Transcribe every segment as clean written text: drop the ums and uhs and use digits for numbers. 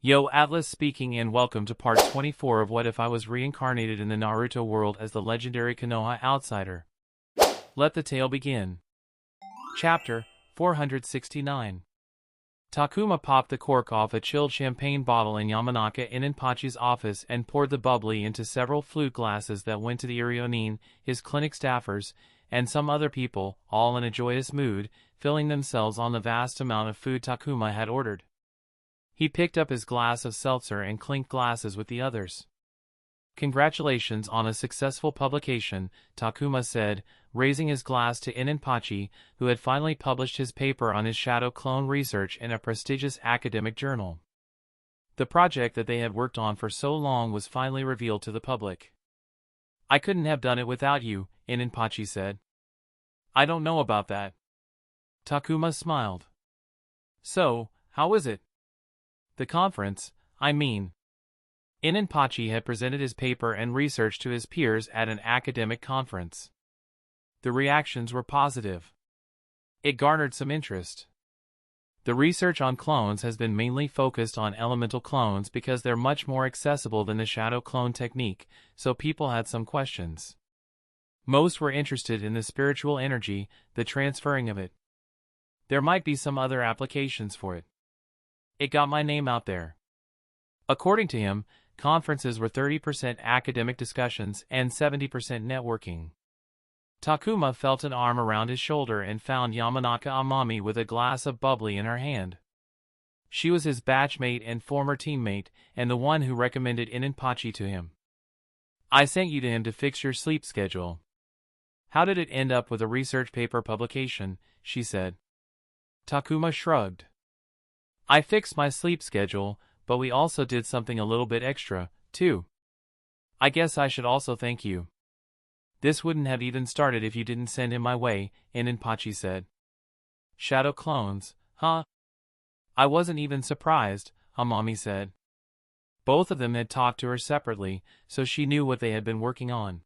Yo, Atlas speaking and welcome to part 24 of What If I Was Reincarnated in the Naruto world as the legendary Konoha outsider. Let the tale begin. Chapter 469. Takuma popped the cork off a chilled champagne bottle in Yamanaka Ininpachi's office and poured the bubbly into several flute glasses that went to the Irionin, his clinic staffers, and some other people, all in a joyous mood, filling themselves on the vast amount of food Takuma had ordered. He picked up his glass of seltzer and clinked glasses with the others. Congratulations on a successful publication, Takuma said, raising his glass to Ininpachi, who had finally published his paper on his shadow clone research in a prestigious academic journal. The project that they had worked on for so long was finally revealed to the public. I couldn't have done it without you, Ininpachi said. I don't know about that. Takuma smiled. So, how is it? The conference, I mean. Ininpachi had presented his paper and research to his peers at an academic conference. The reactions were positive. It garnered some interest. The research on clones has been mainly focused on elemental clones because they're much more accessible than the shadow clone technique, so people had some questions. Most were interested in the spiritual energy, the transferring of it. There might be some other applications for it. It got my name out there. According to him, conferences were 30% academic discussions and 70% networking. Takuma felt an arm around his shoulder and found Yamanaka Amami with a glass of bubbly in her hand. She was his batchmate and former teammate, and the one who recommended Ininpachi to him. I sent you to him to fix your sleep schedule. How did it end up with a research paper publication? She said. Takuma shrugged. I fixed my sleep schedule, but we also did something a little bit extra, too. I guess I should also thank you. This wouldn't have even started if you didn't send him my way, Ininpachi said. Shadow clones, huh? I wasn't even surprised, Amami said. Both of them had talked to her separately, so she knew what they had been working on.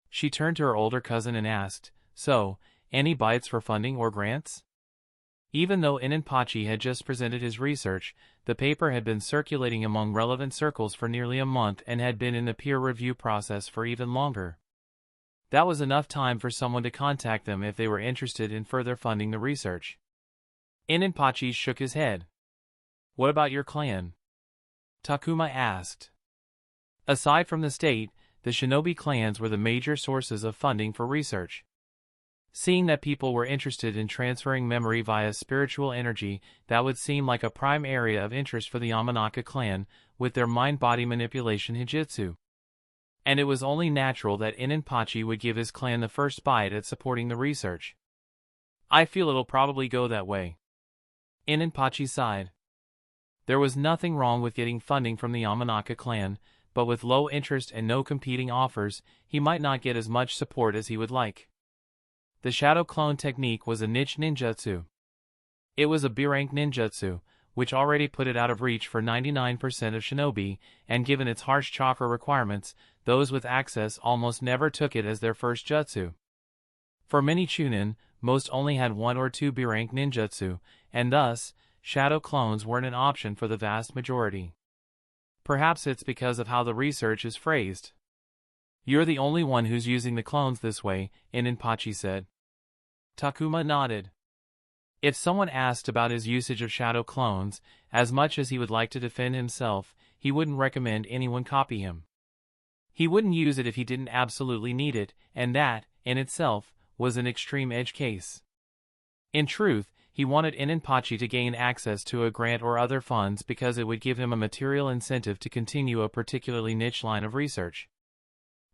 She turned to her older cousin and asked, so, any bites for funding or grants? Even though Ininpachi had just presented his research, the paper had been circulating among relevant circles for nearly a month and had been in the peer review process for even longer. That was enough time for someone to contact them if they were interested in further funding the research. Ininpachi shook his head. What about your clan? Takuma asked. Aside from the state, the shinobi clans were the major sources of funding for research. Seeing that people were interested in transferring memory via spiritual energy, that would seem like a prime area of interest for the Yamanaka clan, with their mind-body manipulation hijitsu. And it was only natural that Ininpachi would give his clan the first bite at supporting the research. I feel it'll probably go that way. Ininpachi sighed. There was nothing wrong with getting funding from the Yamanaka clan, but with low interest and no competing offers, he might not get as much support as he would like. The shadow clone technique was a niche ninjutsu. It was a B-rank ninjutsu, which already put it out of reach for 99% of shinobi, and given its harsh chakra requirements, those with access almost never took it as their first jutsu. For many chunin, most only had 1 or 2 B-rank ninjutsu, and thus, shadow clones weren't an option for the vast majority. Perhaps it's because of how the research is phrased. You're the only one who's using the clones this way, Ininpachi said. Takuma nodded. If someone asked about his usage of shadow clones, as much as he would like to defend himself, he wouldn't recommend anyone copy him. He wouldn't use it if he didn't absolutely need it, and that, in itself, was an extreme edge case. In truth, he wanted Ininpachi to gain access to a grant or other funds because it would give him a material incentive to continue a particularly niche line of research.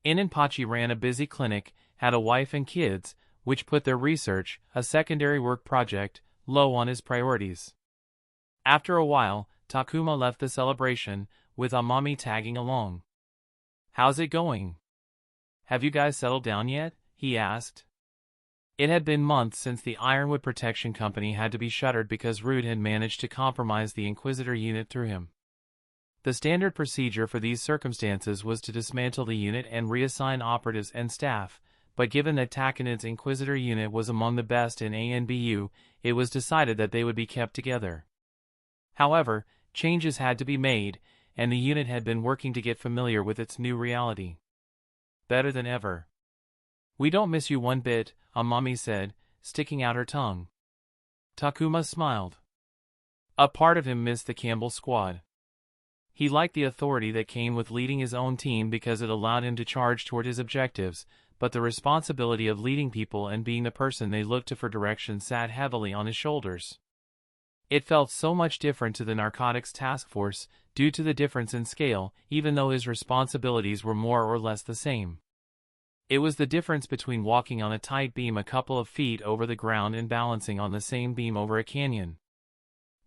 Ininpachi ran a busy clinic, had a wife and kids, which put their research, a secondary work project, low on his priorities. After a while, Takuma left the celebration, with Amami tagging along. How's it going? Have you guys settled down yet? He asked. It had been months since the Ironwood Protection Company had to be shuttered because Rude had managed to compromise the Inquisitor unit through him. The standard procedure for these circumstances was to dismantle the unit and reassign operatives and staff, but given that Takanid's Inquisitor unit was among the best in ANBU, it was decided that they would be kept together. However, Changes had to be made, and the unit had been working to get familiar with its new reality. Better than ever. "We don't miss you one bit," Amami said, sticking out her tongue. Takuma smiled. A part of him missed the Campbell squad. He liked the authority that came with leading his own team because it allowed him to charge toward his objectives, but the responsibility of leading people and being the person they looked to for direction sat heavily on his shoulders. It felt so much different to the narcotics task force, due to the difference in scale, even though his responsibilities were more or less the same. It was the difference between walking on a tight beam a couple of feet over the ground and balancing on the same beam over a canyon.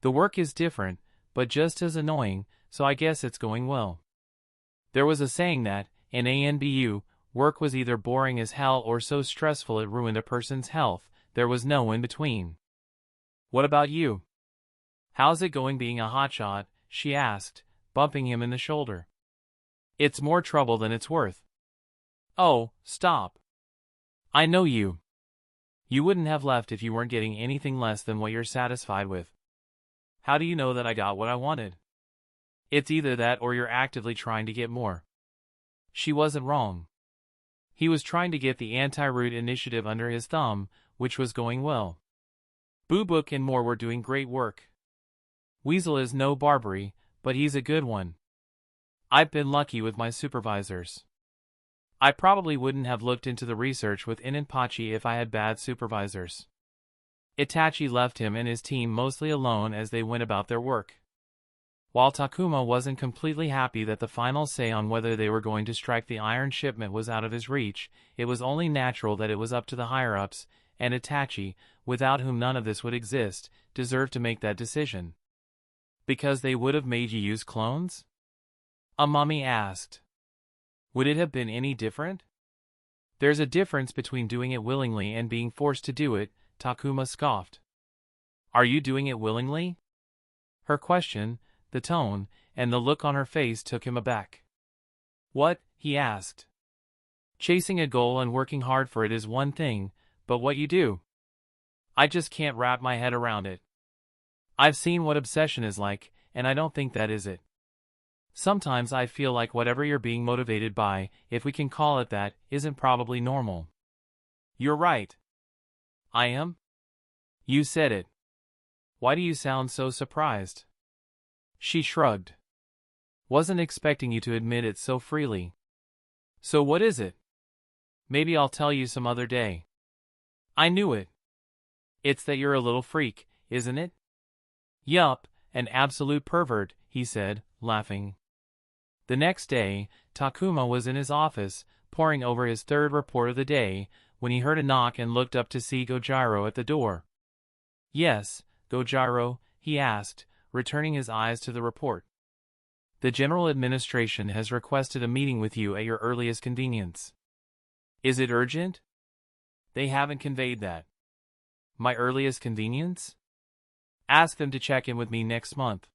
The work is different, but just as annoying, so I guess it's going well. There was a saying that, in ANBU, work was either boring as hell or so stressful it ruined a person's health. There was no in between. "What about you? How's it going being a hotshot?" she asked, bumping him in the shoulder. "It's more trouble than it's worth." "Oh, stop. I know you. You wouldn't have left if you weren't getting anything less than what you're satisfied with. How do you know that I got what I wanted? It's either that or you're actively trying to get more." She wasn't wrong. He was trying to get the anti-root initiative under his thumb, which was going well. Boo-Book and more were doing great work. Weasel is no Barbary, but he's a good one. I've been lucky with my supervisors. I probably wouldn't have looked into the research with Inenpachi if I had bad supervisors. Itachi left him and his team mostly alone as they went about their work. While Takuma wasn't completely happy that the final say on whether they were going to strike the iron shipment was out of his reach, it was only natural that it was up to the higher-ups, and Itachi, without whom none of this would exist, deserved to make that decision. "Because they would have made you use clones?" Amami asked. "Would it have been any different?" "There's a difference between doing it willingly and being forced to do it," Takuma scoffed. "Are you doing it willingly?" Her question, the tone, and the look on her face took him aback. "What?" he asked. "Chasing a goal and working hard for it is one thing, but what you do? I just can't wrap my head around it. I've seen what obsession is like, and I don't think that is it. Sometimes I feel like whatever you're being motivated by, if we can call it that, isn't probably normal." "You're right." "I am?" "You said it. Why do you sound so surprised?" She shrugged. "Wasn't expecting you to admit it so freely." "So what is it?" "Maybe I'll tell you some other day." "I knew it. It's that you're a little freak, isn't it?" "Yup, an absolute pervert," he said, laughing. The next day, Takuma was in his office, poring over his third report of the day, when he heard a knock and looked up to see Gojiro at the door. "Yes, Gojiro?" he asked, returning his eyes to the report. "The General Administration has requested a meeting with you at your earliest convenience." "Is it urgent?" "They haven't conveyed that." "My earliest convenience?" "Ask them to check in with me next month."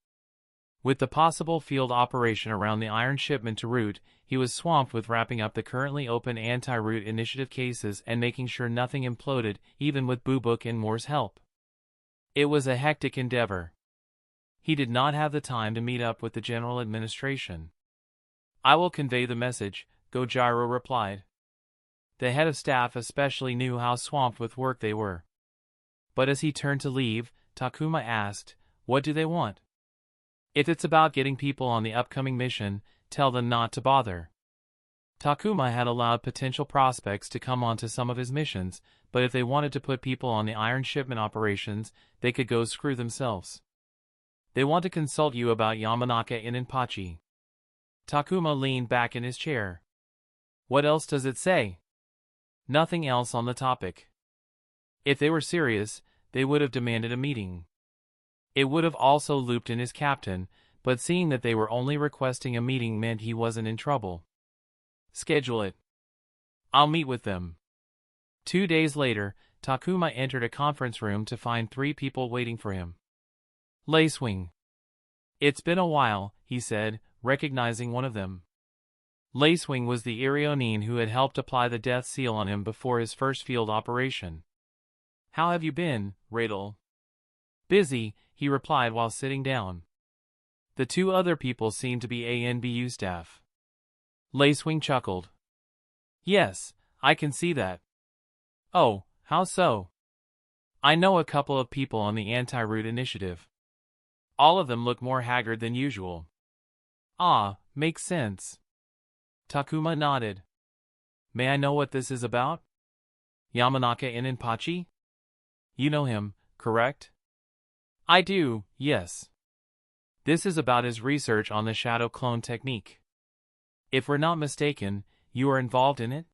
With the possible field operation around the iron shipment to Root, he was swamped with wrapping up the currently open anti-Root initiative cases and making sure nothing imploded, even with Boo-Book and Moore's help. It was a hectic endeavor. He did not have the time to meet up with the General Administration. "I will convey the message," Gojiro replied. The head of staff especially knew how swamped with work they were. But as he turned to leave, Takuma asked, "What do they want?" "If it's about getting people on the upcoming mission, tell them not to bother." Takuma had allowed potential prospects to come onto some of his missions, but if they wanted to put people on the iron shipment operations, they could go screw themselves. "They want to consult you about Yamanaka Inenpachi." Takuma leaned back in his chair. "What else does it say?" "Nothing else on the topic." If they were serious, they would have demanded a meeting. It would have also looped in his captain, but seeing that they were only requesting a meeting meant he wasn't in trouble. "Schedule it. I'll meet with them." 2 days later, Takuma entered a conference room to find 3 people waiting for him. Lacewing. "It's been a while," he said, recognizing one of them. Lacewing was the Irionin who had helped apply the death seal on him before his first field operation. "How have you been, Radel?" "Busy," he replied while sitting down. The two other people seemed to be ANBU staff. Lacewing chuckled. Yes, I can see that. Oh, how so? I know a couple of people on the anti-root initiative. All of them look more haggard than usual. Ah, makes sense. Takuma nodded. May I know what this is about? Yamanaka Ininpachi? You know him, correct? I do, yes. This is about his research on the shadow clone technique. If we're not mistaken, you are involved in it?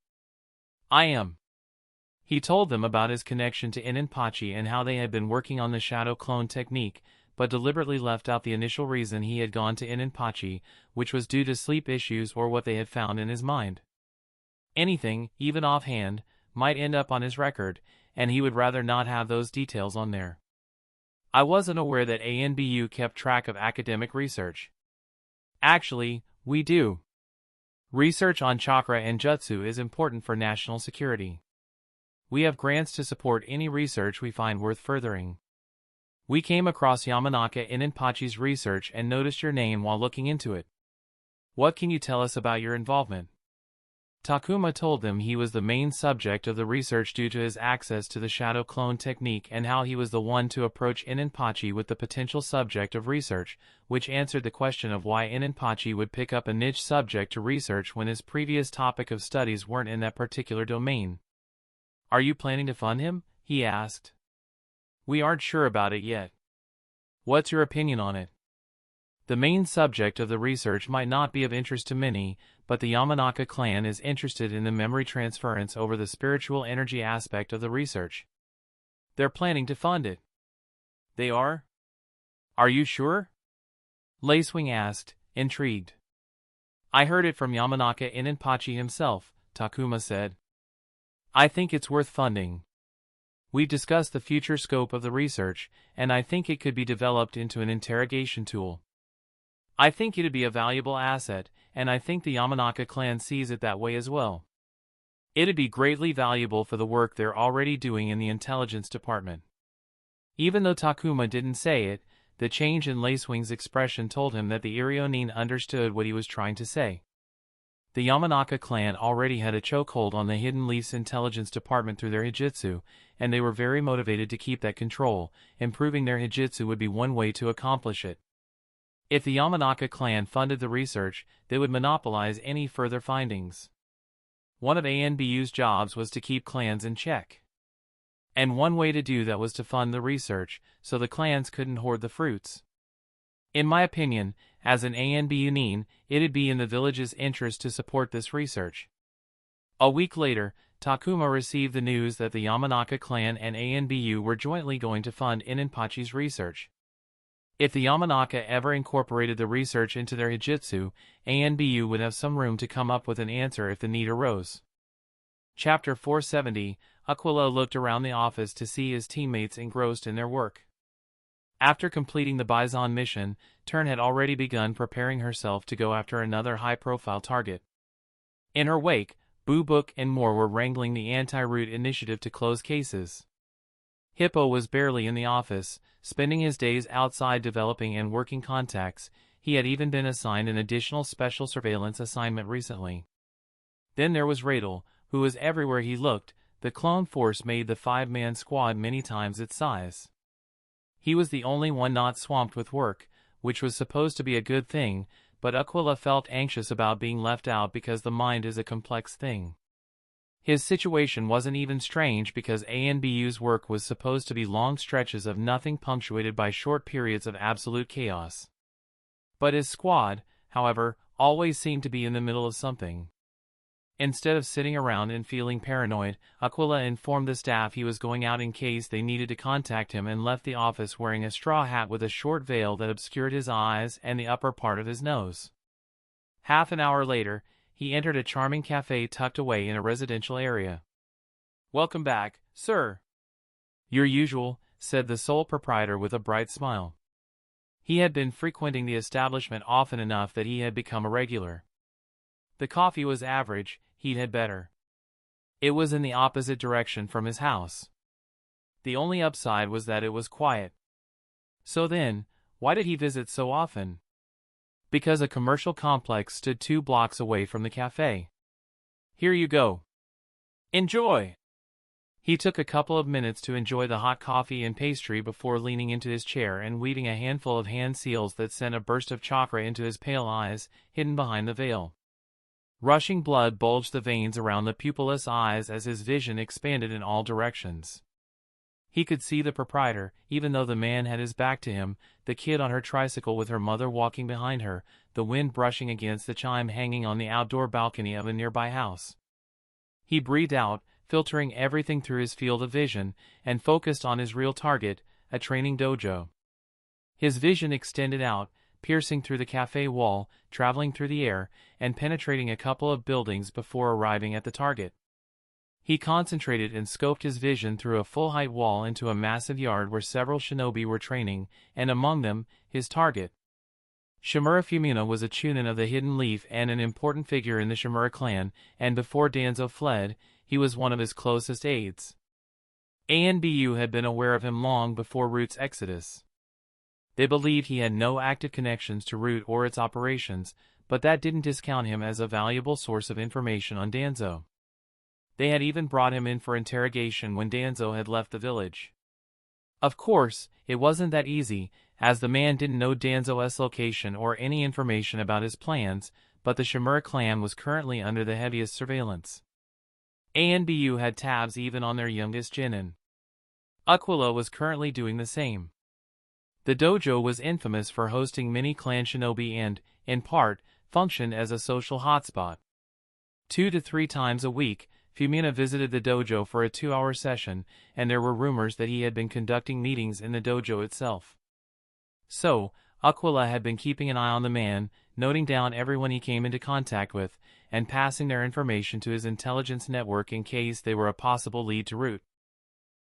I am. He told them about his connection to Ininpachi and how they had been working on the shadow clone technique, but deliberately left out the initial reason he had gone to Ininpachi, which was due to sleep issues or what they had found in his mind. Anything, even offhand, might end up on his record, and he would rather not have those details on there. I wasn't aware that ANBU kept track of academic research. Actually, we do. Research on chakra and jutsu is important for national security. We have grants to support any research we find worth furthering. We came across Yamanaka Ininpachi's research and noticed your name while looking into it. What can you tell us about your involvement? Takuma told them he was the main subject of the research due to his access to the shadow clone technique and how he was the one to approach Ininpachi with the potential subject of research, which answered the question of why Ininpachi would pick up a niche subject to research when his previous topic of studies weren't in that particular domain. Are you planning to fund him? He asked. We aren't sure about it yet. What's your opinion on it? The main subject of the research might not be of interest to many, but the Yamanaka clan is interested in the memory transference over the spiritual energy aspect of the research. They're planning to fund it. They are? Are you sure? Lacewing asked, intrigued. I heard it from Yamanaka Ininpachi himself, Takuma said. I think it's worth funding. We've discussed the future scope of the research, and I think it could be developed into an interrogation tool. I think it'd be a valuable asset, and I think the Yamanaka clan sees it that way as well. It'd be greatly valuable for the work they're already doing in the intelligence department. Even though Takuma didn't say it, the change in Lacewing's expression told him that the Irionin understood what he was trying to say. The Yamanaka clan already had a chokehold on the Hidden Leaf's intelligence department through their Hijitsu, and they were very motivated to keep that control. Improving their Hijitsu would be one way to accomplish it. If the Yamanaka clan funded the research, they would monopolize any further findings. One of ANBU's jobs was to keep clans in check. And one way to do that was to fund the research, so the clans couldn't hoard the fruits. In my opinion, as an ANBUnin, it'd be in the village's interest to support this research. A week later, Takuma received the news that the Yamanaka clan and ANBU were jointly going to fund Ininpachi's research. If the Yamanaka ever incorporated the research into their Hijitsu, ANBU would have some room to come up with an answer if the need arose. Chapter 470, Aquila looked around the office to see his teammates engrossed in their work. After completing the Bison mission, Turn had already begun preparing herself to go after another high-profile target. In her wake, Boo Book and more were wrangling the anti-root initiative to close cases. Hippo was barely in the office, spending his days outside developing and working contacts. He had even been assigned an additional special surveillance assignment recently. Then there was Radel, who was everywhere he looked. The clone force made the 5-man squad many times its size. He was the only one not swamped with work, which was supposed to be a good thing, but Aquila felt anxious about being left out because the mind is a complex thing. His situation wasn't even strange because ANBU's work was supposed to be long stretches of nothing punctuated by short periods of absolute chaos. But his squad, however, always seemed to be in the middle of something. Instead of sitting around and feeling paranoid, Aquila informed the staff he was going out in case they needed to contact him and left the office wearing a straw hat with a short veil that obscured his eyes and the upper part of his nose. Half an hour later, he entered a charming cafe tucked away in a residential area. "Welcome back, sir." "Your usual," said the sole proprietor with a bright smile. He had been frequenting the establishment often enough that he had become a regular. The coffee was average, he'd had better. It was in the opposite direction from his house. The only upside was that it was quiet. So then, why did he visit so often? because a commercial complex stood 2 blocks away from the cafe. "Here you go. Enjoy!" He took a couple of minutes to enjoy the hot coffee and pastry before leaning into his chair and weaving a handful of hand seals that sent a burst of chakra into his pale eyes, hidden behind the veil. Rushing blood bulged the veins around the pupilless eyes as his vision expanded in all directions. He could see the proprietor, even though the man had his back to him, the kid on her tricycle with her mother walking behind her, the wind brushing against the chime hanging on the outdoor balcony of a nearby house. He breathed out, filtering everything through his field of vision, and focused on his real target, a training dojo. His vision extended out, piercing through the cafe wall, traveling through the air, and penetrating a couple of buildings before arriving at the target. He concentrated and scoped his vision through a full-height wall into a massive yard where several shinobi were training, and among them, his target. Shimura Fumina was a chunin of the Hidden Leaf and an important figure in the Shimura clan, and before Danzo fled, he was one of his closest aides. ANBU had been aware of him long before Root's exodus. They believed he had no active connections to Root or its operations, but that didn't discount him as a valuable source of information on Danzo. They had even brought him in for interrogation when Danzo had left the village. Of course, it wasn't that easy, as the man didn't know Danzo's location or any information about his plans, but the Shimura clan was currently under the heaviest surveillance. ANBU had tabs even on their youngest genin. Aquila was currently doing the same. The dojo was infamous for hosting many clan shinobi and, in part, functioned as a social hotspot. 2 to 3 times a week, Fumina visited the dojo for a 2-hour session, and there were rumors that he had been conducting meetings in the dojo itself. So, Aquila had been keeping an eye on the man, noting down everyone he came into contact with, and passing their information to his intelligence network in case they were a possible lead to Root.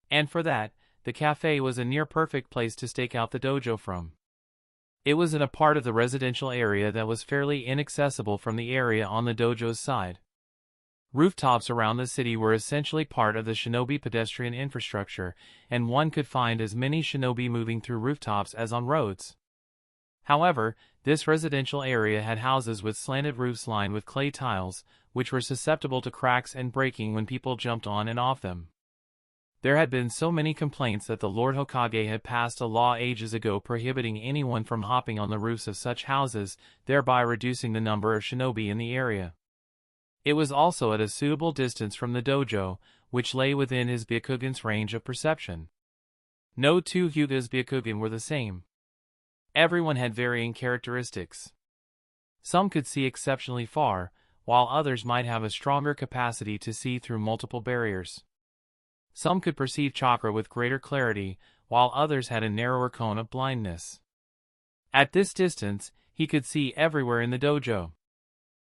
And for that, the cafe was a near-perfect place to stake out the dojo from. It was in a part of the residential area that was fairly inaccessible from the area on the dojo's side. Rooftops around the city were essentially part of the shinobi pedestrian infrastructure, and one could find as many shinobi moving through rooftops as on roads. However, this residential area had houses with slanted roofs lined with clay tiles, which were susceptible to cracks and breaking when people jumped on and off them. There had been so many complaints that the Lord Hokage had passed a law ages ago prohibiting anyone from hopping on the roofs of such houses, thereby reducing the number of shinobi in the area. It was also at a suitable distance from the dojo, which lay within his Byakugan's range of perception. No 2 Hyuga's Byakugan were the same. Everyone had varying characteristics. Some could see exceptionally far, while others might have a stronger capacity to see through multiple barriers. Some could perceive chakra with greater clarity, while others had a narrower cone of blindness. At this distance, he could see everywhere in the dojo.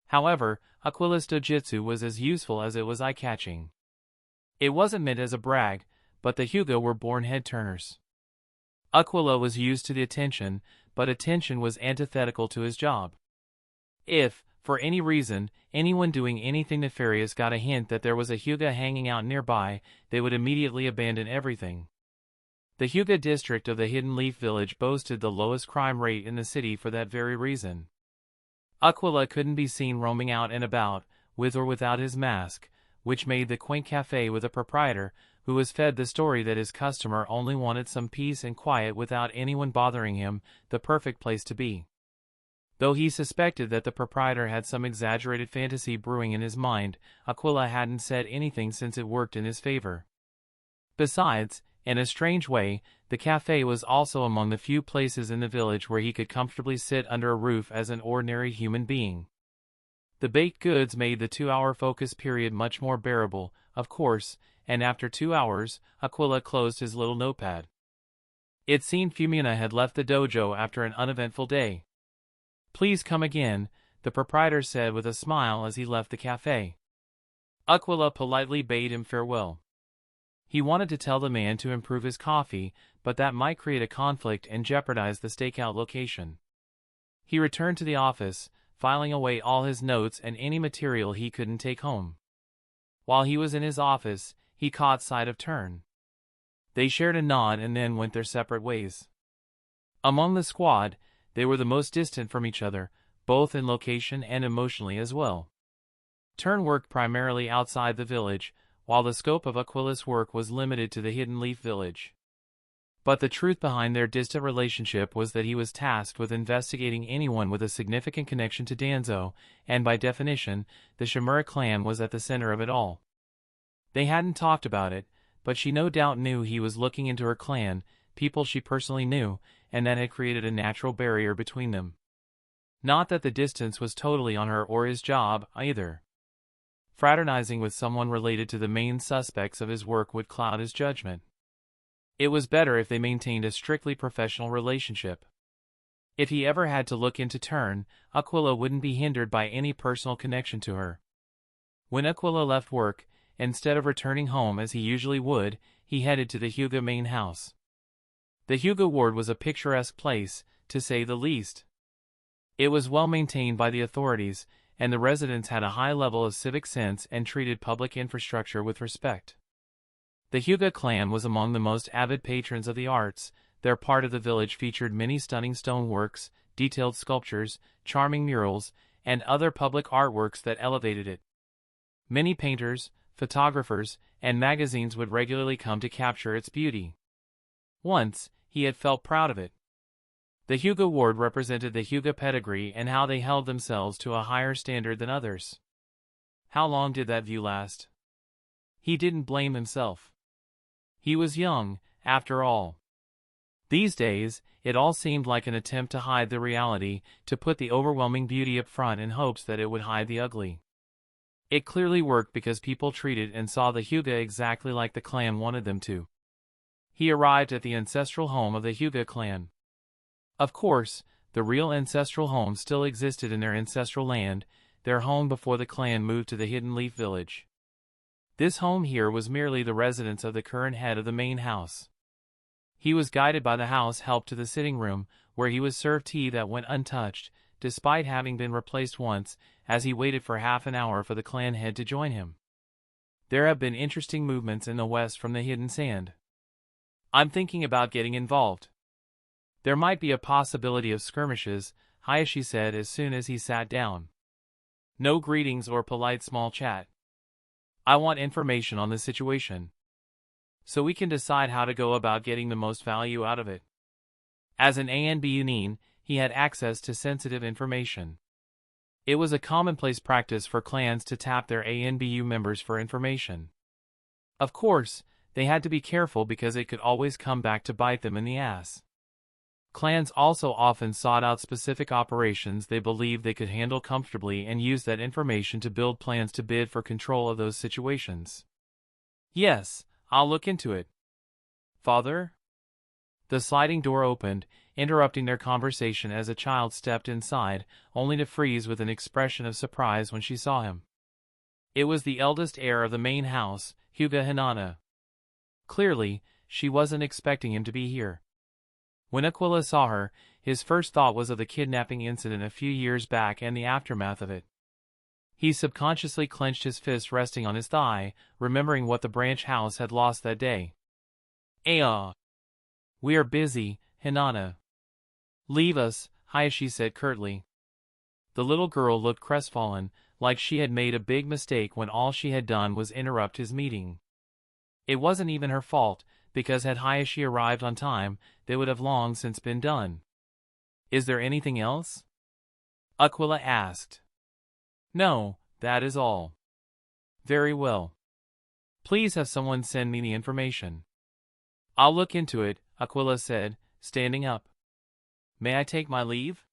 However, Aquila's dojutsu was as useful as it was eye-catching. It wasn't meant as a brag, but the Hyuga were born head-turners. Aquila was used to the attention, but attention was antithetical to his job. If, for any reason, anyone doing anything nefarious got a hint that there was a Hyuga hanging out nearby, they would immediately abandon everything. The Hyuga district of the Hidden Leaf Village boasted the lowest crime rate in the city for that very reason. Aquila couldn't be seen roaming out and about, with or without his mask, which made the quaint cafe with a proprietor, who was fed the story that his customer only wanted some peace and quiet without anyone bothering him, the perfect place to be. Though he suspected that the proprietor had some exaggerated fantasy brewing in his mind, Aquila hadn't said anything since it worked in his favor. Besides, in a strange way, the cafe was also among the few places in the village where he could comfortably sit under a roof as an ordinary human being. The baked goods made the 2-hour focus period much more bearable, of course, and after 2 hours, Aquila closed his little notepad. It seemed Fumina had left the dojo after an uneventful day. "Please come again," the proprietor said with a smile as he left the cafe. Aquila politely bade him farewell. He wanted to tell the man to improve his coffee, but that might create a conflict and jeopardize the stakeout location. He returned to the office, filing away all his notes and any material he couldn't take home. While he was in his office, he caught sight of Turn. They shared a nod and then went their separate ways. Among the squad, they were the most distant from each other, both in location and emotionally as well. Turn worked primarily outside the village, while the scope of Aquila's work was limited to the Hidden Leaf village. But the truth behind their distant relationship was that he was tasked with investigating anyone with a significant connection to Danzo, and by definition, the Shimura clan was at the center of it all. They hadn't talked about it, but she no doubt knew he was looking into her clan, people she personally knew, and that had created a natural barrier between them. Not that the distance was totally on her or his job, either. Fraternizing with someone related to the main suspects of his work would cloud his judgment. It was better if they maintained a strictly professional relationship. If he ever had to look into Turn, Aquila wouldn't be hindered by any personal connection to her. When Aquila left work, instead of returning home as he usually would, he headed to the Hyuga main house. The Hyuga ward was a picturesque place, to say the least. It was well maintained by the authorities, and the residents had a high level of civic sense and treated public infrastructure with respect. The Hyuga clan was among the most avid patrons of the arts. Their part of the village featured many stunning stoneworks, detailed sculptures, charming murals, and other public artworks that elevated it. Many painters, photographers, and magazines would regularly come to capture its beauty. Once, he had felt proud of it. The Hyuga ward represented the Hyuga pedigree and how they held themselves to a higher standard than others. How long did that view last? He didn't blame himself. He was young, after all. These days, it all seemed like an attempt to hide the reality, to put the overwhelming beauty up front in hopes that it would hide the ugly. It clearly worked because people treated and saw the Hyuga exactly like the clan wanted them to. He arrived at the ancestral home of the Hyuga clan. Of course, the real ancestral home still existed in their ancestral land, their home before the clan moved to the Hidden Leaf village. This home here was merely the residence of the current head of the main house. He was guided by the house help to the sitting room, where he was served tea that went untouched, despite having been replaced once, as he waited for half an hour for the clan head to join him. There have been interesting movements in the west from the Hidden Sand. I'm thinking about getting involved. There might be a possibility of skirmishes, Hayashi said as soon as he sat down. No greetings or polite small chat. I want information on the situation, so we can decide how to go about getting the most value out of it. As an ANBU, he had access to sensitive information. It was a commonplace practice for clans to tap their ANBU members for information. Of course, they had to be careful because it could always come back to bite them in the ass. Clans also often sought out specific operations they believed they could handle comfortably and used that information to build plans to bid for control of those situations. Yes, I'll look into it. Father? The sliding door opened, interrupting their conversation as a child stepped inside, only to freeze with an expression of surprise when she saw him. It was the eldest heir of the main house, Hyuga Hinata. Clearly, she wasn't expecting him to be here. When Aquila saw her, his first thought was of the kidnapping incident a few years back and the aftermath of it. He subconsciously clenched his fist resting on his thigh, remembering what the branch house had lost that day. We are busy, Hinata. Leave us, Hayashi said curtly. The little girl looked crestfallen, like she had made a big mistake when all she had done was interrupt his meeting. It wasn't even her fault, because had Hayashi arrived on time, they would have long since been done. Is there anything else? Aquila asked. No, that is all. Very well. Please have someone send me the information. I'll look into it, Aquila said, standing up. May I take my leave?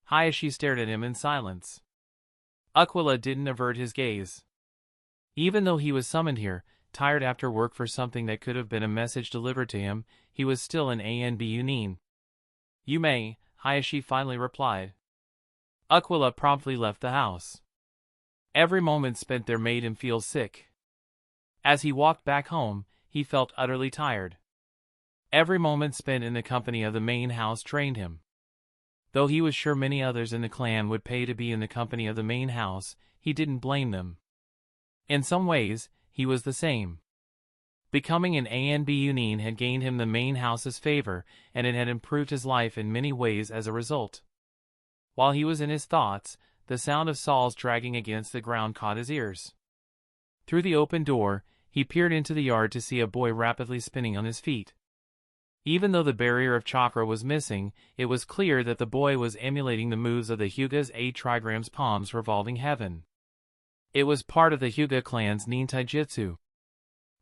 Hayashi stared at him in silence. Aquila didn't avert his gaze. Even though he was summoned here, tired after work for something that could have been a message delivered to him, he was still an ANBU. You may, Hayashi finally replied. Aquila promptly left the house. Every moment spent there made him feel sick. As he walked back home, he felt utterly tired. Every moment spent in the company of the main house drained him. Though he was sure many others in the clan would pay to be in the company of the main house, he didn't blame them. In some ways, he was the same. Becoming an ANBU had gained him the main house's favor, and it had improved his life in many ways as a result. While he was in his thoughts, the sound of saws dragging against the ground caught his ears. Through the open door, he peered into the yard to see a boy rapidly spinning on his feet. Even though the barrier of chakra was missing, it was clear that the boy was emulating the moves of the Hyuga's 8 trigrams palms revolving heaven. It was part of the Hyuga clan's nin taijutsu.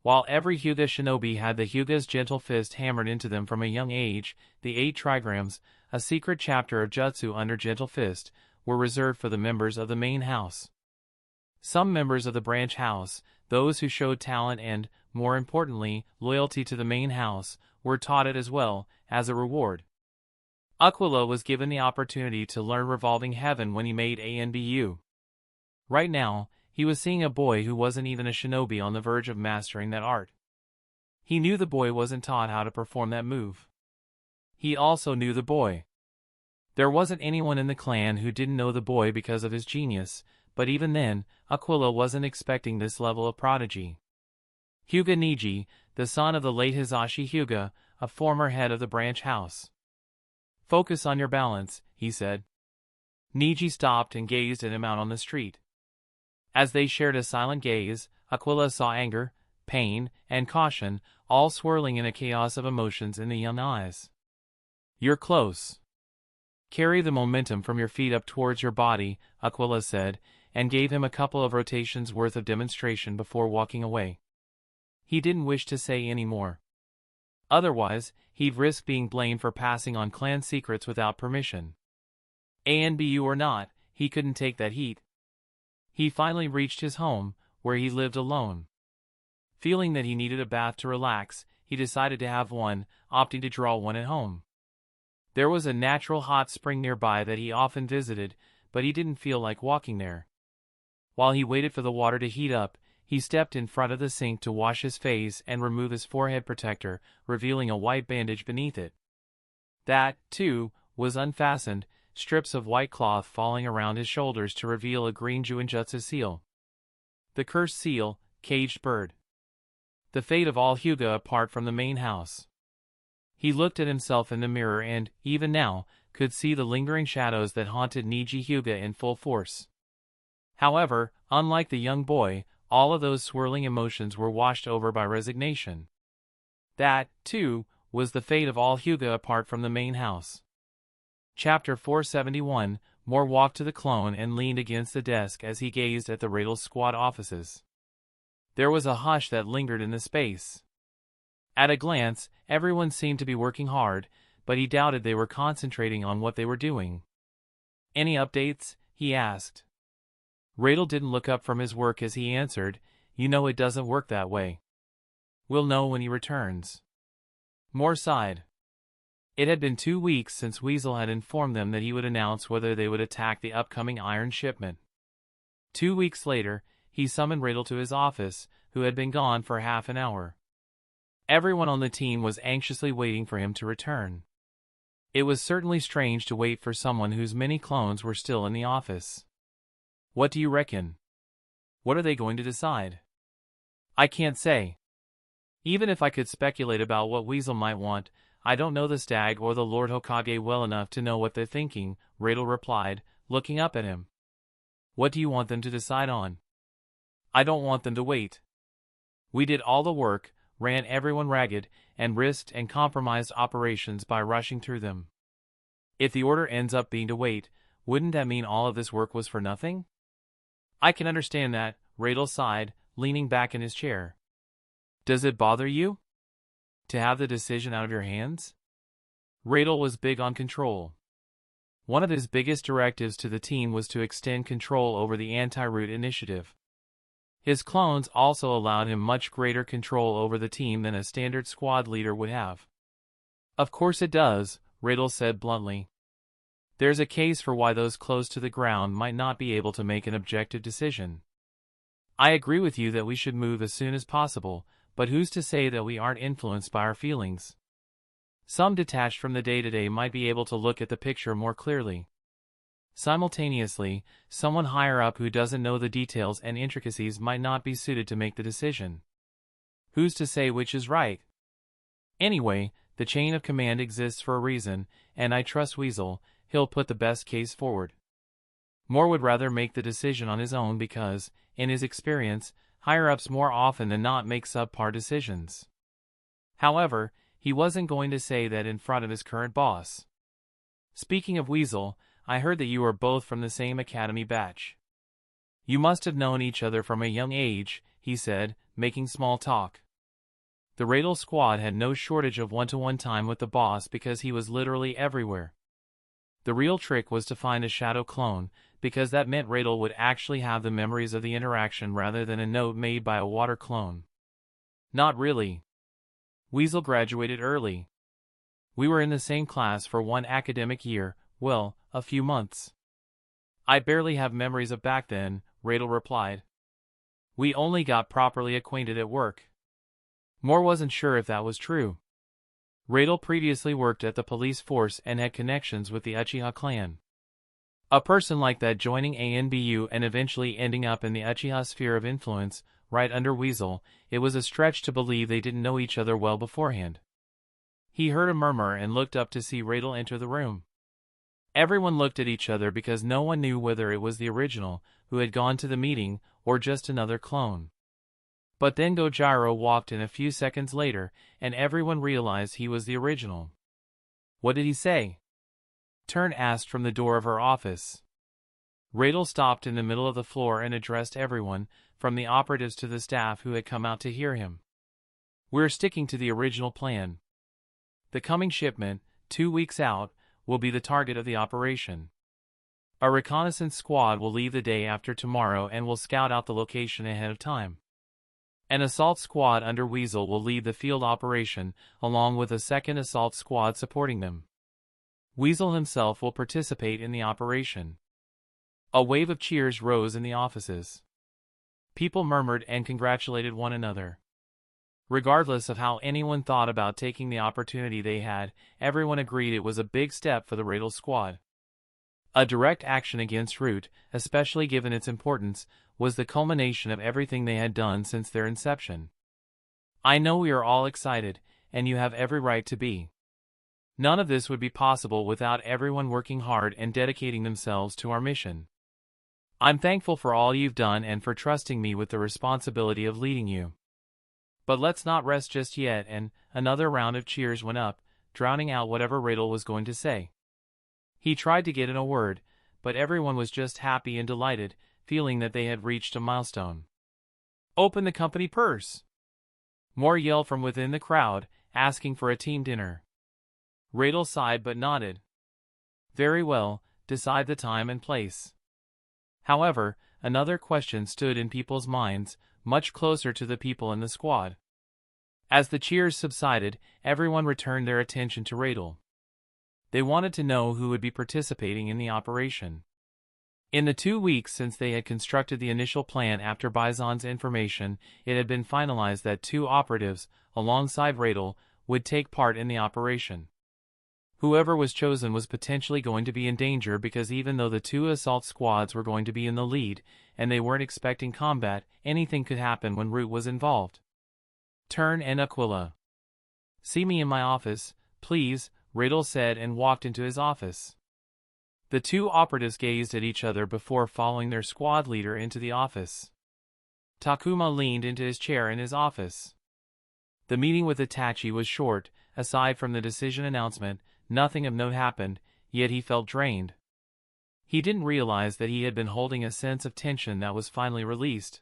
While every Hyuga shinobi had the Hyuga's gentle fist hammered into them from a young age, the 8 trigrams, a secret chapter of jutsu under gentle fist, were reserved for the members of the main house. Some members of the branch house, those who showed talent and, more importantly, loyalty to the main house, were taught it as well, as a reward. Aquila was given the opportunity to learn revolving heaven when he made ANBU. Right now, he was seeing a boy who wasn't even a shinobi on the verge of mastering that art. He knew the boy wasn't taught how to perform that move. He also knew the boy. There wasn't anyone in the clan who didn't know the boy because of his genius, but even then, Aquila wasn't expecting this level of prodigy. Hyuga Niji, the son of the late Hisashi Hyuga, a former head of the branch house. "Focus on your balance," he said. Niji stopped and gazed at him out on the street. As they shared a silent gaze, Aquila saw anger, pain, and caution, all swirling in a chaos of emotions in the young eyes. "You're close. Carry the momentum from your feet up towards your body," Aquila said, and gave him a couple of rotations worth of demonstration before walking away. He didn't wish to say any more. Otherwise, he'd risk being blamed for passing on clan secrets without permission. ANBU or not, he couldn't take that heat. He finally reached his home, where he lived alone. Feeling that he needed a bath to relax, he decided to have one, opting to draw one at home. There was a natural hot spring nearby that he often visited, but he didn't feel like walking there. While he waited for the water to heat up, he stepped in front of the sink to wash his face and remove his forehead protector, revealing a white bandage beneath it. That, too, was unfastened, strips of white cloth falling around his shoulders to reveal a green Juinjutsu seal. The cursed seal, caged bird. The fate of all Hyuga apart from the main house. He looked at himself in the mirror and, even now, could see the lingering shadows that haunted Niji Hyuga in full force. However, unlike the young boy, all of those swirling emotions were washed over by resignation. That, too, was the fate of all Hyuga apart from the main house. Chapter 471, Moore walked to the clone and leaned against the desk as he gazed at the Radal's squad offices. There was a hush that lingered in the space. At a glance, everyone seemed to be working hard, but he doubted they were concentrating on what they were doing. "Any updates?" he asked. Radal didn't look up from his work as he answered, "You know it doesn't work that way. We'll know when he returns." Moore sighed. It had been 2 weeks since Weasel had informed them that he would announce whether they would attack the upcoming iron shipment. 2 weeks later, he summoned Radal to his office, who had been gone for half an hour. Everyone on the team was anxiously waiting for him to return. It was certainly strange to wait for someone whose many clones were still in the office. "What do you reckon? What are they going to decide?" "I can't say. Even if I could speculate about what Weasel might want, I don't know the Stag or the Lord Hokage well enough to know what they're thinking," Radal replied, looking up at him. "What do you want them to decide on?" "I don't want them to wait. We did all the work, ran everyone ragged, and risked and compromised operations by rushing through them. If the order ends up being to wait, wouldn't that mean all of this work was for nothing?" "I can understand that," Radal sighed, leaning back in his chair. "Does it bother you to have the decision out of your hands?" Radal was big on control. One of his biggest directives to the team was to extend control over the anti-root initiative. His clones also allowed him much greater control over the team than a standard squad leader would have. "Of course it does," Radal said bluntly. "There's a case for why those close to the ground might not be able to make an objective decision. I agree with you that we should move as soon as possible, but who's to say that we aren't influenced by our feelings? Some detached from the day-to-day might be able to look at the picture more clearly. Simultaneously, someone higher up who doesn't know the details and intricacies might not be suited to make the decision. Who's to say which is right? Anyway, the chain of command exists for a reason, and I trust Weasel. he'll put the best case forward. Moore would rather make the decision on his own because, in his experience, higher-ups more often than not make subpar decisions. However, he wasn't going to say that in front of his current boss. Speaking of Weasel, I heard that you are both from the same academy batch. You must have known each other from a young age, he said, making small talk. The Radel squad had no shortage of one-to-one time with the boss because he was literally everywhere. The real trick was to find a shadow clone, because that meant Radel would actually have the memories of the interaction rather than a note made by a water clone. Not really. Weasel graduated early. We were in the same class for one academic year, well, a few months. I barely have memories of back then, Radel replied. We only got properly acquainted at work. Moore wasn't sure if that was true. Radel previously worked at the police force and had connections with the Uchiha clan. A person like that joining ANBU and eventually ending up in the Uchiha sphere of influence, right under Weasel, it was a stretch to believe they didn't know each other well beforehand. He heard a murmur and looked up to see Radel enter the room. Everyone looked at each other because no one knew whether it was the original, who had gone to the meeting, or just another clone. But then Gojiro walked in a few seconds later, and everyone realized he was the original. What did he say? Turn asked from the door of her office. Radel stopped in the middle of the floor and addressed everyone, from the operatives to the staff who had come out to hear him. We're sticking to the original plan. The coming shipment, 2 weeks out, will be the target of the operation. A reconnaissance squad will leave the day after tomorrow and will scout out the location ahead of time. An assault squad under Weasel will lead the field operation, along with a second assault squad supporting them. Weasel himself will participate in the operation. A wave of cheers rose in the offices. People murmured and congratulated one another. Regardless of how anyone thought about taking the opportunity they had, everyone agreed it was a big step for the Radel squad. A direct action against Root, especially given its importance, was the culmination of everything they had done since their inception. I know we are all excited, and you have every right to be. None of this would be possible without everyone working hard and dedicating themselves to our mission. I'm thankful for all you've done and for trusting me with the responsibility of leading you. But let's not rest just yet, and another round of cheers went up, drowning out whatever Radel was going to say. He tried to get in a word, but everyone was just happy and delighted, feeling that they had reached a milestone. Open the company purse! Moore yelled from within the crowd, asking for a team dinner. Radel sighed but nodded. Very well, decide the time and place. However, another question stood in people's minds, much closer to the people in the squad. As the cheers subsided, everyone returned their attention to Radel. They wanted to know who would be participating in the operation. In the 2 weeks since they had constructed the initial plan after Bison's information, it had been finalized that 2 operatives, alongside Radel, would take part in the operation. Whoever was chosen was potentially going to be in danger because even though the 2 assault squads were going to be in the lead, and they weren't expecting combat, anything could happen when Root was involved. Turn and Aquila. See me in my office, please, Radel said and walked into his office. The 2 operatives gazed at each other before following their squad leader into the office. Takuma leaned into his chair in his office. The meeting with Itachi was short. Aside from the decision announcement, nothing of note happened, yet he felt drained. He didn't realize that he had been holding a sense of tension that was finally released.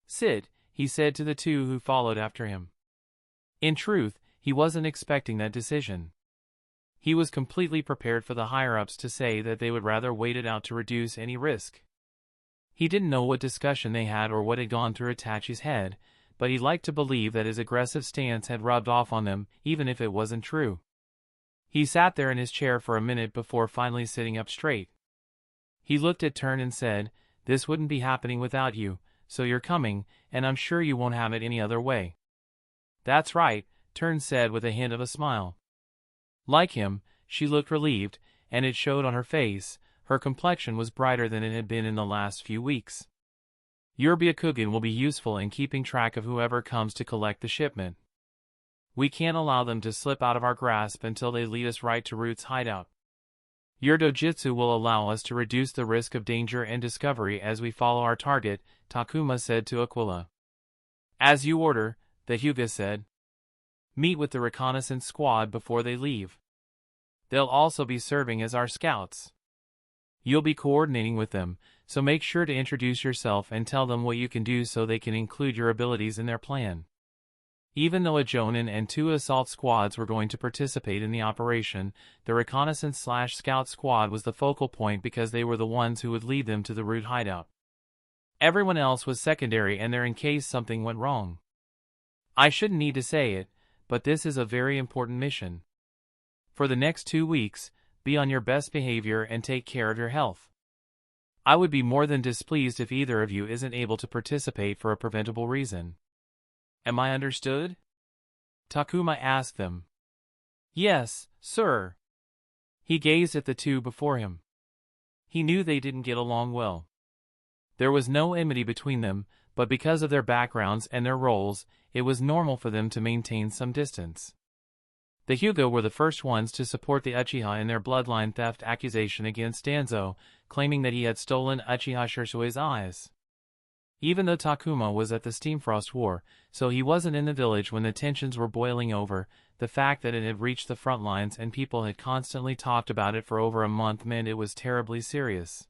Sit, he said to the 2 who followed after him. In truth, he wasn't expecting that decision. He was completely prepared for the higher-ups to say that they would rather wait it out to reduce any risk. He didn't know what discussion they had or what had gone through Itachi's head, but he liked to believe that his aggressive stance had rubbed off on them, even if it wasn't true. He sat there in his chair for a minute before finally sitting up straight. He looked at Turn and said, "This wouldn't be happening without you, so you're coming, and I'm sure you won't have it any other way." "That's right," Turn said with a hint of a smile. Like him, she looked relieved, and it showed on her face. Her complexion was brighter than it had been in the last few weeks. Your Byakugan will be useful in keeping track of whoever comes to collect the shipment. We can't allow them to slip out of our grasp until they lead us right to Root's hideout. Your dojutsu will allow us to reduce the risk of danger and discovery as we follow our target, Takuma said to Aquila. As you order, the Hyuga said. Meet with the reconnaissance squad before they leave. They'll also be serving as our scouts. You'll be coordinating with them, so make sure to introduce yourself and tell them what you can do so they can include your abilities in their plan. Even though a Jonin and 2 assault squads were going to participate in the operation, the reconnaissance/scout squad was the focal point because they were the ones who would lead them to the root hideout. Everyone else was secondary and there in case something went wrong. I shouldn't need to say it, but this is a very important mission. For the next 2 weeks, be on your best behavior and take care of your health. I would be more than displeased if either of you isn't able to participate for a preventable reason. Am I understood? Takuma asked them. Yes, sir. He gazed at the two before him. He knew they didn't get along well. There was no enmity between them, but because of their backgrounds and their roles, it was normal for them to maintain some distance. The Hyuga were the first ones to support the Uchiha in their bloodline theft accusation against Danzo, claiming that he had stolen Uchiha Shirsui's eyes. Even though Takuma was at the Steamfrost War, so he wasn't in the village when the tensions were boiling over, the fact that it had reached the front lines and people had constantly talked about it for over a month meant it was terribly serious.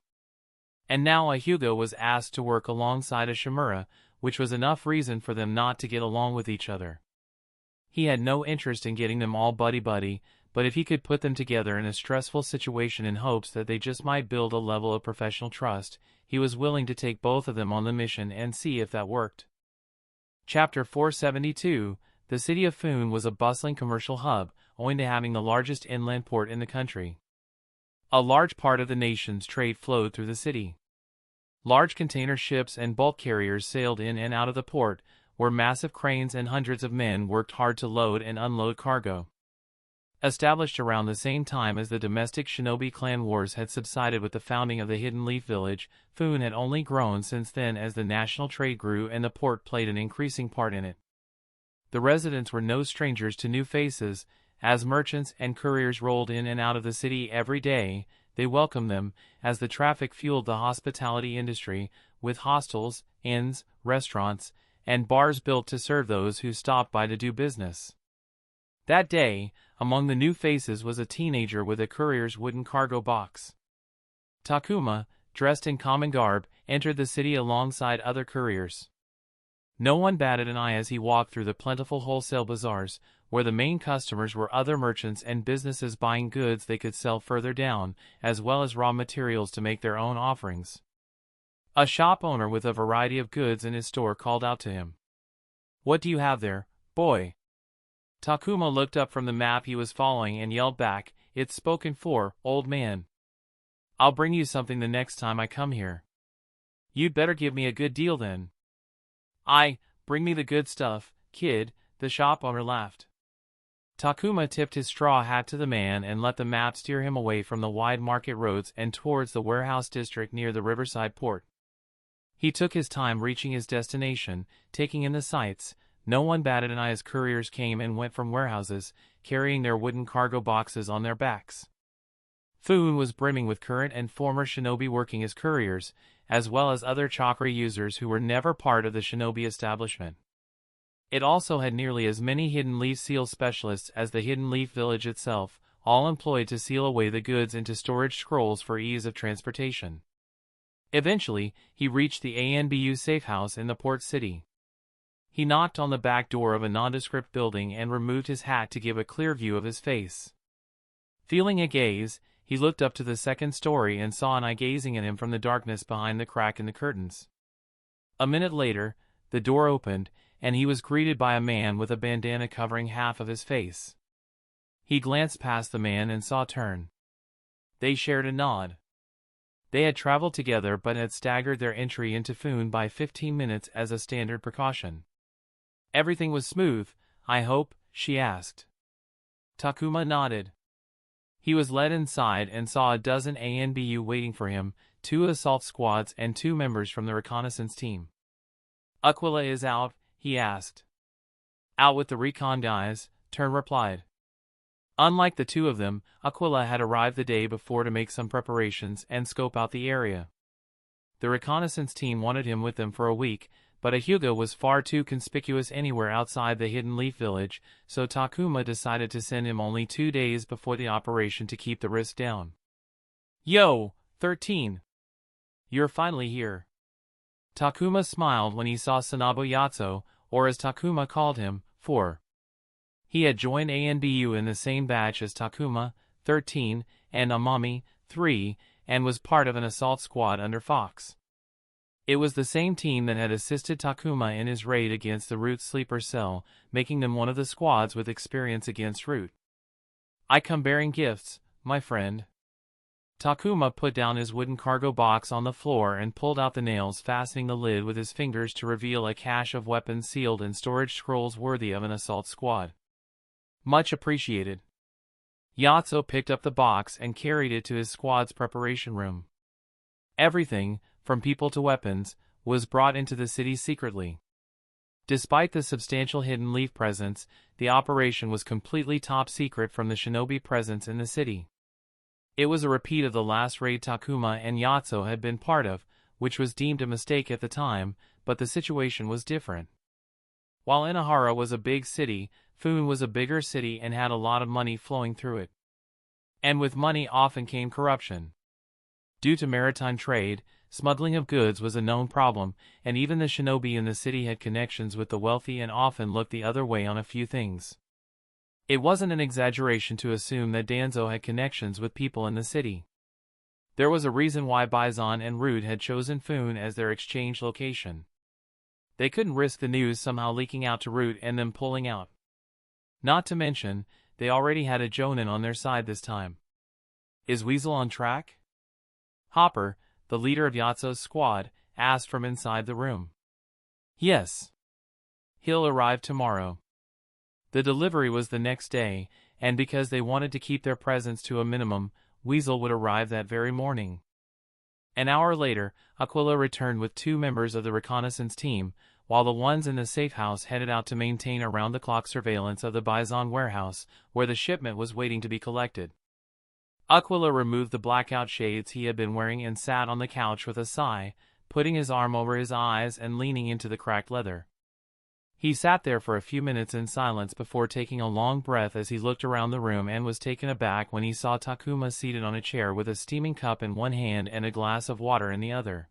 And now a Hyuga was asked to work alongside a Shimura, which was enough reason for them not to get along with each other. He had no interest in getting them all buddy-buddy, but if he could put them together in a stressful situation in hopes that they just might build a level of professional trust, he was willing to take both of them on the mission and see if that worked. Chapter 472, the city of Foon was a bustling commercial hub, owing to having the largest inland port in the country. A large part of the nation's trade flowed through the city. Large container ships and bulk carriers sailed in and out of the port, where massive cranes and hundreds of men worked hard to load and unload cargo. Established around the same time as the domestic shinobi clan wars had subsided with the founding of the Hidden Leaf Village, Foon had only grown since then as the national trade grew and the port played an increasing part in it. The residents were no strangers to new faces. As merchants and couriers rolled in and out of the city every day, they welcomed them, as the traffic fueled the hospitality industry, with hostels, inns, restaurants, and bars built to serve those who stopped by to do business. That day, among the new faces was a teenager with a courier's wooden cargo box. Takuma, dressed in common garb, entered the city alongside other couriers. No one batted an eye as he walked through the plentiful wholesale bazaars, where the main customers were other merchants and businesses buying goods they could sell further down, as well as raw materials to make their own offerings. A shop owner with a variety of goods in his store called out to him. "What do you have there, boy?" Takuma looked up from the map he was following and yelled back, "It's spoken for, old man. I'll bring you something the next time I come here. You'd better give me a good deal then." Bring me the good stuff, kid," the shop owner laughed. Takuma tipped his straw hat to the man and let the map steer him away from the wide market roads and towards the warehouse district near the riverside port. He took his time reaching his destination, taking in the sights. No one batted an eye as couriers came and went from warehouses, carrying their wooden cargo boxes on their backs. Foon was brimming with current and former shinobi working as couriers, as well as other chakra users who were never part of the shinobi establishment. It also had nearly as many Hidden Leaf seal specialists as the Hidden Leaf Village itself, all employed to seal away the goods into storage scrolls for ease of transportation. Eventually, he reached the ANBU safe house in the port city. He knocked on the back door of a nondescript building and removed his hat to give a clear view of his face. Feeling a gaze, he looked up to the second story and saw an eye gazing at him from the darkness behind the crack in the curtains. A minute later, the door opened, and he was greeted by a man with a bandana covering half of his face. He glanced past the man and saw Turn. They shared a nod. They had traveled together but had staggered their entry into Foon by 15 minutes as a standard precaution. "Everything was smooth, I hope?" she asked. Takuma nodded. He was led inside and saw a dozen ANBU waiting for him, 2 assault squads and 2 members from the reconnaissance team. "Aquila is out?" he asked. "Out with the recon guys," Turn replied. Unlike the two of them, Aquila had arrived the day before to make some preparations and scope out the area. The reconnaissance team wanted him with them for a week, but a Hyuga was far too conspicuous anywhere outside the Hidden Leaf Village, so Takuma decided to send him only 2 days before the operation to keep the risk down. "Yo, 13. You're finally here." Takuma smiled when he saw Sanabo Yatso, or as Takuma called him, 4. He had joined ANBU in the same batch as Takuma, 13, and Amami, 3, and was part of an assault squad under Fox. It was the same team that had assisted Takuma in his raid against the Root sleeper cell, making them one of the squads with experience against Root. "I come bearing gifts, my friend." Takuma put down his wooden cargo box on the floor and pulled out the nails fastening the lid with his fingers to reveal a cache of weapons sealed in storage scrolls worthy of an assault squad. "Much appreciated." Yatso picked up the box and carried it to his squad's preparation room. Everything, from people to weapons, was brought into the city secretly. Despite the substantial Hidden Leaf presence, the operation was completely top secret from the shinobi presence in the city. It was a repeat of the last raid Takuma and Yatso had been part of, which was deemed a mistake at the time, but the situation was different. While Inahara was a big city, Foon was a bigger city and had a lot of money flowing through it. And with money often came corruption. Due to maritime trade, smuggling of goods was a known problem, and even the shinobi in the city had connections with the wealthy and often looked the other way on a few things. It wasn't an exaggeration to assume that Danzo had connections with people in the city. There was a reason why Bison and Root had chosen Foon as their exchange location. They couldn't risk the news somehow leaking out to Root and them pulling out. Not to mention, they already had a Jonin on their side this time. "Is Weasel on track?" Hopper, the leader of Yatso's squad, asked from inside the room. "Yes. He'll arrive tomorrow." The delivery was the next day, and because they wanted to keep their presence to a minimum, Weasel would arrive that very morning. An hour later, Aquila returned with 2 members of the reconnaissance team, while the ones in the safe house headed out to maintain around-the-clock surveillance of the Bison warehouse, where the shipment was waiting to be collected. Aquila removed the blackout shades he had been wearing and sat on the couch with a sigh, putting his arm over his eyes and leaning into the cracked leather. He sat there for a few minutes in silence before taking a long breath as he looked around the room and was taken aback when he saw Takuma seated on a chair with a steaming cup in one hand and a glass of water in the other.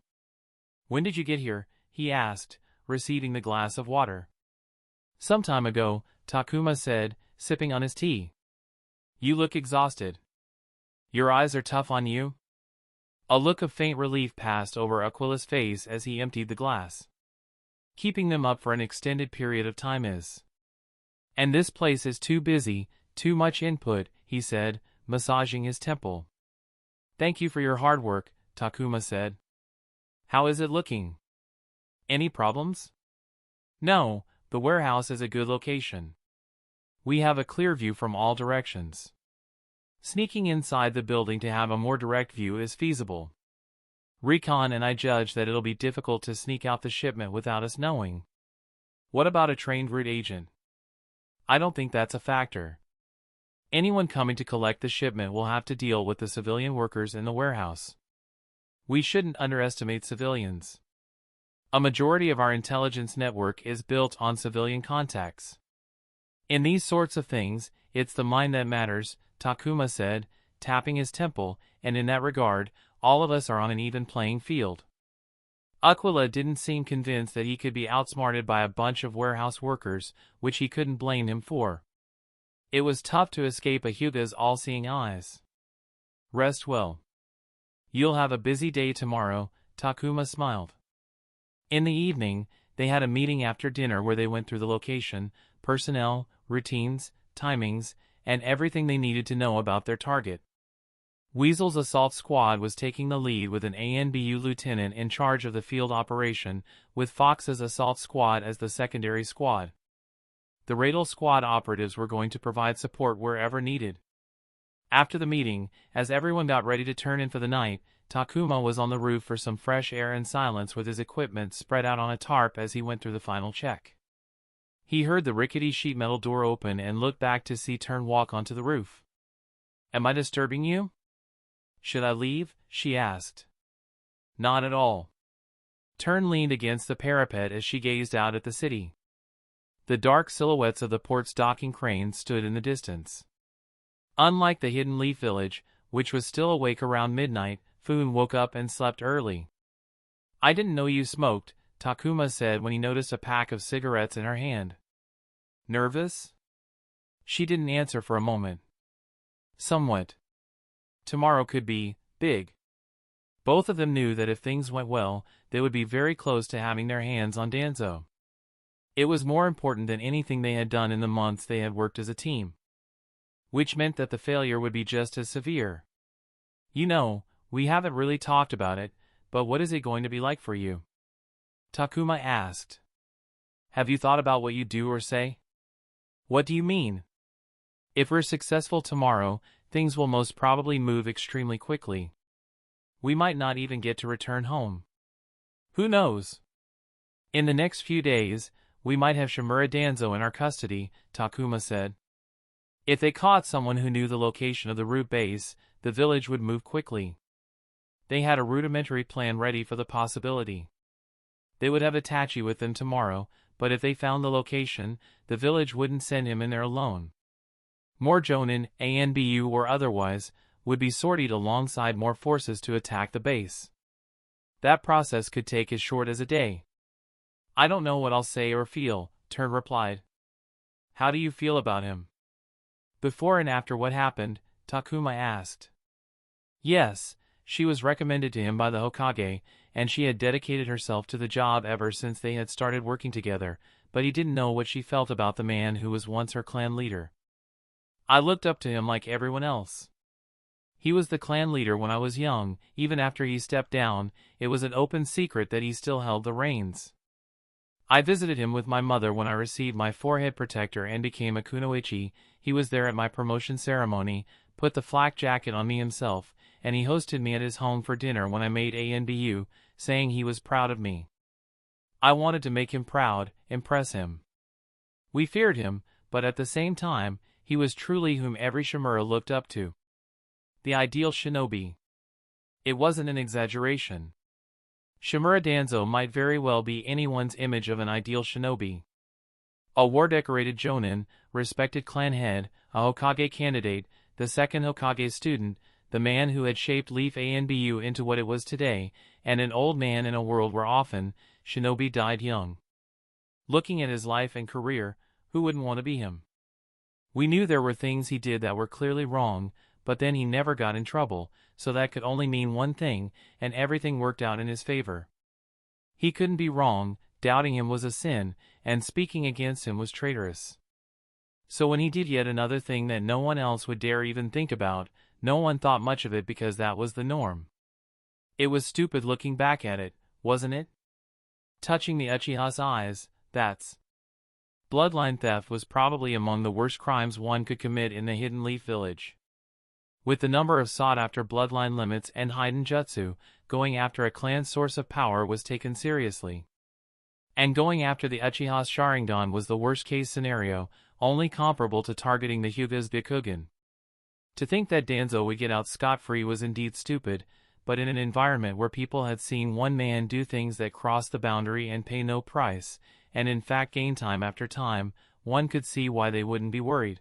"When did you get here?" he asked, receiving the glass of water. "Some time ago," Takuma said, sipping on his tea. "You look exhausted. Your eyes are tough on you?" A look of faint relief passed over Aquila's face as he emptied the glass. "Keeping them up for an extended period of time is. And this place is too busy, too much input," he said, massaging his temple. "Thank you for your hard work," Takuma said. "How is it looking? Any problems?" "No, the warehouse is a good location. We have a clear view from all directions. Sneaking inside the building to have a more direct view is feasible. Recon and I judge that it'll be difficult to sneak out the shipment without us knowing." "What about a trained Root agent?" "I don't think that's a factor. Anyone coming to collect the shipment will have to deal with the civilian workers in the warehouse. We shouldn't underestimate civilians. A majority of our intelligence network is built on civilian contacts. In these sorts of things, it's the mind that matters," Takuma said, tapping his temple, "and in that regard, all of us are on an even playing field." Aquila didn't seem convinced that he could be outsmarted by a bunch of warehouse workers, which he couldn't blame him for. It was tough to escape a Hyuga's all-seeing eyes. "Rest well. You'll have a busy day tomorrow," Takuma smiled. In the evening, they had a meeting after dinner where they went through the location, personnel, routines, timings, and everything they needed to know about their target. Weasel's assault squad was taking the lead with an ANBU lieutenant in charge of the field operation, with Fox's assault squad as the secondary squad. The Radal squad operatives were going to provide support wherever needed. After the meeting, as everyone got ready to turn in for the night, Takuma was on the roof for some fresh air and silence with his equipment spread out on a tarp as he went through the final check. He heard the rickety sheet metal door open and looked back to see Turn walk onto the roof. "Am I disturbing you? Should I leave?" she asked. "Not at all." Turn leaned against the parapet as she gazed out at the city. The dark silhouettes of the port's docking cranes stood in the distance. Unlike the hidden leaf village, which was still awake around midnight, Foon woke up and slept early. "I didn't know you smoked," Takuma said when he noticed a pack of cigarettes in her hand. "Nervous?" She didn't answer for a moment. "Somewhat. Tomorrow could be big." Both of them knew that if things went well, they would be very close to having their hands on Danzo. It was more important than anything they had done in the months they had worked as a team. Which meant that the failure would be just as severe. "You know, we haven't really talked about it, but what is it going to be like for you?" Takuma asked. "Have you thought about what you do or say?" "What do you mean?" "If we're successful tomorrow, things will most probably move extremely quickly. We might not even get to return home. Who knows? In the next few days, we might have Shimura Danzo in our custody," Takuma said. "If they caught someone who knew the location of the root base, the village would move quickly. They had a rudimentary plan ready for the possibility. They would have Itachi with them tomorrow, but if they found the location, the village wouldn't send him in there alone. More Jonin, ANBU or otherwise, would be sortied alongside more forces to attack the base. That process could take as short as a day." "I don't know what I'll say or feel," Turn replied. "How do you feel about him?" "Before and after what happened?" Takuma asked. Yes, she was recommended to him by the Hokage, and she had dedicated herself to the job ever since they had started working together, but he didn't know what she felt about the man who was once her clan leader. "I looked up to him like everyone else. He was the clan leader when I was young. Even after he stepped down, it was an open secret that he still held the reins. I visited him with my mother when I received my forehead protector and became a kunoichi. He was there at my promotion ceremony, put the flak jacket on me himself, and he hosted me at his home for dinner when I made ANBU, saying he was proud of me. I wanted to make him proud, impress him. We feared him, but at the same time, he was truly whom every Shimura looked up to. The ideal shinobi. It wasn't an exaggeration. Shimura Danzo might very well be anyone's image of an ideal shinobi. A war-decorated jonin, respected clan head, a Hokage candidate, the second Hokage's student, the man who had shaped Leaf ANBU into what it was today, and an old man in a world where often, shinobi died young. Looking at his life and career, who wouldn't want to be him? We knew there were things he did that were clearly wrong, but then he never got in trouble, so that could only mean one thing, and everything worked out in his favor. He couldn't be wrong, doubting him was a sin, and speaking against him was traitorous. So when he did yet another thing that no one else would dare even think about, no one thought much of it because that was the norm. It was stupid looking back at it, wasn't it? Touching the Uchiha's eyes, that's... Bloodline theft was probably among the worst crimes one could commit in the Hidden Leaf Village. With the number of sought-after bloodline limits and hidden jutsu, going after a clan's source of power was taken seriously. And going after the Uchiha's Sharingan was the worst-case scenario, only comparable to targeting the Hyuga's Byakugan. To think that Danzo would get out scot-free was indeed stupid, but in an environment where people had seen one man do things that crossed the boundary and pay no price, and in fact gain time after time, one could see why they wouldn't be worried.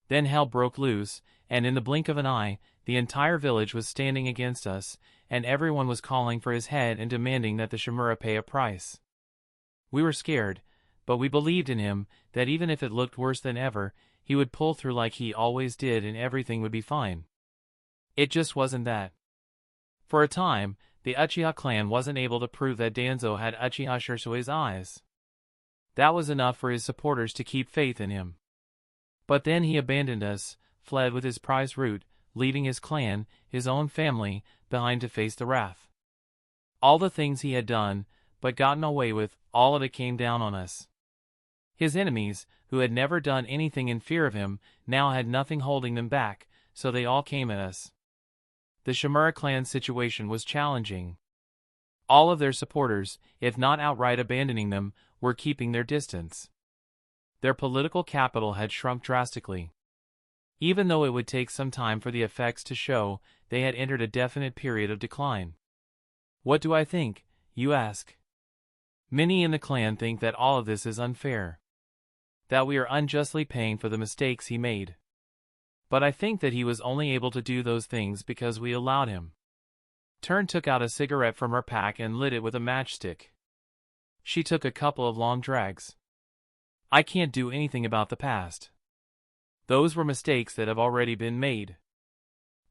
Then hell broke loose, and in the blink of an eye, the entire village was standing against us, and everyone was calling for his head and demanding that the Shimura pay a price. We were scared, but we believed in him, that even if it looked worse than ever, he would pull through like he always did and everything would be fine. It just wasn't that. For a time, the Uchiha clan wasn't able to prove that Danzo had Uchiha Shirsui's eyes. That was enough for his supporters to keep faith in him. But then he abandoned us, fled with his prize root, leaving his clan, his own family, behind to face the wrath. All the things he had done, but gotten away with, all of it came down on us. His enemies, who had never done anything in fear of him, now had nothing holding them back, so they all came at us. The Shimura clan's situation was challenging. All of their supporters, if not outright abandoning them, were keeping their distance. Their political capital had shrunk drastically. Even though it would take some time for the effects to show, they had entered a definite period of decline. What do I think, you ask? Many in the clan think that all of this is unfair. That we are unjustly paying for the mistakes he made. But I think that he was only able to do those things because we allowed him. Turn took out a cigarette from her pack and lit it with a matchstick. She took a couple of long drags. I can't do anything about the past. Those were mistakes that have already been made.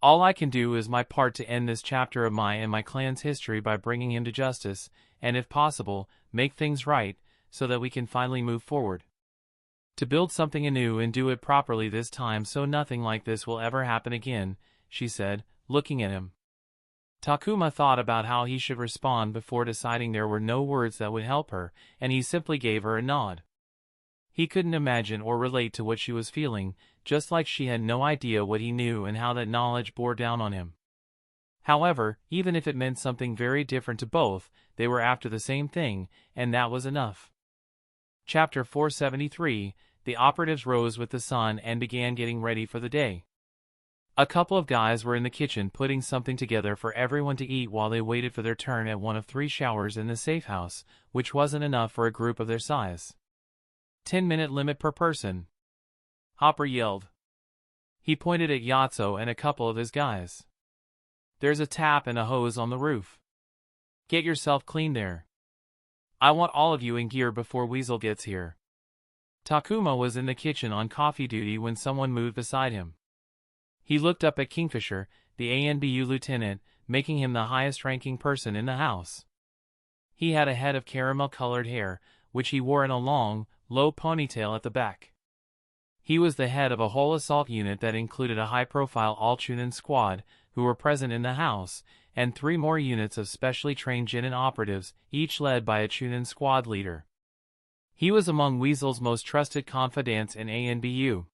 All I can do is my part to end this chapter of my and my clan's history by bringing him to justice, and if possible, make things right, so that we can finally move forward. To build something anew and do it properly this time so nothing like this will ever happen again, she said, looking at him. Takuma thought about how he should respond before deciding there were no words that would help her, and he simply gave her a nod. He couldn't imagine or relate to what she was feeling, just like she had no idea what he knew and how that knowledge bore down on him. However, even if it meant something very different to both, they were after the same thing, and that was enough. Chapter 473, the operatives rose with the sun and began getting ready for the day. A couple of guys were in the kitchen putting something together for everyone to eat while they waited for their turn at one of 3 showers in the safe house, which wasn't enough for a group of their size. 10-minute limit per person. Hopper yelled. He pointed at Yatso and a couple of his guys. There's a tap and a hose on the roof. Get yourself clean there. I want all of you in gear before Weasel gets here. Takuma was in the kitchen on coffee duty when someone moved beside him. He looked up at Kingfisher, the ANBU lieutenant, making him the highest-ranking person in the house. He had a head of caramel-colored hair, which he wore in a long, low ponytail at the back. He was the head of a whole assault unit that included a high-profile all-Chunin squad, who were present in the house, and 3 more units of specially trained Genin operatives, each led by a Chunin squad leader. He was among Weasel's most trusted confidants in ANBU.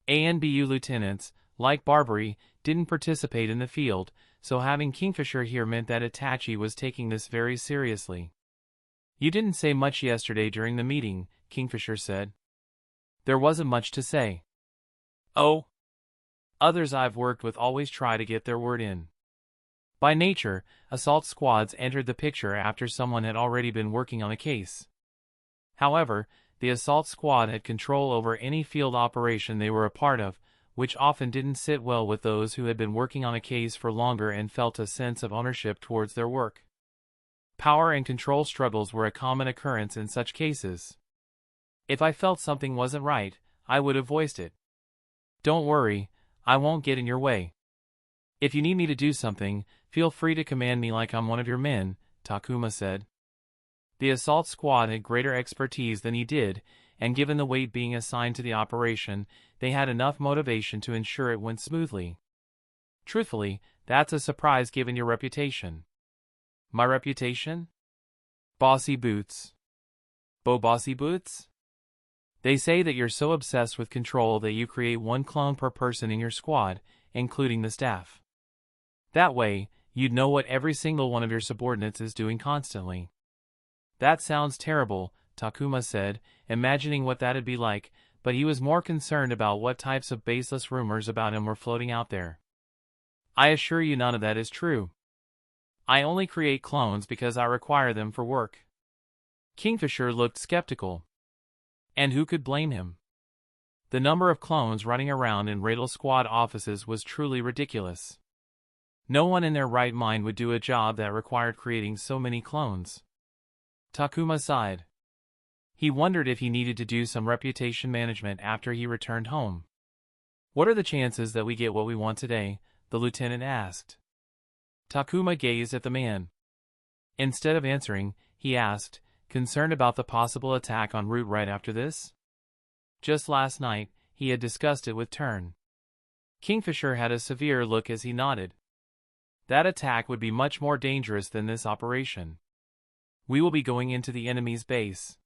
ANBU lieutenants, like Barbary, didn't participate in the field, so having Kingfisher here meant that Itachi was taking this very seriously. You didn't say much yesterday during the meeting, Kingfisher said. There wasn't much to say. Oh? Others I've worked with always try to get their word in. By nature, assault squads entered the picture after someone had already been working on a case. However, the assault squad had control over any field operation they were a part of, which often didn't sit well with those who had been working on a case for longer and felt a sense of ownership towards their work. Power and control struggles were a common occurrence in such cases. If I felt something wasn't right, I would have voiced it. Don't worry, I won't get in your way. If you need me to do something, feel free to command me like I'm one of your men, Takuma said. The assault squad had greater expertise than he did, and given the weight being assigned to the operation, they had enough motivation to ensure it went smoothly. Truthfully, that's a surprise given your reputation. My reputation? Bossy boots. Bossy boots? They say that you're so obsessed with control that you create 1 clone per person in your squad, including the staff. That way, you'd know what every single one of your subordinates is doing constantly. That sounds terrible, Takuma said, imagining what that'd be like, but he was more concerned about what types of baseless rumors about him were floating out there. I assure you none of that is true. I only create clones because I require them for work. Kingfisher looked skeptical. And who could blame him? The number of clones running around in Raidal Squad offices was truly ridiculous. No one in their right mind would do a job that required creating so many clones. Takuma sighed. He wondered if he needed to do some reputation management after he returned home. What are the chances that we get what we want today? The lieutenant asked. Takuma gazed at the man. Instead of answering, he asked, concerned about the possible attack en route right after this? Just last night, he had discussed it with Turn. Kingfisher had a severe look as he nodded. That attack would be much more dangerous than this operation. We will be going into the enemy's base.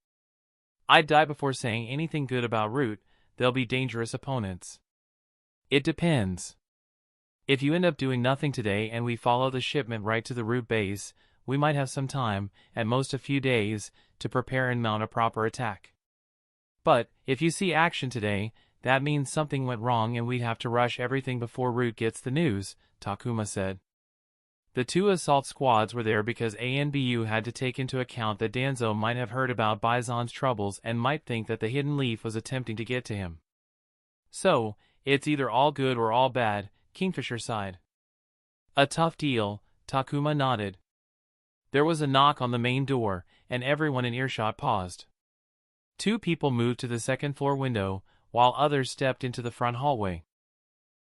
I'd die before saying anything good about Root, they'll be dangerous opponents. It depends. If you end up doing nothing today and we follow the shipment right to the Root base, we might have some time, at most a few days, to prepare and mount a proper attack. But, if you see action today, that means something went wrong and we'd have to rush everything before Root gets the news, Takuma said. The two assault squads were there because ANBU had to take into account that Danzo might have heard about Bison's troubles and might think that the Hidden Leaf was attempting to get to him. So, it's either all good or all bad, Kingfisher sighed. A tough deal, Takuma nodded. There was a knock on the main door, and everyone in earshot paused. Two people moved to the second-floor window, while others stepped into the front hallway.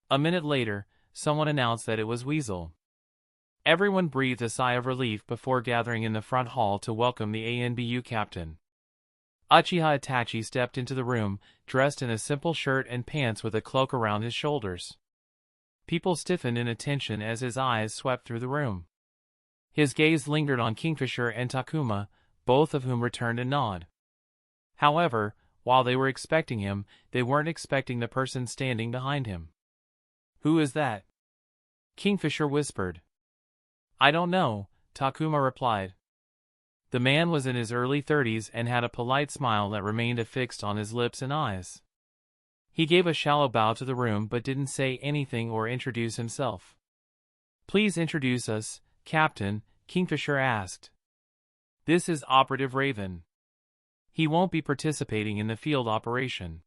A minute later, someone announced that it was Weasel. Everyone breathed a sigh of relief before gathering in the front hall to welcome the ANBU captain. Uchiha Itachi stepped into the room, dressed in a simple shirt and pants with a cloak around his shoulders. People stiffened in attention as his eyes swept through the room. His gaze lingered on Kingfisher and Takuma, both of whom returned a nod. However, while they were expecting him, they weren't expecting the person standing behind him. "Who is that?" Kingfisher whispered. "I don't know," Takuma replied. The man was in his early 30s and had a polite smile that remained affixed on his lips and eyes. He gave a shallow bow to the room but didn't say anything or introduce himself. "Please introduce us, Captain," Kingfisher asked. "This is Operative Raven. He won't be participating in the field operation.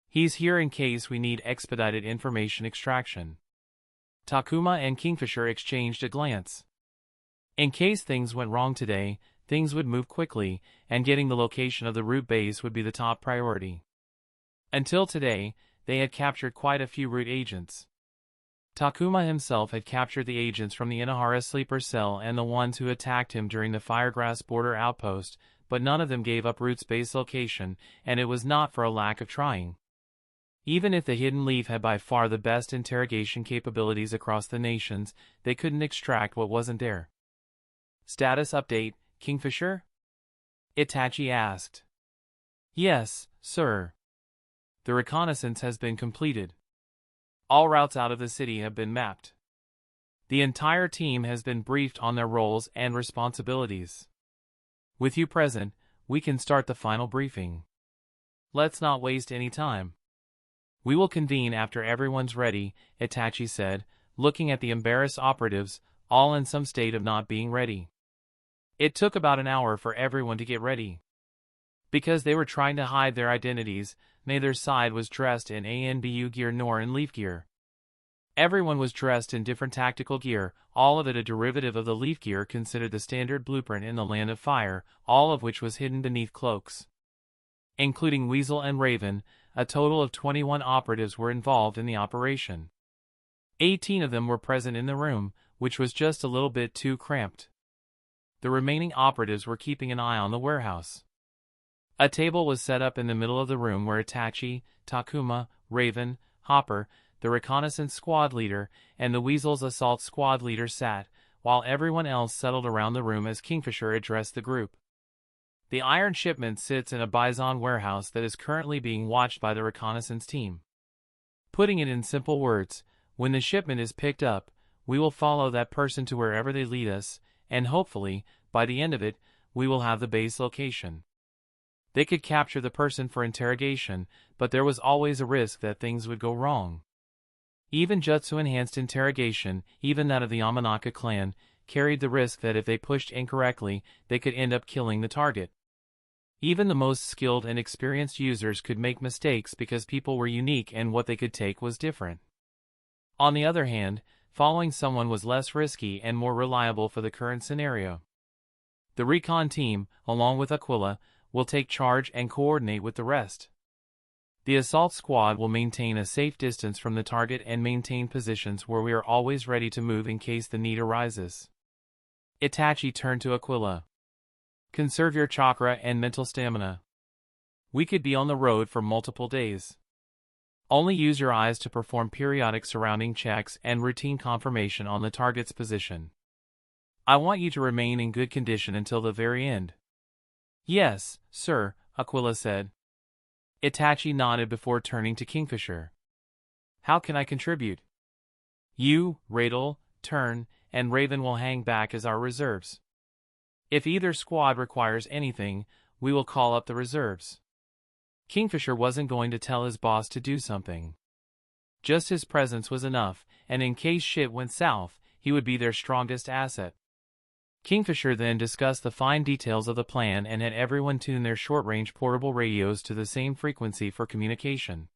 He's here in case we need expedited information extraction." Takuma and Kingfisher exchanged a glance. In case things went wrong today, things would move quickly, and getting the location of the Root base would be the top priority. Until today, they had captured quite a few Root agents. Takuma himself had captured the agents from the Inahara sleeper cell and the ones who attacked him during the Firegrass border outpost, but none of them gave up Root's base location, and it was not for a lack of trying. Even if the Hidden Leaf had by far the best interrogation capabilities across the nations, they couldn't extract what wasn't there. "Status update, Kingfisher?" Itachi asked. "Yes, sir. The reconnaissance has been completed. All routes out of the city have been mapped. The entire team has been briefed on their roles and responsibilities. With you present, we can start the final briefing. Let's not waste any time. We will convene after everyone's ready," Itachi said, looking at the embarrassed operatives, all in some state of not being ready. It took about an hour for everyone to get ready. Because they were trying to hide their identities, neither side was dressed in ANBU gear nor in Leaf gear. Everyone was dressed in different tactical gear, all of it a derivative of the Leaf gear considered the standard blueprint in the Land of Fire, all of which was hidden beneath cloaks. Including Weasel and Raven, a total of 21 operatives were involved in the operation. 18 of them were present in the room, which was just a little bit too cramped. The remaining operatives were keeping an eye on the warehouse. A table was set up in the middle of the room where Itachi, Takuma, Raven, Hopper, the reconnaissance squad leader, and the Weasel's assault squad leader sat, while everyone else settled around the room as Kingfisher addressed the group. The iron shipment sits in a Bison warehouse that is currently being watched by the reconnaissance team. Putting it in simple words, when the shipment is picked up, we will follow that person to wherever they lead us, and hopefully, by the end of it, we will have the base location. They could capture the person for interrogation, but there was always a risk that things would go wrong. Even Jutsu-enhanced interrogation, even that of the Yamanaka clan, carried the risk that if they pushed incorrectly, they could end up killing the target. Even the most skilled and experienced users could make mistakes because people were unique and what they could take was different. On the other hand, following someone was less risky and more reliable for the current scenario. The recon team, along with Aquila, will take charge and coordinate with the rest. The assault squad will maintain a safe distance from the target and maintain positions where we are always ready to move in case the need arises. Itachi turned to Aquila. "Conserve your chakra and mental stamina. We could be on the road for multiple days. Only use your eyes to perform periodic surrounding checks and routine confirmation on the target's position. I want you to remain in good condition until the very end." "Yes, sir," Aquila said. Itachi nodded before turning to Kingfisher. "How can I contribute?" "You, Radel, Turn, and Raven will hang back as our reserves. If either squad requires anything, we will call up the reserves." Kingfisher wasn't going to tell his boss to do something. Just his presence was enough, and in case shit went south, he would be their strongest asset. Kingfisher then discussed the fine details of the plan and had everyone tune their short-range portable radios to the same frequency for communication.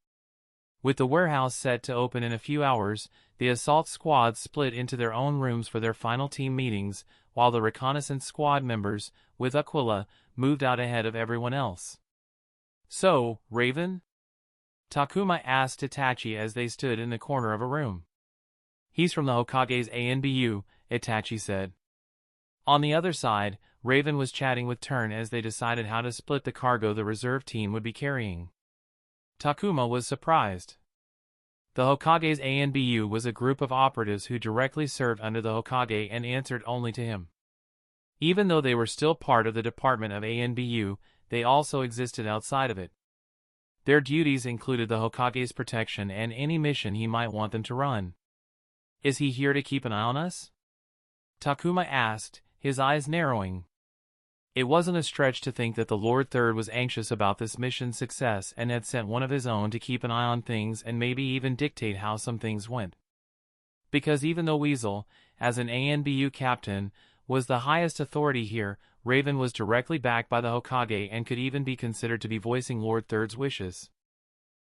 With the warehouse set to open in a few hours, the assault squads split into their own rooms for their final team meetings, while the reconnaissance squad members, with Aquila, moved out ahead of everyone else. "So, Raven?" Takuma asked Itachi as they stood in the corner of a room. "He's from the Hokage's ANBU," Itachi said. On the other side, Raven was chatting with Turn as they decided how to split the cargo the reserve team would be carrying. Takuma was surprised. The Hokage's ANBU was a group of operatives who directly served under the Hokage and answered only to him. Even though they were still part of the department of ANBU, they also existed outside of it. Their duties included the Hokage's protection and any mission he might want them to run. "Is he here to keep an eye on us?" Takuma asked, his eyes narrowing. It wasn't a stretch to think that the Lord Third was anxious about this mission's success and had sent one of his own to keep an eye on things and maybe even dictate how some things went. Because even though Weasel, as an ANBU captain, was the highest authority here, Raven was directly backed by the Hokage and could even be considered to be voicing Lord Third's wishes.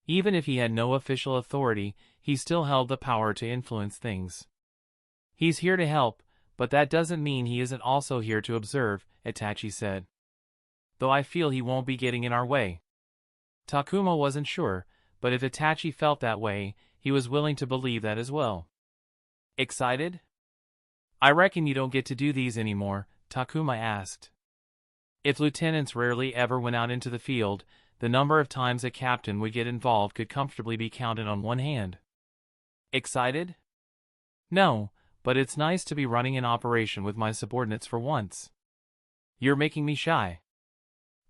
Even if he had no official authority, he still held the power to influence things. "He's here to help, but that doesn't mean he isn't also here to observe," Itachi said. "Though I feel he won't be getting in our way." Takuma wasn't sure, but if Itachi felt that way, he was willing to believe that as well. "Excited?" "I reckon you don't get to do these anymore," Takuma asked. If lieutenants rarely ever went out into the field, the number of times a captain would get involved could comfortably be counted on one hand. "Excited?" "No, but it's nice to be running an operation with my subordinates for once." "You're making me shy."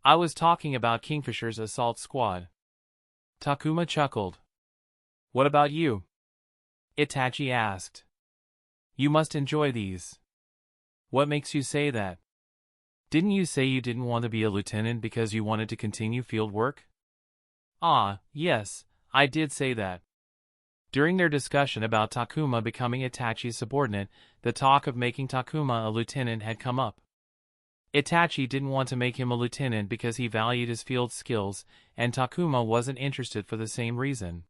"I was talking about Kingfisher's assault squad." Takuma chuckled. "What about you?" Itachi asked. "You must enjoy these." "What makes you say that?" "Didn't you say you didn't want to be a lieutenant because you wanted to continue field work?" "Ah, yes, I did say that." During their discussion about Takuma becoming Itachi's subordinate, the talk of making Takuma a lieutenant had come up. Itachi didn't want to make him a lieutenant because he valued his field skills, and Takuma wasn't interested for the same reason.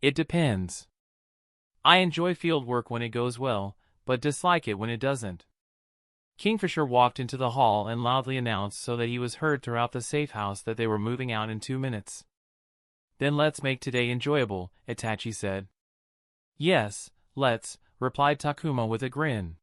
"It depends. I enjoy field work when it goes well, but dislike it when it doesn't." Kingfisher walked into the hall and loudly announced so that he was heard throughout the safe house that they were moving out in 2 minutes. "Then let's make today enjoyable," Itachi said. "Yes, let's," replied Takuma with a grin.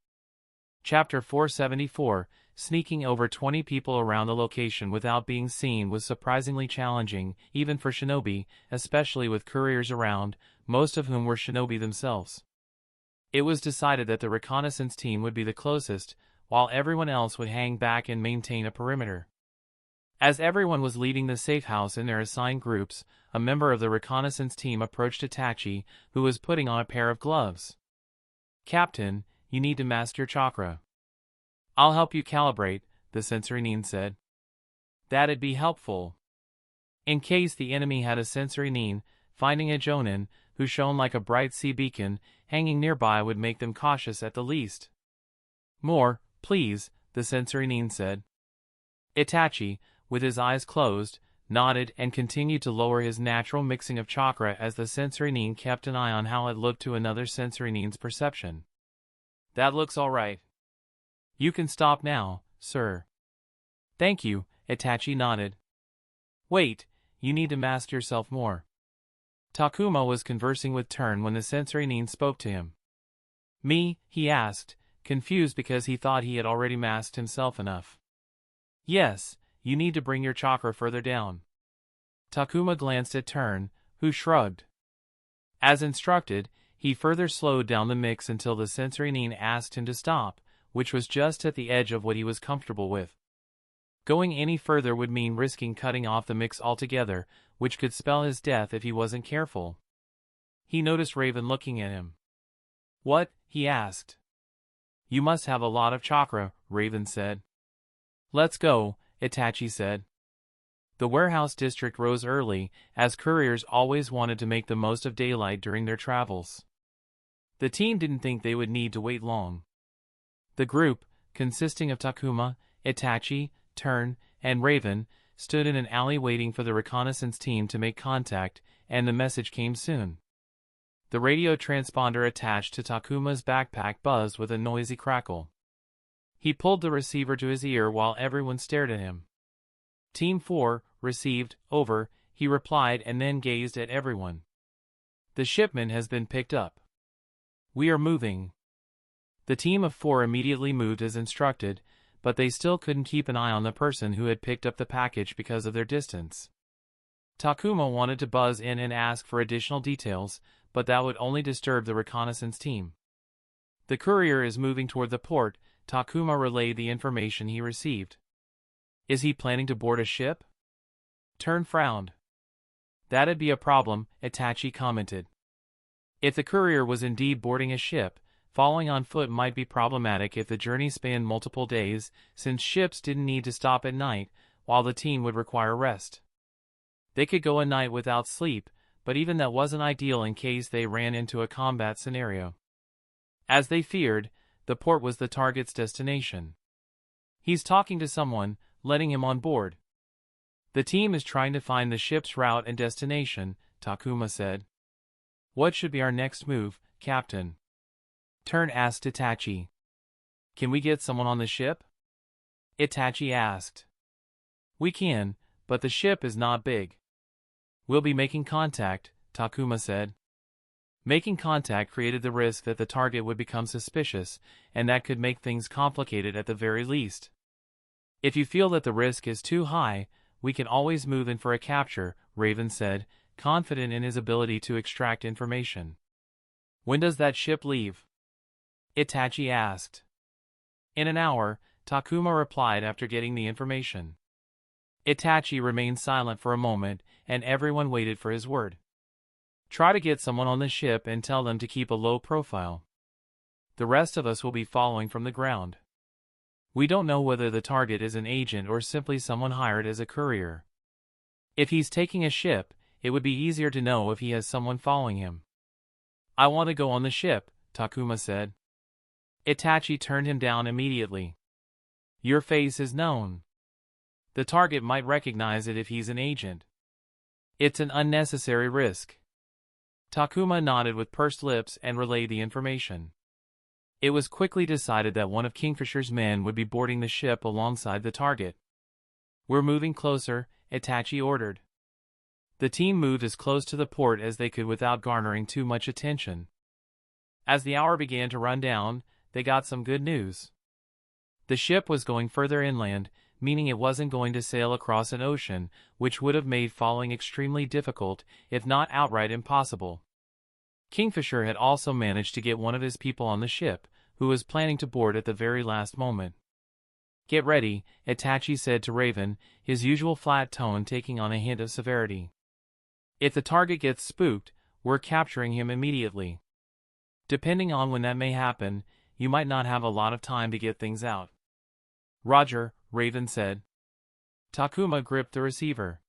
Chapter 474, Sneaking over 20 people around the location without being seen was surprisingly challenging, even for shinobi, especially with couriers around, most of whom were shinobi themselves. It was decided that the reconnaissance team would be the closest, while everyone else would hang back and maintain a perimeter. As everyone was leaving the safe house in their assigned groups, a member of the reconnaissance team approached Itachi, who was putting on a pair of gloves. "Captain, you need to master your chakra." "I'll help you calibrate," the sensory nin said. "That'd be helpful." In case the enemy had a sensory nin, finding a jonin, who shone like a bright sea beacon, hanging nearby would make them cautious at the least. "More, please," the sensory nin said. Itachi, with his eyes closed, nodded and continued to lower his natural mixing of chakra as the sensory nin kept an eye on how it looked to another sensory nin's perception. "That looks all right. You can stop now, sir." "Thank you," Itachi nodded. "Wait, you need to master yourself more." Takuma was conversing with Turn when the sensory nin spoke to him. "Me?" he asked, confused because he thought he had already masked himself enough. "Yes, you need to bring your chakra further down." Takuma glanced at Turn, who shrugged. As instructed, he further slowed down the mix until the sensory nin asked him to stop, which was just at the edge of what he was comfortable with. Going any further would mean risking cutting off the mix altogether, which could spell his death if he wasn't careful. He noticed Raven looking at him. "What?" he asked. "You must have a lot of chakra," Raven said. "Let's go," Itachi said. The warehouse district rose early, as couriers always wanted to make the most of daylight during their travels. The team didn't think they would need to wait long. The group, consisting of Takuma, Itachi, Turn, and Raven, stood in an alley waiting for the reconnaissance team to make contact, and the message came soon. The radio transponder attached to Takuma's backpack buzzed with a noisy crackle. He pulled the receiver to his ear while everyone stared at him. Team 4, received, over, he replied and then gazed at everyone. The shipment has been picked up. We are moving. The team of 4 immediately moved as instructed, but they still couldn't keep an eye on the person who had picked up the package because of their distance. Takuma wanted to buzz in and ask for additional details, but that would only disturb the reconnaissance team. The courier is moving toward the port, Takuma relayed the information he received. Is he planning to board a ship? Turn frowned. That'd be a problem, Itachi commented. If the courier was indeed boarding a ship, following on foot might be problematic if the journey spanned multiple days, since ships didn't need to stop at night, while the team would require rest. They could go a night without sleep, but even that wasn't ideal in case they ran into a combat scenario. As they feared, the port was the target's destination. He's talking to someone, letting him on board. The team is trying to find the ship's route and destination, Takuma said. What should be our next move, Captain? Turn asked Itachi. Can we get someone on the ship? Itachi asked. We can, but the ship is not big. We'll be making contact, Takuma said. Making contact created the risk that the target would become suspicious, and that could make things complicated at the very least. If you feel that the risk is too high, we can always move in for a capture, Raven said, confident in his ability to extract information. When does that ship leave? Itachi asked. In an hour, Takuma replied after getting the information. Itachi remained silent for a moment, and everyone waited for his word. Try to get someone on the ship and tell them to keep a low profile. The rest of us will be following from the ground. We don't know whether the target is an agent or simply someone hired as a courier. If he's taking a ship, it would be easier to know if he has someone following him. I want to go on the ship, Takuma said. Itachi turned him down immediately. Your face is known. The target might recognize it if he's an agent. It's an unnecessary risk. Takuma nodded with pursed lips and relayed the information. It was quickly decided that one of Kingfisher's men would be boarding the ship alongside the target. We're moving closer, Itachi ordered. The team moved as close to the port as they could without garnering too much attention. As the hour began to run down, they got some good news. The ship was going further inland, meaning it wasn't going to sail across an ocean, which would have made following extremely difficult, if not outright impossible. Kingfisher had also managed to get one of his people on the ship, who was planning to board at the very last moment. Get ready, Itachi said to Raven, his usual flat tone taking on a hint of severity. If the target gets spooked, we're capturing him immediately. Depending on when that may happen, you might not have a lot of time to get things out. Roger, Raven said. Takuma gripped the receiver.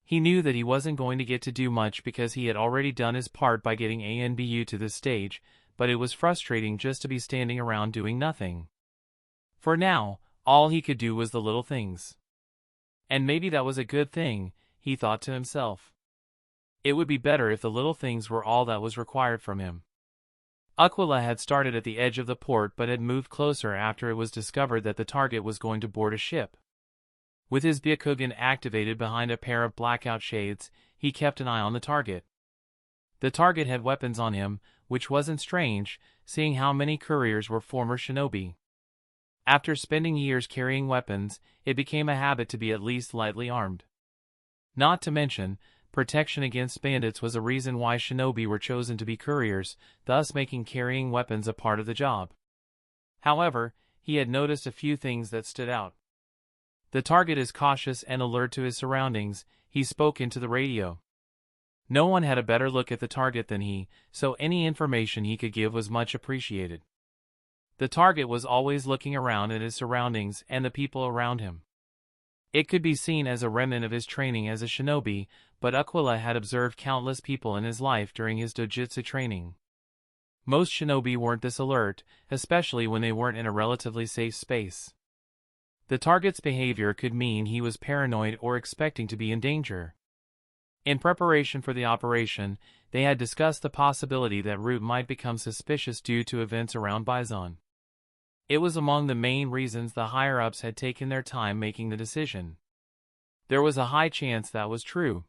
He knew that he wasn't going to get to do much because he had already done his part by getting ANBU to this stage, but it was frustrating just to be standing around doing nothing. For now, all he could do was the little things. And maybe that was a good thing, he thought to himself. It would be better if the little things were all that was required from him. Aquila had started at the edge of the port but had moved closer after it was discovered that the target was going to board a ship. With his Byakugan activated behind a pair of blackout shades, he kept an eye on the target. The target had weapons on him, which wasn't strange, seeing how many couriers were former shinobi. After spending years carrying weapons, it became a habit to be at least lightly armed. Not to mention, protection against bandits was a reason why shinobi were chosen to be couriers, thus making carrying weapons a part of the job. However, he had noticed a few things that stood out. The target is cautious and alert to his surroundings, he spoke into the radio. No one had a better look at the target than he, so any information he could give was much appreciated. The target was always looking around at his surroundings and the people around him. It could be seen as a remnant of his training as a shinobi, but Aquila had observed countless people in his life during his dojutsu training. Most shinobi weren't this alert, especially when they weren't in a relatively safe space. The target's behavior could mean he was paranoid or expecting to be in danger. In preparation for the operation, they had discussed the possibility that Root might become suspicious due to events around Bison. It was among the main reasons the higher-ups had taken their time making the decision. There was a high chance that was true.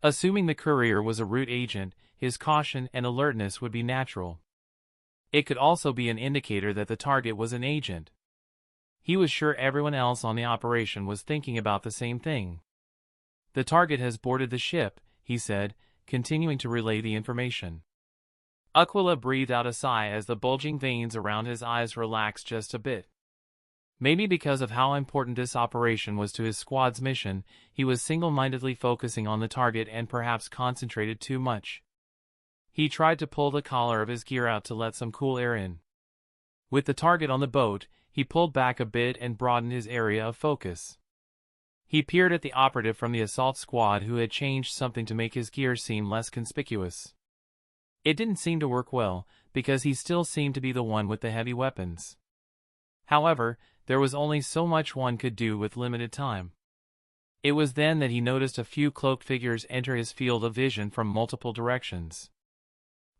Assuming the courier was a Root agent, his caution and alertness would be natural. It could also be an indicator that the target was an agent. He was sure everyone else on the operation was thinking about the same thing. "The target has boarded the ship," he said, continuing to relay the information. Aquila breathed out a sigh as the bulging veins around his eyes relaxed just a bit. Maybe because of how important this operation was to his squad's mission, he was single-mindedly focusing on the target and perhaps concentrated too much. He tried to pull the collar of his gear out to let some cool air in. With the target on the boat, he pulled back a bit and broadened his area of focus. He peered at the operative from the assault squad who had changed something to make his gear seem less conspicuous. It didn't seem to work well, because he still seemed to be the one with the heavy weapons. However, there was only so much one could do with limited time. It was then that he noticed a few cloaked figures enter his field of vision from multiple directions.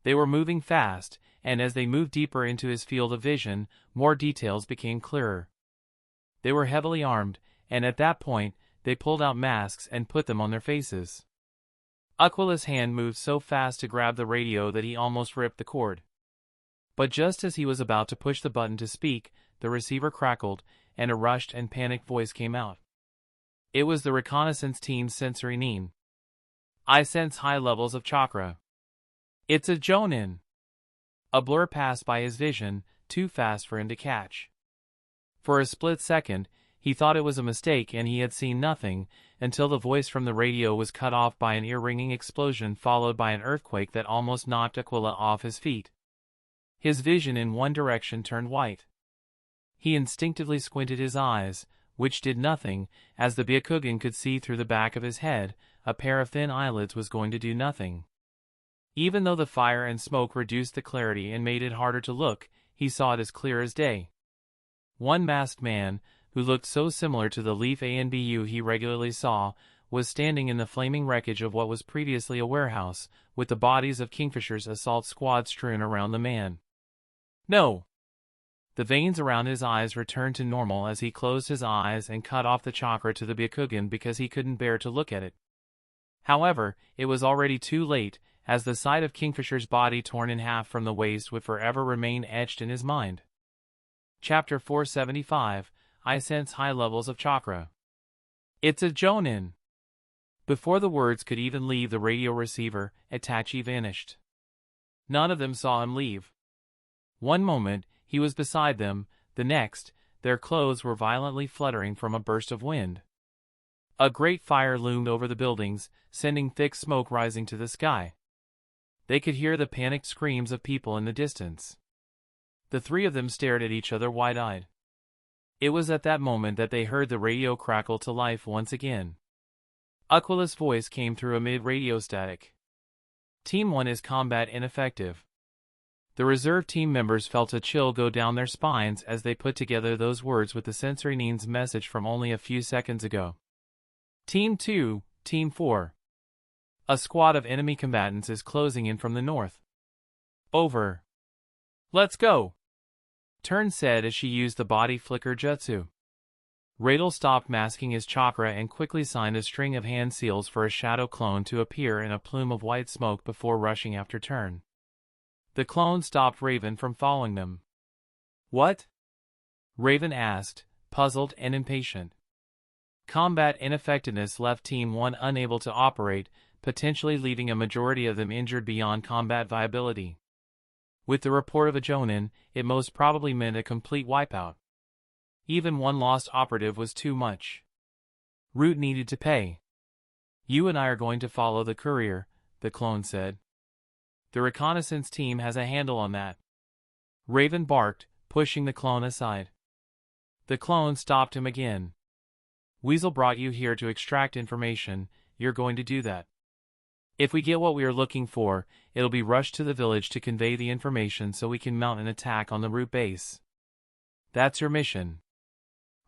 They were moving fast, and as they moved deeper into his field of vision, more details became clearer. They were heavily armed, and at that point, they pulled out masks and put them on their faces. Aquila's hand moved so fast to grab the radio that he almost ripped the cord. But just as he was about to push the button to speak, the receiver crackled, and a rushed and panicked voice came out. It was the reconnaissance team's sensory nin. "I sense high levels of chakra. It's a Jonin." A blur passed by his vision, too fast for him to catch. For a split second, he thought it was a mistake and he had seen nothing, until the voice from the radio was cut off by an ear-ringing explosion followed by an earthquake that almost knocked Aquila off his feet. His vision in one direction turned white. He instinctively squinted his eyes, which did nothing, as the Byakugan could see through the back of his head. A pair of thin eyelids was going to do nothing. Even though the fire and smoke reduced the clarity and made it harder to look, he saw it as clear as day. One masked man, who looked so similar to the Leaf ANBU he regularly saw, was standing in the flaming wreckage of what was previously a warehouse, with the bodies of Kingfisher's assault squad strewn around the man. "No!" The veins around his eyes returned to normal as he closed his eyes and cut off the chakra to the Byakugan because he couldn't bear to look at it. However, it was already too late, as the sight of Kingfisher's body torn in half from the waist would forever remain etched in his mind. Chapter 475, I sense high levels of chakra. It's a Jonin. Before the words could even leave the radio receiver, Itachi vanished. None of them saw him leave. One moment, he was beside them, the next, their clothes were violently fluttering from a burst of wind. A great fire loomed over the buildings, sending thick smoke rising to the sky. They could hear the panicked screams of people in the distance. The three of them stared at each other wide-eyed. It was at that moment that they heard the radio crackle to life once again. Aquila's voice came through amid radio static. Team 1 is combat ineffective. The reserve team members felt a chill go down their spines as they put together those words with the sensory nin's message from only a few seconds ago. Team 2, Team 4. A squad of enemy combatants is closing in from the north. Over. Let's go. Turn said as she used the body flicker jutsu. Radel stopped masking his chakra and quickly signed a string of hand seals for a shadow clone to appear in a plume of white smoke before rushing after Turn. The clone stopped Raven from following them. What? Raven asked, puzzled and impatient. Combat ineffectiveness left Team 1 unable to operate, potentially leaving a majority of them injured beyond combat viability. With the report of a Jonin, it most probably meant a complete wipeout. Even one lost operative was too much. Root needed to pay. You and I are going to follow the courier, the clone said. The reconnaissance team has a handle on that. Raven barked, pushing the clone aside. The clone stopped him again. Weasel brought you here to extract information, you're going to do that. If we get what we are looking for, it'll be rushed to the village to convey the information so we can mount an attack on the root base. That's your mission.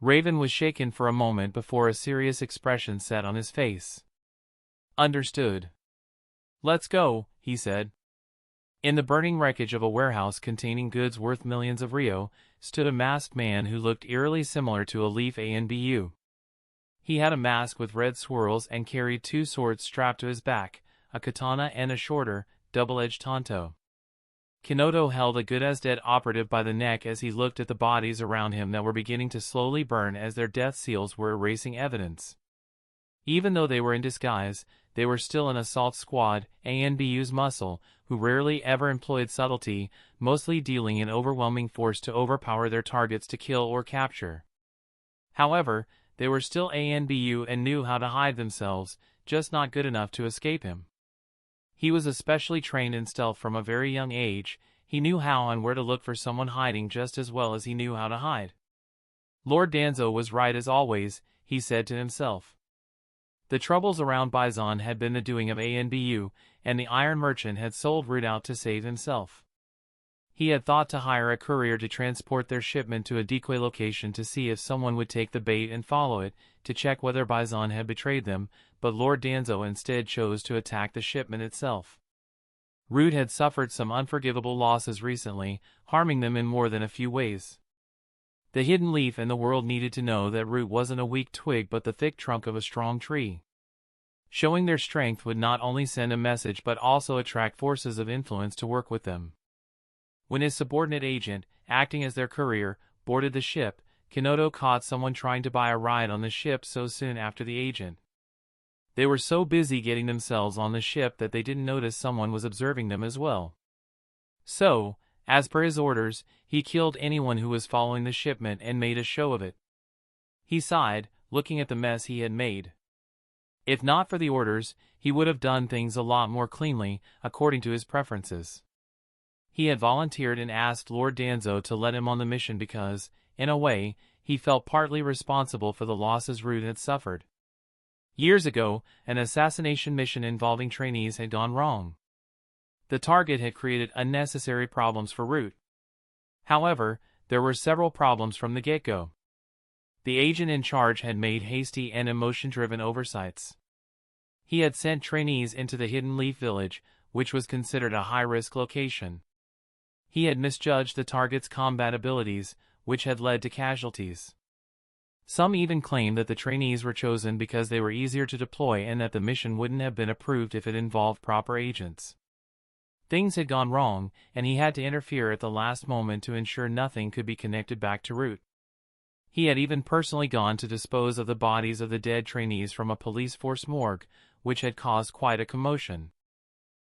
Raven was shaken for a moment before a serious expression set on his face. Understood. Let's go, he said. In the burning wreckage of a warehouse containing goods worth millions of Rio, stood a masked man who looked eerily similar to a Leaf ANBU. He had a mask with red swirls and carried two swords strapped to his back, a katana and a shorter, double-edged tanto. Kinoto held a good-as-dead operative by the neck as he looked at the bodies around him that were beginning to slowly burn as their death seals were erasing evidence. Even though they were in disguise, they were still an assault squad, ANBU's muscle, who rarely ever employed subtlety, mostly dealing in overwhelming force to overpower their targets to kill or capture. However, they were still ANBU and knew how to hide themselves, just not good enough to escape him. He was especially trained in stealth from a very young age. He knew how and where to look for someone hiding just as well as he knew how to hide. Lord Danzo was right as always, he said to himself. The troubles around Bison had been the doing of ANBU, and the Iron Merchant had sold Root out to save himself. He had thought to hire a courier to transport their shipment to a decoy location to see if someone would take the bait and follow it, to check whether Bison had betrayed them, but Lord Danzo instead chose to attack the shipment itself. Root had suffered some unforgivable losses recently, harming them in more than a few ways. The hidden leaf and the world needed to know that Root wasn't a weak twig but the thick trunk of a strong tree. Showing their strength would not only send a message but also attract forces of influence to work with them. When his subordinate agent, acting as their courier, boarded the ship, Kinoto caught someone trying to buy a ride on the ship so soon after the agent. They were so busy getting themselves on the ship that they didn't notice someone was observing them as well. So, as per his orders, he killed anyone who was following the shipment and made a show of it. He sighed, looking at the mess he had made. If not for the orders, he would have done things a lot more cleanly, according to his preferences. He had volunteered and asked Lord Danzo to let him on the mission because, in a way, he felt partly responsible for the losses Root had suffered. Years ago, an assassination mission involving trainees had gone wrong. The target had created unnecessary problems for Root. However, there were several problems from the get-go. The agent in charge had made hasty and emotion-driven oversights. He had sent trainees into the Hidden Leaf Village, which was considered a high-risk location. He had misjudged the target's combat abilities, which had led to casualties. Some even claimed that the trainees were chosen because they were easier to deploy and that the mission wouldn't have been approved if it involved proper agents. Things had gone wrong, and he had to interfere at the last moment to ensure nothing could be connected back to Root. He had even personally gone to dispose of the bodies of the dead trainees from a police force morgue, which had caused quite a commotion.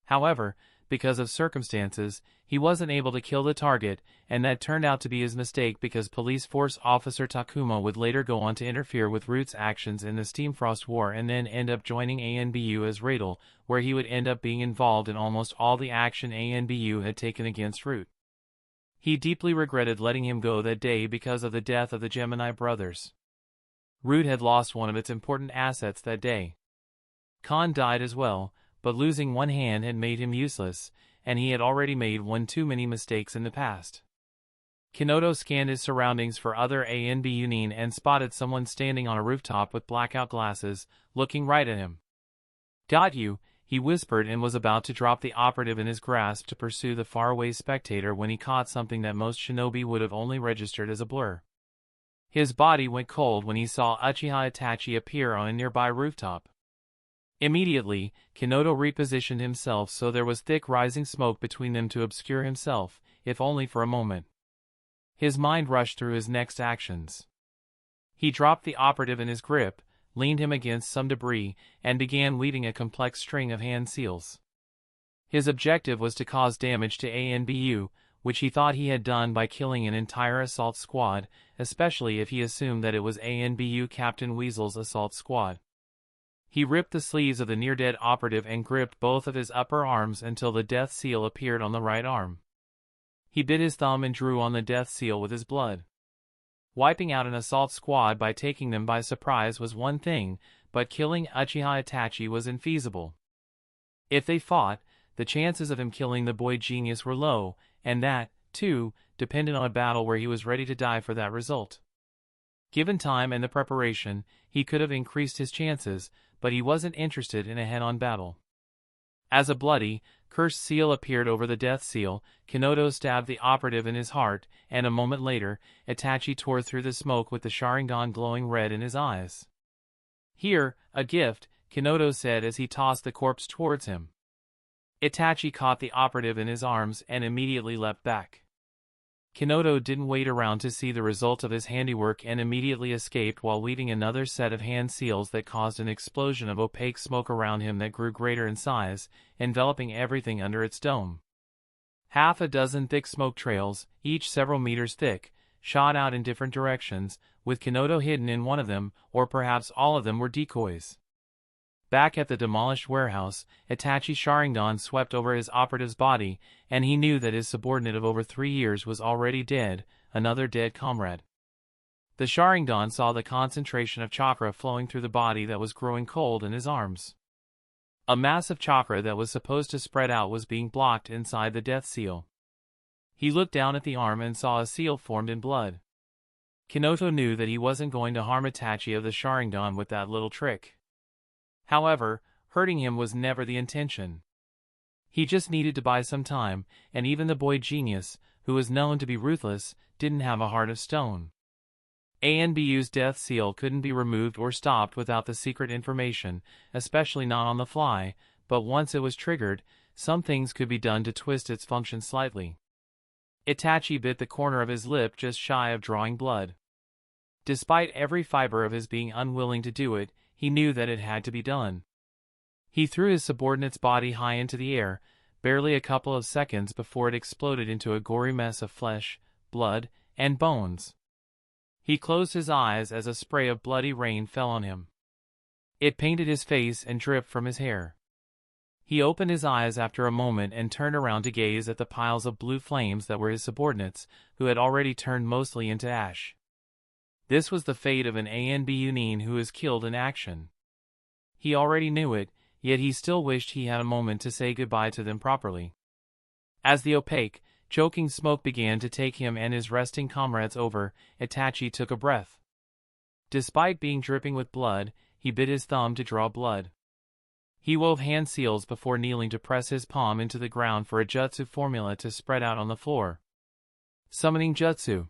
However, because of circumstances, he wasn't able to kill the target, and that turned out to be his mistake because Police Force Officer Takuma would later go on to interfere with Root's actions in the Steamfrost War and then end up joining ANBU as Radel, where he would end up being involved in almost all the action ANBU had taken against Root. He deeply regretted letting him go that day because of the death of the Gemini brothers. Root had lost one of its important assets that day. Khan died as well, but losing one hand had made him useless, and he had already made one too many mistakes in the past. Kinoto scanned his surroundings for other ANBU and spotted someone standing on a rooftop with blackout glasses, looking right at him. "Got you," he whispered and was about to drop the operative in his grasp to pursue the faraway spectator when he caught something that most shinobi would have only registered as a blur. His body went cold when he saw Uchiha Itachi appear on a nearby rooftop. Immediately, Kinoto repositioned himself so there was thick rising smoke between them to obscure himself, if only for a moment. His mind rushed through his next actions. He dropped the operative in his grip, leaned him against some debris, and began weaving a complex string of hand seals. His objective was to cause damage to ANBU, which he thought he had done by killing an entire assault squad, especially if he assumed that it was ANBU Captain Weasel's assault squad. He ripped the sleeves of the near-dead operative and gripped both of his upper arms until the death seal appeared on the right arm. He bit his thumb and drew on the death seal with his blood. Wiping out an assault squad by taking them by surprise was one thing, but killing Uchiha Itachi was infeasible. If they fought, the chances of him killing the boy genius were low, and that, too, depended on a battle where he was ready to die for that result. Given time and the preparation, he could have increased his chances, but he wasn't interested in a head-on battle. As a bloody, cursed seal appeared over the death seal, Kanoto stabbed the operative in his heart, and a moment later, Itachi tore through the smoke with the Sharingan glowing red in his eyes. "Here, a gift," Kanoto said as he tossed the corpse towards him. Itachi caught the operative in his arms and immediately leapt back. Kanoto didn't wait around to see the result of his handiwork and immediately escaped while leading another set of hand seals that caused an explosion of opaque smoke around him that grew greater in size, enveloping everything under its dome. Half a dozen thick smoke trails, each several meters thick, shot out in different directions, with Kanoto hidden in one of them, or perhaps all of them were decoys. Back at the demolished warehouse, Itachi's Sharingan swept over his operative's body, and he knew that his subordinate of over 3 years was already dead, another dead comrade. The Sharingan saw the concentration of chakra flowing through the body that was growing cold in his arms. A mass of chakra that was supposed to spread out was being blocked inside the death seal. He looked down at the arm and saw a seal formed in blood. Kanoto knew that he wasn't going to harm Itachi of the Sharingan with that little trick. However, hurting him was never the intention. He just needed to buy some time, and even the boy genius, who was known to be ruthless, didn't have a heart of stone. ANBU's death seal couldn't be removed or stopped without the secret information, especially not on the fly, but once it was triggered, some things could be done to twist its function slightly. Itachi bit the corner of his lip just shy of drawing blood. Despite every fiber of his being unwilling to do it, he knew that it had to be done. He threw his subordinate's body high into the air, barely a couple of seconds before it exploded into a gory mess of flesh, blood, and bones. He closed his eyes as a spray of bloody rain fell on him. It painted his face and dripped from his hair. He opened his eyes after a moment and turned around to gaze at the piles of blue flames that were his subordinates, who had already turned mostly into ash. This was the fate of an ANBU nin who is killed in action. He already knew it, yet he still wished he had a moment to say goodbye to them properly. As the opaque, choking smoke began to take him and his resting comrades over, Itachi took a breath. Despite being dripping with blood, he bit his thumb to draw blood. He wove hand seals before kneeling to press his palm into the ground for a jutsu formula to spread out on the floor. Summoning jutsu.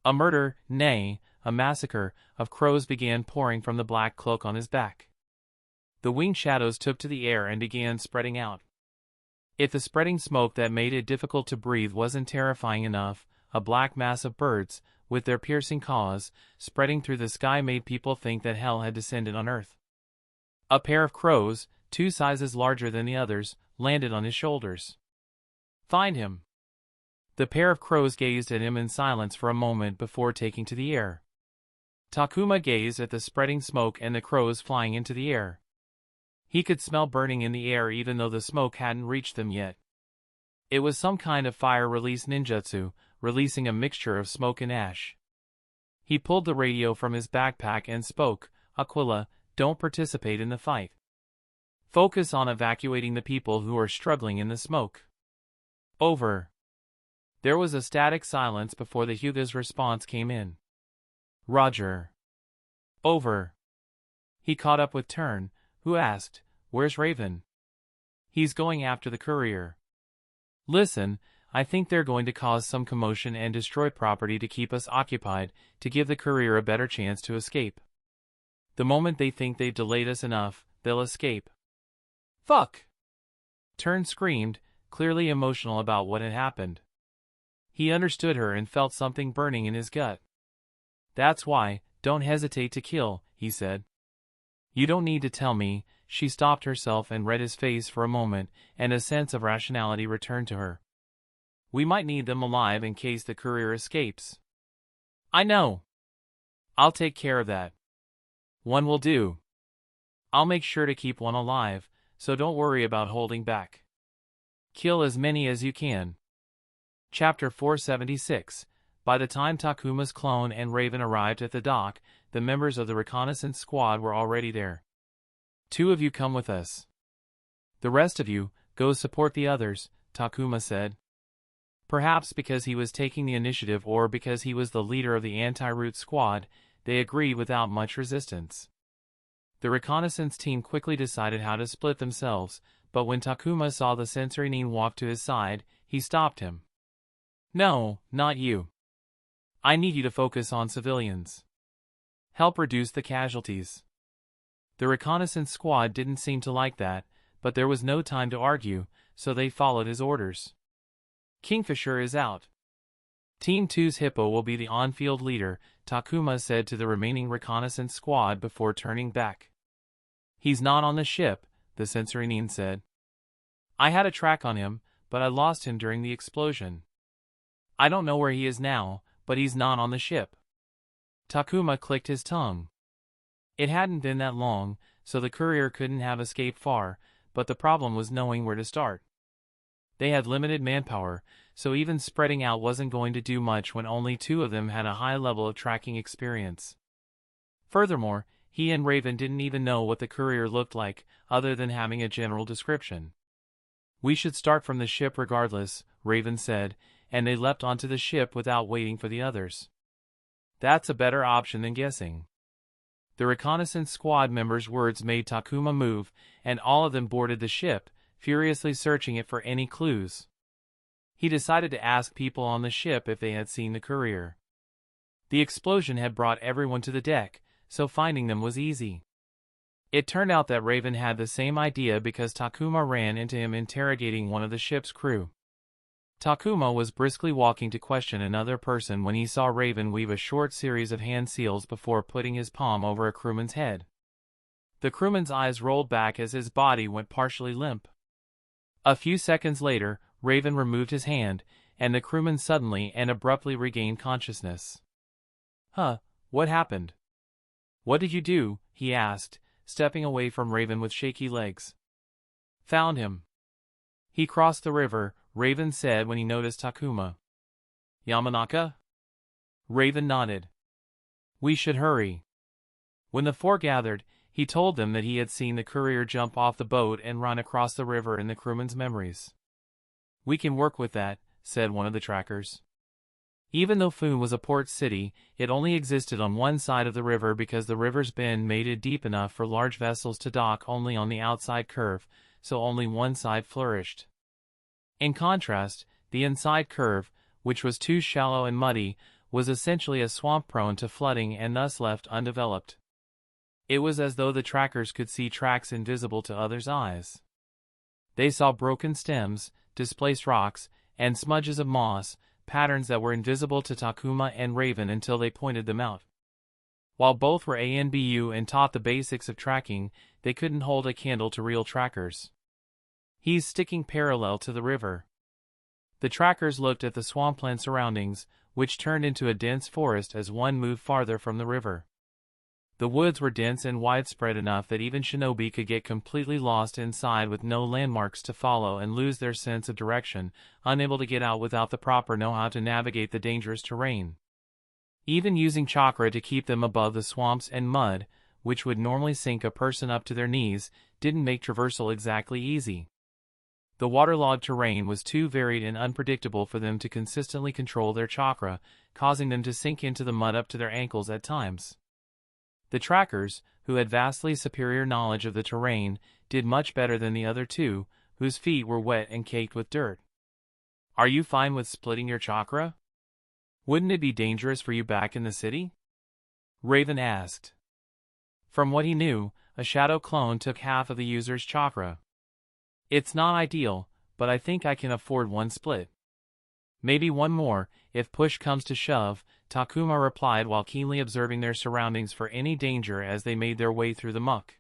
A murder, nay, a massacre, of crows began pouring from the black cloak on his back. The winged shadows took to the air and began spreading out. If the spreading smoke that made it difficult to breathe wasn't terrifying enough, a black mass of birds, with their piercing caws, spreading through the sky made people think that hell had descended on earth. A pair of crows, 2 sizes larger than the others, landed on his shoulders. "Find him." The pair of crows gazed at him in silence for a moment before taking to the air. Takuma gazed at the spreading smoke and the crows flying into the air. He could smell burning in the air even though the smoke hadn't reached them yet. It was some kind of fire release ninjutsu, releasing a mixture of smoke and ash. He pulled the radio from his backpack and spoke, "Aquila, don't participate in the fight. Focus on evacuating the people who are struggling in the smoke." Over. There was a static silence before the Hyuga's response came in. "Roger." Over. He caught up with Turn, who asked, "Where's Raven?" "He's going after the courier." "Listen, I think they're going to cause some commotion and destroy property to keep us occupied, to give the courier a better chance to escape. The moment they think they've delayed us enough, they'll escape." "Fuck!" Turn screamed, clearly emotional about what had happened. He understood her and felt something burning in his gut. "That's why, don't hesitate to kill," he said. "You don't need to tell me." She stopped herself and read his face for a moment, and a sense of rationality returned to her. "We might need them alive in case the courier escapes." "I know. I'll take care of that. One will do. I'll make sure to keep one alive, so don't worry about holding back. Kill as many as you can." Chapter 476, By the time Takuma's clone and Raven arrived at the dock, the members of the reconnaissance squad were already there. "Two of you come with us. The rest of you, go support the others," Takuma said. Perhaps because he was taking the initiative or because he was the leader of the anti-route squad, they agreed without much resistance. The reconnaissance team quickly decided how to split themselves, but when Takuma saw the censorine walk to his side, he stopped him. "No, not you. I need you to focus on civilians. Help reduce the casualties." The reconnaissance squad didn't seem to like that, but there was no time to argue, so they followed his orders. "Kingfisher is out. Team 2's Hippo will be the on-field leader," Takuma said to the remaining reconnaissance squad before turning back. "He's not on the ship," the censorine said. "I had a track on him, but I lost him during the explosion. I don't know where he is now, but he's not on the ship." Takuma clicked his tongue. It hadn't been that long, so the courier couldn't have escaped far, but the problem was knowing where to start. They had limited manpower, so even spreading out wasn't going to do much when only two of them had a high level of tracking experience. Furthermore, he and Raven didn't even know what the courier looked like, other than having a general description. "We should start from the ship regardless," Raven said, and they leapt onto the ship without waiting for the others. "That's a better option than guessing." The reconnaissance squad members' words made Takuma move, and all of them boarded the ship, furiously searching it for any clues. He decided to ask people on the ship if they had seen the courier. The explosion had brought everyone to the deck, so finding them was easy. It turned out that Raven had the same idea because Takuma ran into him interrogating one of the ship's crew. Takuma was briskly walking to question another person when he saw Raven weave a short series of hand seals before putting his palm over a crewman's head. The crewman's eyes rolled back as his body went partially limp. A few seconds later, Raven removed his hand, and the crewman suddenly and abruptly regained consciousness. "Huh, what happened? What did you do?" he asked, stepping away from Raven with shaky legs. "Found him. He crossed the river," Raven said when he noticed Takuma. "Yamanaka?" Raven nodded. "We should hurry." When the four gathered, he told them that he had seen the courier jump off the boat and run across the river in the crewman's memories. "We can work with that," said one of the trackers. Even though Foon was a port city, it only existed on one side of the river because the river's bend made it deep enough for large vessels to dock only on the outside curve, so only one side flourished. In contrast, the inside curve, which was too shallow and muddy, was essentially a swamp prone to flooding and thus left undeveloped. It was as though the trackers could see tracks invisible to others' eyes. They saw broken stems, displaced rocks, and smudges of moss, patterns that were invisible to Takuma and Raven until they pointed them out. While both were ANBU and taught the basics of tracking, they couldn't hold a candle to real trackers. "He's sticking parallel to the river." The trackers looked at the swampland surroundings, which turned into a dense forest as one moved farther from the river. The woods were dense and widespread enough that even shinobi could get completely lost inside with no landmarks to follow and lose their sense of direction, unable to get out without the proper know-how to navigate the dangerous terrain. Even using chakra to keep them above the swamps and mud, which would normally sink a person up to their knees, didn't make traversal exactly easy. The waterlogged terrain was too varied and unpredictable for them to consistently control their chakra, causing them to sink into the mud up to their ankles at times. The trackers, who had vastly superior knowledge of the terrain, did much better than the other two, whose feet were wet and caked with dirt. "Are you fine with splitting your chakra? Wouldn't it be dangerous for you back in the city?" Raven asked. From what he knew, a shadow clone took half of the user's chakra. "It's not ideal, but I think I can afford one split. Maybe one more, if push comes to shove," Takuma replied while keenly observing their surroundings for any danger as they made their way through the muck.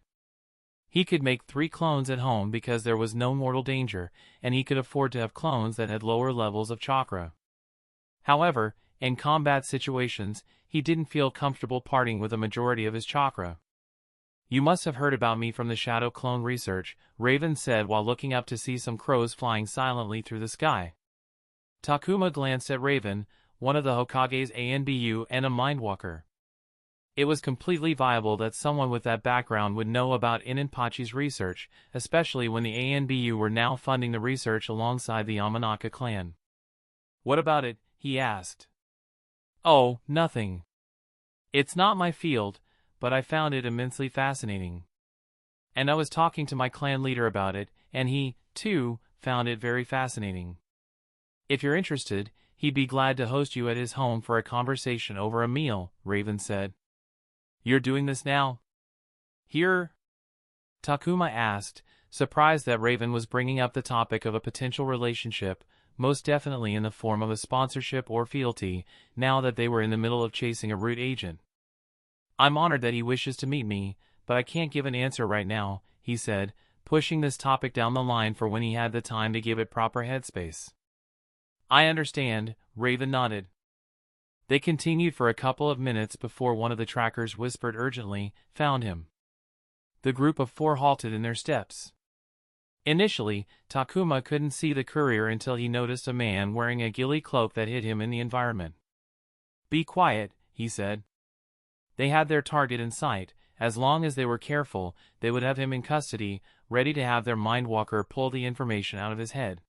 He could make 3 clones at home because there was no mortal danger, and he could afford to have clones that had lower levels of chakra. However, in combat situations, he didn't feel comfortable parting with a majority of his chakra. "You must have heard about me from the Shadow Clone research," Raven said while looking up to see some crows flying silently through the sky. Takuma glanced at Raven, one of the Hokage's ANBU and a Mindwalker. It was completely viable that someone with that background would know about Inenpachi's research, especially when the ANBU were now funding the research alongside the Yamanaka clan. "What about it?" he asked. "Oh, nothing. It's not my field, but I found it immensely fascinating. And I was talking to my clan leader about it, and he, too, found it very fascinating. If you're interested, he'd be glad to host you at his home for a conversation over a meal," Raven said. "You're doing this now?" "Here?" Takuma asked, surprised that Raven was bringing up the topic of a potential relationship, most definitely in the form of a sponsorship or fealty, now that they were in the middle of chasing a root agent. "I'm honored that he wishes to meet me, but I can't give an answer right now," he said, pushing this topic down the line for when he had the time to give it proper headspace. "I understand," Raven nodded. They continued for a couple of minutes before one of the trackers whispered urgently, "Found him." The group of four halted in their steps. Initially, Takuma couldn't see the courier until he noticed a man wearing a ghillie cloak that hid him in the environment. "Be quiet," he said. They had their target in sight. As long as they were careful, they would have him in custody, ready to have their Mindwalker pull the information out of his head.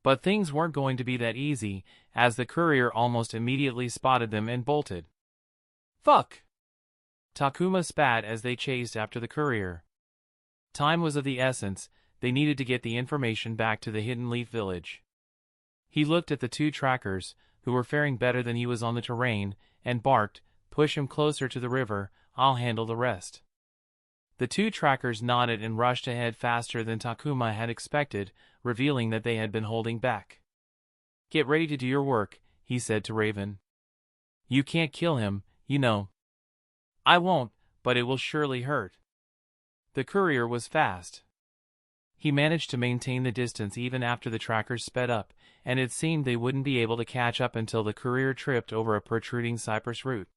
But things weren't going to be that easy, as the courier almost immediately spotted them and bolted. "Fuck!" Takuma spat as they chased after the courier. Time was of the essence. They needed to get the information back to the Hidden Leaf Village. He looked at the two trackers, who were faring better than he was on the terrain, and barked, "Push him closer to the river, I'll handle the rest." The two trackers nodded and rushed ahead faster than Takuma had expected, revealing that they had been holding back. "Get ready to do your work," he said to Raven. "You can't kill him, you know." "I won't, but it will surely hurt." The courier was fast. He managed to maintain the distance even after the trackers sped up, and it seemed they wouldn't be able to catch up until the courier tripped over a protruding cypress root.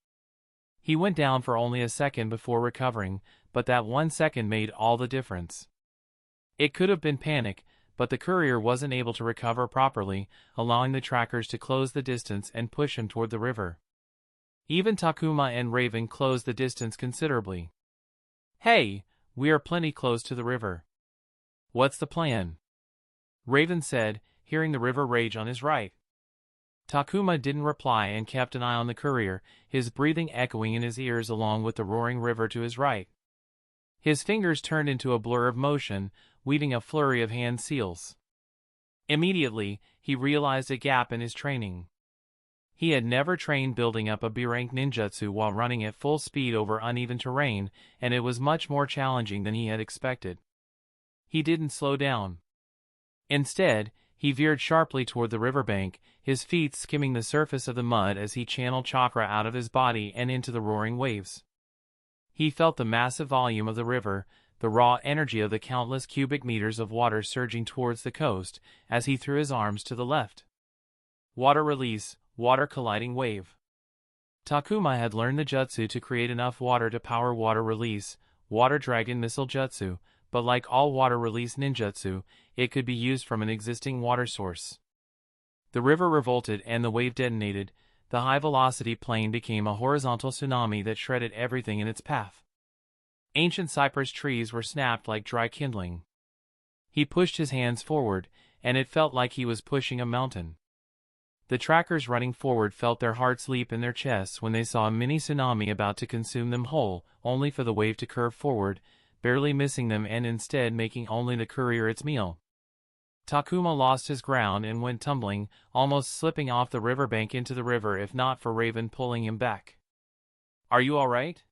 He went down for only a second before recovering, but that 1 second made all the difference. It could have been panic, but the courier wasn't able to recover properly, allowing the trackers to close the distance and push him toward the river. Even Takuma and Raven closed the distance considerably. "Hey, we are plenty close to the river. What's the plan?" Raven said, hearing the river rage on his right. Takuma didn't reply and kept an eye on the courier, his breathing echoing in his ears along with the roaring river to his right. His fingers turned into a blur of motion, weaving a flurry of hand seals. Immediately, he realized a gap in his training. He had never trained building up a B-rank ninjutsu while running at full speed over uneven terrain, and it was much more challenging than he had expected. He didn't slow down. Instead, he veered sharply toward the riverbank, his feet skimming the surface of the mud as he channeled chakra out of his body and into the roaring waves. He felt the massive volume of the river, the raw energy of the countless cubic meters of water surging towards the coast, as he threw his arms to the left. Water release, water colliding wave. Takuma had learned the jutsu to create enough water to power water release, water dragon missile jutsu, but like all water release ninjutsu, it could be used from an existing water source. The river revolted and the wave detonated. The high-velocity plane became a horizontal tsunami that shredded everything in its path. Ancient cypress trees were snapped like dry kindling. He pushed his hands forward, and it felt like he was pushing a mountain. The trackers running forward felt their hearts leap in their chests when they saw a mini tsunami about to consume them whole, only for the wave to curve forward, barely missing them and instead making only the courier its meal. Takuma lost his ground and went tumbling, almost slipping off the riverbank into the river if not for Raven pulling him back. "Are you all right?"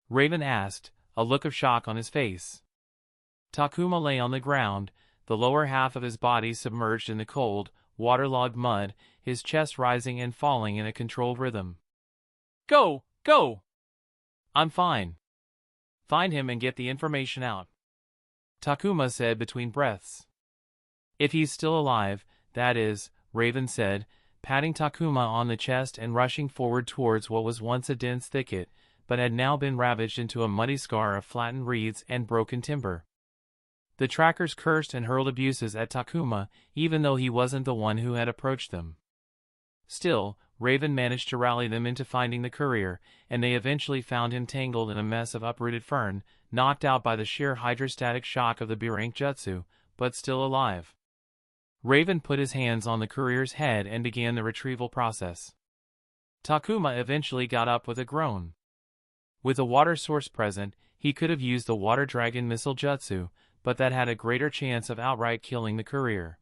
Raven asked, a look of shock on his face. Takuma lay on the ground, the lower half of his body submerged in the cold, waterlogged mud, his chest rising and falling in a controlled rhythm. "Go! Go!" "I'm fine." "Find him and get the information out," Takuma said between breaths. "If he's still alive, that is," Raven said, patting Takuma on the chest and rushing forward towards what was once a dense thicket, but had now been ravaged into a muddy scar of flattened reeds and broken timber. The trackers cursed and hurled abuses at Takuma, even though he wasn't the one who had approached them. Still, Raven managed to rally them into finding the courier, and they eventually found him tangled in a mess of uprooted fern, knocked out by the sheer hydrostatic shock of the B-rank jutsu, but still alive. Raven put his hands on the courier's head and began the retrieval process. Takuma eventually got up with a groan. With a water source present, he could have used the water dragon missile jutsu, but that had a greater chance of outright killing the courier.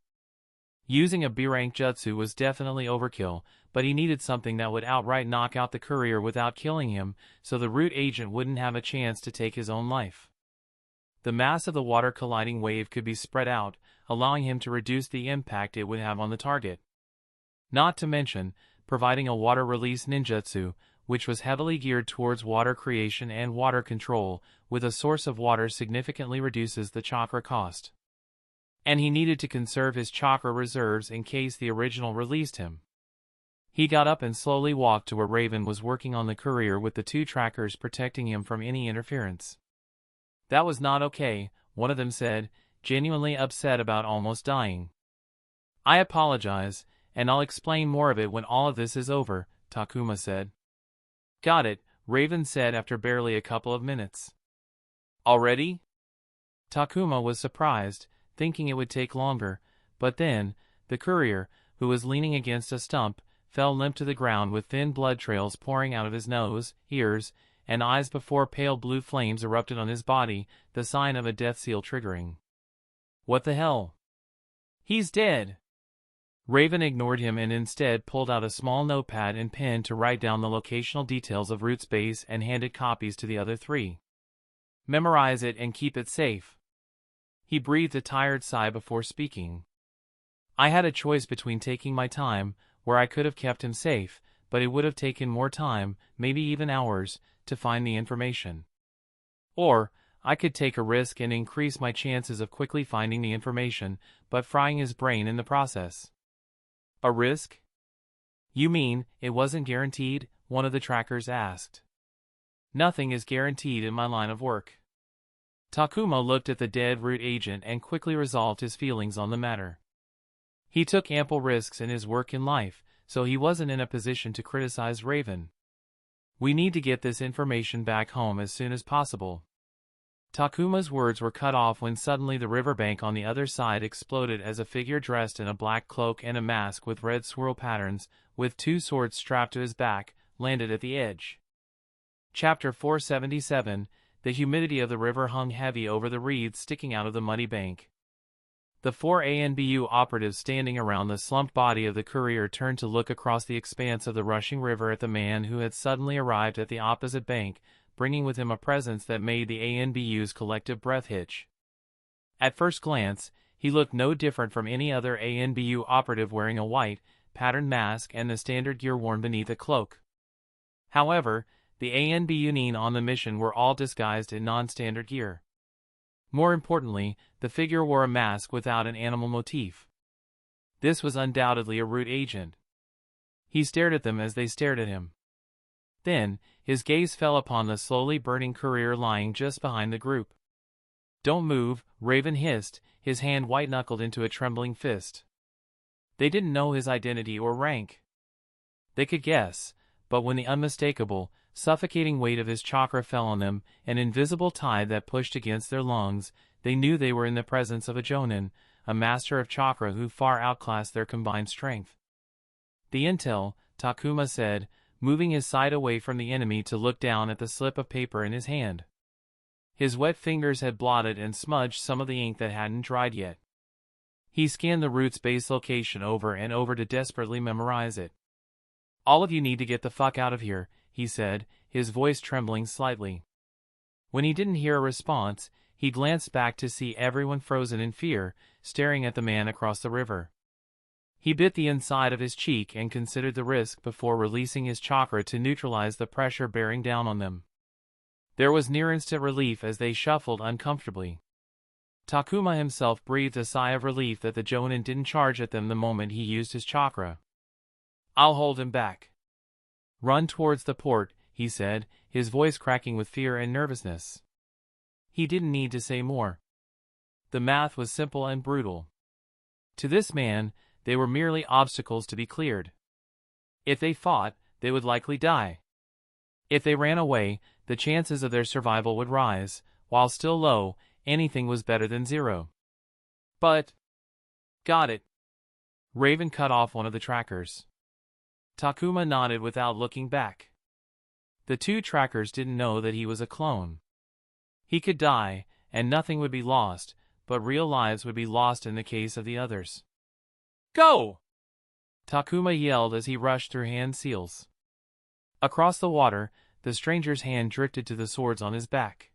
Using a B-rank jutsu was definitely overkill, but he needed something that would outright knock out the courier without killing him, so the root agent wouldn't have a chance to take his own life. The mass of the water colliding wave could be spread out, allowing him to reduce the impact it would have on the target. Not to mention, providing a water release ninjutsu, which was heavily geared towards water creation and water control, with a source of water significantly reduces the chakra cost. And he needed to conserve his chakra reserves in case the original released him. He got up and slowly walked to where Raven was working on the courier with the two trackers protecting him from any interference. That was not okay, one of them said, genuinely upset about almost dying. I apologize, and I'll explain more of it when all of this is over, Takuma said. Got it, Raven said after barely a couple of minutes. Already? Takuma was surprised, thinking it would take longer, but then, the courier, who was leaning against a stump, fell limp to the ground with thin blood trails pouring out of his nose, ears, and eyes before pale blue flames erupted on his body, the sign of a death seal triggering. What the hell? He's dead! Raven ignored him and instead pulled out a small notepad and pen to write down the locational details of Root's base and handed copies to the other three. Memorize it and keep it safe. He breathed a tired sigh before speaking. I had a choice between taking my time, where I could have kept him safe, but it would have taken more time, maybe even hours, to find the information. Or, I could take a risk and increase my chances of quickly finding the information, but frying his brain in the process. A risk? You mean, it wasn't guaranteed? One of the trackers asked. Nothing is guaranteed in my line of work. Takuma looked at the dead root agent and quickly resolved his feelings on the matter. He took ample risks in his work in life, so he wasn't in a position to criticize Raven. We need to get this information back home as soon as possible. Takuma's words were cut off when suddenly the riverbank on the other side exploded as a figure dressed in a black cloak and a mask with red swirl patterns, with two swords strapped to his back, landed at the edge. Chapter 477, The humidity of the river hung heavy over the reeds sticking out of the muddy bank. The four ANBU operatives standing around the slumped body of the courier turned to look across the expanse of the rushing river at the man who had suddenly arrived at the opposite bank, bringing with him a presence that made the ANBU's collective breath hitch. At first glance, he looked no different from any other ANBU operative wearing a white, patterned mask and the standard gear worn beneath a cloak. However, the ANBU on the mission were all disguised in non-standard gear. More importantly, the figure wore a mask without an animal motif. This was undoubtedly a root agent. He stared at them as they stared at him. Then, his gaze fell upon the slowly burning courier lying just behind the group. Don't move, Raven hissed, his hand white-knuckled into a trembling fist. They didn't know his identity or rank. They could guess, but when the unmistakable, suffocating weight of his chakra fell on them, an invisible tide that pushed against their lungs, they knew they were in the presence of a Jonin, a master of chakra who far outclassed their combined strength. The intel, Takuma said, moving his side away from the enemy to look down at the slip of paper in his hand. His wet fingers had blotted and smudged some of the ink that hadn't dried yet. He scanned the root's base location over and over to desperately memorize it. All of you need to get the fuck out of here, he said, his voice trembling slightly. When he didn't hear a response, he glanced back to see everyone frozen in fear, staring at the man across the river. He bit the inside of his cheek and considered the risk before releasing his chakra to neutralize the pressure bearing down on them. There was near-instant relief as they shuffled uncomfortably. Takuma himself breathed a sigh of relief that the Jonin didn't charge at them the moment he used his chakra. I'll hold him back. Run towards the port, he said, his voice cracking with fear and nervousness. He didn't need to say more. The math was simple and brutal. To this man, they were merely obstacles to be cleared. If they fought, they would likely die. If they ran away, the chances of their survival would rise. While still low, anything was better than zero. But... Got it. Raven cut off one of the trackers. Takuma nodded without looking back. The two trackers didn't know that he was a clone. He could die, and nothing would be lost, but real lives would be lost in the case of the others. Go! Takuma yelled as he rushed through hand seals. Across the water, the stranger's hand drifted to the swords on his back.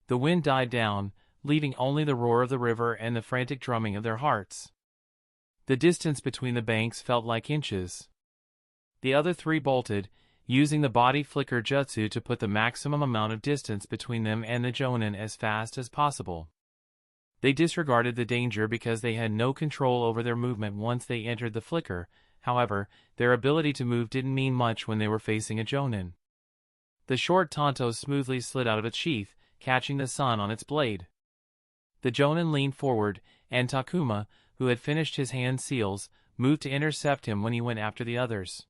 The wind died down, leaving only the roar of the river and the frantic drumming of their hearts. The distance between the banks felt like inches. The other three bolted, using the body flicker jutsu to put the maximum amount of distance between them and the Jonin as fast as possible. They disregarded the danger because they had no control over their movement once they entered the flicker. However, their ability to move didn't mean much when they were facing a Jonin. The short tanto smoothly slid out of its sheath, catching the sun on its blade. The Jonin leaned forward, and Takuma, who had finished his hand seals, moved to intercept him when he went after the others.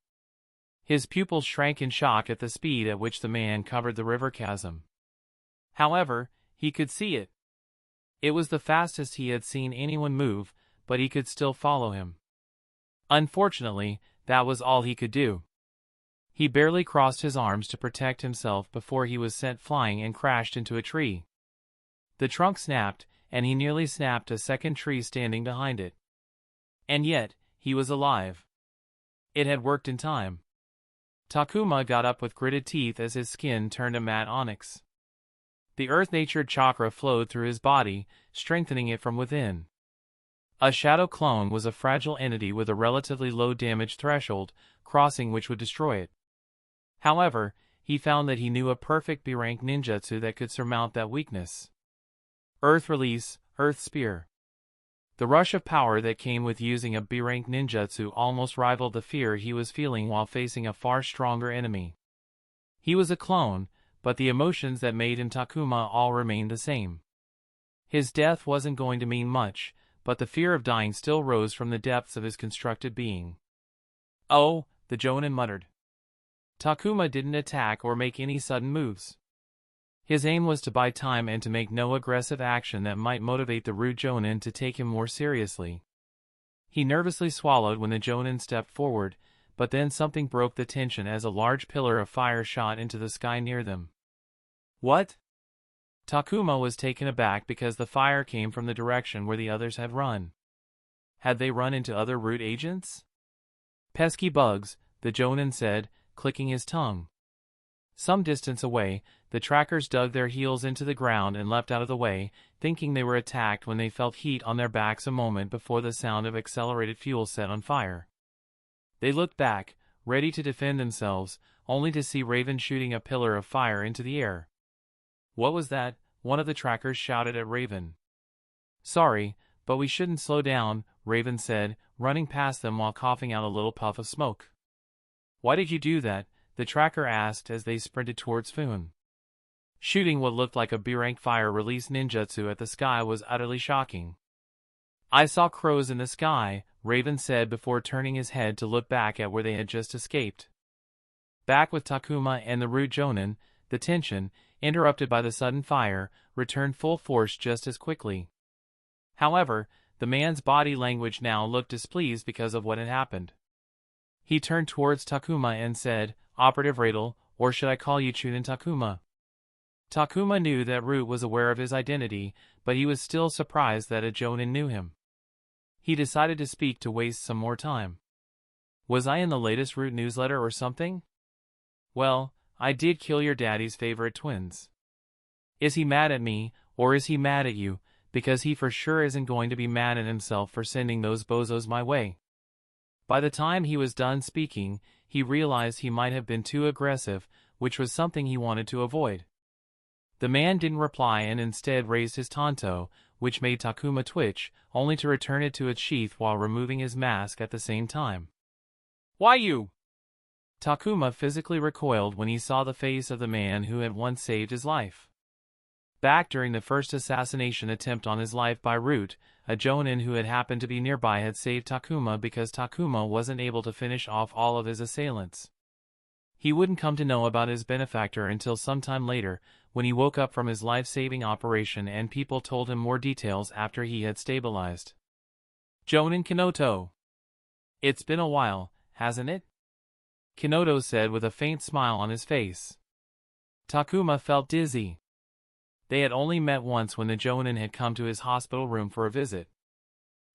His pupils shrank in shock at the speed at which the man covered the river chasm. However, he could see it. It was the fastest he had seen anyone move, but he could still follow him. Unfortunately, that was all he could do. He barely crossed his arms to protect himself before he was sent flying and crashed into a tree. The trunk snapped, and he nearly snapped a second tree standing behind it. And yet, he was alive. It had worked in time. Takuma got up with gritted teeth as his skin turned a matte onyx. The earth-natured chakra flowed through his body, strengthening it from within. A shadow clone was a fragile entity with a relatively low damage threshold, crossing which would destroy it. However, he found that he knew a perfect B-rank ninjutsu that could surmount that weakness. Earth Release, Earth Spear. The rush of power that came with using a B-rank ninjutsu almost rivaled the fear he was feeling while facing a far stronger enemy. He was a clone, but the emotions that made him Takuma all remained the same. His death wasn't going to mean much, but the fear of dying still rose from the depths of his constructed being. Oh, the Jonin muttered. Takuma didn't attack or make any sudden moves. His aim was to buy time and to make no aggressive action that might motivate the rude Jonin to take him more seriously. He nervously swallowed when the Jonin stepped forward, but then something broke the tension as a large pillar of fire shot into the sky near them. What? Takuma was taken aback because the fire came from the direction where the others had run. Had they run into other root agents? Pesky bugs, the Jonin said, clicking his tongue. Some distance away, the trackers dug their heels into the ground and leapt out of the way, thinking they were attacked when they felt heat on their backs a moment before the sound of accelerated fuel set on fire. They looked back, ready to defend themselves, only to see Raven shooting a pillar of fire into the air. What was that? One of the trackers shouted at Raven. Sorry, but we shouldn't slow down, Raven said, running past them while coughing out a little puff of smoke. Why did you do that? The tracker asked as they sprinted towards Foon. Shooting what looked like a B-rank fire release ninjutsu at the sky was utterly shocking. I saw crows in the sky, Raven said before turning his head to look back at where they had just escaped. Back with Takuma and the rude Jonin, the tension, interrupted by the sudden fire, returned full force just as quickly. However, the man's body language now looked displeased because of what had happened. He turned towards Takuma and said, Operative Radel, or should I call you Chunin Takuma? Takuma knew that Root was aware of his identity, but he was still surprised that a Jonin knew him. He decided to speak to waste some more time. Was I in the latest Root newsletter or something? Well, I did kill your daddy's favorite twins. Is he mad at me, or is he mad at you, because he for sure isn't going to be mad at himself for sending those bozos my way? By the time he was done speaking, he realized he might have been too aggressive, which was something he wanted to avoid. The man didn't reply and instead raised his tanto, which made Takuma twitch, only to return it to its sheath while removing his mask at the same time. Why you? Takuma physically recoiled when he saw the face of the man who had once saved his life. Back during the first assassination attempt on his life by Root, a jonin who had happened to be nearby had saved Takuma because Takuma wasn't able to finish off all of his assailants. He wouldn't come to know about his benefactor until sometime later, when he woke up from his life-saving operation and people told him more details after he had stabilized. Jonin Kinoto. It's been a while, hasn't it? Kinoto said with a faint smile on his face. Takuma felt dizzy. They had only met once when the jonin had come to his hospital room for a visit.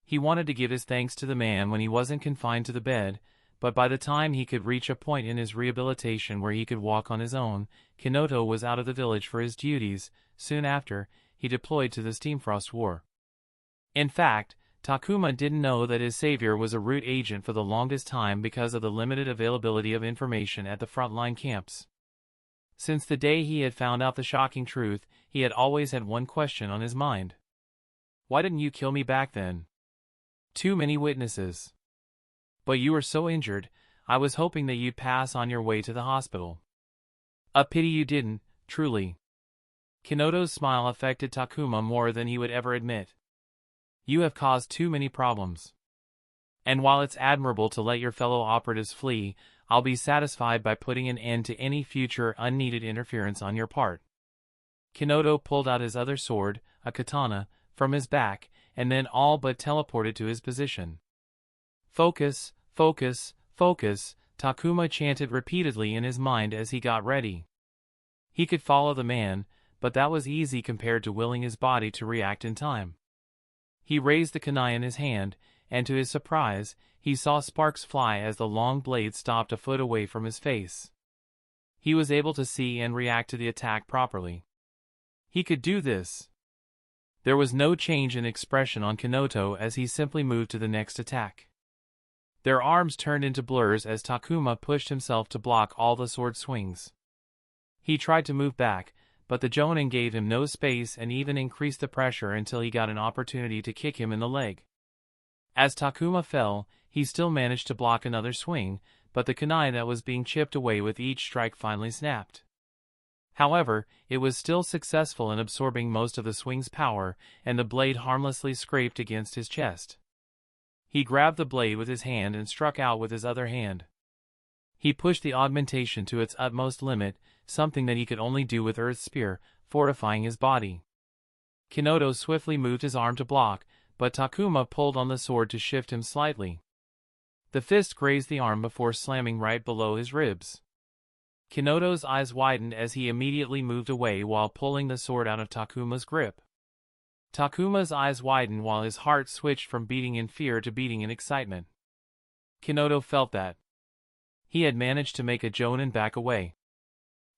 He wanted to give his thanks to the man when he wasn't confined to the bed, but by the time he could reach a point in his rehabilitation where he could walk on his own, Kinoto was out of the village for his duties. Soon after, he deployed to the Steamfrost War. In fact, Takuma didn't know that his savior was a Root agent for the longest time because of the limited availability of information at the frontline camps. Since the day he had found out the shocking truth, he had always had one question on his mind. Why didn't you kill me back then? Too many witnesses. But you were so injured, I was hoping that you'd pass on your way to the hospital. A pity you didn't, truly. Kinoto's smile affected Takuma more than he would ever admit. You have caused too many problems. And while it's admirable to let your fellow operatives flee, I'll be satisfied by putting an end to any future unneeded interference on your part. Kinoto pulled out his other sword, a katana, from his back, and then all but teleported to his position. Focus, focus, focus, Takuma chanted repeatedly in his mind as he got ready. He could follow the man, but that was easy compared to willing his body to react in time. He raised the kunai in his hand, and to his surprise, he saw sparks fly as the long blade stopped a foot away from his face. He was able to see and react to the attack properly. He could do this. There was no change in expression on Kinoto as he simply moved to the next attack. Their arms turned into blurs as Takuma pushed himself to block all the sword swings. He tried to move back, but the jonin gave him no space and even increased the pressure until he got an opportunity to kick him in the leg. As Takuma fell, he still managed to block another swing, but the kunai that was being chipped away with each strike finally snapped. However, it was still successful in absorbing most of the swing's power, and the blade harmlessly scraped against his chest. He grabbed the blade with his hand and struck out with his other hand. He pushed the augmentation to its utmost limit, something that he could only do with Earth's Spear, fortifying his body. Kinoto swiftly moved his arm to block, but Takuma pulled on the sword to shift him slightly. The fist grazed the arm before slamming right below his ribs. Kinoto's eyes widened as he immediately moved away while pulling the sword out of Takuma's grip. Takuma's eyes widened while his heart switched from beating in fear to beating in excitement. Kinoto felt that he had managed to make a jonin back away.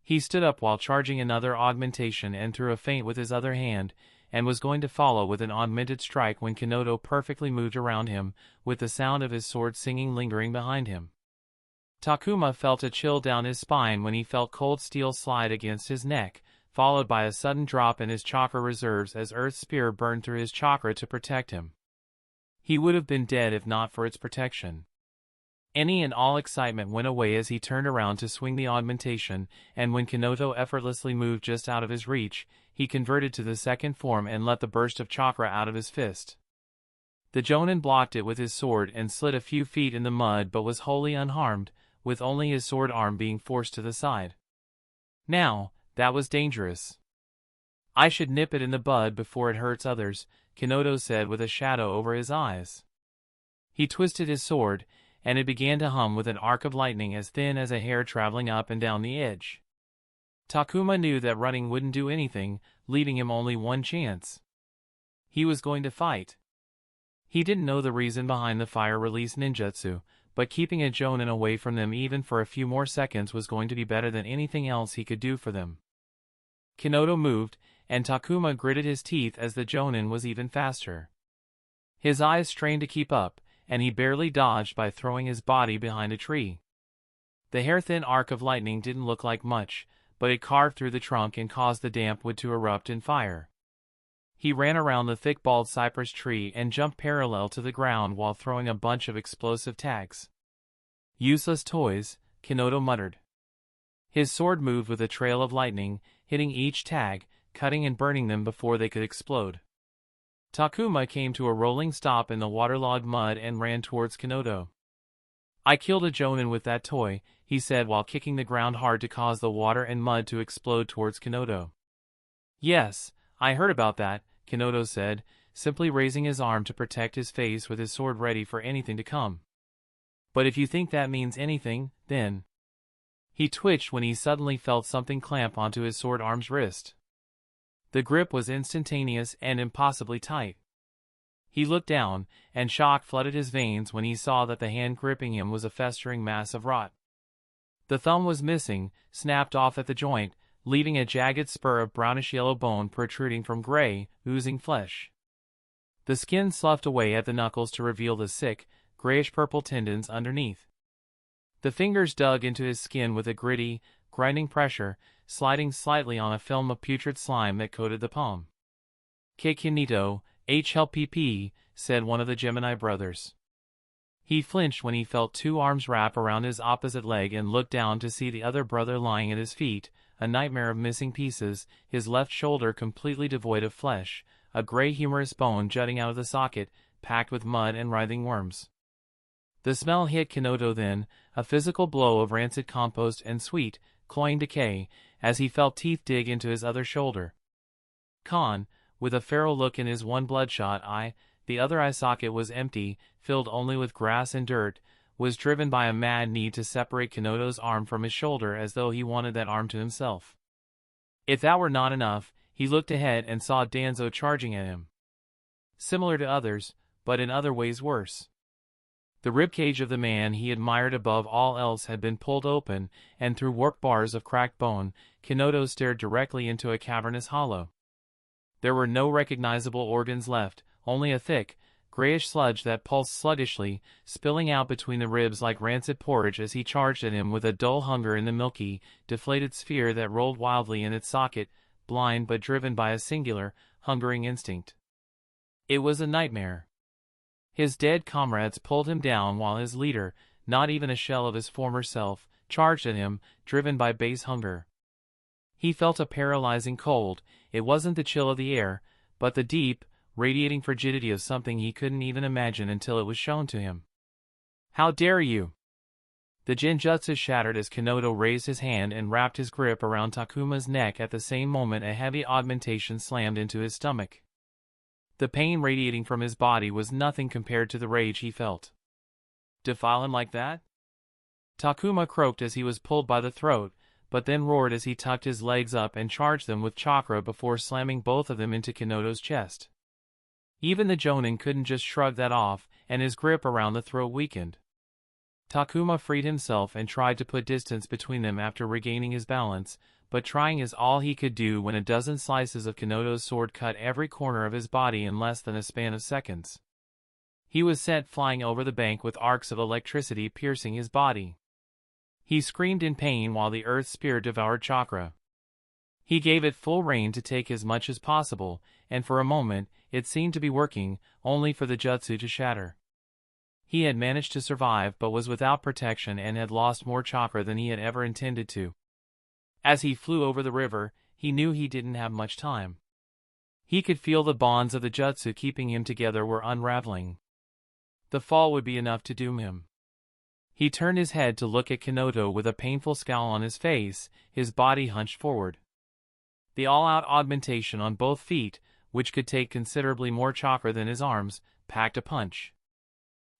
He stood up while charging another augmentation and threw a feint with his other hand, and was going to follow with an augmented strike when Kinoto perfectly moved around him, with the sound of his sword singing lingering behind him. Takuma felt a chill down his spine when he felt cold steel slide against his neck, followed by a sudden drop in his chakra reserves as Earth's Spear burned through his chakra to protect him. He would have been dead if not for its protection. Any and all excitement went away as he turned around to swing the augmentation, and when Kinoto effortlessly moved just out of his reach, he converted to the second form and let the burst of chakra out of his fist. The jonin blocked it with his sword and slid a few feet in the mud but was wholly unharmed, with only his sword arm being forced to the side. Now, that was dangerous. I should nip it in the bud before it hurts others, Kinoto said with a shadow over his eyes. He twisted his sword, and it began to hum with an arc of lightning as thin as a hair traveling up and down the edge. Takuma knew that running wouldn't do anything, leaving him only one chance. He was going to fight. He didn't know the reason behind the fire release ninjutsu, but keeping a jonin away from them even for a few more seconds was going to be better than anything else he could do for them. Kinoto moved, and Takuma gritted his teeth as the jonin was even faster. His eyes strained to keep up, and he barely dodged by throwing his body behind a tree. The hair-thin arc of lightning didn't look like much, but it carved through the trunk and caused the damp wood to erupt in fire. He ran around the thick bald cypress tree and jumped parallel to the ground while throwing a bunch of explosive tags. Useless toys, Kinoto muttered. His sword moved with a trail of lightning, hitting each tag, cutting and burning them before they could explode. Takuma came to a rolling stop in the waterlogged mud and ran towards Kanoto. "I killed a jonin with that toy," he said while kicking the ground hard to cause the water and mud to explode towards Kanoto. "Yes, I heard about that," Kanoto said, simply raising his arm to protect his face with his sword ready for anything to come. "But if you think that means anything, then—" He twitched when he suddenly felt something clamp onto his sword arm's wrist. The grip was instantaneous and impossibly tight. He looked down, and shock flooded his veins when he saw that the hand gripping him was a festering mass of rot. The thumb was missing, snapped off at the joint, leaving a jagged spur of brownish-yellow bone protruding from gray, oozing flesh. The skin sloughed away at the knuckles to reveal the sick, grayish-purple tendons underneath. The fingers dug into his skin with a gritty, grinding pressure, sliding slightly on a film of putrid slime that coated the palm. "Keikinito, HLPP," said one of the Gemini brothers. He flinched when he felt two arms wrap around his opposite leg and looked down to see the other brother lying at his feet, a nightmare of missing pieces, his left shoulder completely devoid of flesh, a gray humerus bone jutting out of the socket, packed with mud and writhing worms. The smell hit Kanoto then, a physical blow of rancid compost and sweet, cloying decay, as he felt teeth dig into his other shoulder. Khan, with a feral look in his one bloodshot eye, the other eye socket was empty, filled only with grass and dirt, was driven by a mad need to separate Kanoto's arm from his shoulder as though he wanted that arm to himself. If that were not enough, he looked ahead and saw Danzo charging at him. Similar to others, but in other ways worse. The ribcage of the man he admired above all else had been pulled open, and through warped bars of cracked bone, Kanoto stared directly into a cavernous hollow. There were no recognizable organs left, only a thick, grayish sludge that pulsed sluggishly, spilling out between the ribs like rancid porridge as he charged at him with a dull hunger in the milky, deflated sphere that rolled wildly in its socket, blind but driven by a singular, hungering instinct. It was a nightmare. His dead comrades pulled him down while his leader, not even a shell of his former self, charged at him, driven by base hunger. He felt a paralyzing cold. It wasn't the chill of the air, but the deep, radiating frigidity of something he couldn't even imagine until it was shown to him. "How dare you!" The genjutsu shattered as Kanoto raised his hand and wrapped his grip around Takuma's neck. At the same moment a heavy augmentation slammed into his stomach. The pain radiating from his body was nothing compared to the rage he felt. "Defile him like that?" Takuma croaked as he was pulled by the throat, but then roared as he tucked his legs up and charged them with chakra before slamming both of them into Kanoto's chest. Even the jonin couldn't just shrug that off, and his grip around the throat weakened. Takuma freed himself and tried to put distance between them after regaining his balance, but trying is all he could do when a dozen slices of Kanoto's sword cut every corner of his body in less than a span of seconds. He was sent flying over the bank with arcs of electricity piercing his body. He screamed in pain while the earth spear devoured chakra. He gave it full rein to take as much as possible, and for a moment, it seemed to be working, only for the jutsu to shatter. He had managed to survive but was without protection and had lost more chakra than he had ever intended to. As he flew over the river, he knew he didn't have much time. He could feel the bonds of the jutsu keeping him together were unraveling. The fall would be enough to doom him. He turned his head to look at Kanoto with a painful scowl on his face, his body hunched forward. The all-out augmentation on both feet, which could take considerably more chakra than his arms, packed a punch.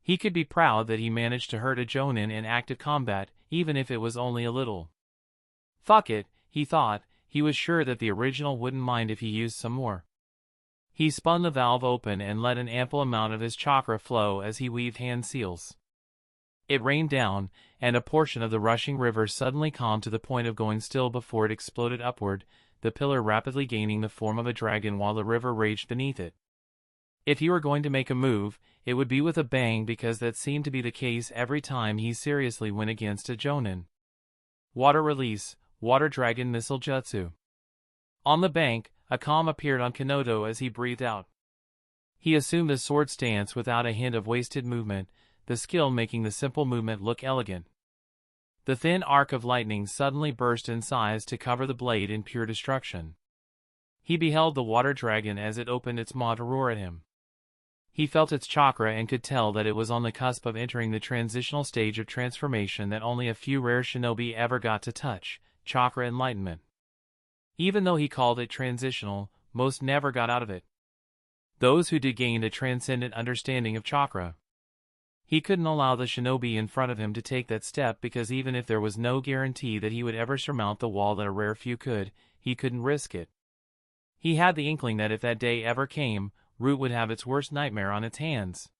He could be proud that he managed to hurt a jonin in active combat, even if it was only a little. Fuck it, he thought, he was sure that the original wouldn't mind if he used some more. He spun the valve open and let an ample amount of his chakra flow as he weaved hand seals. It rained down, and a portion of the rushing river suddenly calmed to the point of going still before it exploded upward, the pillar rapidly gaining the form of a dragon while the river raged beneath it. If he were going to make a move, it would be with a bang because that seemed to be the case every time he seriously went against a jonin. Water release, water dragon missile jutsu. On the bank, a calm appeared on Kanoto as he breathed out. He assumed a sword stance without a hint of wasted movement, the skill making the simple movement look elegant. The thin arc of lightning suddenly burst in size to cover the blade in pure destruction. He beheld the water dragon as it opened its maw to roar at him. He felt its chakra and could tell that it was on the cusp of entering the transitional stage of transformation that only a few rare shinobi ever got to touch, chakra enlightenment. Even though he called it transitional, most never got out of it. Those who did gained a transcendent understanding of chakra. He couldn't allow the shinobi in front of him to take that step because even if there was no guarantee that he would ever surmount the wall that a rare few could, he couldn't risk it. He had the inkling that if that day ever came, Root would have its worst nightmare on its hands.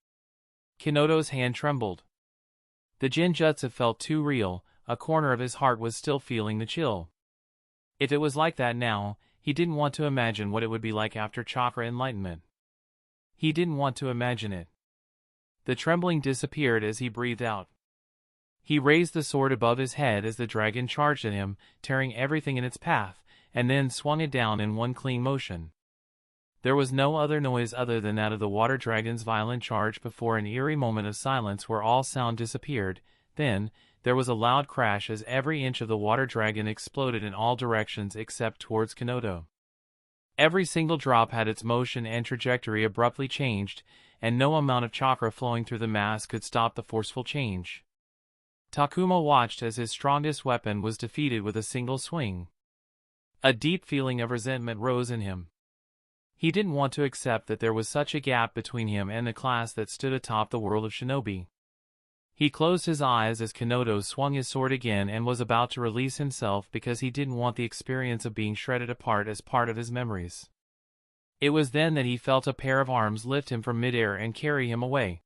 Kenodo's hand trembled. The Genjutsu felt too real, a corner of his heart was still feeling the chill. If it was like that now, he didn't want to imagine what it would be like after chakra enlightenment. He didn't want to imagine it. The trembling disappeared as he breathed out. He raised the sword above his head as the dragon charged at him, tearing everything in its path, and then swung it down in one clean motion. There was no other noise other than that of the water dragon's violent charge before an eerie moment of silence where all sound disappeared. Then, there was a loud crash as every inch of the water dragon exploded in all directions except towards Konoha. Every single drop had its motion and trajectory abruptly changed, and no amount of chakra flowing through the mass could stop the forceful change. Takuma watched as his strongest weapon was defeated with a single swing. A deep feeling of resentment rose in him. He didn't want to accept that there was such a gap between him and the class that stood atop the world of shinobi. He closed his eyes as Konoha swung his sword again and was about to release himself because he didn't want the experience of being shredded apart as part of his memories. It was then that he felt a pair of arms lift him from midair and carry him away.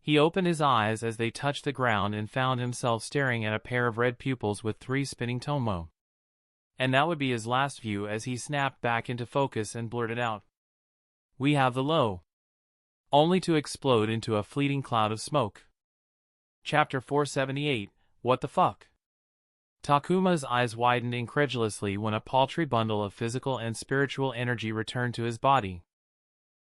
He opened his eyes as they touched the ground and found himself staring at a pair of red pupils with 3 spinning tomo. And that would be his last view as he snapped back into focus and blurted out, "We have the low," only to explode into a fleeting cloud of smoke. Chapter 478, What the fuck? Takuma's eyes widened incredulously when a paltry bundle of physical and spiritual energy returned to his body.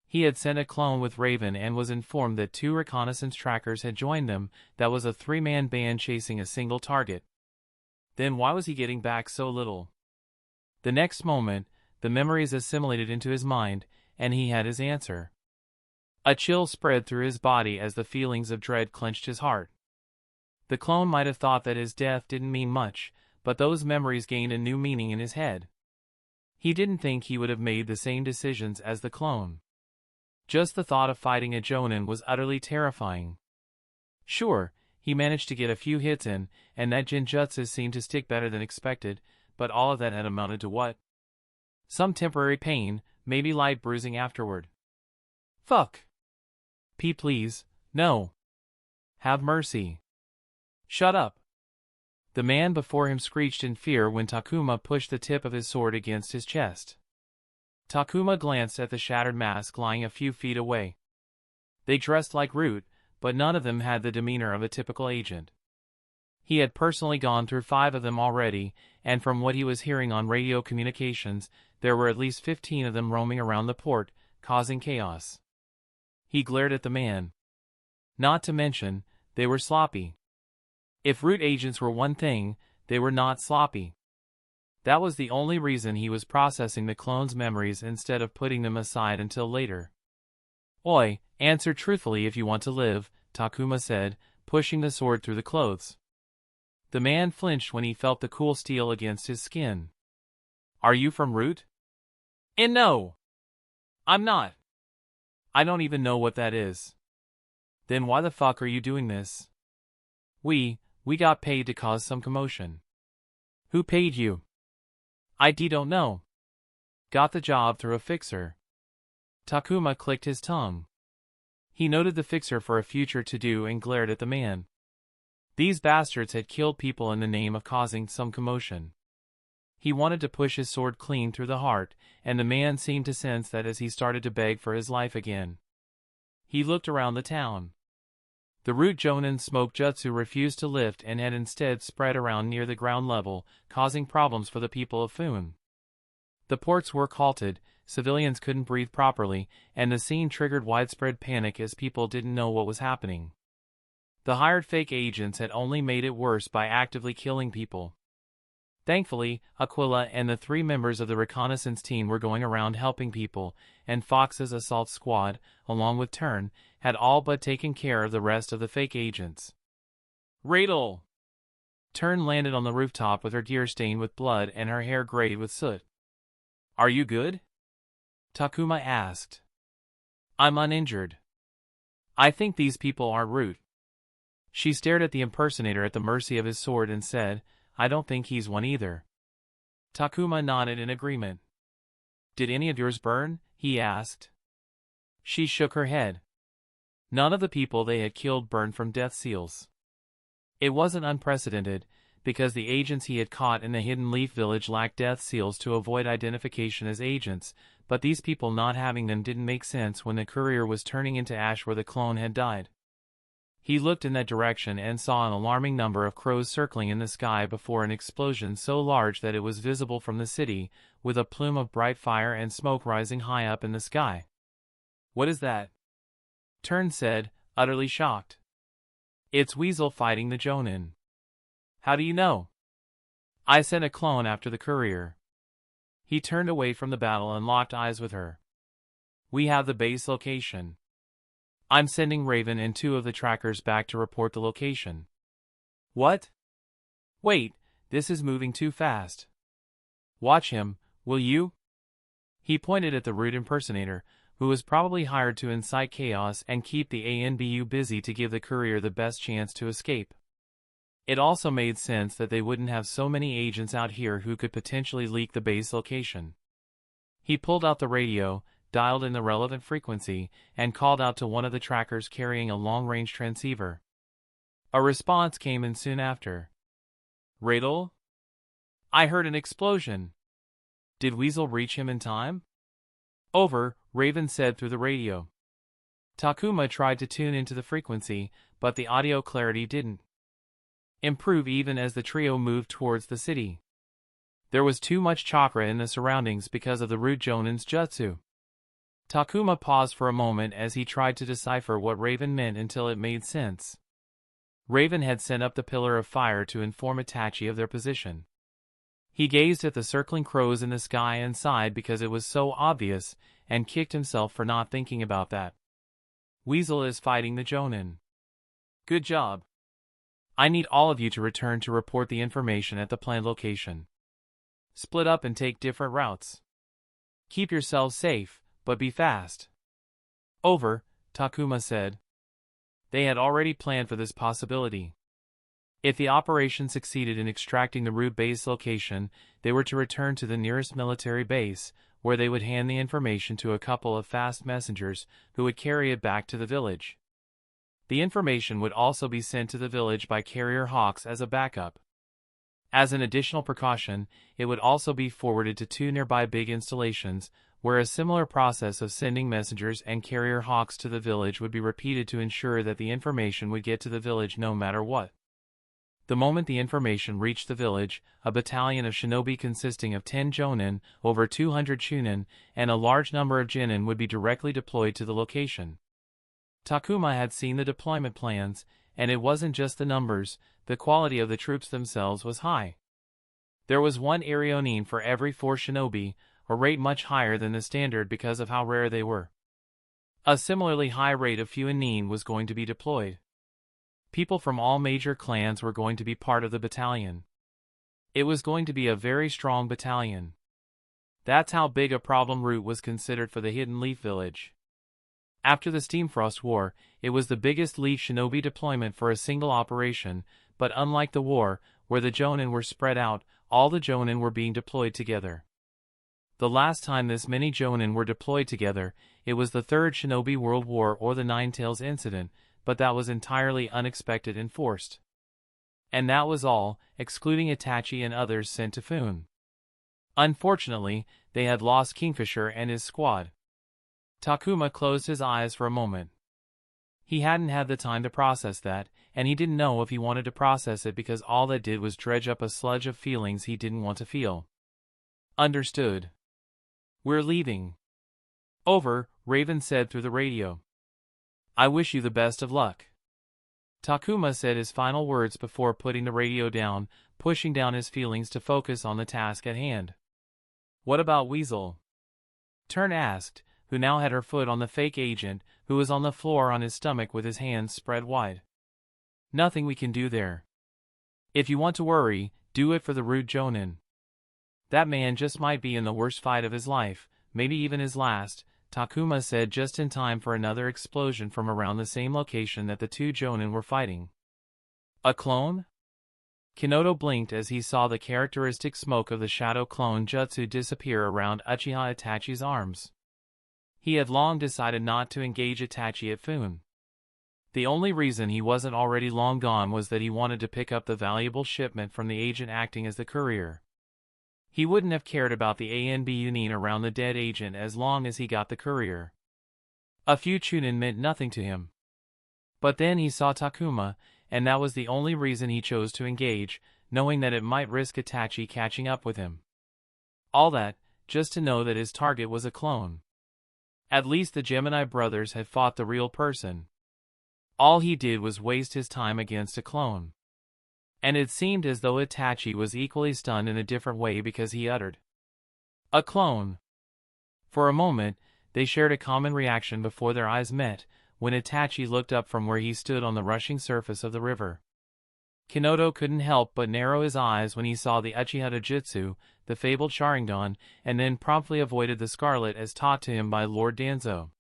He had sent a clone with Raven and was informed that 2 reconnaissance trackers had joined them. That was a 3-man band chasing a single target. Then why was he getting back so little? The next moment, the memories assimilated into his mind, and he had his answer. A chill spread through his body as the feelings of dread clenched his heart. The clone might have thought that his death didn't mean much, but those memories gained a new meaning in his head. He didn't think he would have made the same decisions as the clone. Just the thought of fighting a Jonin was utterly terrifying. Sure, he managed to get a few hits in, and that Genjutsu seemed to stick better than expected, but all of that had amounted to what? Some temporary pain, maybe light bruising afterward. Fuck. Please, no. Have mercy. Shut up. The man before him screeched in fear when Takuma pushed the tip of his sword against his chest. Takuma glanced at the shattered mask lying a few feet away. They dressed like Root, but none of them had the demeanor of a typical agent. He had personally gone through 5 of them already, and from what he was hearing on radio communications, there were at least 15 of them roaming around the port, causing chaos. He glared at the man. Not to mention, they were sloppy. If Root agents were one thing, they were not sloppy. That was the only reason he was processing the clone's memories instead of putting them aside until later. Oi, answer truthfully if you want to live, Takuma said, pushing the sword through the clothes. The man flinched when he felt the cool steel against his skin. Are you from Root? And no. I'm not. I don't even know what that is. Then why the fuck are you doing this? We got paid to cause some commotion. Who paid you? I don't know. Got the job through a fixer. Takuma clicked his tongue. He noted the fixer for a future to-do and glared at the man. These bastards had killed people in the name of causing some commotion. He wanted to push his sword clean through the heart, and the man seemed to sense that as he started to beg for his life again. He looked around the town. The Root Jonin smoke jutsu refused to lift and had instead spread around near the ground level, causing problems for the people of Foon. The port's work halted, civilians couldn't breathe properly, and the scene triggered widespread panic as people didn't know what was happening. The hired fake agents had only made it worse by actively killing people. Thankfully, Aquila and the 3 members of the reconnaissance team were going around helping people, and Fox's assault squad, along with Turn, had all but taken care of the rest of the fake agents. Radel! Turn landed on the rooftop with her gear stained with blood and her hair grayed with soot. Are you good? Takuma asked. I'm uninjured. I think these people are rude. She stared at the impersonator at the mercy of his sword and said, I don't think he's one either. Takuma nodded in agreement. Did any of yours burn? He asked. She shook her head. None of the people they had killed burned from death seals. It wasn't unprecedented, because the agents he had caught in the Hidden Leaf Village lacked death seals to avoid identification as agents, but these people not having them didn't make sense when the courier was turning into ash where the clone had died. He looked in that direction and saw an alarming number of crows circling in the sky before an explosion so large that it was visible from the city, with a plume of bright fire and smoke rising high up in the sky. What is that? Turn said, utterly shocked. It's Weasel fighting the Jonin. How do you know? I sent a clone after the courier. He turned away from the battle and locked eyes with her. We have the base location. I'm sending Raven and 2 of the trackers back to report the location. What? Wait, this is moving too fast. Watch him, will you? He pointed at the rude impersonator, who was probably hired to incite chaos and keep the ANBU busy to give the courier the best chance to escape. It also made sense that they wouldn't have so many agents out here who could potentially leak the base location. He pulled out the radio, dialed in the relevant frequency, and called out to one of the trackers carrying a long-range transceiver. A response came in soon after. Radel? I heard an explosion. Did Weasel reach him in time? Over, Raven said through the radio. Takuma tried to tune into the frequency, but the audio clarity didn't improve even as the trio moved towards the city. There was too much chakra in the surroundings because of the rude Jonin's jutsu. Takuma paused for a moment as he tried to decipher what Raven meant until it made sense. Raven had sent up the pillar of fire to inform Itachi of their position. He gazed at the circling crows in the sky and sighed because it was so obvious, and kicked himself for not thinking about that. Weasel is fighting the Jonin. Good job. I need all of you to return to report the information at the planned location. Split up and take different routes. Keep yourselves safe, but be fast. Over, Takuma said. They had already planned for this possibility. If the operation succeeded in extracting the root base location, they were to return to the nearest military base, where they would hand the information to a couple of fast messengers who would carry it back to the village. The information would also be sent to the village by carrier hawks as a backup. As an additional precaution, it would also be forwarded to 2 nearby big installations, where a similar process of sending messengers and carrier hawks to the village would be repeated to ensure that the information would get to the village no matter what. The moment the information reached the village, a battalion of shinobi consisting of 10 jonin, over 200 chunin, and a large number of genin would be directly deployed to the location. Takuma had seen the deployment plans, and it wasn't just the numbers, the quality of the troops themselves was high. There was 1 Arionin for every 4 shinobi, a rate much higher than the standard because of how rare they were. A similarly high rate of Fuenin was going to be deployed. People from all major clans were going to be part of the battalion. It was going to be a very strong battalion. That's how big a problem route was considered for the Hidden Leaf Village. After the Steamfrost War, it was the biggest Leaf Shinobi deployment for a single operation, but unlike the war, where the Jonin were spread out, all the Jonin were being deployed together. The last time this many Jonin were deployed together, it was the Third Shinobi World War or the Nine Tails Incident, but that was entirely unexpected and forced. And that was all, excluding Itachi and others sent to Foon. Unfortunately, they had lost Kingfisher and his squad. Takuma closed his eyes for a moment. He hadn't had the time to process that, and he didn't know if he wanted to process it because all that did was dredge up a sludge of feelings he didn't want to feel. Understood. We're leaving. Over, Raven said through the radio. I wish you the best of luck. Takuma said his final words before putting the radio down, pushing down his feelings to focus on the task at hand. "What about Weasel?" Turn asked, who now had her foot on the fake agent, who was on the floor on his stomach with his hands spread wide. "Nothing we can do there. If you want to worry, do it for the rude Jonin. That man just might be in the worst fight of his life, maybe even his last," Takuma said just in time for another explosion from around the same location that the two Jonin were fighting. "A clone?" Kinoto blinked as he saw the characteristic smoke of the shadow clone jutsu disappear around Uchiha Itachi's arms. He had long decided not to engage Itachi at Foon. The only reason he wasn't already long gone was that he wanted to pick up the valuable shipment from the agent acting as the courier. He wouldn't have cared about the ANB Union around the dead agent as long as he got the courier. A few Chunin meant nothing to him. But then he saw Takuma, and that was the only reason he chose to engage, knowing that it might risk Itachi catching up with him. All that, just to know that his target was a clone. At least the Gemini brothers had fought the real person. All he did was waste his time against a clone. And it seemed as though Itachi was equally stunned in a different way because he uttered, "A clone." For a moment, they shared a common reaction before their eyes met, when Itachi looked up from where he stood on the rushing surface of the river. Kinoto couldn't help but narrow his eyes when he saw the Uchiha Jutsu, the fabled Sharingan, and then promptly avoided the scarlet as taught to him by Lord Danzo.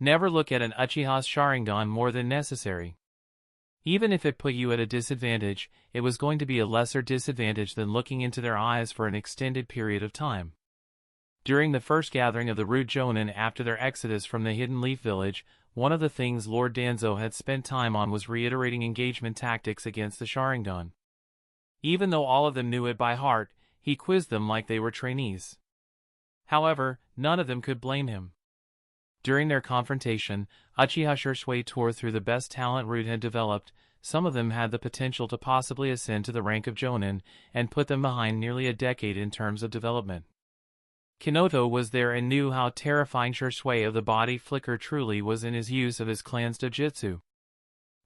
Never look at an Uchiha's Sharingan more than necessary. Even if it put you at a disadvantage, it was going to be a lesser disadvantage than looking into their eyes for an extended period of time. During the first gathering of the Rude Jonin after their exodus from the Hidden Leaf Village, one of the things Lord Danzo had spent time on was reiterating engagement tactics against the Sharingan. Even though all of them knew it by heart, he quizzed them like they were trainees. However, none of them could blame him. During their confrontation, Uchiha Shursui tore through the best talent Rude had developed. Some of them had the potential to possibly ascend to the rank of Jonin, and put them behind nearly a decade in terms of development. Kinoto was there and knew how terrifying Shursui of the body flicker truly was in his use of his clan's dojutsu.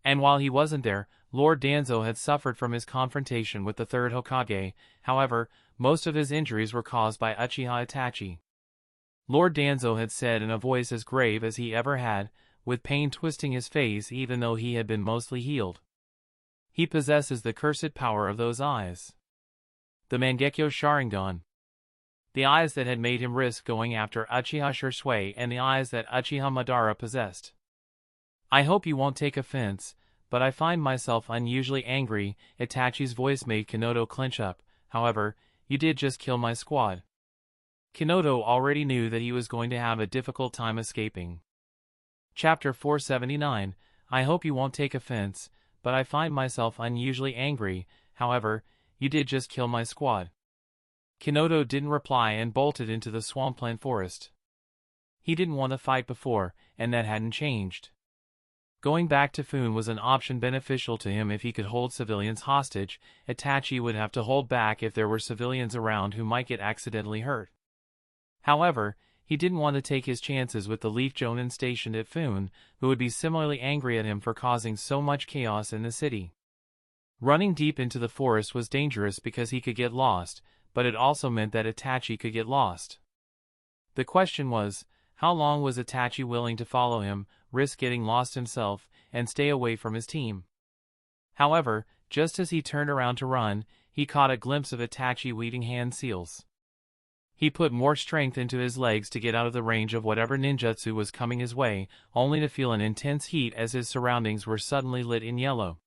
And while he wasn't there, Lord Danzo had suffered from his confrontation with the third Hokage. However, most of his injuries were caused by Uchiha Itachi. Lord Danzo had said in a voice as grave as he ever had, with pain twisting his face even though he had been mostly healed. "He possesses the cursed power of those eyes. The Mangekyo Sharingan. The eyes that had made him risk going after Uchiha Shursui and the eyes that Uchiha Madara possessed. I hope you won't take offense, but I find myself unusually angry." Itachi's voice made Kinoto clench up. "However, you did just kill my squad." Kinoto already knew that he was going to have a difficult time escaping. Chapter 479, I hope you won't take offense, but I find myself unusually angry. However, you did just kill my squad. Kinoto didn't reply and bolted into the swampland forest. He didn't want to fight before, and that hadn't changed. Going back to Foon was an option beneficial to him if he could hold civilians hostage. Itachi would have to hold back if there were civilians around who might get accidentally hurt. However, he didn't want to take his chances with the Leaf Jonin stationed at Foon, who would be similarly angry at him for causing so much chaos in the city. Running deep into the forest was dangerous because he could get lost, but it also meant that Itachi could get lost. The question was, how long was Itachi willing to follow him, risk getting lost himself, and stay away from his team? However, just as he turned around to run, he caught a glimpse of Itachi weeding hand seals. He put more strength into his legs to get out of the range of whatever ninjutsu was coming his way, only to feel an intense heat as his surroundings were suddenly lit in yellow.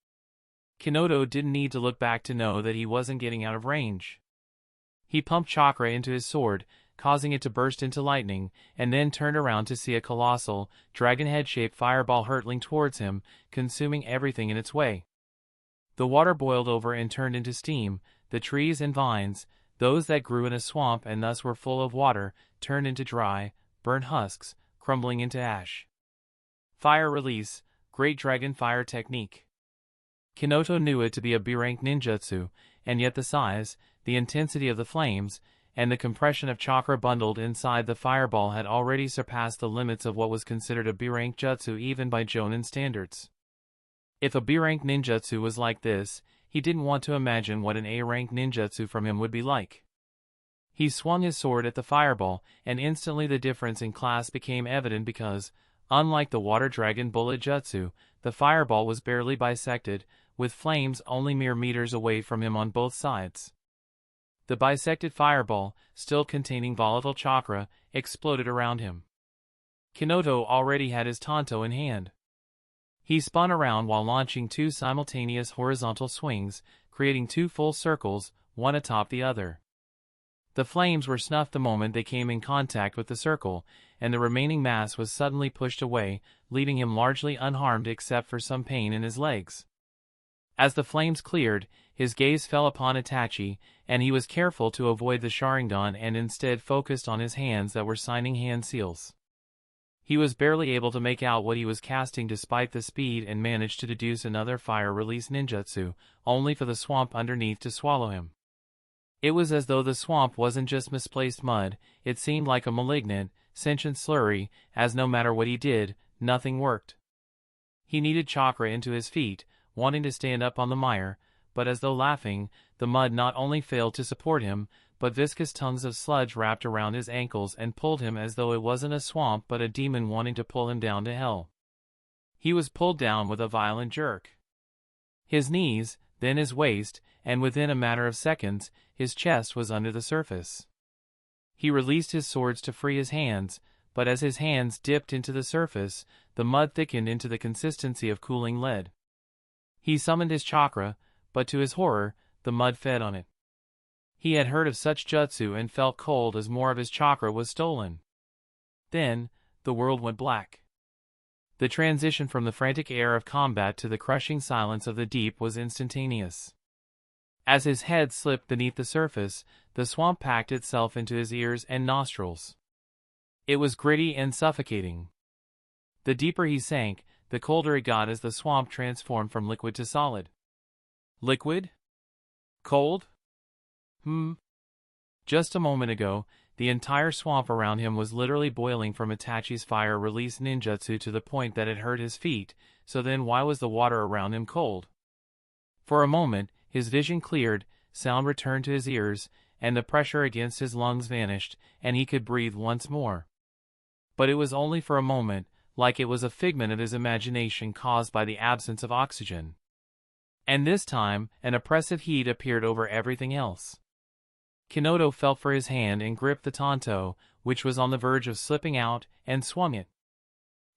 Kinoto didn't need to look back to know that he wasn't getting out of range. He pumped chakra into his sword, causing it to burst into lightning, and then turned around to see a colossal, dragon-head-shaped fireball hurtling towards him, consuming everything in its way. The water boiled over and turned into steam. The trees and vines, those that grew in a swamp and thus were full of water, turned into dry, burnt husks, crumbling into ash. Fire release, Great Dragon Fire Technique. Kinoto knew it to be a B-rank ninjutsu, and yet the size, the intensity of the flames, and the compression of chakra bundled inside the fireball had already surpassed the limits of what was considered a B-rank jutsu even by Jonin standards. If a B-rank ninjutsu was like this, he didn't want to imagine what an A-rank ninjutsu from him would be like. He swung his sword at the fireball, and instantly the difference in class became evident because, unlike the water dragon bullet jutsu, the fireball was barely bisected, with flames only mere meters away from him on both sides. The bisected fireball, still containing volatile chakra, exploded around him. Kinoto already had his tanto in hand. He spun around while launching 2 simultaneous horizontal swings, creating 2 full circles, one atop the other. The flames were snuffed the moment they came in contact with the circle, and the remaining mass was suddenly pushed away, leaving him largely unharmed except for some pain in his legs. As the flames cleared, his gaze fell upon Itachi, and he was careful to avoid the Sharingan and instead focused on his hands that were signing hand seals. He was barely able to make out what he was casting despite the speed and managed to deduce another fire-release ninjutsu, only for the swamp underneath to swallow him. It was as though the swamp wasn't just misplaced mud, it seemed like a malignant, sentient slurry, as no matter what he did, nothing worked. He needed chakra into his feet, wanting to stand up on the mire, but as though laughing, the mud not only failed to support him, but viscous tongues of sludge wrapped around his ankles and pulled him as though it wasn't a swamp but a demon wanting to pull him down to hell. He was pulled down with a violent jerk. His knees, then his waist, and within a matter of seconds, his chest was under the surface. He released his swords to free his hands, but as his hands dipped into the surface, the mud thickened into the consistency of cooling lead. He summoned his chakra, but to his horror, the mud fed on it. He had heard of such jutsu and felt cold as more of his chakra was stolen. Then, the world went black. The transition from the frantic air of combat to the crushing silence of the deep was instantaneous. As his head slipped beneath the surface, the swamp packed itself into his ears and nostrils. It was gritty and suffocating. The deeper he sank, the colder it got as the swamp transformed from liquid to solid. Liquid? Cold? Just a moment ago, the entire swamp around him was literally boiling from Itachi's fire-release ninjutsu to the point that it hurt his feet, so then why was the water around him cold? For a moment, his vision cleared, sound returned to his ears, and the pressure against his lungs vanished, and he could breathe once more. But it was only for a moment, like it was a figment of his imagination caused by the absence of oxygen. And this time, an oppressive heat appeared over everything else. Kinoto felt for his hand and gripped the tanto, which was on the verge of slipping out, and swung it.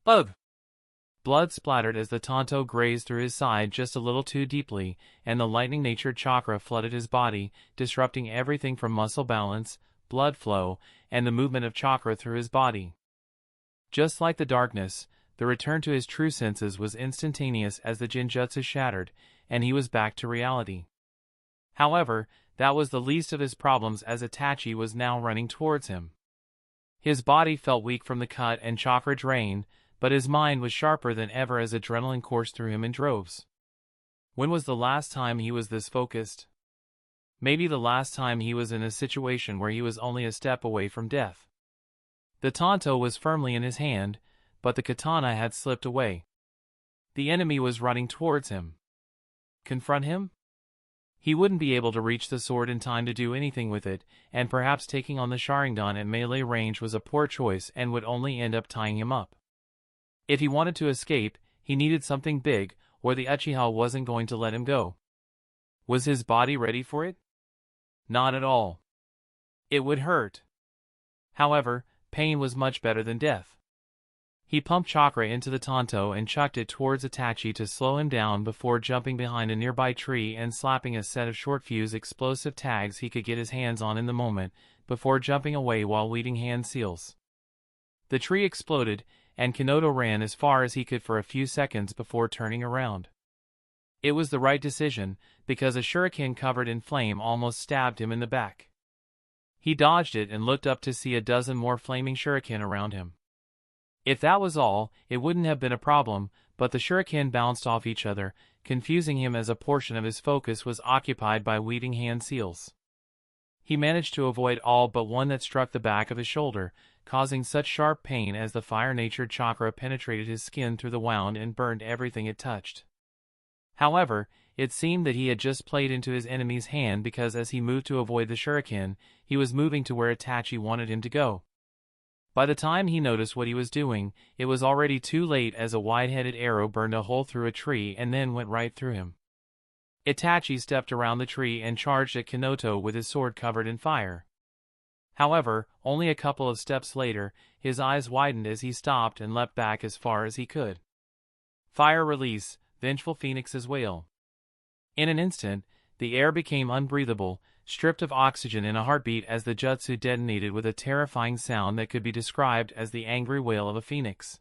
Ugh! Blood splattered as the tanto grazed through his side just a little too deeply, and the lightning-natured chakra flooded his body, disrupting everything from muscle balance, blood flow, and the movement of chakra through his body. Just like the darkness, the return to his true senses was instantaneous as the genjutsu shattered, and he was back to reality. However, that was the least of his problems as Itachi was now running towards him. His body felt weak from the cut and chakra drain, but his mind was sharper than ever as adrenaline coursed through him in droves. When was the last time he was this focused? Maybe the last time he was in a situation where he was only a step away from death. The tanto was firmly in his hand, but the katana had slipped away. The enemy was running towards him. Confront him? He wouldn't be able to reach the sword in time to do anything with it, and perhaps taking on the Sharingan at melee range was a poor choice and would only end up tying him up. If he wanted to escape, he needed something big, or the Uchiha wasn't going to let him go. Was his body ready for it? Not at all. It would hurt. However, pain was much better than death. He pumped chakra into the tanto and chucked it towards Itachi to slow him down before jumping behind a nearby tree and slapping a set of short-fuse explosive tags he could get his hands on in the moment, before jumping away while leading hand seals. The tree exploded, and Kinoto ran as far as he could for a few seconds before turning around. It was the right decision, because a shuriken covered in flame almost stabbed him in the back. He dodged it and looked up to see a dozen more flaming shuriken around him. If that was all, it wouldn't have been a problem, but the shuriken bounced off each other, confusing him as a portion of his focus was occupied by weaving hand seals. He managed to avoid all but one that struck the back of his shoulder, causing such sharp pain as the fire-natured chakra penetrated his skin through the wound and burned everything it touched. However, It seemed that he had just played into his enemy's hand because as he moved to avoid the shuriken, he was moving to where Itachi wanted him to go. By the time he noticed what he was doing, it was already too late as a wide-headed arrow burned a hole through a tree and then went right through him. Itachi stepped around the tree and charged at Kinoto with his sword covered in fire. However, only a couple of steps later, his eyes widened as he stopped and leapt back as far as he could. Fire release, vengeful phoenix's wail. In an instant, the air became unbreathable, stripped of oxygen in a heartbeat as the jutsu detonated with a terrifying sound that could be described as the angry wail of a phoenix.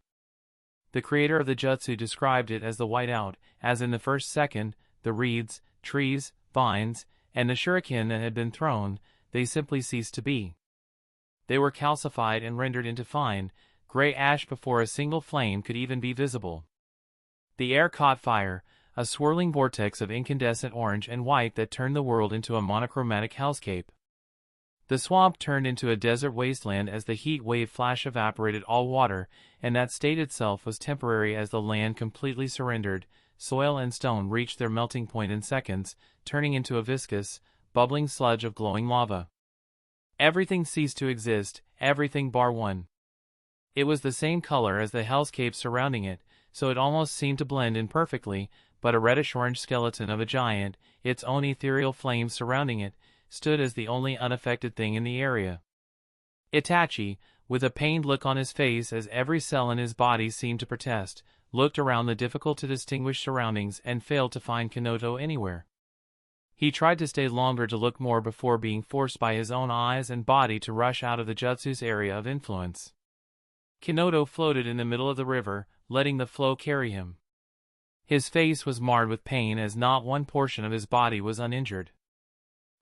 The creator of the jutsu described it as the whiteout, as in the first second, the reeds, trees, vines, and the shuriken that had been thrown, they simply ceased to be. They were calcified and rendered into fine, gray ash before a single flame could even be visible. The air caught fire, a swirling vortex of incandescent orange and white that turned the world into a monochromatic hellscape. The swamp turned into a desert wasteland as the heat wave flash evaporated all water, and that state itself was temporary as the land completely surrendered. Soil and stone reached their melting point in seconds, turning into a viscous, bubbling sludge of glowing lava. Everything ceased to exist, everything bar one. It was the same color as the hellscape surrounding it, so it almost seemed to blend in perfectly, but a reddish-orange skeleton of a giant, its own ethereal flames surrounding it, stood as the only unaffected thing in the area. Itachi, with a pained look on his face as every cell in his body seemed to protest, looked around the difficult-to-distinguish surroundings and failed to find Kinoto anywhere. He tried to stay longer to look more before being forced by his own eyes and body to rush out of the jutsu's area of influence. Kinoto floated in the middle of the river, letting the flow carry him. His face was marred with pain as not one portion of his body was uninjured.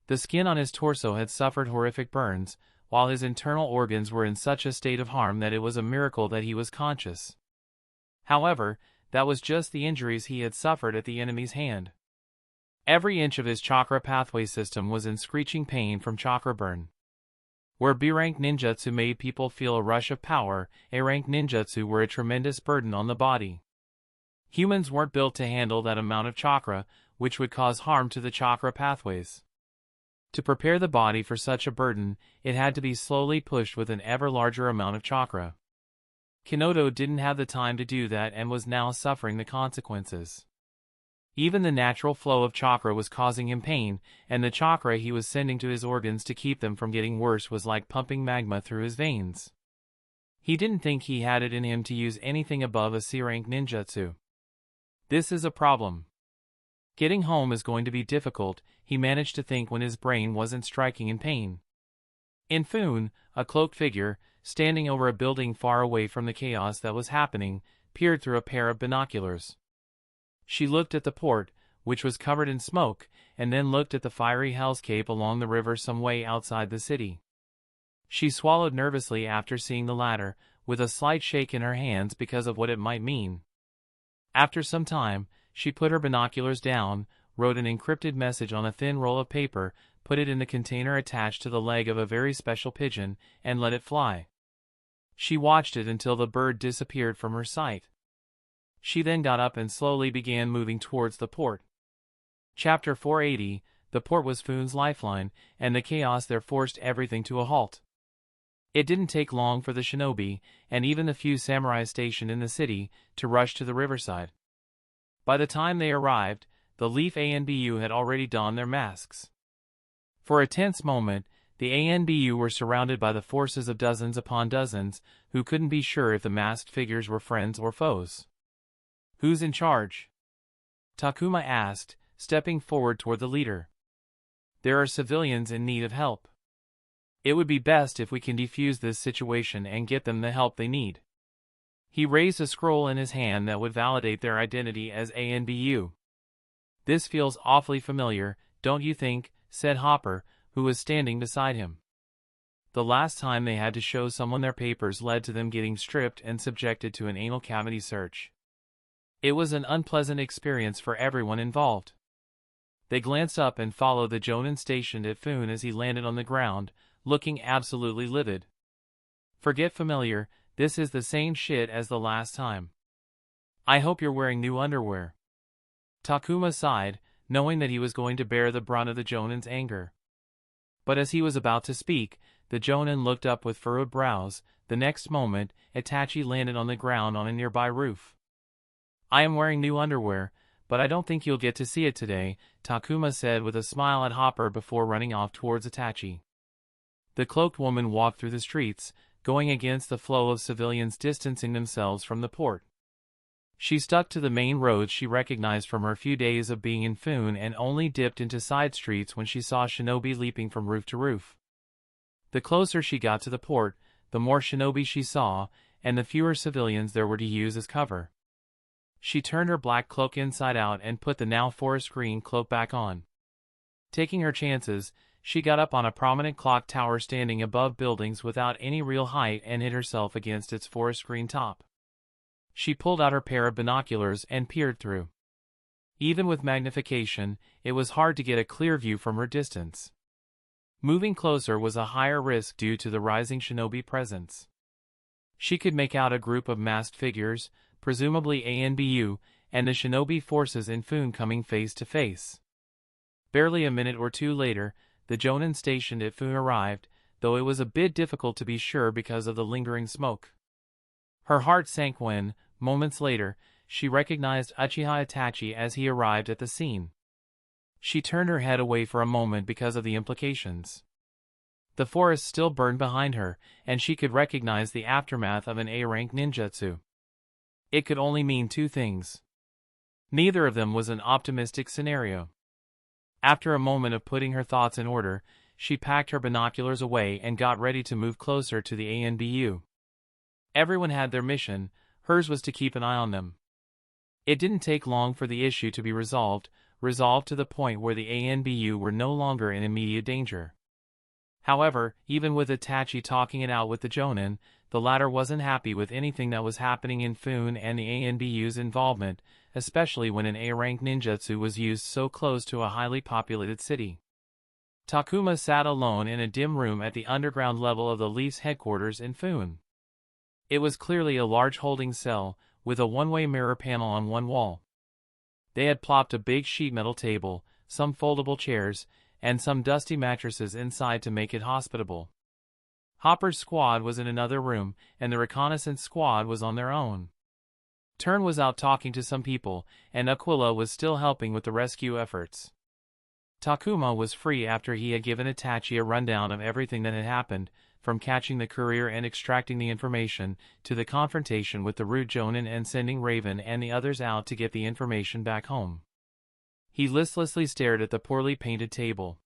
The skin on his torso had suffered horrific burns, while his internal organs were in such a state of harm that it was a miracle that he was conscious. However, that was just the injuries he had suffered at the enemy's hand. Every inch of his chakra pathway system was in screeching pain from chakra burn. Where B-rank ninjutsu made people feel a rush of power, A-rank ninjutsu were a tremendous burden on the body. Humans weren't built to handle that amount of chakra, which would cause harm to the chakra pathways. To prepare the body for such a burden, it had to be slowly pushed with an ever larger amount of chakra. Kinoto didn't have the time to do that and was now suffering the consequences. Even the natural flow of chakra was causing him pain, and the chakra he was sending to his organs to keep them from getting worse was like pumping magma through his veins. He didn't think he had it in him to use anything above a C-rank ninjutsu. This is a problem. Getting home is going to be difficult, he managed to think when his brain wasn't striking in pain. In Foon, a cloaked figure, standing over a building far away from the chaos that was happening, peered through a pair of binoculars. She looked at the port, which was covered in smoke, and then looked at the fiery hellscape along the river some way outside the city. She swallowed nervously after seeing the latter, with a slight shake in her hands because of what it might mean. After some time, she put her binoculars down, wrote an encrypted message on a thin roll of paper, put it in the container attached to the leg of a very special pigeon, and let it fly. She watched it until the bird disappeared from her sight. She then got up and slowly began moving towards the port. Chapter 480, the port was Foon's lifeline, and the chaos there forced everything to a halt. It didn't take long for the shinobi, and even the few samurai stationed in the city, to rush to the riverside. By the time they arrived, the Leaf ANBU had already donned their masks. For a tense moment, the ANBU were surrounded by the forces of dozens upon dozens, who couldn't be sure if the masked figures were friends or foes. "Who's in charge?" Takuma asked, stepping forward toward the leader. "There are civilians in need of help. It would be best if we can defuse this situation and get them the help they need." He raised a scroll in his hand that would validate their identity as ANBU. "This feels awfully familiar, don't you think?" said Hopper, who was standing beside him. The last time they had to show someone their papers led to them getting stripped and subjected to an anal cavity search. It was an unpleasant experience for everyone involved. They glanced up and followed the Jonin stationed at Foon as he landed on the ground, looking absolutely livid. "Forget familiar, this is the same shit as the last time. I hope you're wearing new underwear." Takuma sighed, knowing that he was going to bear the brunt of the Jonin's anger. But as he was about to speak, the Jonin looked up with furrowed brows. The next moment, Itachi landed on the ground on a nearby roof. "I am wearing new underwear, but I don't think you'll get to see it today," Takuma said with a smile at Hopper before running off towards Itachi. The cloaked woman walked through the streets, going against the flow of civilians distancing themselves from the port. She stuck to the main roads she recognized from her few days of being in Foon and only dipped into side streets when she saw shinobi leaping from roof to roof. The closer she got to the port, the more shinobi she saw, and the fewer civilians there were to use as cover. She turned her black cloak inside out and put the now forest green cloak back on. Taking her chances, she got up on a prominent clock tower standing above buildings without any real height and hid herself against its forest green top. She pulled out her pair of binoculars and peered through. Even with magnification, it was hard to get a clear view from her distance. Moving closer was a higher risk due to the rising shinobi presence. She could make out a group of masked figures, presumably ANBU, and the shinobi forces in Foon coming face to face. Barely a minute or two later, the Jonin stationed at Foon arrived, though it was a bit difficult to be sure because of the lingering smoke. Her heart sank when, moments later, she recognized Uchiha Itachi as he arrived at the scene. She turned her head away for a moment because of the implications. The forest still burned behind her, and she could recognize the aftermath of an A-rank ninjutsu. It could only mean two things. Neither of them was an optimistic scenario. After a moment of putting her thoughts in order, she packed her binoculars away and got ready to move closer to the ANBU. Everyone had their mission, hers was to keep an eye on them. It didn't take long for the issue to be resolved to the point where the ANBU were no longer in immediate danger. However, even with Itachi talking it out with the Jonin, the latter wasn't happy with anything that was happening in Foon and the ANBU's involvement, especially when an A-rank ninjutsu was used so close to a highly populated city. Takuma sat alone in a dim room at the underground level of the Leaf's headquarters in Foon. It was clearly a large holding cell, with a one-way mirror panel on one wall. They had plopped a big sheet metal table, some foldable chairs, and some dusty mattresses inside to make it hospitable. Hopper's squad was in another room, and the reconnaissance squad was on their own. Turn was out talking to some people, and Aquila was still helping with the rescue efforts. Takuma was free after he had given Itachi a rundown of everything that had happened, from catching the courier and extracting the information, to the confrontation with the rude Jonin and sending Raven and the others out to get the information back home. He listlessly stared at the poorly painted table.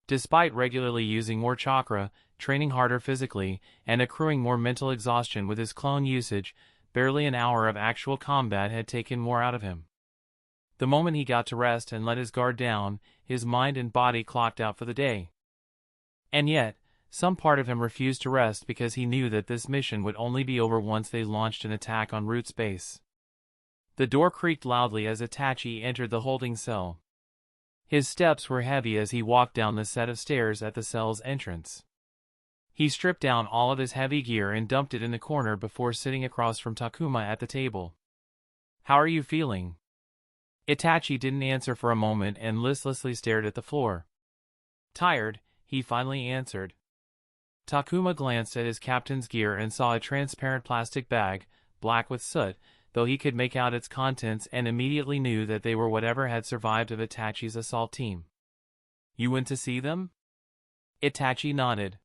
Despite regularly using more chakra, training harder physically, and accruing more mental exhaustion with his clone usage, barely an hour of actual combat had taken more out of him. The moment he got to rest and let his guard down, his mind and body clocked out for the day. And yet, some part of him refused to rest because he knew that this mission would only be over once they launched an attack on Root's base. The door creaked loudly as Itachi entered the holding cell. His steps were heavy as he walked down the set of stairs at the cell's entrance. He stripped down all of his heavy gear and dumped it in the corner before sitting across from Takuma at the table. "How are you feeling?" Itachi didn't answer for a moment and listlessly stared at the floor. "Tired," he finally answered. Takuma glanced at his captain's gear and saw a transparent plastic bag, black with soot, though he could make out its contents and immediately knew that they were whatever had survived of Itachi's assault team. "You went to see them?" Itachi nodded.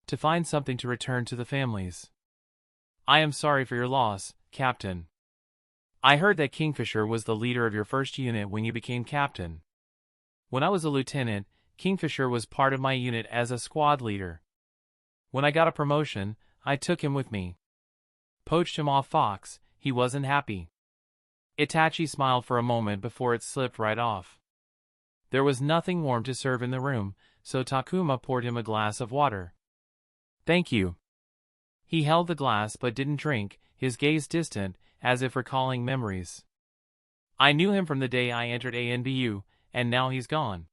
"To find something to return to the families." "I am sorry for your loss, Captain. I heard that Kingfisher was the leader of your first unit when you became captain. When I was a lieutenant, Kingfisher was part of my unit as a squad leader. When I got a promotion, I took him with me. Poached him off Fox, he wasn't happy." Itachi smiled for a moment before it slipped right off. There was nothing warm to serve in the room, so Takuma poured him a glass of water. "Thank you." He held the glass but didn't drink, his gaze distant, as if recalling memories. "I knew him from the day I entered ANBU, and now he's gone.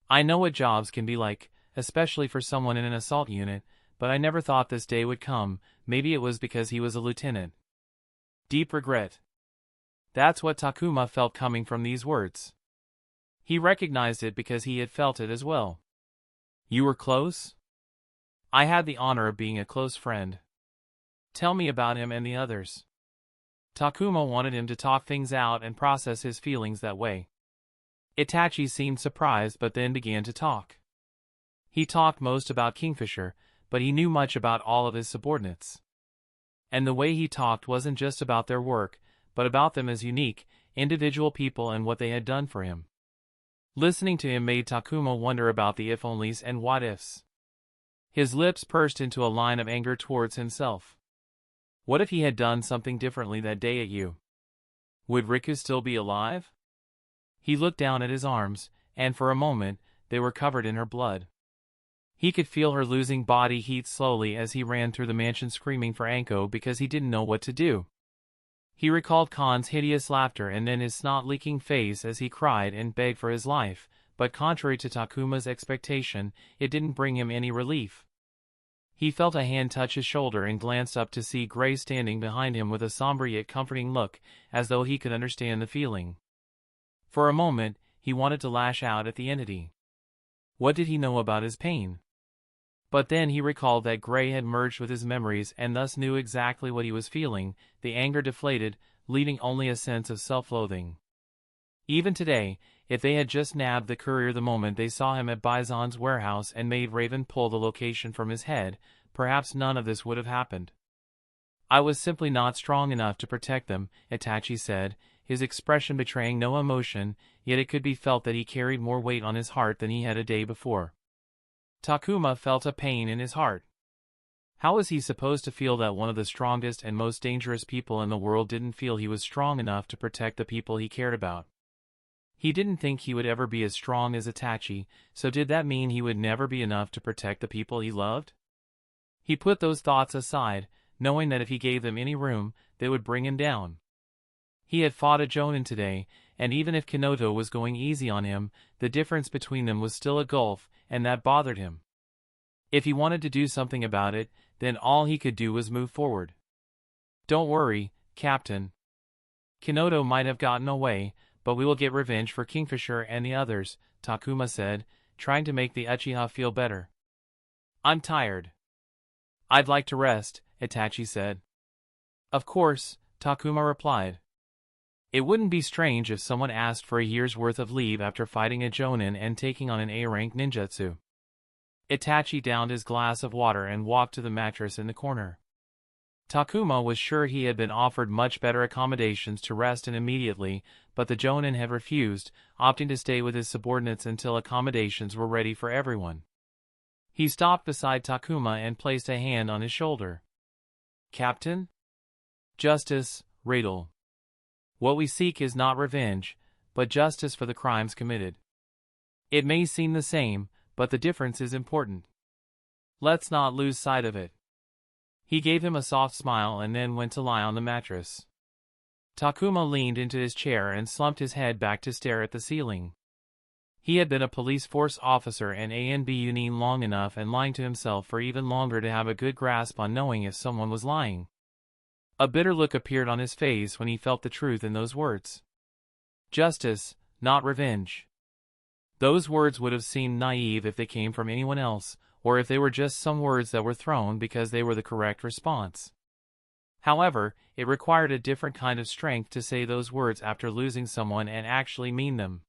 I know what jobs can be like, especially for someone in an assault unit, but I never thought this day would come. Maybe it was because he was a lieutenant." Deep regret. That's what Takuma felt coming from these words. He recognized it because he had felt it as well. You were close? I had the honor of being a close friend. Tell me about him and the others. Takuma wanted him to talk things out and process his feelings that way. Itachi seemed surprised but then began to talk. He talked most about Kingfisher, but he knew much about all of his subordinates. And the way he talked wasn't just about their work, but about them as unique, individual people and what they had done for him. Listening to him made Takuma wonder about the if-onlys and what-ifs. His lips pursed into a line of anger towards himself. What if he had done something differently that day at you? Would Riku still be alive? He looked down at his arms, and for a moment, they were covered in her blood. He could feel her losing body heat slowly as he ran through the mansion screaming for Anko because he didn't know what to do. He recalled Khan's hideous laughter and then his snot-leaking face as he cried and begged for his life, but contrary to Takuma's expectation, it didn't bring him any relief. He felt a hand touch his shoulder and glanced up to see Gray standing behind him with a somber yet comforting look, as though he could understand the feeling. For a moment, he wanted to lash out at the entity. What did he know about his pain? But then he recalled that Gray had merged with his memories and thus knew exactly what he was feeling. The anger deflated, leaving only a sense of self-loathing. Even today, if they had just nabbed the courier the moment they saw him at Bison's warehouse and made Raven pull the location from his head, perhaps none of this would have happened. I was simply not strong enough to protect them, Itachi said, his expression betraying no emotion, yet it could be felt that he carried more weight on his heart than he had a day before. Takuma felt a pain in his heart. How was he supposed to feel that one of the strongest and most dangerous people in the world didn't feel he was strong enough to protect the people he cared about? He didn't think he would ever be as strong as Itachi, so did that mean he would never be enough to protect the people he loved? He put those thoughts aside, knowing that if he gave them any room, they would bring him down. He had fought a Jonin today, and even if Kinoto was going easy on him, the difference between them was still a gulf, and that bothered him. If he wanted to do something about it, then all he could do was move forward. Don't worry, Captain. Kinoto might have gotten away, but we will get revenge for Kingfisher and the others, Takuma said, trying to make the Uchiha feel better. I'm tired. I'd like to rest, Itachi said. Of course, Takuma replied. It wouldn't be strange if someone asked for a year's worth of leave after fighting a Jonin and taking on an A-rank ninjutsu. Itachi downed his glass of water and walked to the mattress in the corner. Takuma was sure he had been offered much better accommodations to rest in immediately, but the Jonin had refused, opting to stay with his subordinates until accommodations were ready for everyone. He stopped beside Takuma and placed a hand on his shoulder. Captain? Justice, Riddle. What we seek is not revenge, but justice for the crimes committed. It may seem the same, but the difference is important. Let's not lose sight of it. He gave him a soft smile and then went to lie on the mattress. Takuma leaned into his chair and slumped his head back to stare at the ceiling. He had been a police force officer and A&B Union long enough and lying to himself for even longer to have a good grasp on knowing if someone was lying. A bitter look appeared on his face when he felt the truth in those words. Justice, not revenge. Those words would have seemed naive if they came from anyone else, or if they were just some words that were thrown because they were the correct response. However, it required a different kind of strength to say those words after losing someone and actually mean them.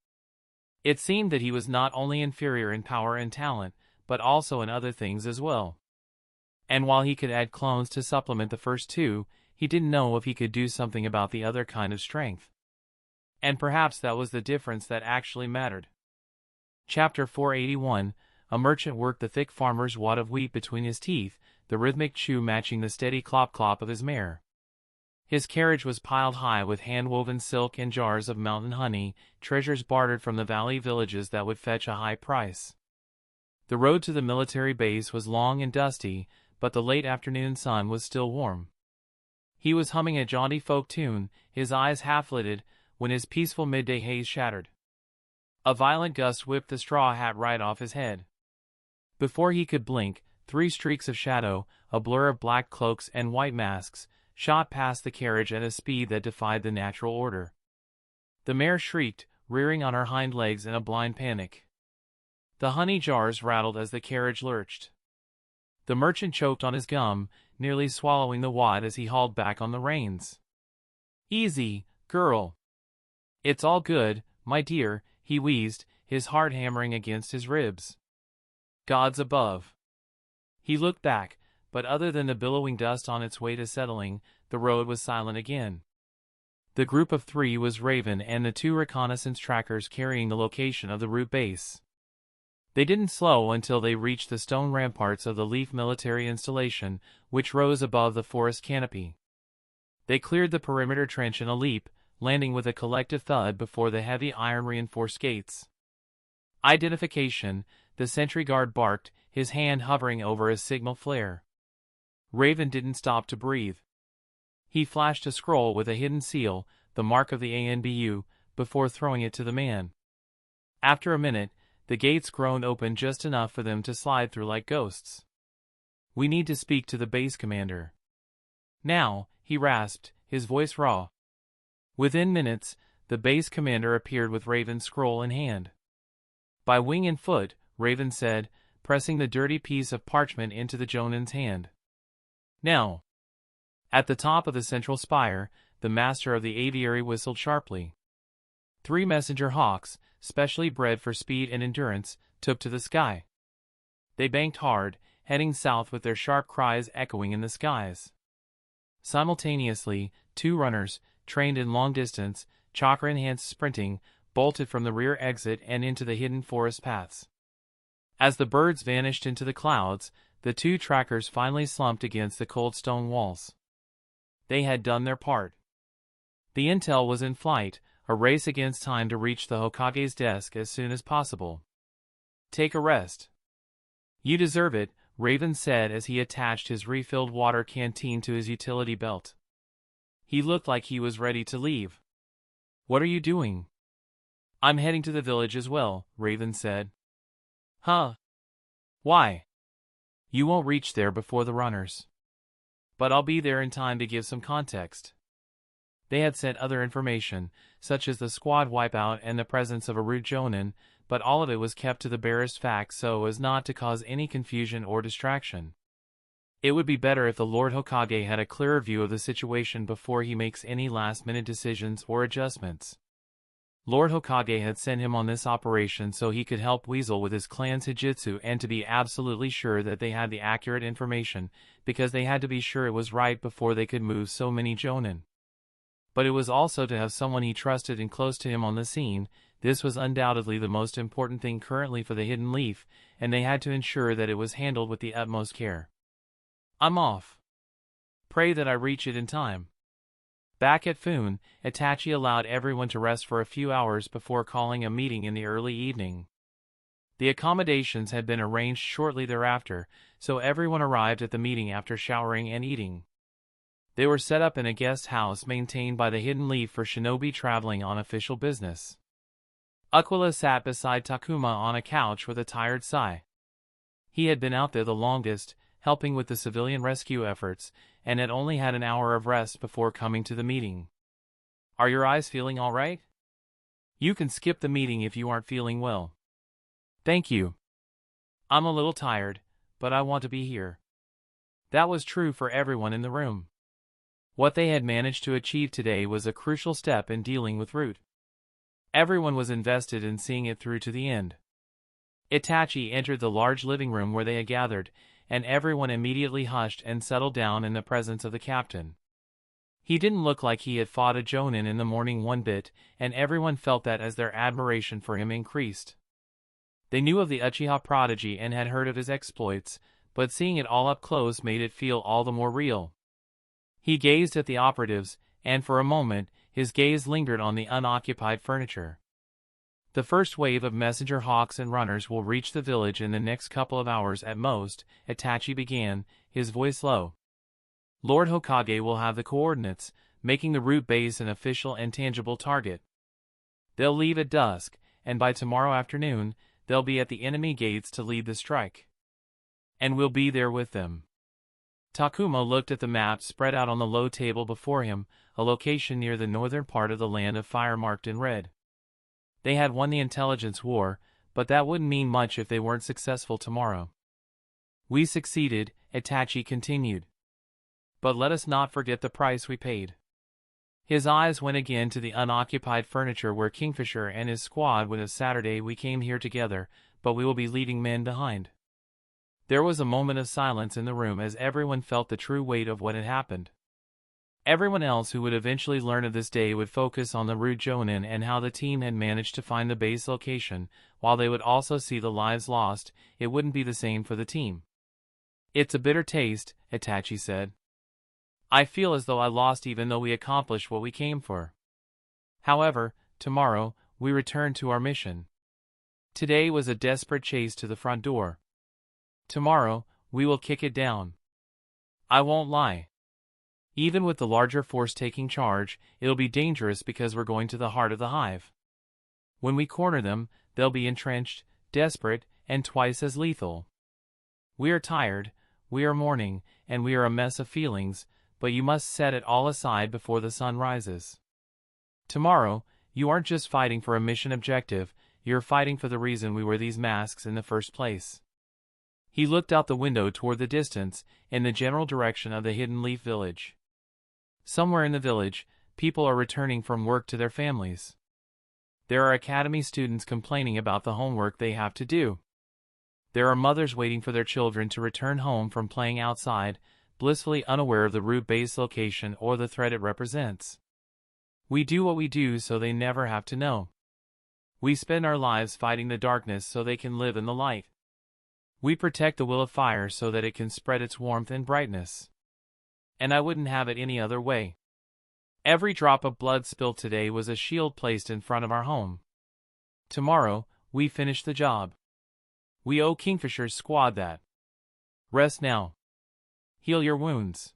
It seemed that he was not only inferior in power and talent, but also in other things as well. And while he could add clones to supplement the first two, he didn't know if he could do something about the other kind of strength. And perhaps that was the difference that actually mattered. Chapter 481, a merchant worked the thick farmer's wad of wheat between his teeth, the rhythmic chew matching the steady clop-clop of his mare. His carriage was piled high with hand-woven silk and jars of mountain honey, treasures bartered from the valley villages that would fetch a high price. The road to the military base was long and dusty, but the late afternoon sun was still warm. He was humming a jaunty folk tune, his eyes half-lidded, when his peaceful midday haze shattered. A violent gust whipped the straw hat right off his head. Before he could blink, 3 streaks of shadow, a blur of black cloaks and white masks, shot past the carriage at a speed that defied the natural order. The mare shrieked, rearing on her hind legs in a blind panic. The honey jars rattled as the carriage lurched. The merchant choked on his gum, nearly swallowing the wad as he hauled back on the reins. "Easy, girl. It's all good, my dear," he wheezed, his heart hammering against his ribs. "Gods above." He looked back, but other than the billowing dust on its way to settling, the road was silent again. The group of three was Raven and the two reconnaissance trackers carrying the location of the route base. They didn't slow until they reached the stone ramparts of the Leaf military installation, which rose above the forest canopy. They cleared the perimeter trench in a leap, landing with a collective thud before the heavy iron-reinforced gates. "Identification," the sentry guard barked, his hand hovering over a signal flare. Raven didn't stop to breathe. He flashed a scroll with a hidden seal, the mark of the ANBU, before throwing it to the man. After a minute, the gates groaned open just enough for them to slide through like ghosts. "We need to speak to the base commander." "Now," he rasped, his voice raw. Within minutes, the base commander appeared with Raven's scroll in hand. "By wing and foot," Raven said, pressing the dirty piece of parchment into the Jonin's hand. "Now." At the top of the central spire, the master of the aviary whistled sharply. 3 messenger hawks, specially bred for speed and endurance, took to the sky. They banked hard, heading south with their sharp cries echoing in the skies. Simultaneously, 2 runners, trained in long distance, chakra-enhanced sprinting, bolted from the rear exit and into the hidden forest paths. As the birds vanished into the clouds, the 2 trackers finally slumped against the cold stone walls. They had done their part. The intel was in flight, a race against time to reach the Hokage's desk as soon as possible. "Take a rest." "You deserve it," Raven said as he attached his refilled water canteen to his utility belt. He looked like he was ready to leave. "What are you doing?" "I'm heading to the village as well," Raven said. "Huh? Why?" "You won't reach there before the runners. But I'll be there in time to give some context." They had sent other information, such as the squad wipeout and the presence of a rude Jonin, but all of it was kept to the barest facts so as not to cause any confusion or distraction. It would be better if the Lord Hokage had a clearer view of the situation before he makes any last-minute decisions or adjustments. Lord Hokage had sent him on this operation so he could help Weasel with his clan's Hijitsu and to be absolutely sure that they had the accurate information, because they had to be sure it was right before they could move so many Jonin. But it was also to have someone he trusted and close to him on the scene. This was undoubtedly the most important thing currently for the Hidden Leaf, and they had to ensure that it was handled with the utmost care. "I'm off. Pray that I reach it in time." Back at Foon, Itachi allowed everyone to rest for a few hours before calling a meeting in the early evening. The accommodations had been arranged shortly thereafter, so everyone arrived at the meeting after showering and eating. They were set up in a guest house maintained by the Hidden Leaf for shinobi traveling on official business. Aquila sat beside Takuma on a couch with a tired sigh. He had been out there the longest, helping with the civilian rescue efforts, and had only had an hour of rest before coming to the meeting. "Are your eyes feeling all right? You can skip the meeting if you aren't feeling well." "Thank you. I'm a little tired, but I want to be here." That was true for everyone in the room. What they had managed to achieve today was a crucial step in dealing with Root. Everyone was invested in seeing it through to the end. Itachi entered the large living room where they had gathered, and everyone immediately hushed and settled down in the presence of the captain. He didn't look like he had fought a Jonin in the morning one bit, and everyone felt that as their admiration for him increased. They knew of the Uchiha prodigy and had heard of his exploits, but seeing it all up close made it feel all the more real. He gazed at the operatives, and for a moment, his gaze lingered on the unoccupied furniture. "The first wave of messenger hawks and runners will reach the village in the next couple of hours at most," Itachi began, his voice low. "Lord Hokage will have the coordinates, making the route base an official and tangible target. They'll leave at dusk, and by tomorrow afternoon, they'll be at the enemy gates to lead the strike. And we'll be there with them." Takuma looked at the map spread out on the low table before him, a location near the northern part of the land of fire marked in red. They had won the intelligence war, but that wouldn't mean much if they weren't successful tomorrow. We succeeded, Itachi continued. But let us not forget the price we paid. His eyes went again to the unoccupied furniture where Kingfisher and his squad would have Saturday. We came here together, but we will be leaving men behind. There was a moment of silence in the room as everyone felt the true weight of what had happened. Everyone else who would eventually learn of this day would focus on the rude Jonin and how the team had managed to find the base location, while they would also see the lives lost. It wouldn't be the same for the team. It's a bitter taste, Itachi said. I feel as though I lost even though we accomplished what we came for. However, tomorrow, we return to our mission. Today was a desperate chase to the front door. Tomorrow, we will kick it down. I won't lie. Even with the larger force taking charge, it'll be dangerous because we're going to the heart of the hive. When we corner them, they'll be entrenched, desperate, and twice as lethal. We are tired, we are mourning, and we are a mess of feelings, but you must set it all aside before the sun rises. Tomorrow, you aren't just fighting for a mission objective, you're fighting for the reason we wear these masks in the first place. He looked out the window toward the distance, in the general direction of the Hidden Leaf village. Somewhere in the village, people are returning from work to their families. There are academy students complaining about the homework they have to do. There are mothers waiting for their children to return home from playing outside, blissfully unaware of the route base location or the threat it represents. We do what we do so they never have to know. We spend our lives fighting the darkness so they can live in the light. We protect the will of fire so that it can spread its warmth and brightness. And I wouldn't have it any other way. Every drop of blood spilled today was a shield placed in front of our home. Tomorrow, we finish the job. We owe Kingfisher's squad that. Rest now. Heal your wounds.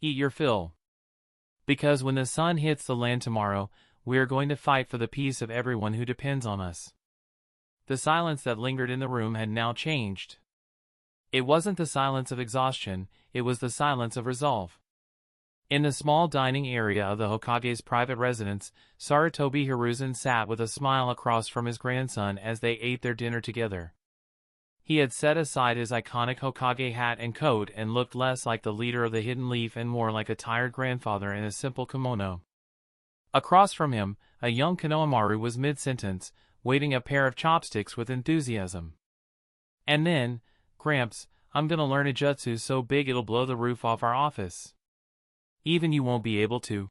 Eat your fill. Because when the sun hits the land tomorrow, we are going to fight for the peace of everyone who depends on us. The silence that lingered in the room had now changed. It wasn't the silence of exhaustion, it was the silence of resolve. In the small dining area of the Hokage's private residence, Sarutobi Hiruzen sat with a smile across from his grandson as they ate their dinner together. He had set aside his iconic Hokage hat and coat and looked less like the leader of the Hidden Leaf and more like a tired grandfather in a simple kimono. Across from him, a young Konohamaru was mid-sentence, waving a pair of chopsticks with enthusiasm. And then, Gramps, I'm gonna learn a jutsu so big it'll blow the roof off our office. Even you won't be able to.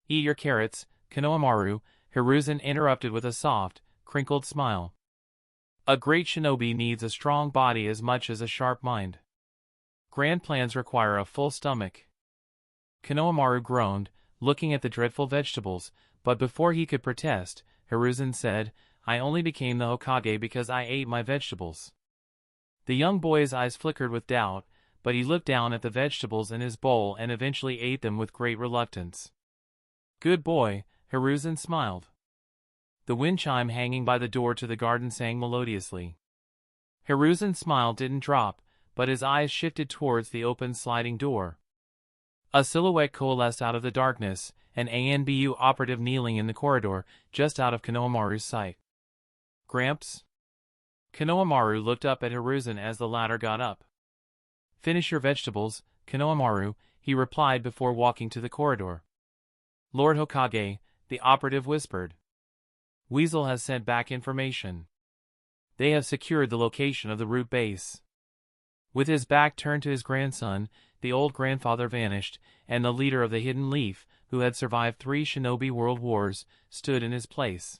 Eat your carrots, Konohamaru, Hiruzen interrupted with a soft, crinkled smile. A great shinobi needs a strong body as much as a sharp mind. Grand plans require a full stomach. Konohamaru groaned, looking at the dreadful vegetables, but before he could protest, Hiruzen said, I only became the Hokage because I ate my vegetables. The young boy's eyes flickered with doubt, but he looked down at the vegetables in his bowl and eventually ate them with great reluctance. Good boy, Hiruzen smiled. The wind chime hanging by the door to the garden sang melodiously. Hiruzen's smile didn't drop, but his eyes shifted towards the open sliding door. A silhouette coalesced out of the darkness, an ANBU operative kneeling in the corridor, just out of Konohamaru's sight. Gramps? Konohamaru looked up at Hiruzen as the latter got up. Finish your vegetables, Konohamaru, he replied before walking to the corridor. Lord Hokage, the operative whispered. Weasel has sent back information. They have secured the location of the root base. With his back turned to his grandson, the old grandfather vanished, and the leader of the Hidden Leaf, who had survived 3 shinobi world wars, stood in his place.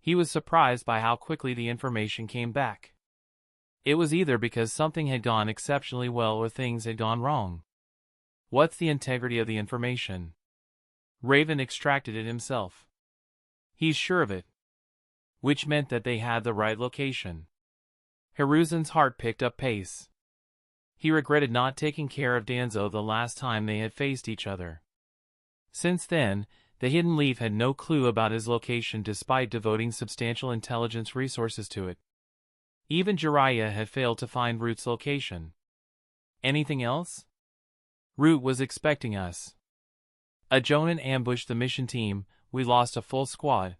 He was surprised by how quickly the information came back. It was either because something had gone exceptionally well or things had gone wrong. What's the integrity of the information? Raven extracted it himself. He's sure of it. Which meant that they had the right location. Hiruzen's heart picked up pace. He regretted not taking care of Danzo the last time they had faced each other. Since then, the Hidden Leaf had no clue about his location despite devoting substantial intelligence resources to it. Even Jiraiya had failed to find Root's location. Anything else? Root was expecting us. A Jonin ambushed the mission team, we lost a full squad.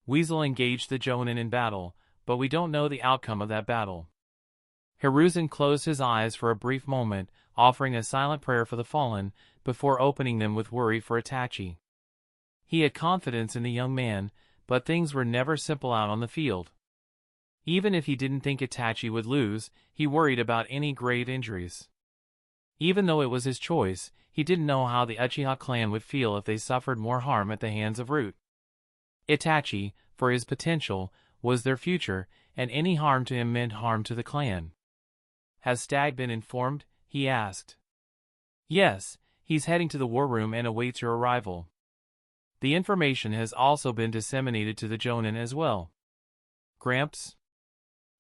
Weasel engaged the Jonin in battle, but we don't know the outcome of that battle. Hiruzen closed his eyes for a brief moment, offering a silent prayer for the fallen, before opening them with worry for Itachi. He had confidence in the young man, but things were never simple out on the field. Even if he didn't think Itachi would lose, he worried about any grave injuries. Even though it was his choice, he didn't know how the Uchiha clan would feel if they suffered more harm at the hands of Root. Itachi, for his potential, was their future, and any harm to him meant harm to the clan. "Has Stag been informed?" he asked. "Yes, he's heading to the war room and awaits your arrival. The information has also been disseminated to the Jonin as well." "Gramps?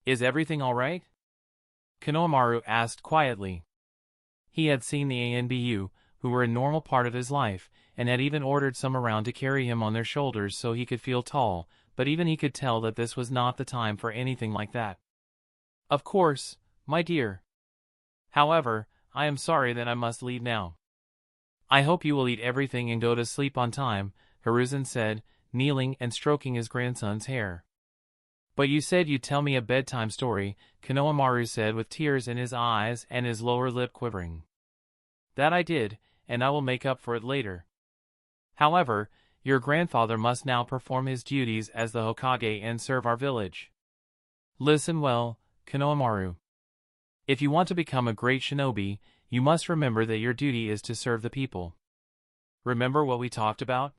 Is everything all right?" Konohamaru asked quietly. He had seen the ANBU, who were a normal part of his life, and had even ordered some around to carry him on their shoulders so he could feel tall, but even he could tell that this was not the time for anything like that. "Of course, my dear. However, I am sorry that I must leave now." "I hope you will eat everything and go to sleep on time," Hiruzen said, kneeling and stroking his grandson's hair. "But you said you'd tell me a bedtime story," Konohamaru said with tears in his eyes and his lower lip quivering. "That I did, and I will make up for it later. However, your grandfather must now perform his duties as the Hokage and serve our village. Listen well, Konohamaru. If you want to become a great shinobi, you must remember that your duty is to serve the people. Remember what we talked about?"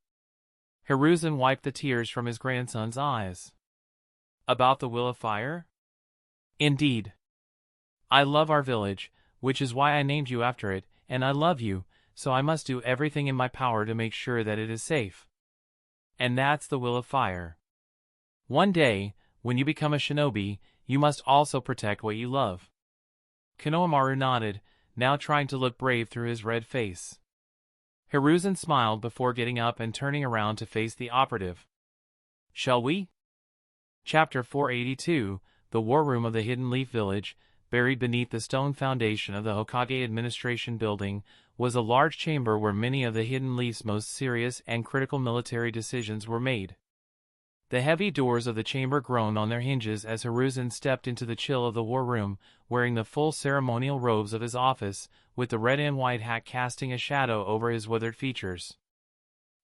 Hiruzen wiped the tears from his grandson's eyes. "About the Will of Fire?" "Indeed. I love our village, which is why I named you after it, and I love you, so I must do everything in my power to make sure that it is safe. And that's the Will of Fire. One day, when you become a shinobi, you must also protect what you love." Konohamaru nodded, now trying to look brave through his red face. Hiruzen smiled before getting up and turning around to face the operative. "Shall we?" Chapter 482, The War Room of the Hidden Leaf Village. Buried beneath the stone foundation of the Hokage Administration Building was a large chamber where many of the Hidden Leaf's most serious and critical military decisions were made. The heavy doors of the chamber groaned on their hinges as Hiruzen stepped into the chill of the war room, wearing the full ceremonial robes of his office, with the red and white hat casting a shadow over his withered features.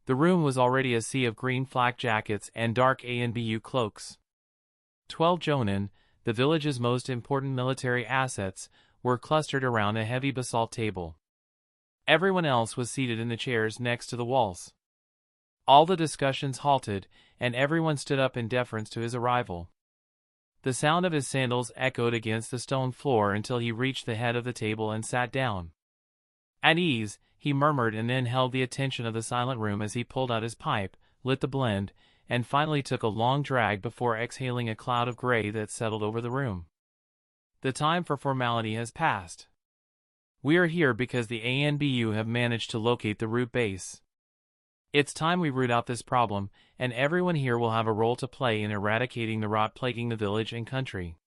The room was already a sea of green flak jackets and dark ANBU cloaks. 12 Jonin, the village's most important military assets, were clustered around a heavy basalt table. Everyone else was seated in the chairs next to the walls. All the discussions halted, and everyone stood up in deference to his arrival. The sound of his sandals echoed against the stone floor until he reached the head of the table and sat down. "At ease," he murmured, and then held the attention of the silent room as he pulled out his pipe, lit the blend, and finally took a long drag before exhaling a cloud of gray that settled over the room. "The time for formality has passed. We are here because the ANBU have managed to locate the root base. It's time we root out this problem, and everyone here will have a role to play in eradicating the rot plaguing the village and country."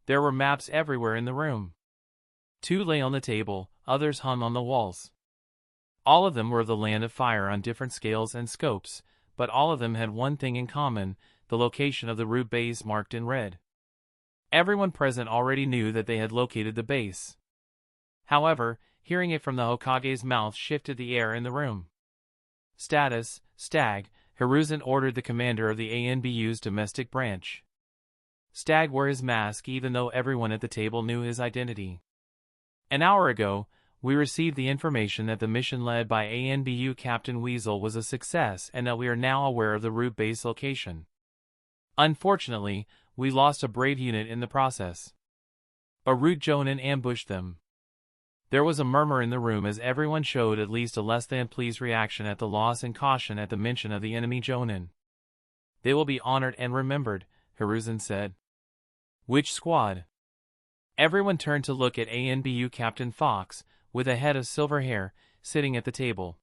There were maps everywhere in the room. 2 lay on the table, others hung on the walls. All of them were of the Land of Fire on different scales and scopes, but all of them had one thing in common: the location of the root base marked in red. Everyone present already knew that they had located the base. However, hearing it from the Hokage's mouth shifted the air in the room. "Status, Stag," Hiruzen ordered the commander of the ANBU's domestic branch. Stag wore his mask even though everyone at the table knew his identity. "An hour ago, we received the information that the mission led by ANBU Captain Weasel was a success and that we are now aware of the root base location. Unfortunately, we lost a brave unit in the process. A root Jonin ambushed them." There was a murmur in the room as everyone showed at least a less than pleased reaction at the loss and caution at the mention of the enemy Jonin. "They will be honored and remembered," Hiruzen said. "Which squad?" Everyone turned to look at ANBU Captain Fox, with a head of silver hair, sitting at the table.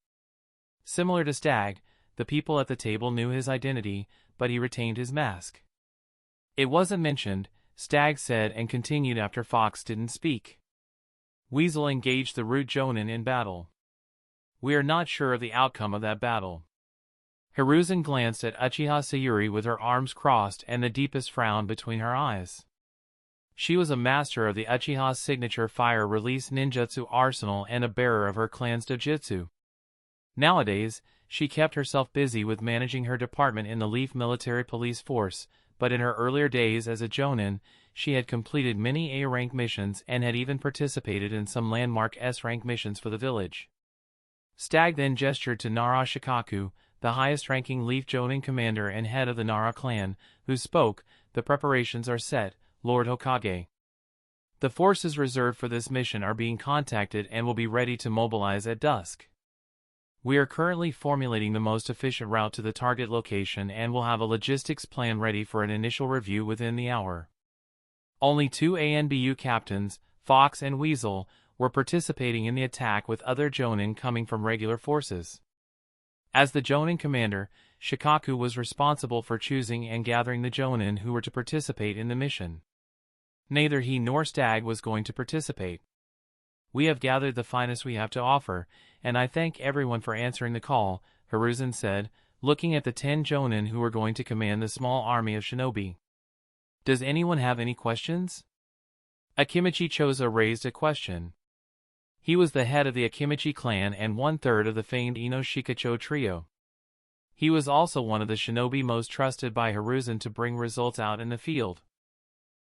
Similar to Stag, the people at the table knew his identity, but he retained his mask. "It wasn't mentioned," Stag said and continued after Fox didn't speak. "Weasel engaged the root Jonin in battle. We are not sure of the outcome of that battle." Hiruzen glanced at Uchiha Sayuri with her arms crossed and the deepest frown between her eyes. She was a master of the Uchiha's signature fire-release ninjutsu arsenal and a bearer of her clan's dojutsu. Nowadays, she kept herself busy with managing her department in the Leaf Military Police Force, but in her earlier days as a Jonin, she had completed many A-rank missions and had even participated in some landmark S-rank missions for the village. Stag then gestured to Nara Shikaku, the highest-ranking Leaf Jonin commander and head of the Nara clan, who spoke, "The preparations are set, Lord Hokage. The forces reserved for this mission are being contacted and will be ready to mobilize at dusk. We are currently formulating the most efficient route to the target location and will have a logistics plan ready for an initial review within the hour." Only 2 ANBU captains, Fox and Weasel, were participating in the attack with other Jonin coming from regular forces. As the Jonin commander, Shikaku was responsible for choosing and gathering the Jonin who were to participate in the mission. Neither he nor Stag was going to participate. "We have gathered the finest we have to offer, and I thank everyone for answering the call," Hiruzen said, looking at the 10 Jonin who were going to command the small army of shinobi. "Does anyone have any questions?" Akimichi Choza raised a question. He was the head of the Akimichi clan and 1/3 of the famed Ino Shikacho trio. He was also one of the shinobi most trusted by Hiruzen to bring results out in the field.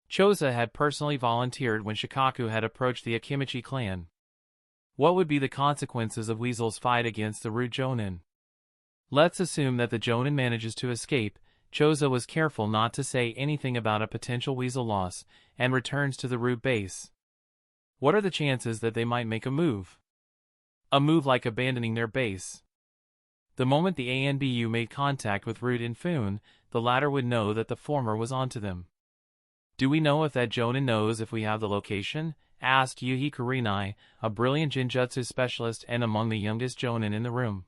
Choza had personally volunteered when Shikaku had approached the Akimichi clan. What would be the consequences of Weasel's fight against the Root Jonin? Let's assume that the Jonin manages to escape. Choza was careful not to say anything about a potential Weasel loss, and returns to the Root base. What are the chances that they might make a move? A move like abandoning their base. The moment the ANBU made contact with Root and Foon, the latter would know that the former was onto them. "Do we know if that Jonin knows if we have the location?" asked Yuhi Kurenai, a brilliant Jinjutsu specialist and among the youngest Jonin in the room.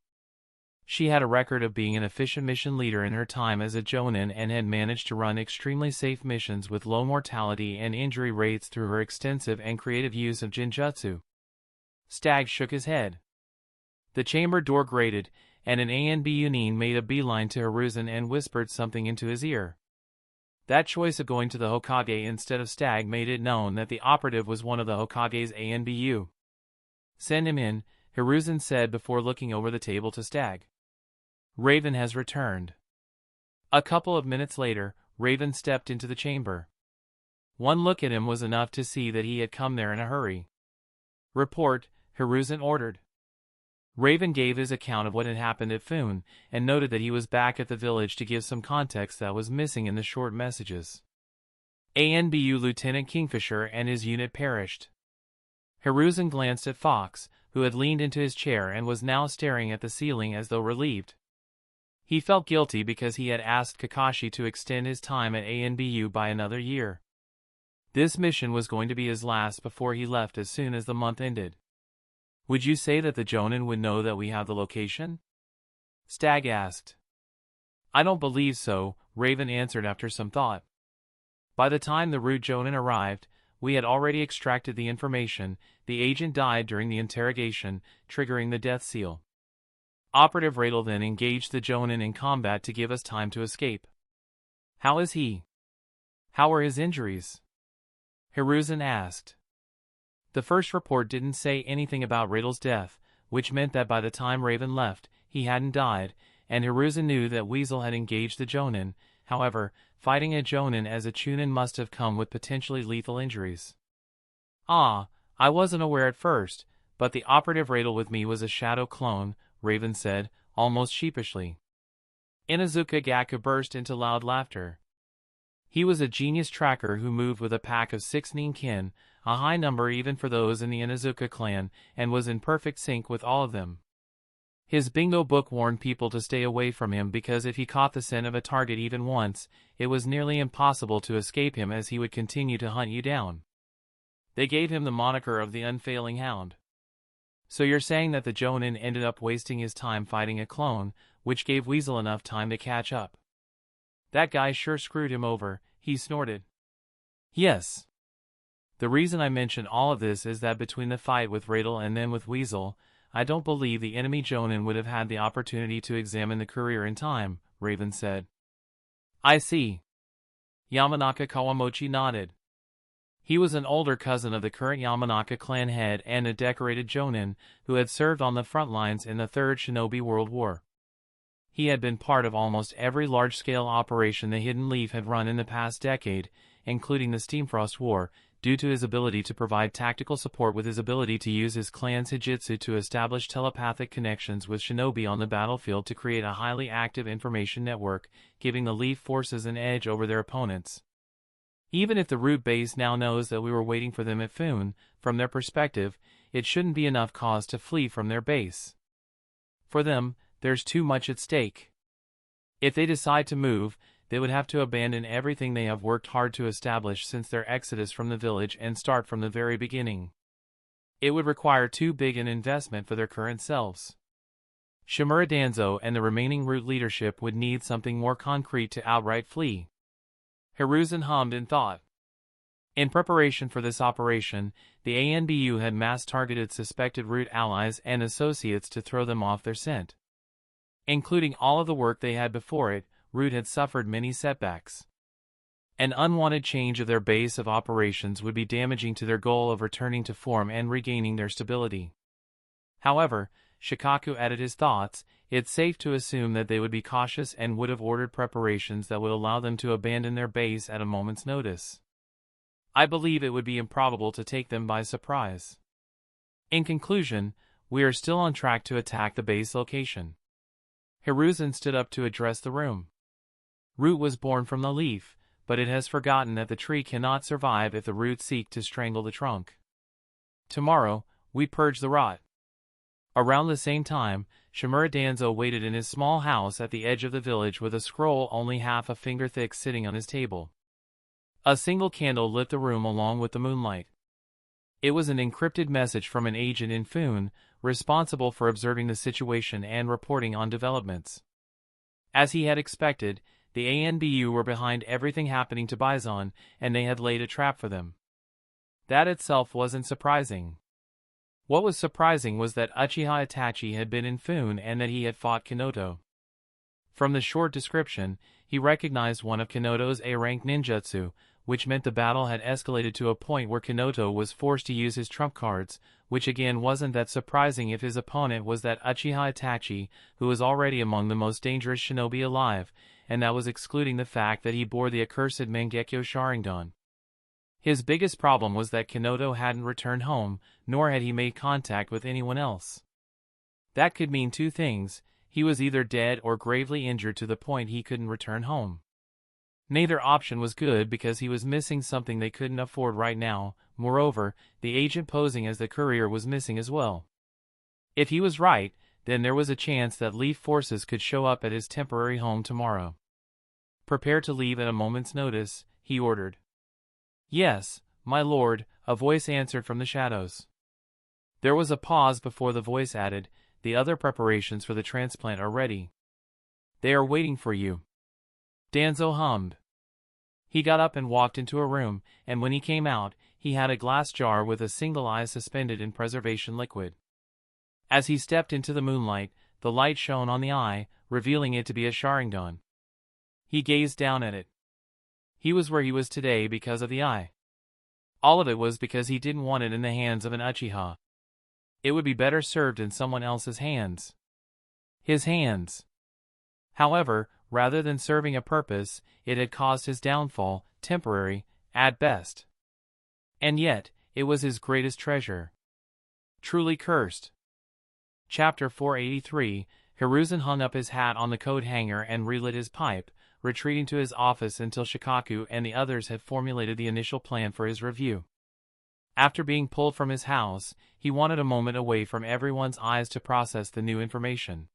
She had a record of being an efficient mission leader in her time as a Jonin and had managed to run extremely safe missions with low mortality and injury rates through her extensive and creative use of Jinjutsu. Stag shook his head. The chamber door grated, and an ANBU nin made a beeline to Hiruzen and whispered something into his ear. That choice of going to the Hokage instead of Stag made it known that the operative was one of the Hokage's ANBU. "Send him in," Hiruzen said before looking over the table to Stag. "Raven has returned." A couple of minutes later, Raven stepped into the chamber. One look at him was enough to see that he had come there in a hurry. "Report," Hiruzen ordered. Raven gave his account of what had happened at Foon, and noted that he was back at the village to give some context that was missing in the short messages. ANBU Lieutenant Kingfisher and his unit perished. Hiruzen glanced at Fox, who had leaned into his chair and was now staring at the ceiling as though relieved. He felt guilty because he had asked Kakashi to extend his time at ANBU by another year. This mission was going to be his last before he left as soon as the month ended. "Would you say that the Jonin would know that we have the location?" Stag asked. "I don't believe so," Raven answered after some thought. "By the time the Root Jonin arrived, we had already extracted the information. The agent died during the interrogation, triggering the death seal. Operative Radel then engaged the Jonin in combat to give us time to escape." "How is he? How were his injuries?" Hiruzen asked. The first report didn't say anything about Radel's death, which meant that by the time Raven left, he hadn't died, and Hiruzen knew that Weasel had engaged the Jonin. However, fighting a Jonin as a Chunin must have come with potentially lethal injuries. "Ah, I wasn't aware at first, but the operative Radel with me was a shadow clone," Raven said, almost sheepishly. Inazuka Gaku burst into loud laughter. He was a genius tracker who moved with a pack of 6 ninkin, a high number even for those in the Inazuka clan, and was in perfect sync with all of them. His bingo book warned people to stay away from him because if he caught the scent of a target even once, it was nearly impossible to escape him as he would continue to hunt you down. They gave him the moniker of the Unfailing Hound. "So you're saying that the Jonin ended up wasting his time fighting a clone, which gave Weasel enough time to catch up. That guy sure screwed him over," he snorted. "Yes. The reason I mention all of this is that between the fight with Radel and then with Weasel, I don't believe the enemy Jonin would have had the opportunity to examine the courier in time, Raven said. I see. Yamanaka Kawamochi nodded. He was an older cousin of the current Yamanaka clan head and a decorated Jonin who had served on the front lines in the Third Shinobi World War. He had been part of almost every large-scale operation the Hidden Leaf had run in the past decade, including the Steamfrost War, due to his ability to provide tactical support with his ability to use his clan's Hijitsu to establish telepathic connections with shinobi on the battlefield to create a highly active information network, giving the Leaf forces an edge over their opponents. Even if the root base now knows that we were waiting for them at Foon, from their perspective, it shouldn't be enough cause to flee from their base. For them, there's too much at stake. If they decide to move, they would have to abandon everything they have worked hard to establish since their exodus from the village and start from the very beginning. It would require too big an investment for their current selves. Shimura Danzo and the remaining root leadership would need something more concrete to outright flee. Hiruzen hummed in thought. In preparation for this operation, the ANBU had mass-targeted suspected root allies and associates to throw them off their scent. Including all of the work they had before it, Root had suffered many setbacks. An unwanted change of their base of operations would be damaging to their goal of returning to form and regaining their stability. However, Shikaku added his thoughts, it's safe to assume that they would be cautious and would have ordered preparations that would allow them to abandon their base at a moment's notice. I believe it would be improbable to take them by surprise. In conclusion, we are still on track to attack the base location. Hiruzen stood up to address the room. Root was born from the leaf, but it has forgotten that the tree cannot survive if the roots seek to strangle the trunk. Tomorrow, we purge the rot. Around the same time, Shimura Danzo waited in his small house at the edge of the village with a scroll only half a finger thick sitting on his table. A single candle lit the room along with the moonlight. It was an encrypted message from an agent in Foon, responsible for observing the situation and reporting on developments. As he had expected, the ANBU were behind everything happening to Bison, and they had laid a trap for them. That itself wasn't surprising. What was surprising was that Uchiha Itachi had been in Foon and that he had fought Kanoto. From the short description, he recognized one of Kanoto's A-rank ninjutsu, which meant the battle had escalated to a point where Kanoto was forced to use his trump cards, which again wasn't that surprising if his opponent was that Uchiha Itachi, who was already among the most dangerous shinobi alive, and that was excluding the fact that he bore the accursed Mangekyo Sharingan. His biggest problem was that Kanoto hadn't returned home, nor had he made contact with anyone else. That could mean two things: he was either dead or gravely injured to the point he couldn't return home. Neither option was good because he was missing something they couldn't afford right now. Moreover, the agent posing as the courier was missing as well. If he was right, then there was a chance that Leaf forces could show up at his temporary home tomorrow. Prepare to leave at a moment's notice, he ordered. Yes, my lord, a voice answered from the shadows. There was a pause before the voice added, the other preparations for the transplant are ready. They are waiting for you. Danzo hummed. He got up and walked into a room, and when he came out, he had a glass jar with a single eye suspended in preservation liquid. As he stepped into the moonlight, the light shone on the eye, revealing it to be a Sharingan. He gazed down at it. He was where he was today because of the eye. All of it was because he didn't want it in the hands of an Uchiha. It would be better served in someone else's hands. His hands. However, rather than serving a purpose, it had caused his downfall, temporary, at best. And yet, it was his greatest treasure. Truly cursed. Chapter 483, Hiruzen hung up his hat on the coat hanger and relit his pipe, retreating to his office until Shikaku and the others had formulated the initial plan for his review. After being pulled from his house, he wanted a moment away from everyone's eyes to process the new information.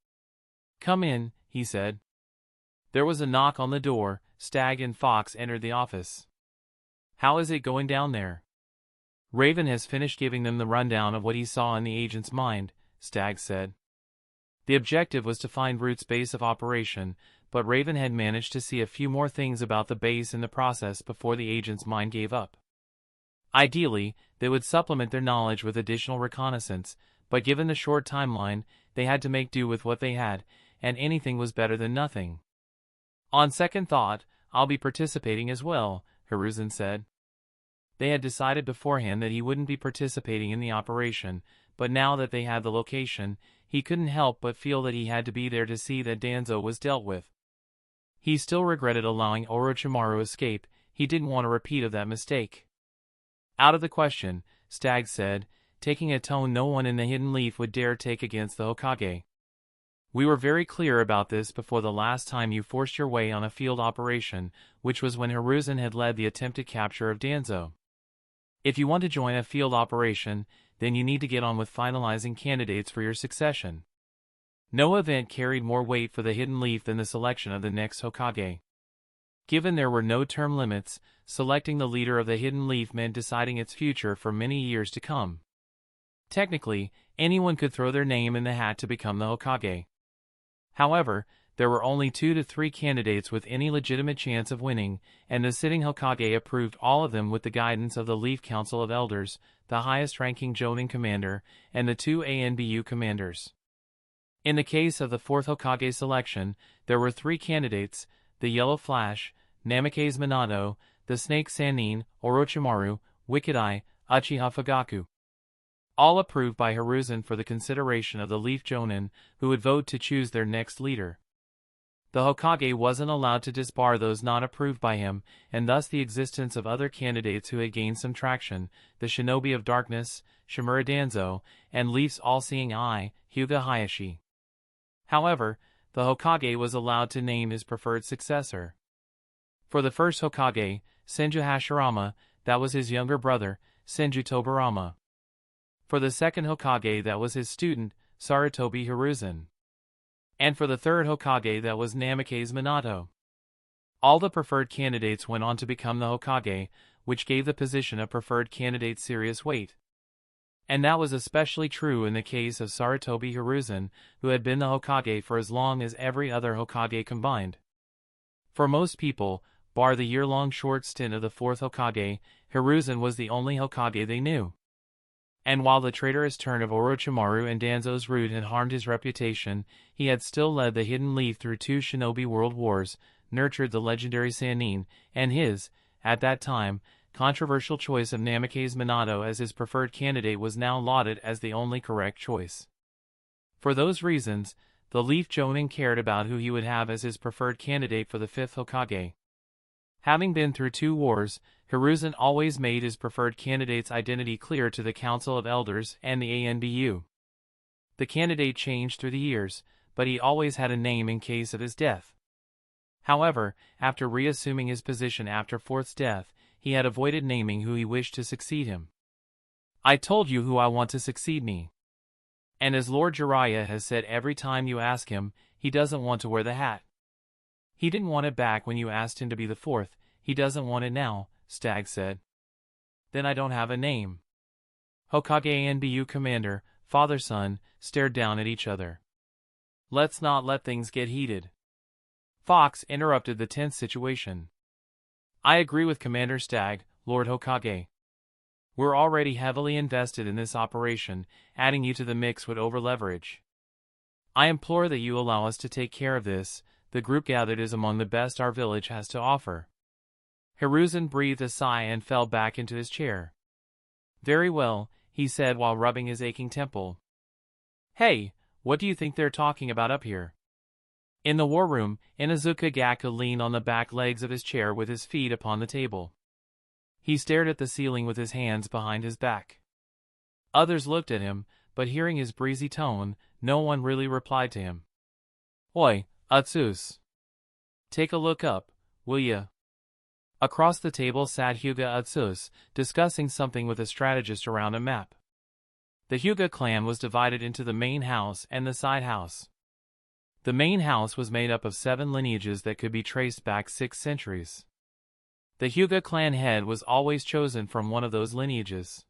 Come in, he said. There was a knock on the door. Stag and Fox entered the office. How is it going down there? Raven has finished giving them the rundown of what he saw in the agent's mind, Stag said. The objective was to find Root's base of operation, but Raven had managed to see a few more things about the base in the process before the agent's mind gave up. Ideally, they would supplement their knowledge with additional reconnaissance, But given the short timeline, they had to make do with what they had, and anything was better than nothing. On second thought, I'll be participating as well, Hiruzen said. They had decided beforehand that he wouldn't be participating in the operation, but now that they had the location, he couldn't help but feel that he had to be there to see that Danzo was dealt with. He still regretted allowing Orochimaru escape. He didn't want a repeat of that mistake. Out of the question, Stag said, taking a tone no one in the Hidden Leaf would dare take against the Hokage. We were very clear about this before the last time you forced your way on a field operation, which was when Hiruzen had led the attempted capture of Danzo. If you want to join a field operation, then you need to get on with finalizing candidates for your succession. No event carried more weight for the Hidden Leaf than the selection of the next Hokage. Given there were no term limits, selecting the leader of the Hidden Leaf meant deciding its future for many years to come. Technically, anyone could throw their name in the hat to become the Hokage. However, there were only 2 to 3 candidates with any legitimate chance of winning, and the sitting Hokage approved all of them with the guidance of the Leaf Council of Elders, the highest-ranking Jonin commander, and the 2 ANBU commanders. In the case of the 4th Hokage selection, there were 3 candidates: the Yellow Flash, Namikaze Minato, the Snake Sannin, Orochimaru, Wicked Eye, Uchiha Fugaku. All approved by Hiruzen for the consideration of the Leaf Jonin, who would vote to choose their next leader. The Hokage wasn't allowed to disbar those not approved by him, and thus the existence of other candidates who had gained some traction, the Shinobi of Darkness, Shimura Danzo, and Leaf's all-seeing eye, Hyuga Hayashi. However, the Hokage was allowed to name his preferred successor. For the first Hokage, Senju Hashirama, that was his younger brother, Senju Tobirama. For the second Hokage, that was his student, Sarutobi Hiruzen. And for the third Hokage, that was Namikaze Minato. All the preferred candidates went on to become the Hokage, which gave the position of preferred candidate serious weight. And that was especially true in the case of Sarutobi Hiruzen, who had been the Hokage for as long as every other Hokage combined. For most people, bar the year-long short stint of the 4th Hokage, Hiruzen was the only Hokage they knew. And while the traitorous turn of Orochimaru and Danzo's route had harmed his reputation, he had still led the Hidden Leaf through 2 shinobi world wars, nurtured the legendary Sannin, and his, at that time, controversial choice of Namikaze Minato as his preferred candidate was now lauded as the only correct choice. For those reasons, the Leaf Jonin cared about who he would have as his preferred candidate for the 5th Hokage. Having been through 2 wars, Hiruzen always made his preferred candidate's identity clear to the Council of Elders and the ANBU. The candidate changed through the years, but he always had a name in case of his death. However, after reassuming his position after Fourth's death, he had avoided naming who he wished to succeed him. I told you who I want to succeed me. And as Lord Jiraiya has said every time you ask him, he doesn't want to wear the hat. He didn't want it back when you asked him to be the 4th, he doesn't want it now, Stag said. Then I don't have a name. Hokage ANBU commander, father-son, stared down at each other. Let's not let things get heated. Fox interrupted the tense situation. I agree with Commander Stag, Lord Hokage. We're already heavily invested in this operation, adding you to the mix would over-leverage. I implore that you allow us to take care of this. The group gathered is among the best our village has to offer. Hiruzen breathed a sigh and fell back into his chair. Very well, he said while rubbing his aching temple. Hey, what do you think they're talking about up here? In the war room, Inuzuka Gaku leaned on the back legs of his chair with his feet upon the table. He stared at the ceiling with his hands behind his back. Others looked at him, but hearing his breezy tone, no one really replied to him. Oi, Utsus. Take a look up, will ya? Across the table sat Hyuga Utsus, discussing something with a strategist around a map. The Hyuga clan was divided into the main house and the side house. The main house was made up of 7 lineages that could be traced back 6 centuries. The Hyuga clan head was always chosen from one of those lineages.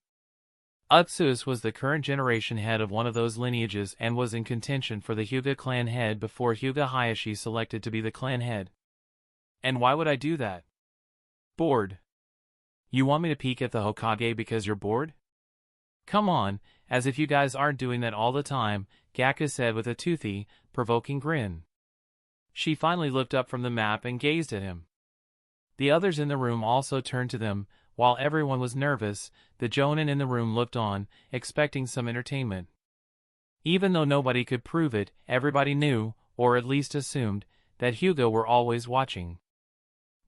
Utsus was the current generation head of one of those lineages and was in contention for the Hyuga clan head before Hyuga Hayashi selected to be the clan head. And why would I do that? Bored. You want me to peek at the Hokage because you're bored? Come on, as if you guys aren't doing that all the time, Gaku said with a toothy, provoking grin. She finally looked up from the map and gazed at him. The others in the room also turned to them. While everyone was nervous, the jonin in the room looked on, expecting some entertainment. Even though nobody could prove it, everybody knew, or at least assumed, that Hyuga were always watching.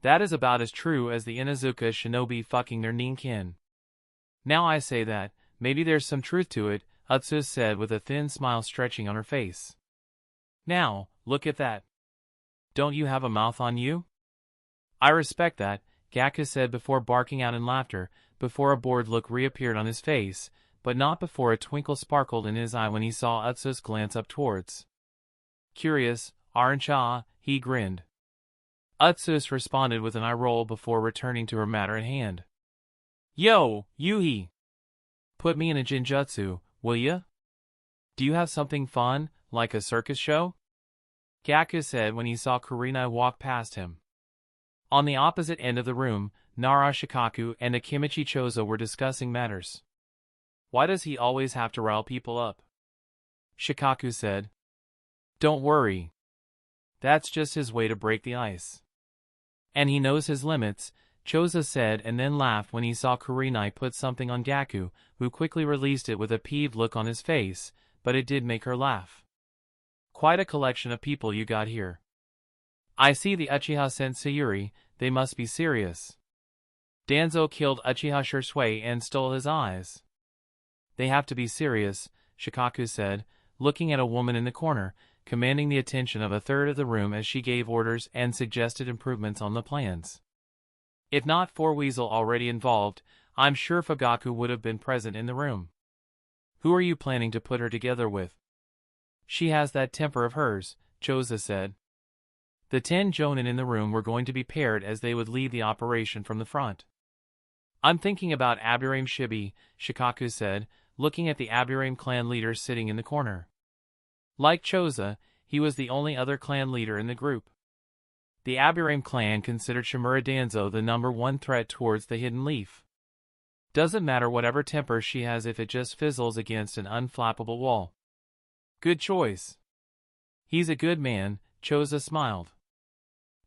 That is about as true as the Inuzuka shinobi fucking their ninkin. Now I say that, maybe there's some truth to it, Utsu said with a thin smile stretching on her face. Now, look at that. Don't you have a mouth on you? I respect that, Gaku said before barking out in laughter, before a bored look reappeared on his face, but not before a twinkle sparkled in his eye when he saw Utsu's glance up towards. Curious, aren't ya? He grinned. Utsus responded with an eye roll before returning to her matter at hand. Yo, Yuhi! Put me in a jinjutsu, will ya? Do you have something fun, like a circus show? Gaku said when he saw Kurenai walk past him. On the opposite end of the room, Nara Shikaku and Akimichi Chozo were discussing matters. Why does he always have to rile people up? Shikaku said. Don't worry. That's just his way to break the ice. And he knows his limits, Chozo said and then laughed when he saw Kurenai put something on Gaku, who quickly released it with a peeved look on his face, but it did make her laugh. Quite a collection of people you got here. I see the Uchiha sent Sayuri, they must be serious. Danzo killed Uchiha Shursui and stole his eyes. They have to be serious, Shikaku said, looking at a woman in the corner, commanding the attention of a third of the room as she gave orders and suggested improvements on the plans. If not for Weasel already involved, I'm sure Fugaku would have been present in the room. Who are you planning to put her together with? She has that temper of hers, Chozo said. The 10 jonin in the room were going to be paired as they would lead the operation from the front. I'm thinking about Aburame Shibi, Shikaku said, looking at the Aburame clan leader sitting in the corner. Like Chozo, he was the only other clan leader in the group. The Aburame clan considered Shimura Danzo the #1 threat towards the Hidden Leaf. Doesn't matter whatever temper she has if it just fizzles against an unflappable wall. Good choice. He's a good man, Chozo smiled.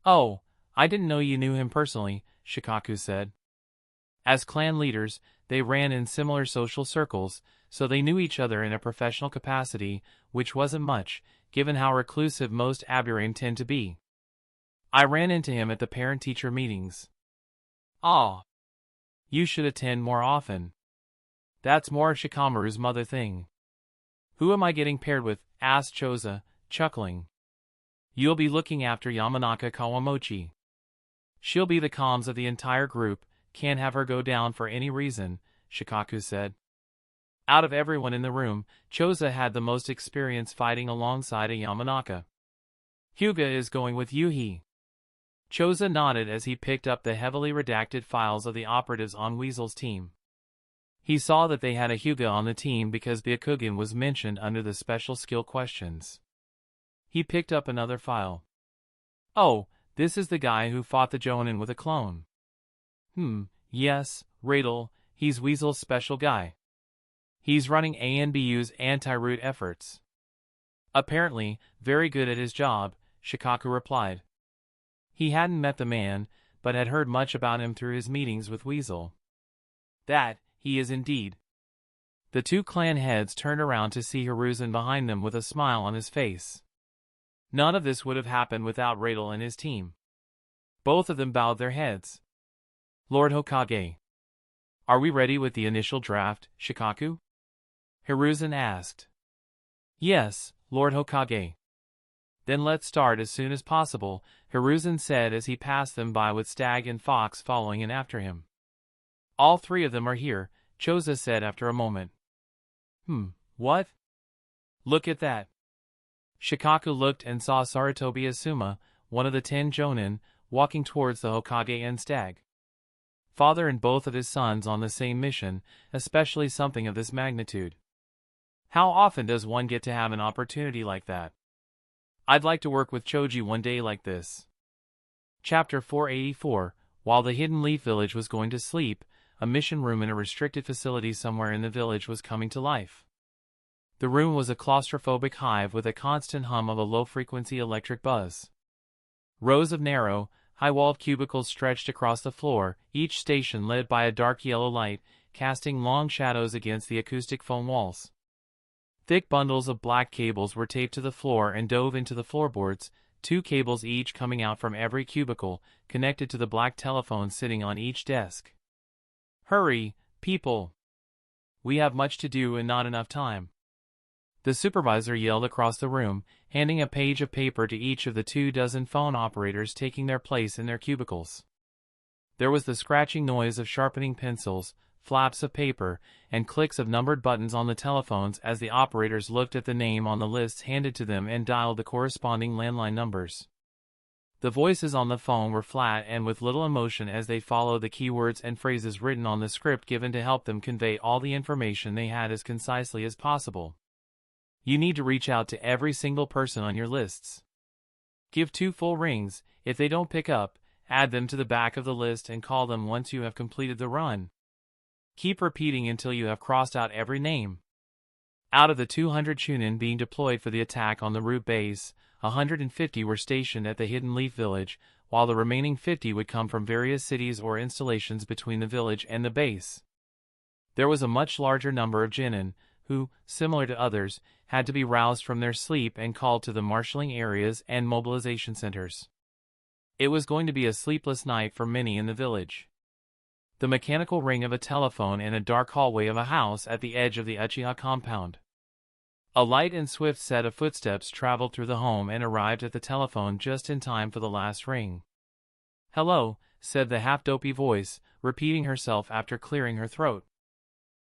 Oh, I didn't know you knew him personally, Shikaku said. As clan leaders, they ran in similar social circles, so they knew each other in a professional capacity, which wasn't much, given how reclusive most Aburame tend to be. I ran into him at the parent-teacher meetings. Ah. You should attend more often. That's more Shikamaru's mother thing. Who am I getting paired with? Asked Chozo, chuckling. You'll be looking after Yamanaka Kawamochi. She'll be the comms of the entire group, can't have her go down for any reason, Shikaku said. Out of everyone in the room, Chozo had the most experience fighting alongside a Yamanaka. Hyuga is going with Yuhi. Chozo nodded as he picked up the heavily redacted files of the operatives on Weasel's team. He saw that they had a Hyuga on the team because Byakugan was mentioned under the special skill questions. He picked up another file. Oh, this is the guy who fought the Jonin with a clone. Yes, Radel, he's Weasel's special guy. He's running ANBU's anti-root efforts. Apparently, very good at his job, Shikaku replied. He hadn't met the man, but had heard much about him through his meetings with Weasel. That, he is indeed. The two clan heads turned around to see Hiruzen behind them with a smile on his face. None of this would have happened without Radel and his team. Both of them bowed their heads. Lord Hokage. Are we ready with the initial draft, Shikaku? Hiruzen asked. Yes, Lord Hokage. Then let's start as soon as possible, Hiruzen said as he passed them by with Stag and Fox following in after him. All three of them are here, Chozo said after a moment. What? Look at that. Shikaku looked and saw Sarutobi Asuma, one of the 10 jonin, walking towards the Hokage and Stag. Father and both of his sons on the same mission, especially something of this magnitude. How often does one get to have an opportunity like that? I'd like to work with Choji one day like this. Chapter 484, While the Hidden Leaf Village was going to sleep, a mission room in a restricted facility somewhere in the village was coming to life. The room was a claustrophobic hive with a constant hum of a low-frequency electric buzz. Rows of narrow, high-walled cubicles stretched across the floor, each station lit by a dark yellow light, casting long shadows against the acoustic foam walls. Thick bundles of black cables were taped to the floor and dove into the floorboards, 2 cables each coming out from every cubicle, connected to the black telephone sitting on each desk. "Hurry, people! We have much to do and not enough time," the supervisor yelled across the room, handing a page of paper to each of the 24 phone operators taking their place in their cubicles. There was the scratching noise of sharpening pencils, flaps of paper, and clicks of numbered buttons on the telephones as the operators looked at the name on the lists handed to them and dialed the corresponding landline numbers. The voices on the phone were flat and with little emotion as they followed the keywords and phrases written on the script given to help them convey all the information they had as concisely as possible. You need to reach out to every single person on your lists. Give 2 full rings. If they don't pick up, add them to the back of the list and call them once you have completed the run. Keep repeating until you have crossed out every name. Out of the 200 Chunin being deployed for the attack on the root base, 150 were stationed at the Hidden Leaf Village, while the remaining 50 would come from various cities or installations between the village and the base. There was a much larger number of Genin, who, similar to others, had to be roused from their sleep and called to the marshalling areas and mobilization centers. It was going to be a sleepless night for many in the village. The mechanical ring of a telephone and a dark hallway of a house at the edge of the Uchiha compound. A light and swift set of footsteps traveled through the home and arrived at the telephone just in time for the last ring. "Hello," said the half-dopey voice, repeating herself after clearing her throat.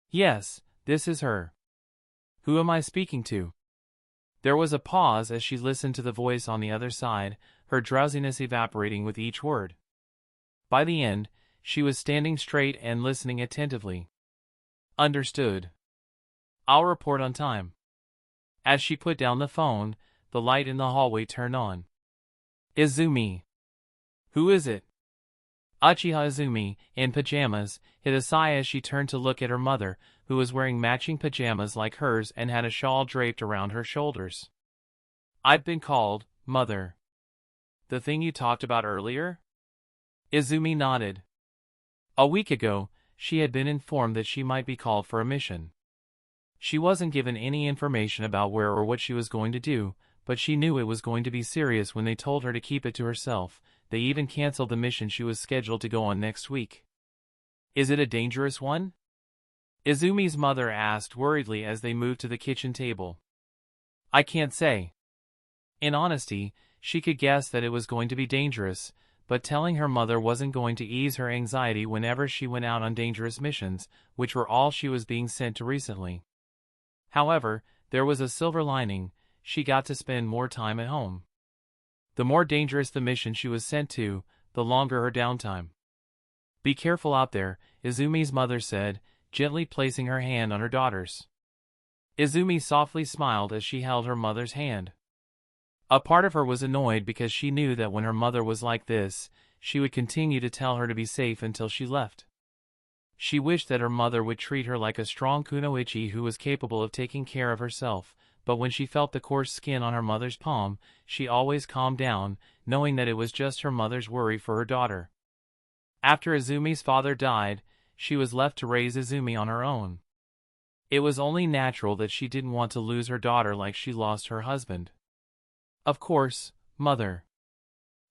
"Yes, this is her. Who am I speaking to?" There was a pause as she listened to the voice on the other side, her drowsiness evaporating with each word. By the end, she was standing straight and listening attentively. "Understood. I'll report on time." As she put down the phone, the light in the hallway turned on. "Izumi." "Who is it?" Uchiha Izumi, in pajamas, hid a sigh as she turned to look at her mother, who was wearing matching pajamas like hers and had a shawl draped around her shoulders. "I've been called, Mother." "The thing you talked about earlier?" Izumi nodded. A week ago, she had been informed that she might be called for a mission. She wasn't given any information about where or what she was going to do, but she knew it was going to be serious when they told her to keep it to herself. They even canceled the mission she was scheduled to go on next week. "Is it a dangerous one?" Izumi's mother asked worriedly as they moved to the kitchen table. "I can't say." In honesty, she could guess that it was going to be dangerous, but telling her mother wasn't going to ease her anxiety whenever she went out on dangerous missions, which were all she was being sent to recently. However, there was a silver lining: she got to spend more time at home. The more dangerous the mission she was sent to, the longer her downtime. "Be careful out there," Izumi's mother said, gently placing her hand on her daughter's. Izumi softly smiled as she held her mother's hand. A part of her was annoyed because she knew that when her mother was like this, she would continue to tell her to be safe until she left. She wished that her mother would treat her like a strong kunoichi who was capable of taking care of herself, but when she felt the coarse skin on her mother's palm, she always calmed down, knowing that it was just her mother's worry for her daughter. After Izumi's father died, she was left to raise Izumi on her own. It was only natural that she didn't want to lose her daughter like she lost her husband. "Of course, Mother.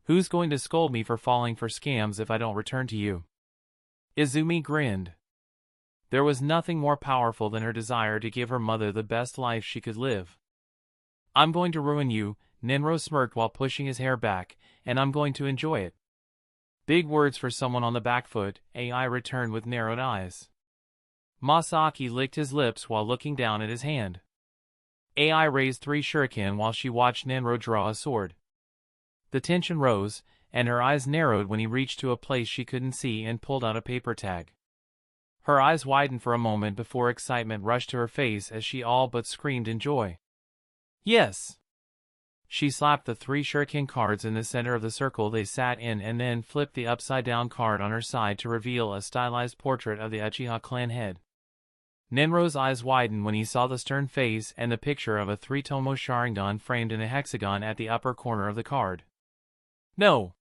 Who's going to scold me for falling for scams if I don't return to you?" Izumi grinned. There was nothing more powerful than her desire to give her mother the best life she could live. "I'm going to ruin you," Nenro smirked while pushing his hair back, "and I'm going to enjoy it." Big words for someone on the back foot, AI returned with narrowed eyes. Masaki licked his lips while looking down at his hand. AI raised 3 shuriken while she watched Nenro draw a sword. The tension rose, and her eyes narrowed when he reached to a place she couldn't see and pulled out a paper tag. Her eyes widened for a moment before excitement rushed to her face as she all but screamed in joy. "Yes!" She slapped the 3 shuriken cards in the center of the circle they sat in and then flipped the upside-down card on her side to reveal a stylized portrait of the Uchiha clan head. Nenro's eyes widened when he saw the stern face and the picture of a 3-tomo Sharingan framed in a hexagon at the upper corner of the card. No!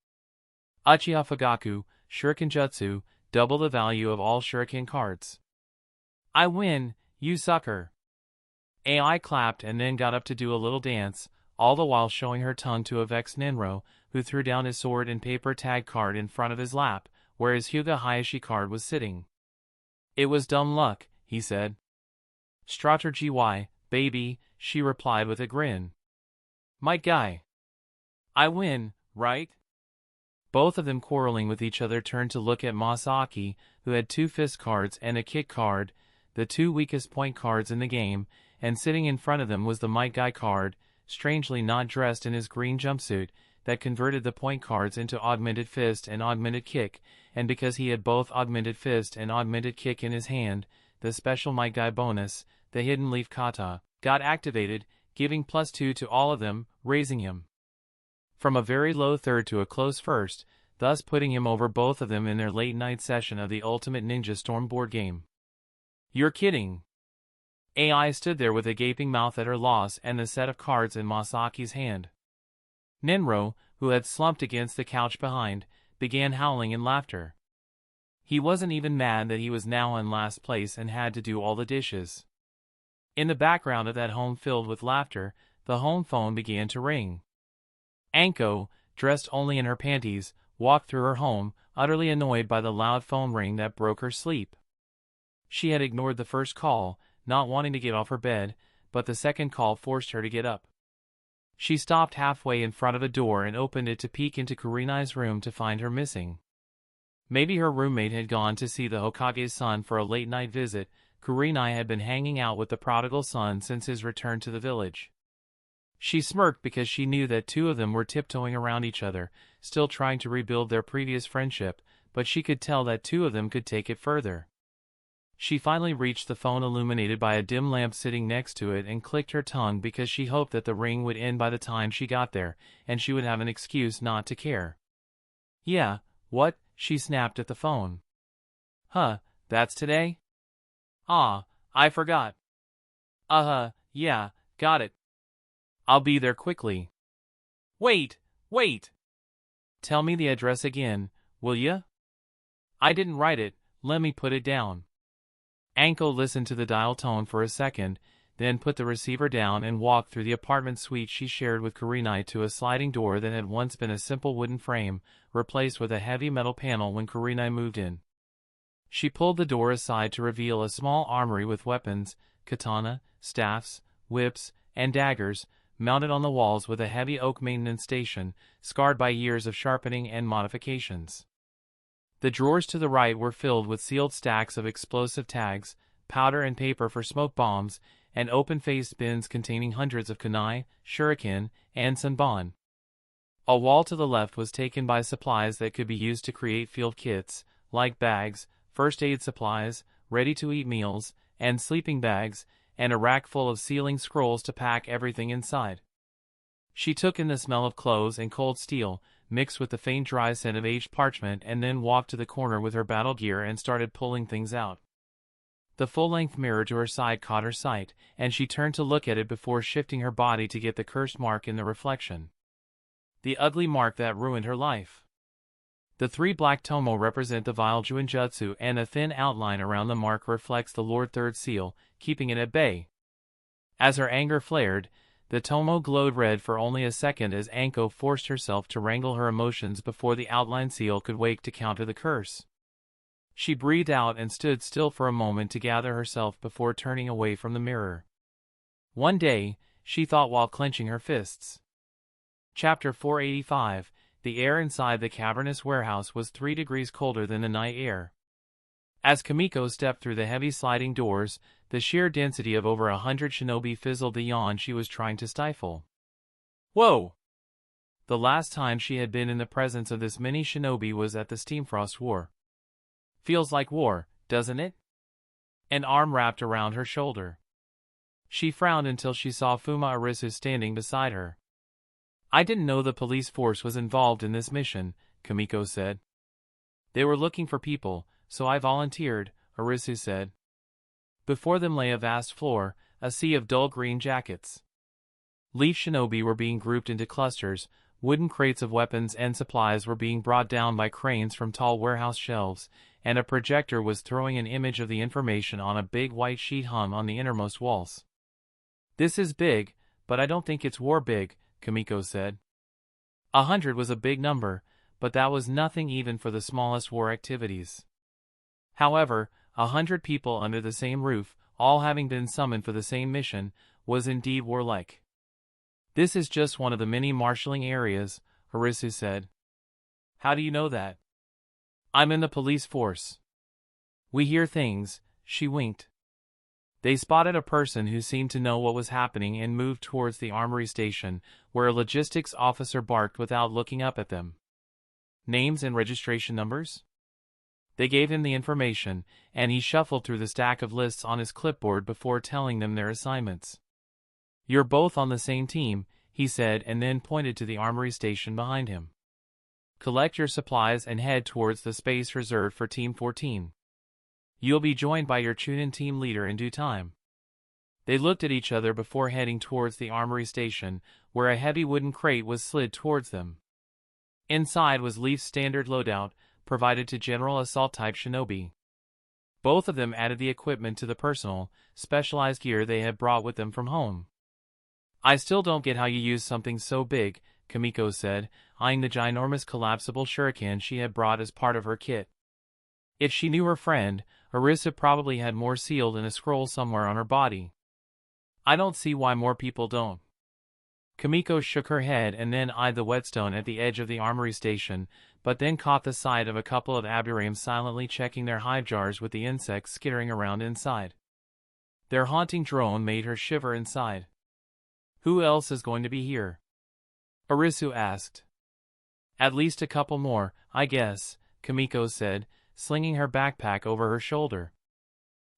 Uchiha Fugaku, Shuriken Jutsu, double the value of all shuriken cards. I win, you sucker! AI clapped and then got up to do a little dance, all the while showing her tongue to a vexed Nenro, who threw down his sword and paper tag card in front of his lap, where his Hyuga Hayashi card was sitting. It was dumb luck, he said. Strategy, baby, she replied with a grin. Might guy. I win, right? Both of them quarreling with each other turned to look at Masaki, who had 2 fist cards and a kick card, the 2 weakest point cards in the game, and sitting in front of them was the Might Guy card, strangely not dressed in his green jumpsuit, that converted the point cards into augmented fist and augmented kick, and because he had both augmented fist and augmented kick in his hand, the special Might Guy bonus, the hidden leaf kata, got activated, giving +2 to all of them, raising him from a very low third to a close first, thus putting him over both of them in their late-night session of the Ultimate Ninja Storm board game. You're kidding! AI stood there with a gaping mouth at her loss and the set of cards in Masaki's hand. Nenro, who had slumped against the couch behind, began howling in laughter. He wasn't even mad that he was now in last place and had to do all the dishes. In the background of that home filled with laughter, the home phone began to ring. Anko, dressed only in her panties, walked through her home, utterly annoyed by the loud phone ring that broke her sleep. She had ignored the first call, not wanting to get off her bed, but the second call forced her to get up. She stopped halfway in front of a door and opened it to peek into Kurenai's room to find her missing. Maybe her roommate had gone to see the Hokage's son for a late-night visit. Kurenai had been hanging out with the prodigal son since his return to the village. She smirked because she knew that 2 of them were tiptoeing around each other, still trying to rebuild their previous friendship, but she could tell that 2 of them could take it further. She finally reached the phone illuminated by a dim lamp sitting next to it and clicked her tongue because she hoped that the ring would end by the time she got there, and she would have an excuse not to care. Yeah, what? She snapped at the phone. Huh, that's today? Ah, I forgot. Yeah, got it. I'll be there quickly. Wait! Tell me the address again, will ya? I didn't write it, let me put it down. Anko listened to the dial tone for a second, then put the receiver down and walked through the apartment suite she shared with Kurenai to a sliding door that had once been a simple wooden frame, replaced with a heavy metal panel when Kurenai moved in. She pulled the door aside to reveal a small armory with weapons, katana, staffs, whips, and daggers, mounted on the walls with a heavy oak maintenance station, scarred by years of sharpening and modifications. The drawers to the right were filled with sealed stacks of explosive tags, powder and paper for smoke bombs, and open-faced bins containing hundreds of kunai, shuriken, and senbon. A wall to the left was taken by supplies that could be used to create field kits, like bags, first aid supplies, ready-to-eat meals, and sleeping bags, and a rack full of sealing scrolls to pack everything inside. She took in the smell of clothes and cold steel, mixed with the faint dry scent of aged parchment, and then walked to the corner with her battle gear and started pulling things out. The full-length mirror to her side caught her sight, and she turned to look at it before shifting her body to get the cursed mark in the reflection. The ugly mark that ruined her life. The 3 black tomo represent the vile Juinjutsu, and a thin outline around the mark reflects the Lord Third seal, keeping it at bay. As her anger flared, the tomo glowed red for only a second as Anko forced herself to wrangle her emotions before the outline seal could wake to counter the curse. She breathed out and stood still for a moment to gather herself before turning away from the mirror. One day, she thought while clenching her fists. Chapter 485. The air inside the cavernous warehouse was 3 degrees colder than the night air. As Kamiko stepped through the heavy sliding doors, the sheer density of over 100 shinobi fizzled the yawn she was trying to stifle. Whoa! The last time she had been in the presence of this many shinobi was at the Steamfrost War. Feels like war, doesn't it? An arm wrapped around her shoulder. She frowned until she saw Fuma Arisu standing beside her. I didn't know the police force was involved in this mission, Kimiko said. They were looking for people, so I volunteered, Arisu said. Before them lay a vast floor, a sea of dull green jackets. Leaf shinobi were being grouped into clusters, wooden crates of weapons and supplies were being brought down by cranes from tall warehouse shelves, and a projector was throwing an image of the information on a big white sheet hung on the innermost walls. This is big, but I don't think it's war big, Kimiko said. 100 was a big number, but that was nothing even for the smallest war activities. However, 100 people under the same roof, all having been summoned for the same mission, was indeed warlike. This is just one of the many marshalling areas, Arisu said. How do you know that? I'm in the police force. We hear things, she winked. They spotted a person who seemed to know what was happening and moved towards the armory station, where a logistics officer barked without looking up at them. Names and registration numbers? They gave him the information, and he shuffled through the stack of lists on his clipboard before telling them their assignments. You're both on the same team, he said, and then pointed to the armory station behind him. Collect your supplies and head towards the space reserved for Team 14. You'll be joined by your Chunin team leader in due time. They looked at each other before heading towards the armory station, where a heavy wooden crate was slid towards them. Inside was Leaf's standard loadout, provided to General Assault-type shinobi. Both of them added the equipment to the personal, specialized gear they had brought with them from home. I still don't get how you use something so big, Kimiko said, eyeing the ginormous collapsible shuriken she had brought as part of her kit. If she knew her friend, Arisa probably had more sealed in a scroll somewhere on her body. I don't see why more people don't. Kimiko shook her head and then eyed the whetstone at the edge of the armory station, but then caught the sight of a couple of aburames silently checking their hive jars with the insects skittering around inside. Their haunting drone made her shiver inside. Who else is going to be here? Arisu asked. At least a couple more, I guess, Kimiko said, slinging her backpack over her shoulder.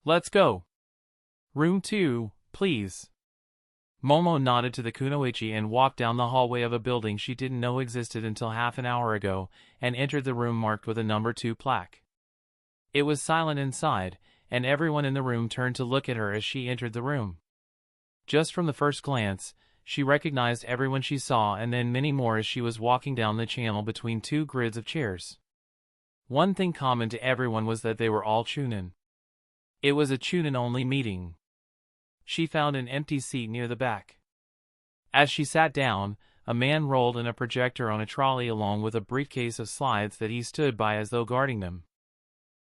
Let's go. Room 2, please. Momo nodded to the kunoichi and walked down the hallway of a building she didn't know existed until half an hour ago, and entered the room marked with a number 2 plaque. It was silent inside, and everyone in the room turned to look at her as she entered the room. Just from the first glance, she recognized everyone she saw and then many more as she was walking down the channel between 2 grids of chairs. One thing common to everyone was that they were all Chunin. It was a Chunin-only meeting. She found an empty seat near the back. As she sat down, a man rolled in a projector on a trolley along with a briefcase of slides that he stood by as though guarding them.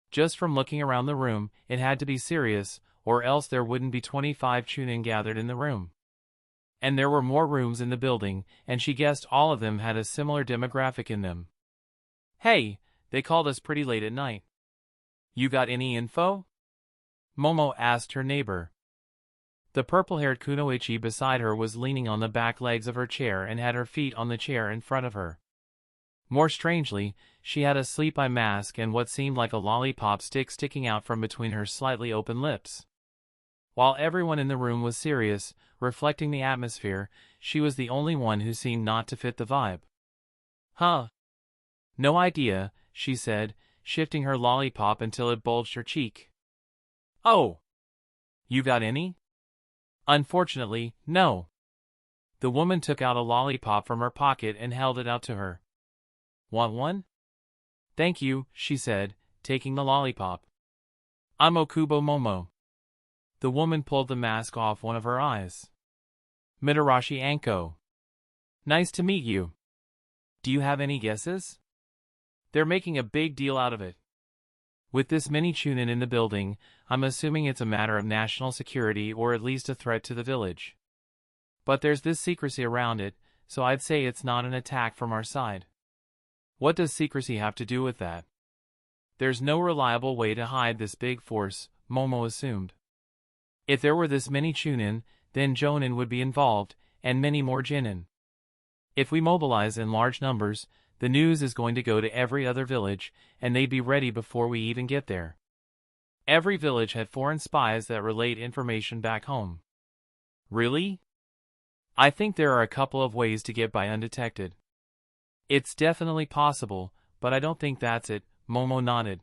Just from looking around the room, it had to be serious, or else there wouldn't be 25 Chunin gathered in the room. And there were more rooms in the building, and she guessed all of them had a similar demographic in them. Hey, they called us pretty late at night. You got any info? Momo asked her neighbor. The purple-haired kunoichi beside her was leaning on the back legs of her chair and had her feet on the chair in front of her. More strangely, she had a sleep-eye mask and what seemed like a lollipop stick sticking out from between her slightly open lips. While everyone in the room was serious, reflecting the atmosphere, she was the only one who seemed not to fit the vibe. Huh? No idea, she said, shifting her lollipop until it bulged her cheek. Oh! You got any? Unfortunately, no. The woman took out a lollipop from her pocket and held it out to her. Want one? Thank you, she said, taking the lollipop. I'm Okubo Momo. The woman pulled the mask off one of her eyes. Mitarashi Anko. Nice to meet you. Do you have any guesses? They're making a big deal out of it. With this many Chunin in the building, I'm assuming it's a matter of national security or at least a threat to the village. But there's this secrecy around it, so I'd say it's not an attack from our side. What does secrecy have to do with that? There's no reliable way to hide this big force, Momo assumed. If there were this many Chunin, then Jonin would be involved, and many more Jinin. If we mobilize in large numbers, the news is going to go to every other village, and they'd be ready before we even get there. Every village had foreign spies that relate information back home. Really? I think there are a couple of ways to get by undetected. It's definitely possible, but I don't think that's it, Momo nodded.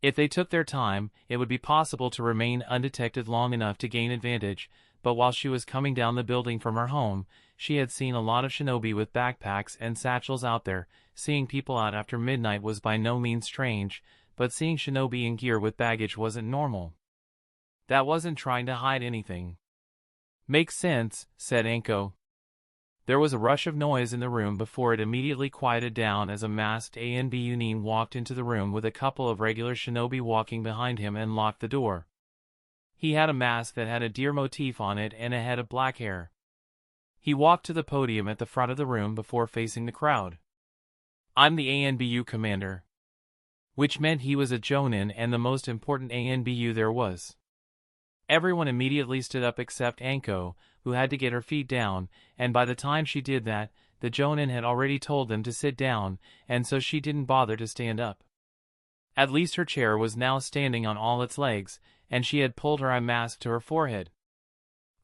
If they took their time, it would be possible to remain undetected long enough to gain advantage, but while she was coming down the building from her home, she had seen a lot of shinobi with backpacks and satchels out there. Seeing people out after midnight was by no means strange, but seeing shinobi in gear with baggage wasn't normal. That wasn't trying to hide anything. Makes sense, said Anko. There was a rush of noise in the room before it immediately quieted down as a masked ANBU Nin walked into the room with a couple of regular shinobi walking behind him and locked the door. He had a mask that had a deer motif on it and a head of black hair. He walked to the podium at the front of the room before facing the crowd. I'm the ANBU commander. Which meant he was a Jonin and the most important ANBU there was. Everyone immediately stood up except Anko, who had to get her feet down, and by the time she did that, the Jonin had already told them to sit down, and so she didn't bother to stand up. At least her chair was now standing on all its legs, and she had pulled her eye mask to her forehead.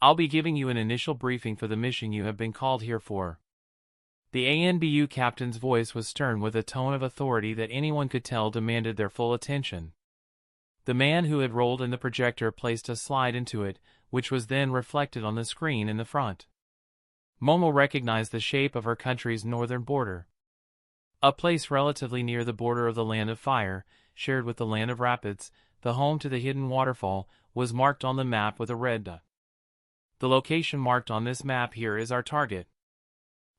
I'll be giving you an initial briefing for the mission you have been called here for. The ANBU captain's voice was stern with a tone of authority that anyone could tell demanded their full attention. The man who had rolled in the projector placed a slide into it, which was then reflected on the screen in the front. Momo recognized the shape of her country's northern border. A place relatively near the border of the Land of Fire, shared with the Land of Rapids, the home to the hidden waterfall, was marked on the map with a red dot. The location marked on this map here is our target.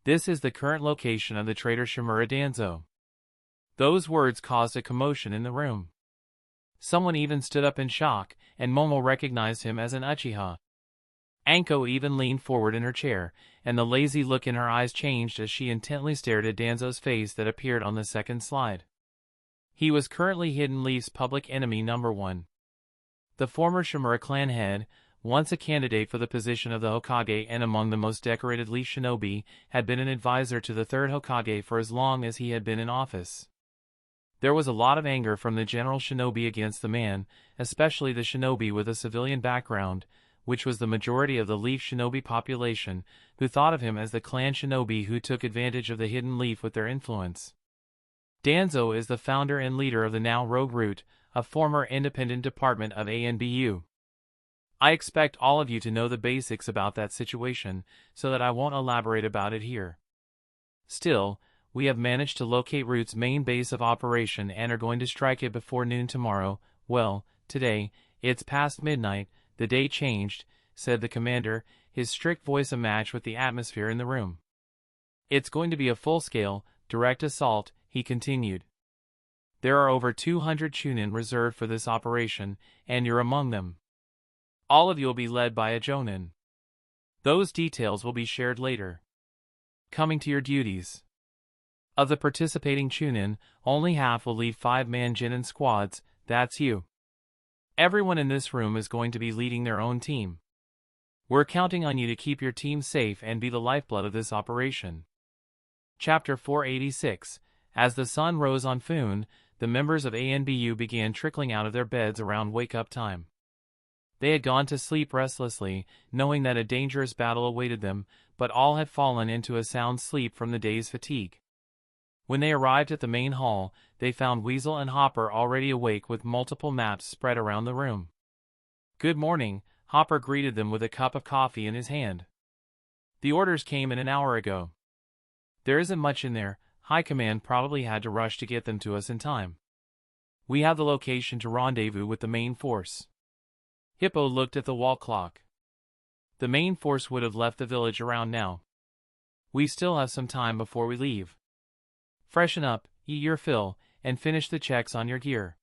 This is the current location of the traitor Shimura Danzo. Those words caused a commotion in the room. Someone even stood up in shock, and Momo recognized him as an Uchiha. Anko even leaned forward in her chair, and the lazy look in her eyes changed as she intently stared at Danzo's face that appeared on the second slide. He was currently Hidden Leaf's public enemy number 1. The former Shimura clan head, once a candidate for the position of the Hokage and among the most decorated Leaf shinobi, had been an advisor to the third Hokage for as long as he had been in office. There was a lot of anger from the general shinobi against the man, especially the shinobi with a civilian background, which was the majority of the Leaf shinobi population, who thought of him as the clan shinobi who took advantage of the Hidden Leaf with their influence. Danzo is the founder and leader of the now Rogue Route, a former independent department of ANBU. I expect all of you to know the basics about that situation, so that I won't elaborate about it here. Still, we have managed to locate Route's main base of operation and are going to strike it before noon tomorrow. Well, today, it's past midnight, the day changed, said the commander, his strict voice a match with the atmosphere in the room. It's going to be a full-scale, direct assault, he continued. There are over 200 Chunin reserved for this operation, and you're among them. All of you will be led by a Jonin. Those details will be shared later. Coming to your duties. Of the participating Chunin, only half will lead 5-man Genin squads, that's you. Everyone in this room is going to be leading their own team. We're counting on you to keep your team safe and be the lifeblood of this operation. Chapter 486. As the sun rose on Foon, the members of ANBU began trickling out of their beds around wake-up time. They had gone to sleep restlessly, knowing that a dangerous battle awaited them, but all had fallen into a sound sleep from the day's fatigue. When they arrived at the main hall, they found Weasel and Hopper already awake with multiple maps spread around the room. Good morning, Hopper greeted them with a cup of coffee in his hand. The orders came in an hour ago. There isn't much in there. High Command probably had to rush to get them to us in time. We have the location to rendezvous with the main force. Hippo looked at the wall clock. The main force would have left the village around now. We still have some time before we leave. Freshen up, eat your fill, and finish the checks on your gear.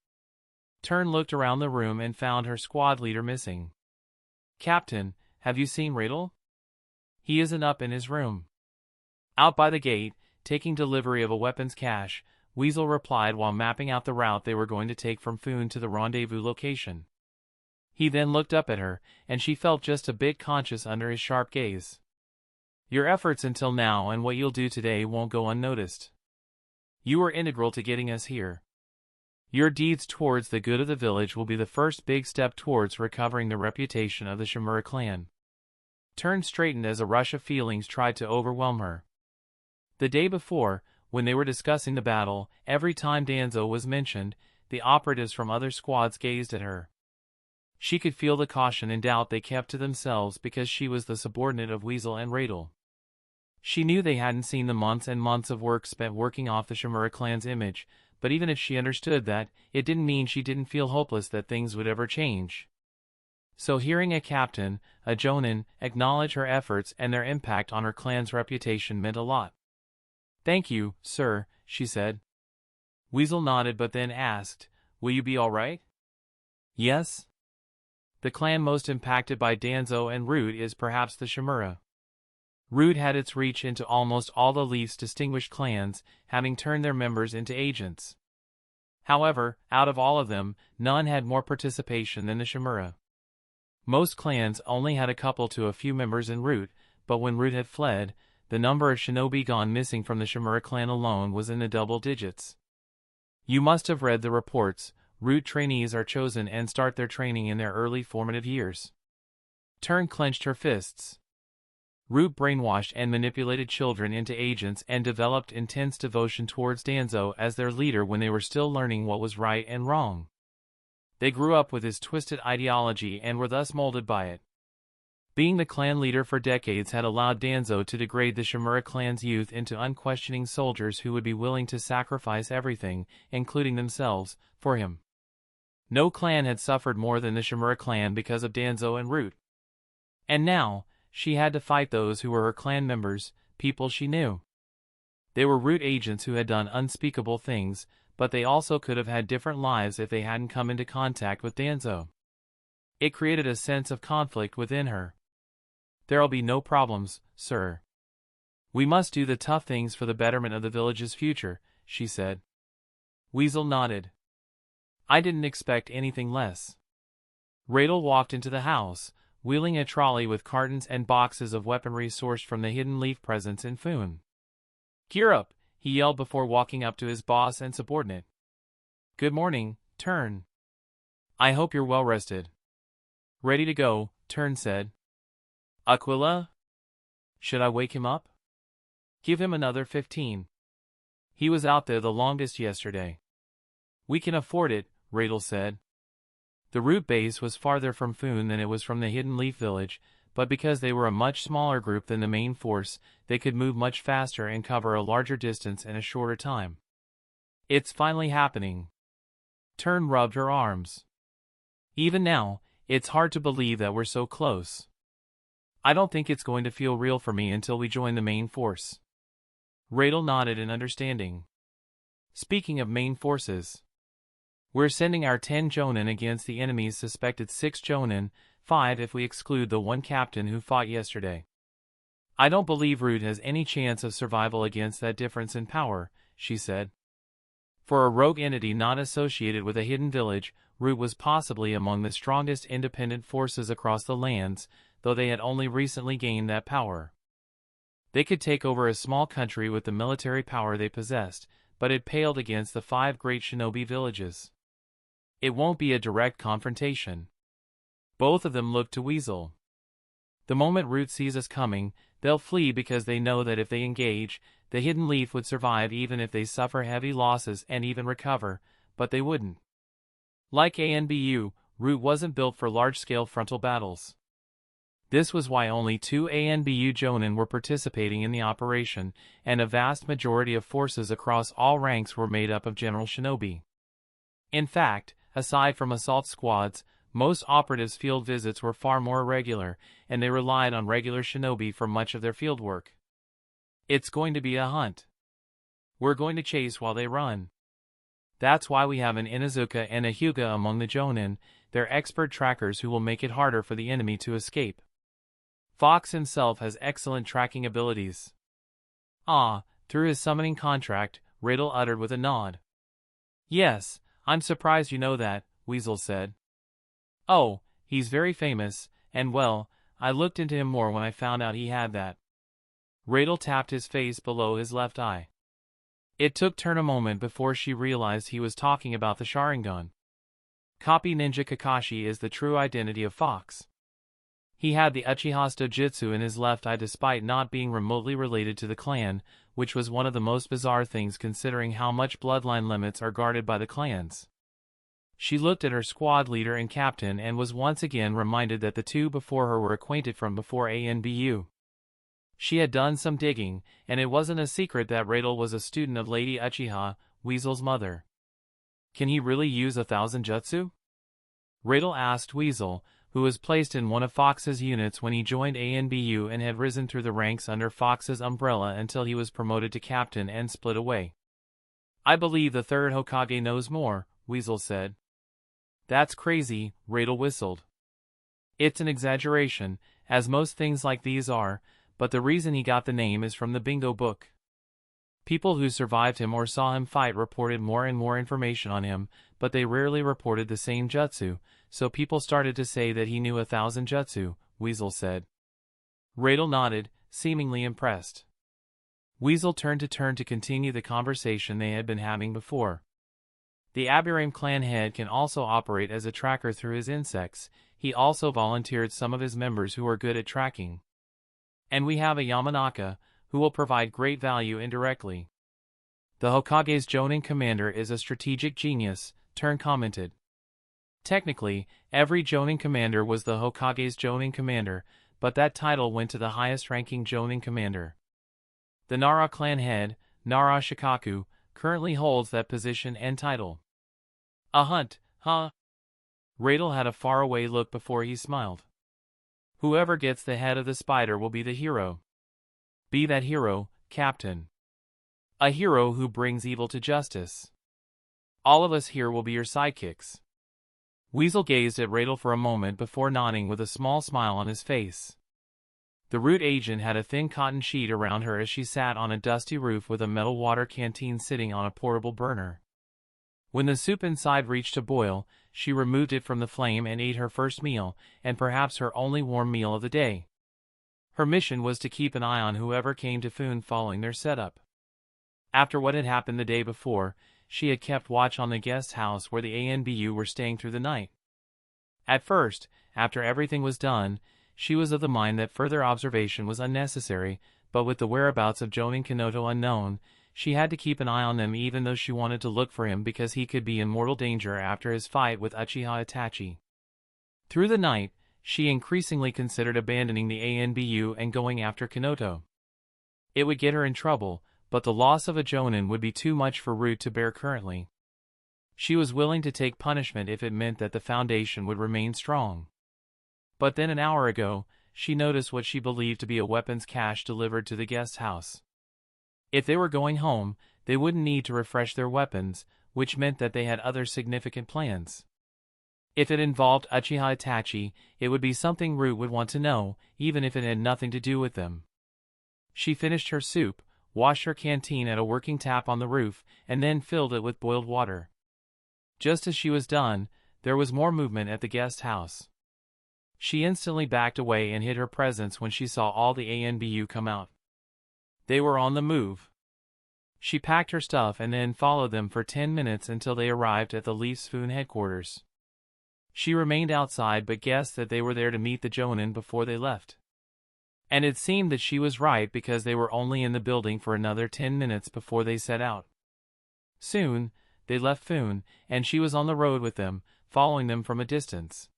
Tern looked around the room and found her squad leader missing. Captain, have you seen Riddle? He isn't up in his room. Out by the gate, taking delivery of a weapons cache, Weasel replied while mapping out the route they were going to take from Foon to the rendezvous location. He then looked up at her, and she felt just a bit conscious under his sharp gaze. Your efforts until now and what you'll do today won't go unnoticed. You were integral to getting us here. Your deeds towards the good of the village will be the first big step towards recovering the reputation of the Shimura clan. Turn straightened as a rush of feelings tried to overwhelm her. The day before, when they were discussing the battle, every time Danzo was mentioned, the operatives from other squads gazed at her. She could feel the caution and doubt they kept to themselves because she was the subordinate of Weasel and Radel. She knew they hadn't seen the months and months of work spent working off the Shimura clan's image, but even if she understood that, it didn't mean she didn't feel hopeless that things would ever change. So hearing a captain, a jonin, acknowledge her efforts and their impact on her clan's reputation meant a lot. "Thank you, sir," she said. Weasel nodded but then asked, "Will you be all right?" "Yes." The clan most impacted by Danzo and Root is perhaps the Shimura. Root had its reach into almost all the Leaf's distinguished clans, having turned their members into agents. However, out of all of them, none had more participation than the Shimura. Most clans only had a couple to a few members in Root, but when Root had fled, the number of shinobi gone missing from the Shimura clan alone was in the double digits. You must have read the reports. Root trainees are chosen and start their training in their early formative years. Turn clenched her fists. Root brainwashed and manipulated children into agents and developed intense devotion towards Danzo as their leader when they were still learning what was right and wrong. They grew up with his twisted ideology and were thus molded by it. Being the clan leader for decades had allowed Danzo to degrade the Shimura clan's youth into unquestioning soldiers who would be willing to sacrifice everything, including themselves, for him. No clan had suffered more than the Shimura clan because of Danzo and Root. And now, she had to fight those who were her clan members, people she knew. They were Root agents who had done unspeakable things, but they also could have had different lives if they hadn't come into contact with Danzo. It created a sense of conflict within her. "There'll be no problems, sir. We must do the tough things for the betterment of the village's future," she said. Weasel nodded. "I didn't expect anything less." Radel walked into the house, wheeling a trolley with cartons and boxes of weaponry sourced from the hidden Leaf presence in Foon. "Gear up," he yelled before walking up to his boss and subordinate. "Good morning, Turn. I hope you're well rested." "Ready to go," Turn said. "Aquila? Should I wake him up?" "Give him another 15. He was out there the longest yesterday." "We can afford it," Radel said. The Root base was farther from Foon than it was from the hidden Leaf village, but because they were a much smaller group than the main force, they could move much faster and cover a larger distance in a shorter time. "It's finally happening." Turn rubbed her arms. "Even now, it's hard to believe that we're so close. I don't think it's going to feel real for me until we join the main force." Radel nodded in understanding. "Speaking of main forces, we're sending our 10 jonin against the enemy's suspected 6 jonin, 5 if we exclude the one captain who fought yesterday. I don't believe Root has any chance of survival against that difference in power," she said. For a rogue entity not associated with a hidden village, Root was possibly among the strongest independent forces across the lands, though they had only recently gained that power. They could take over a small country with the military power they possessed, but it paled against the 5 great shinobi villages. It won't be a direct confrontation. Both of them looked to Weasel. The moment Root sees us coming, they'll flee because they know that if they engage, the hidden Leaf would survive even if they suffer heavy losses and even recover, but they wouldn't. Like ANBU, Root wasn't built for large-scale frontal battles. This was why only 2 ANBU jonin were participating in the operation, and a vast majority of forces across all ranks were made up of general shinobi. In fact, aside from assault squads, most operatives' field visits were far more irregular, and they relied on regular shinobi for much of their field work. It's going to be a hunt. We're going to chase while they run. That's why we have an Inuzuka and a Hyuga among the jonin. They're expert trackers who will make it harder for the enemy to escape. Fox himself has excellent tracking abilities. Through his summoning contract, Radel uttered with a nod. "Yes, I'm surprised you know that," Weasel said. "Oh, he's very famous, and well, I looked into him more when I found out he had that." Radel tapped his face below his left eye. It took Turn a moment before she realized he was talking about the Sharingan. Copy Ninja Kakashi is the true identity of Fox. He had the Uchiha's Dojutsu in his left eye despite not being remotely related to the clan, which was one of the most bizarre things considering how much bloodline limits are guarded by the clans. She looked at her squad leader and captain and was once again reminded that the two before her were acquainted from before ANBU. She had done some digging, and it wasn't a secret that Radel was a student of Lady Uchiha, Weasel's mother. Can he really use 1,000 jutsu? Radel asked Weasel, who was placed in one of Fox's units when he joined ANBU and had risen through the ranks under Fox's umbrella until he was promoted to captain and split away. I believe the third Hokage knows more, Weasel said. That's crazy, Radel whistled. It's an exaggeration, as most things like these are, but the reason he got the name is from the bingo book. People who survived him or saw him fight reported more and more information on him, but they rarely reported the same jutsu, so people started to say that he knew 1,000 jutsu, Weasel said. Radel nodded, seemingly impressed. Weasel turned to continue the conversation they had been having before. The Aburame clan head can also operate as a tracker through his insects. He also volunteered some of his members who are good at tracking. And we have a Yamanaka, who will provide great value indirectly. The Hokage's Jonin commander is a strategic genius, Turn commented. Technically, every Jonin commander was the Hokage's Jonin commander, but that title went to the highest-ranking Jonin commander. The Nara clan head, Nara Shikaku, currently holds that position and title. A hunt, huh? Radel had a faraway look before he smiled. Whoever gets the head of the spider will be the hero. Be that hero, Captain. A hero who brings evil to justice. All of us here will be your sidekicks. Weasel gazed at Radel for a moment before nodding with a small smile on his face. The root agent had a thin cotton sheet around her as she sat on a dusty roof with a metal water canteen sitting on a portable burner. When the soup inside reached a boil, she removed it from the flame and ate her first meal, and perhaps her only warm meal of the day. Her mission was to keep an eye on whoever came to Foon following their setup. After what had happened the day before, she had kept watch on the guest house where the ANBU were staying through the night. At first, after everything was done, she was of the mind that further observation was unnecessary, but with the whereabouts of Jonin Kanoto unknown, she had to keep an eye on them even though she wanted to look for him because he could be in mortal danger after his fight with Uchiha Itachi. Through the night, she increasingly considered abandoning the ANBU and going after Kanoto. It would get her in trouble, but the loss of a Jonin would be too much for Root to bear currently. She was willing to take punishment if it meant that the Foundation would remain strong. But then an hour ago, she noticed what she believed to be a weapons cache delivered to the guest house. If they were going home, they wouldn't need to refresh their weapons, which meant that they had other significant plans. If it involved Uchiha Itachi, it would be something Root would want to know, even if it had nothing to do with them. She finished her soup, washed her canteen at a working tap on the roof, and then filled it with boiled water. Just as she was done, there was more movement at the guest house. She instantly backed away and hid her presence when she saw all the ANBU come out. They were on the move. She packed her stuff and then followed them for 10 minutes until they arrived at the Leaf's Foon headquarters. She remained outside but guessed that they were there to meet the Jonin before they left. And it seemed that she was right because they were only in the building for another 10 minutes before they set out. Soon, they left Foon, and she was on the road with them, following them from a distance.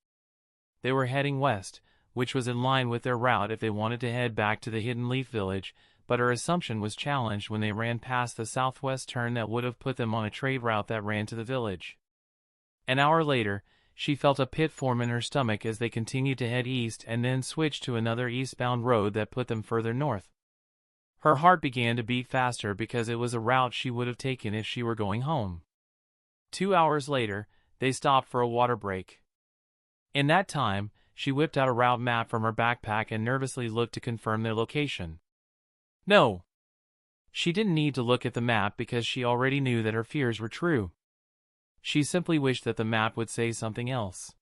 They were heading west, which was in line with their route if they wanted to head back to the Hidden Leaf Village, but her assumption was challenged when they ran past the southwest turn that would have put them on a trade route that ran to the village. An hour later, she felt a pit form in her stomach as they continued to head east and then switched to another eastbound road that put them further north. Her heart began to beat faster because it was a route she would have taken if she were going home. 2 hours later, they stopped for a water break. In that time, she whipped out a route map from her backpack and nervously looked to confirm their location. No. She didn't need to look at the map because she already knew that her fears were true. She simply wished that the map would say something else.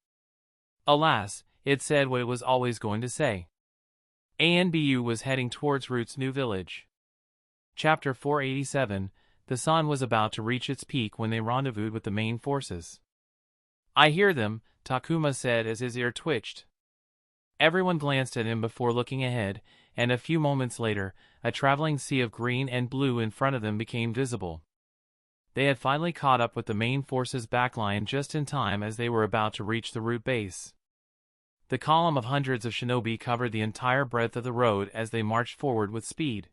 Alas, it said what it was always going to say. ANBU was heading towards Root's new village. Chapter 487, the sun was about to reach its peak when they rendezvoused with the main forces. I hear them, Takuma said as his ear twitched. Everyone glanced at him before looking ahead, and a few moments later, a traveling sea of green and blue in front of them became visible. They had finally caught up with the main force's backline just in time as they were about to reach the route base. The column of hundreds of shinobi covered the entire breadth of the road as they marched forward with speed.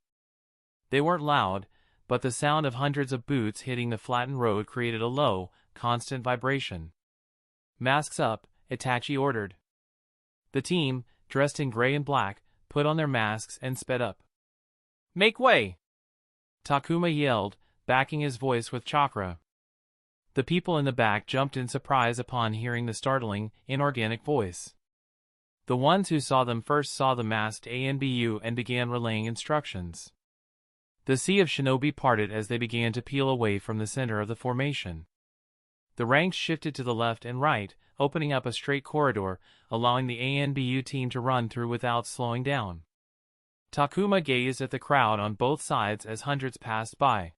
They weren't loud, but the sound of hundreds of boots hitting the flattened road created a low, constant vibration. "Masks up," Itachi ordered. The team, dressed in gray and black, put on their masks and sped up. "Make way!" Takuma yelled, backing his voice with chakra. The people in the back jumped in surprise upon hearing the startling, inorganic voice. The ones who saw them first saw the masked ANBU and began relaying instructions. The sea of shinobi parted as they began to peel away from the center of the formation. The ranks shifted to the left and right, opening up a straight corridor, allowing the ANBU team to run through without slowing down. Takuma gazed at the crowd on both sides as hundreds passed by.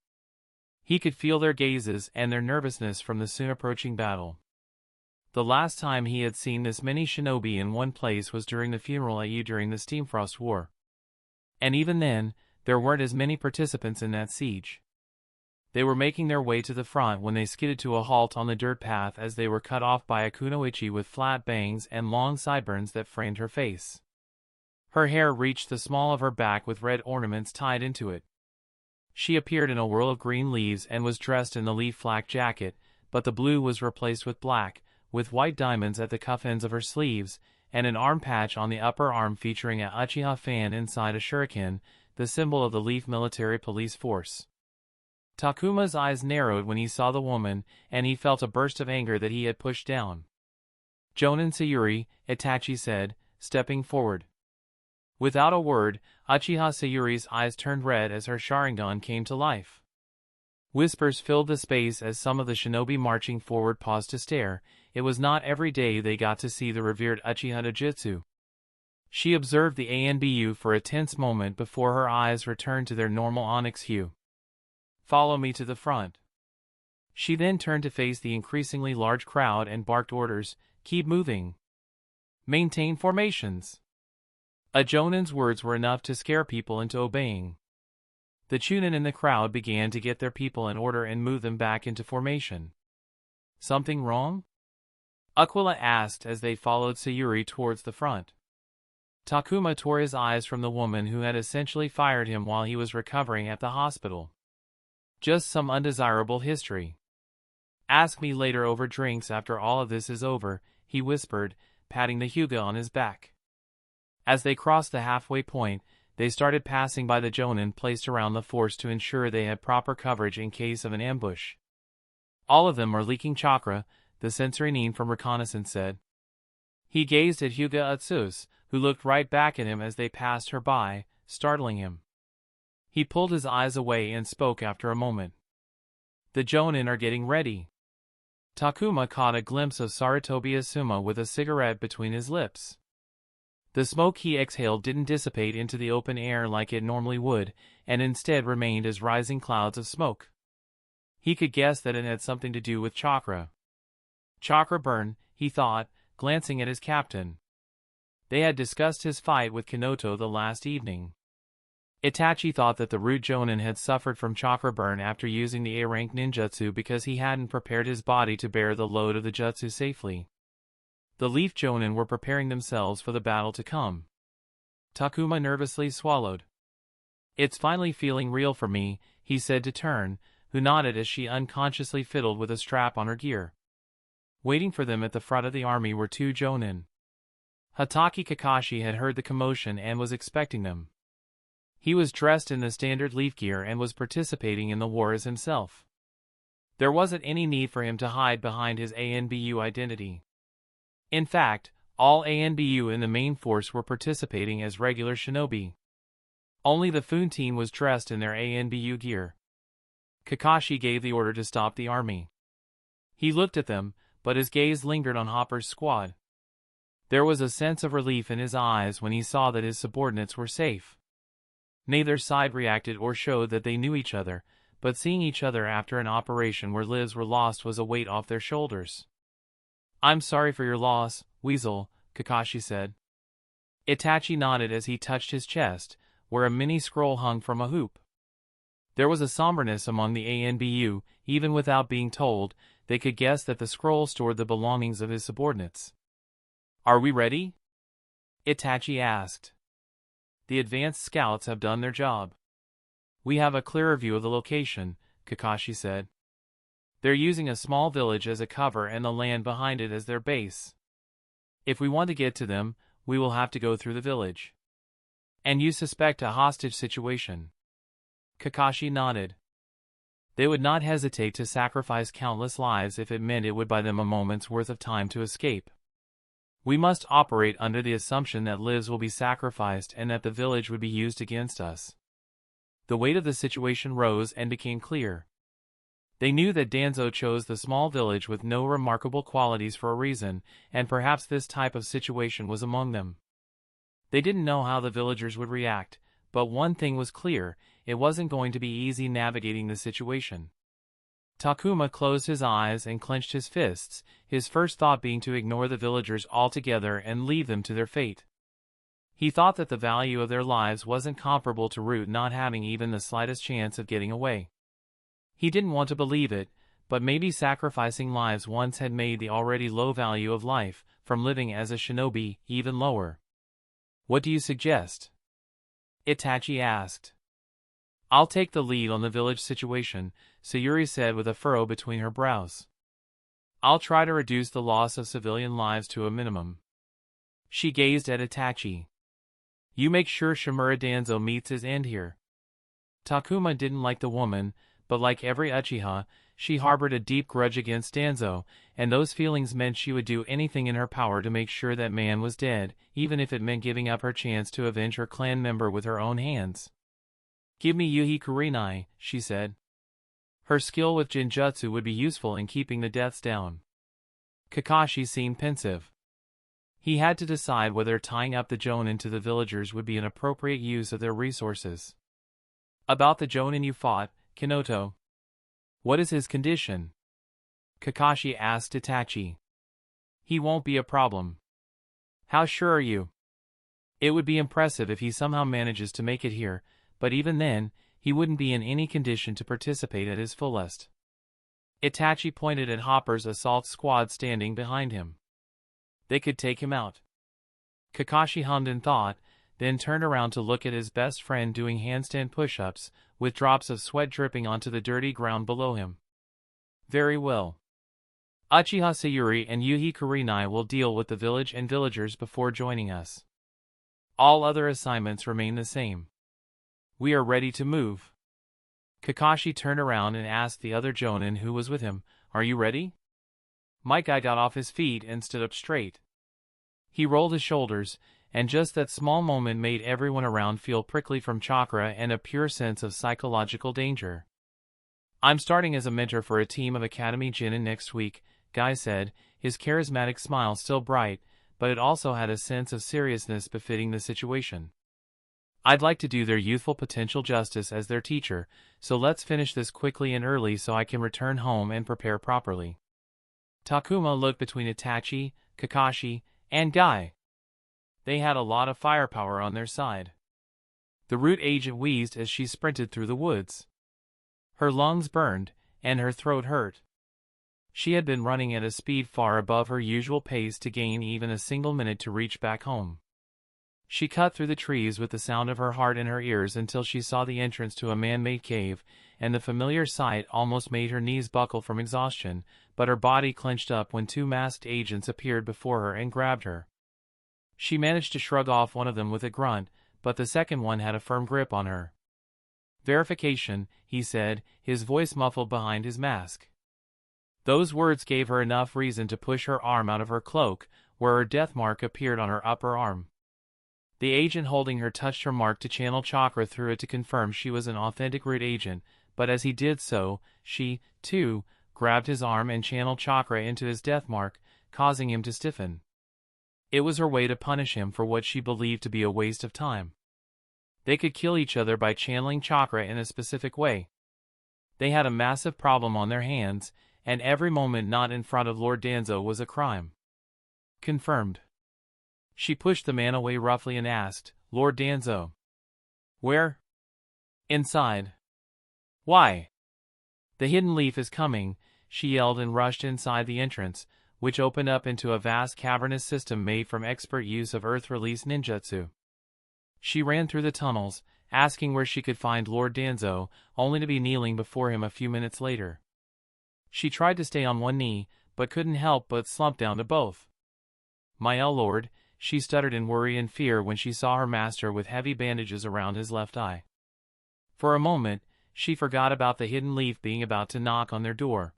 He could feel their gazes and their nervousness from the soon approaching battle. The last time he had seen this many shinobi in one place was during the funeral at Yu during the Steamfrost War. And even then, there weren't as many participants in that siege. They were making their way to the front when they skidded to a halt on the dirt path as they were cut off by a kunoichi with flat bangs and long sideburns that framed her face. Her hair reached the small of her back with red ornaments tied into it. She appeared in a whirl of green leaves and was dressed in the leaf flak jacket, but the blue was replaced with black, with white diamonds at the cuff ends of her sleeves, and an arm patch on the upper arm featuring a Uchiha fan inside a shuriken, the symbol of the Leaf Military Police Force. Takuma's eyes narrowed when he saw the woman, and he felt a burst of anger that he had pushed down. "Jonin Sayuri," Itachi said, stepping forward. Without a word, Uchiha Sayuri's eyes turned red as her Sharingan came to life. Whispers filled the space as some of the shinobi marching forward paused to stare. It was not every day they got to see the revered Uchiha Dojutsu. She observed the ANBU for a tense moment before her eyes returned to their normal onyx hue. "Follow me to the front." She then turned to face the increasingly large crowd and barked orders, "Keep moving. Maintain formations." A Jonin's words were enough to scare people into obeying. The Chunin in the crowd began to get their people in order and move them back into formation. "Something wrong?" Aquila asked as they followed Sayuri towards the front. Takuma tore his eyes from the woman who had essentially fired him while he was recovering at the hospital. "Just some undesirable history. Ask me later over drinks after all of this is over," he whispered, patting the Hyuga on his back. As they crossed the halfway point, they started passing by the Jonin placed around the force to ensure they had proper coverage in case of an ambush. "All of them are leaking chakra," the sensorinine from reconnaissance said. He gazed at Hyuga Utsus, who looked right back at him as they passed her by, startling him. He pulled his eyes away and spoke after a moment. "The Jonin are getting ready." Takuma caught a glimpse of Sarutobi Asuma with a cigarette between his lips. The smoke he exhaled didn't dissipate into the open air like it normally would, and instead remained as rising clouds of smoke. He could guess that it had something to do with chakra. Chakra burn, he thought, glancing at his captain. They had discussed his fight with Kinoto the last evening. Itachi thought that the Root Jonin had suffered from chakra burn after using the A-rank ninjutsu because he hadn't prepared his body to bear the load of the jutsu safely. The Leaf Jonin were preparing themselves for the battle to come. Takuma nervously swallowed. "It's finally feeling real for me," he said to Turn, who nodded as she unconsciously fiddled with a strap on her gear. Waiting for them at the front of the army were two Jonin. Hatake Kakashi had heard the commotion and was expecting them. He was dressed in the standard leaf gear and was participating in the war as himself. There wasn't any need for him to hide behind his ANBU identity. In fact, all ANBU in the main force were participating as regular shinobi. Only the Foon team was dressed in their ANBU gear. Kakashi gave the order to stop the army. He looked at them, but his gaze lingered on Hopper's squad. There was a sense of relief in his eyes when he saw that his subordinates were safe. Neither side reacted or showed that they knew each other, but seeing each other after an operation where lives were lost was a weight off their shoulders. "I'm sorry for your loss, Weasel," Kakashi said. Itachi nodded as he touched his chest, where a mini scroll hung from a hoop. There was a somberness among the ANBU, even without being told, they could guess that the scroll stored the belongings of his subordinates. "Are we ready?" Itachi asked. "The advanced scouts have done their job. We have a clearer view of the location," Kakashi said. "They're using a small village as a cover and the land behind it as their base. If we want to get to them, we will have to go through the village." "And you suspect a hostage situation?" Kakashi nodded. "They would not hesitate to sacrifice countless lives if it meant it would buy them a moment's worth of time to escape. We must operate under the assumption that lives will be sacrificed and that the village would be used against us." The weight of the situation rose and became clear. They knew that Danzo chose the small village with no remarkable qualities for a reason, and perhaps this type of situation was among them. They didn't know how the villagers would react, but one thing was clear, it wasn't going to be easy navigating the situation. Takuma closed his eyes and clenched his fists, his first thought being to ignore the villagers altogether and leave them to their fate. He thought that the value of their lives wasn't comparable to Root not having even the slightest chance of getting away. He didn't want to believe it, but maybe sacrificing lives once had made the already low value of life, from living as a shinobi, even lower. "What do you suggest?" Itachi asked. "I'll take the lead on the village situation," Sayuri said with a furrow between her brows. "I'll try to reduce the loss of civilian lives to a minimum." She gazed at Itachi. "You make sure Shimura Danzo meets his end here." Takuma didn't like the woman, but like every Uchiha, she harbored a deep grudge against Danzo, and those feelings meant she would do anything in her power to make sure that man was dead, even if it meant giving up her chance to avenge her clan member with her own hands. "Give me Yuhi Kurenai," she said. Her skill with Jinjutsu would be useful in keeping the deaths down. Kakashi seemed pensive. He had to decide whether tying up the Jonin to the villagers would be an appropriate use of their resources. "About the Jonin you fought, Kinoto. What is his condition?" Kakashi asked Itachi. "He won't be a problem." "How sure are you?" "It would be impressive if he somehow manages to make it here, but even then, he wouldn't be in any condition to participate at his fullest." Itachi pointed at Hopper's assault squad standing behind him. "They could take him out." Kakashi hummed in thought, then turned around to look at his best friend doing handstand push-ups, with drops of sweat dripping onto the dirty ground below him. "Very well. Uchiha Sayuri and Yuhi Kurenai will deal with the village and villagers before joining us. All other assignments remain the same. We are ready to move." Kakashi turned around and asked the other Jonin who was with him, "Are you ready?" My guy got off his feet and stood up straight. He rolled his shoulders, and just that small moment made everyone around feel prickly from chakra and a pure sense of psychological danger. "I'm starting as a mentor for a team of Academy Genin next week," Guy said, his charismatic smile still bright, but it also had a sense of seriousness befitting the situation. "I'd like to do their youthful potential justice as their teacher, so let's finish this quickly and early so I can return home and prepare properly." Takuma looked between Itachi, Kakashi, and Guy. They had a lot of firepower on their side. The Root agent wheezed as she sprinted through the woods. Her lungs burned, and her throat hurt. She had been running at a speed far above her usual pace to gain even a single minute to reach back home. She cut through the trees with the sound of her heart in her ears until she saw the entrance to a man-made cave, and the familiar sight almost made her knees buckle from exhaustion, but her body clenched up when two masked agents appeared before her and grabbed her. She managed to shrug off one of them with a grunt, but the second one had a firm grip on her. "Verification," he said, his voice muffled behind his mask. Those words gave her enough reason to push her arm out of her cloak, where her death mark appeared on her upper arm. The agent holding her touched her mark to channel chakra through it to confirm she was an authentic Root agent, but as he did so, she, too, grabbed his arm and channeled chakra into his death mark, causing him to stiffen. It was her way to punish him for what she believed to be a waste of time. They could kill each other by channeling chakra in a specific way. They had a massive problem on their hands, and every moment not in front of Lord Danzo was a crime. Confirmed. She pushed the man away roughly and asked, "Lord Danzo." "Where?" "Inside." "Why?" "The hidden leaf is coming," she yelled and rushed inside the entrance, which opened up into a vast cavernous system made from expert use of earth-release ninjutsu. She ran through the tunnels, asking where she could find Lord Danzo, only to be kneeling before him a few minutes later. She tried to stay on one knee, but couldn't help but slump down to both. "My lord," she stuttered in worry and fear when she saw her master with heavy bandages around his left eye. For a moment, she forgot about the hidden leaf being about to knock on their door.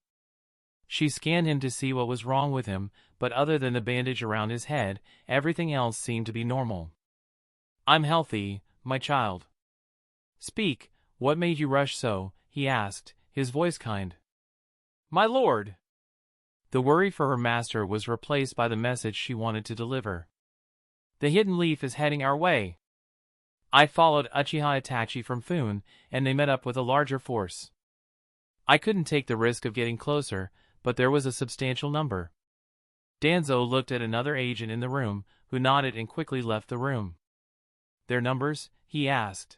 She scanned him to see what was wrong with him, but other than the bandage around his head, everything else seemed to be normal. "I'm healthy, my child." "Speak, what made you rush so?" he asked, his voice kind. "My lord!" The worry for her master was replaced by the message she wanted to deliver. "The hidden leaf is heading our way. I followed Uchiha Itachi from Foon, and they met up with a larger force. I couldn't take the risk of getting closer, but there was a substantial number." Danzo looked at another agent in the room, who nodded and quickly left the room. "Their numbers?" he asked.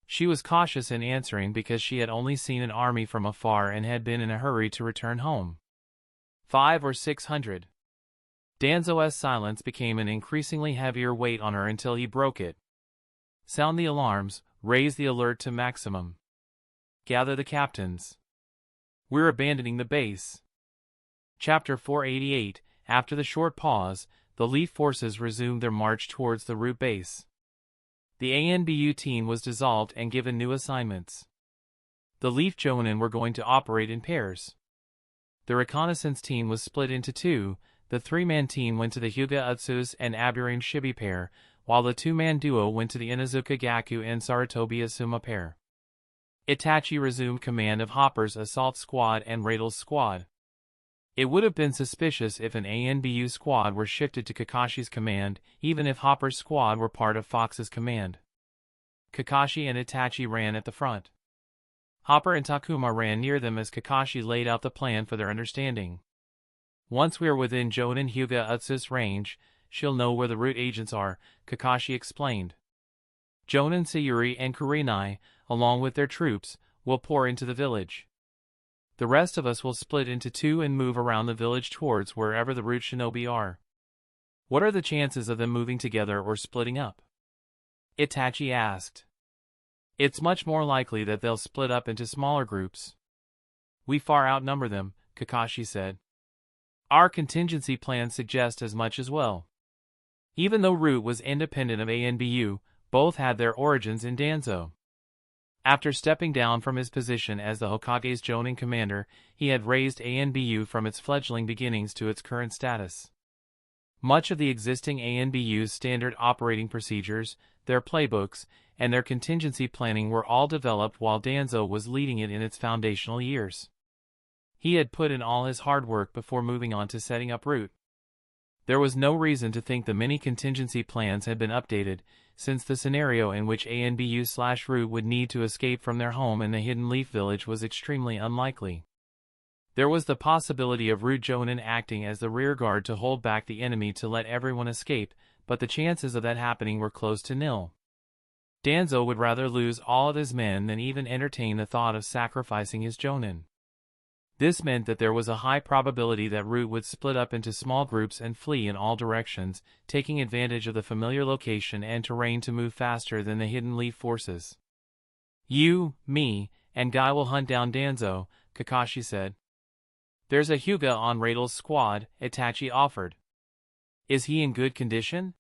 She was cautious in answering because she had only seen an army from afar and had been in a hurry to return home. 500 or 600. Danzo's silence became an increasingly heavier weight on her until he broke it. "Sound the alarms, raise the alert to maximum. Gather the captains. We're abandoning the base." Chapter 488. After the short pause, the Leaf forces resumed their march towards the root base. The ANBU team was dissolved and given new assignments. The Leaf Jonin were going to operate in pairs. The reconnaissance team was split into two. The three-man team went to the Hyuga Utsus and Aburane Shibi pair, while the two-man duo went to the Inazuka Gaku and Sarutobi Asuma pair. Itachi resumed command of Hopper's assault squad and Radal's squad. It would have been suspicious if an ANBU squad were shifted to Kakashi's command, even if Hopper's squad were part of Fox's command. Kakashi and Itachi ran at the front. Hopper and Takuma ran near them as Kakashi laid out the plan for their understanding. "Once we are within Jonin Hyuga Utsus range, she'll know where the root agents are," Kakashi explained. "Jonin Sayuri and Kurenai, along with their troops, will pour into the village. The rest of us will split into two and move around the village towards wherever the root shinobi are." "What are the chances of them moving together or splitting up?" Itachi asked. "It's much more likely that they'll split up into smaller groups. We far outnumber them," Kakashi said. "Our contingency plans suggest as much as well." Even though Root was independent of ANBU, both had their origins in Danzo. After stepping down from his position as the Hokage's Jonin commander, he had raised ANBU from its fledgling beginnings to its current status. Much of the existing ANBU's standard operating procedures, their playbooks, and their contingency planning were all developed while Danzo was leading it in its foundational years. He had put in all his hard work before moving on to setting up Root. There was no reason to think the many contingency plans had been updated, since the scenario in which ANBU/Root would need to escape from their home in the Hidden Leaf Village was extremely unlikely. There was the possibility of Root Jonin acting as the rearguard to hold back the enemy to let everyone escape, but the chances of that happening were close to nil. Danzo would rather lose all of his men than even entertain the thought of sacrificing his Jonin. This meant that there was a high probability that Root would split up into small groups and flee in all directions, taking advantage of the familiar location and terrain to move faster than the Hidden Leaf forces. "You, me, and Guy will hunt down Danzo," Kakashi said. "There's a Hyuga on Radal's squad," Itachi offered. "Is he in good condition?"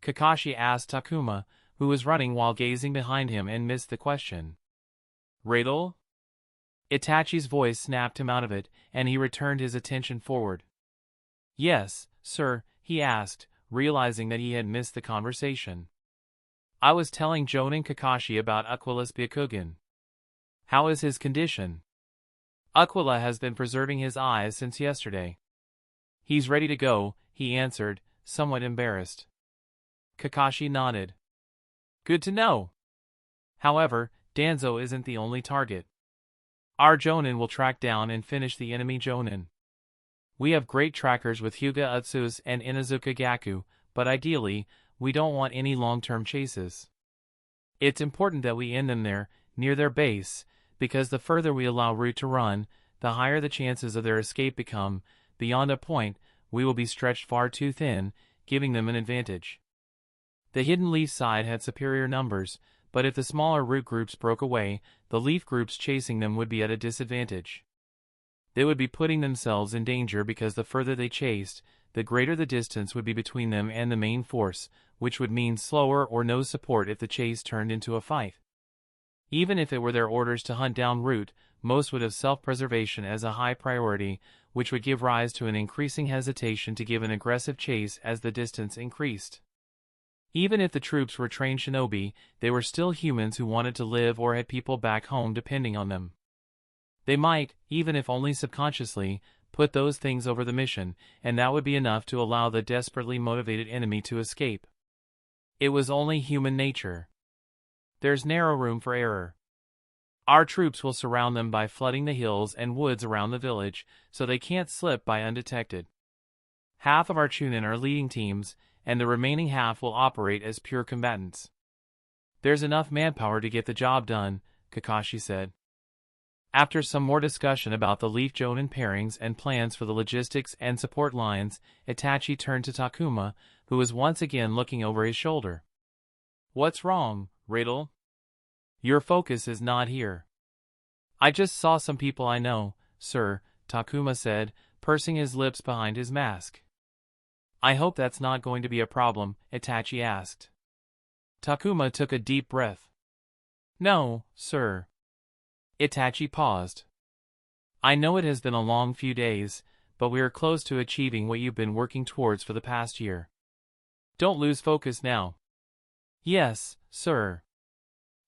Kakashi asked Takuma, who was running while gazing behind him and missed the question. "Radal?" Itachi's voice snapped him out of it, and he returned his attention forward. "Yes, sir," he asked, realizing that he had missed the conversation. "I was telling Jonin Kakashi about Aquila's Byakugan. How is his condition?" "Aquila has been preserving his eyes since yesterday. He's ready to go," he answered, somewhat embarrassed. Kakashi nodded. "Good to know. However, Danzo isn't the only target. Our Jonin will track down and finish the enemy Jonin. We have great trackers with Hyuga Utsus and Inazuka Gaku, but ideally, we don't want any long-term chases. It's important that we end them there, near their base, because the further we allow Root to run, the higher the chances of their escape become. Beyond a point, we will be stretched far too thin, giving them an advantage. The Hidden Leaf side had superior numbers, but if the smaller Root groups broke away, the Leaf groups chasing them would be at a disadvantage. They would be putting themselves in danger because the further they chased, the greater the distance would be between them and the main force, which would mean slower or no support if the chase turned into a fight. Even if it were their orders to hunt down Root, most would have self-preservation as a high priority, which would give rise to an increasing hesitation to give an aggressive chase as the distance increased. Even if the troops were trained shinobi, they were still humans who wanted to live or had people back home depending on them. They might, even if only subconsciously, put those things over the mission, and that would be enough to allow the desperately motivated enemy to escape. It was only human nature. There's narrow room for error. Our troops will surround them by flooding the hills and woods around the village, so they can't slip by undetected. Half of our Chunin are leading teams, and the remaining half will operate as pure combatants. There's enough manpower to get the job done, Kakashi said. After some more discussion about the Leaf Jonin pairings and plans for the logistics and support lines, Itachi turned to Takuma, who was once again looking over his shoulder. What's wrong, Riddle? Your focus is not here. I just saw some people I know, sir, Takuma said, pursing his lips behind his mask. I hope that's not going to be a problem, Itachi asked. Takuma took a deep breath. No, sir. Itachi paused. I know it has been a long few days, but we are close to achieving what you've been working towards for the past year. Don't lose focus now. Yes, sir.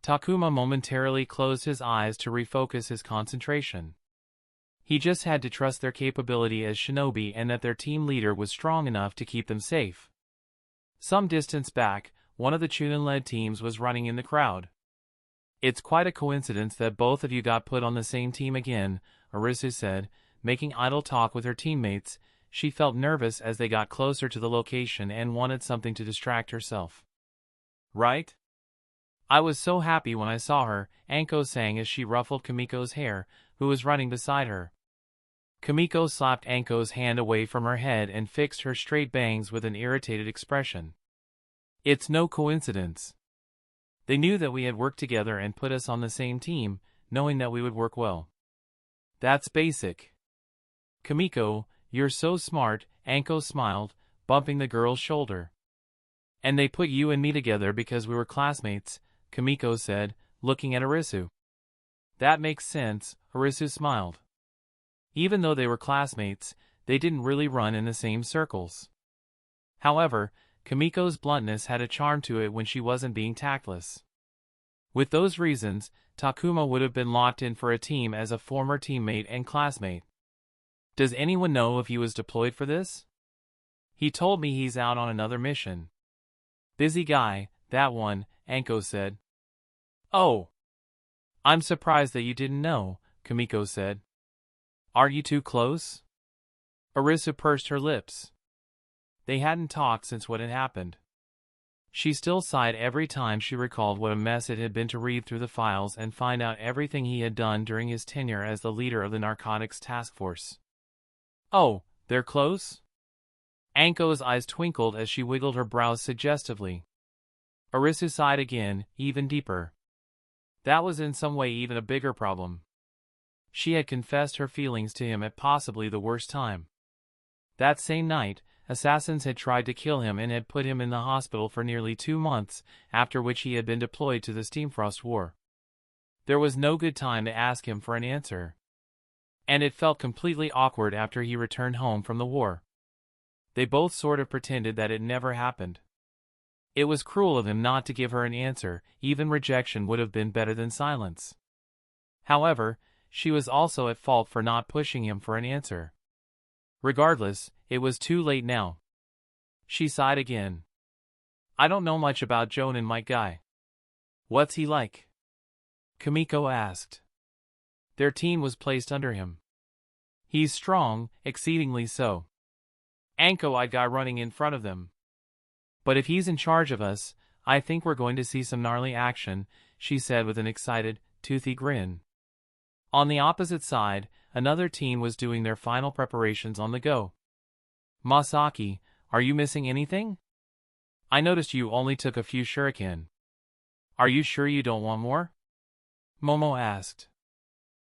Takuma momentarily closed his eyes to refocus his concentration. He just had to trust their capability as shinobi and that their team leader was strong enough to keep them safe. Some distance back, one of the Chunin-led teams was running in the crowd. It's quite a coincidence that both of you got put on the same team again, Arisu said, making idle talk with her teammates. She felt nervous as they got closer to the location and wanted something to distract herself. Right? I was so happy when I saw her, Anko sang as she ruffled Kamiko's hair, who was running beside her. Kamiko slapped Anko's hand away from her head and fixed her straight bangs with an irritated expression. It's no coincidence. They knew that we had worked together and put us on the same team, knowing that we would work well. That's basic. Kamiko, you're so smart, Anko smiled, bumping the girl's shoulder. And they put you and me together because we were classmates, Kamiko said, looking at Arisu. That makes sense, Arisu smiled. Even though they were classmates, they didn't really run in the same circles. However, Kamiko's bluntness had a charm to it when she wasn't being tactless. With those reasons, Takuma would have been locked in for a team as a former teammate and classmate. Does anyone know if he was deployed for this? He told me he's out on another mission. Busy guy, that one, Anko said. Oh. I'm surprised that you didn't know, Kamiko said. Aren't you too close? Arisu pursed her lips. They hadn't talked since what had happened. She still sighed every time she recalled what a mess it had been to read through the files and find out everything he had done during his tenure as the leader of the narcotics task force. Oh, they're close? Anko's eyes twinkled as she wiggled her brows suggestively. Arisu sighed again, even deeper. That was in some way even a bigger problem. She had confessed her feelings to him at possibly the worst time. That same night, assassins had tried to kill him and had put him in the hospital for nearly 2 months, after which he had been deployed to the Steamfrost War. There was no good time to ask him for an answer. And it felt completely awkward after he returned home from the war. They both sort of pretended that it never happened. It was cruel of him not to give her an answer, even rejection would have been better than silence. However, she was also at fault for not pushing him for an answer. Regardless, it was too late now. She sighed again. I don't know much about Jonin, my guy. What's he like? Kamiko asked. Their team was placed under him. He's strong, exceedingly so. Anko-eyed guy running in front of them. But if he's in charge of us, I think we're going to see some gnarly action, she said with an excited, toothy grin. On the opposite side, another team was doing their final preparations on the go. Masaki, are you missing anything? I noticed you only took a few shuriken. Are you sure you don't want more? Momo asked.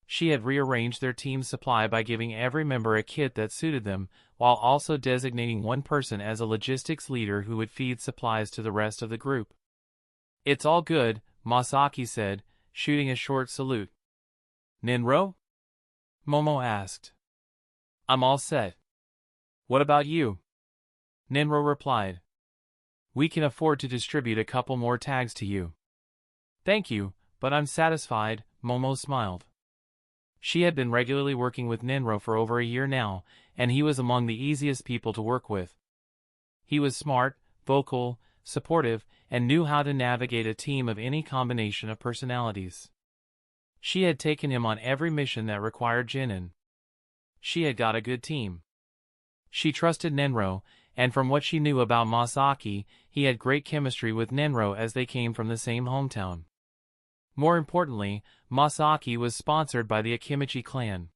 She had rearranged their team's supply by giving every member a kit that suited them, while also designating one person as a logistics leader who would feed supplies to the rest of the group. It's all good, Masaki said, shooting a short salute. Ninro? Momo asked. I'm all set. What about you? Ninro replied. We can afford to distribute a couple more tags to you. Thank you, but I'm satisfied, Momo smiled. She had been regularly working with Ninro for over a year now, and he was among the easiest people to work with. He was smart, vocal, supportive, and knew how to navigate a team of any combination of personalities. She had taken him on every mission that required Jinin. She had got a good team. She trusted Ninro, and from what she knew about Masaki, he had great chemistry with Ninro as they came from the same hometown. More importantly, Masaki was sponsored by the Akimichi clan.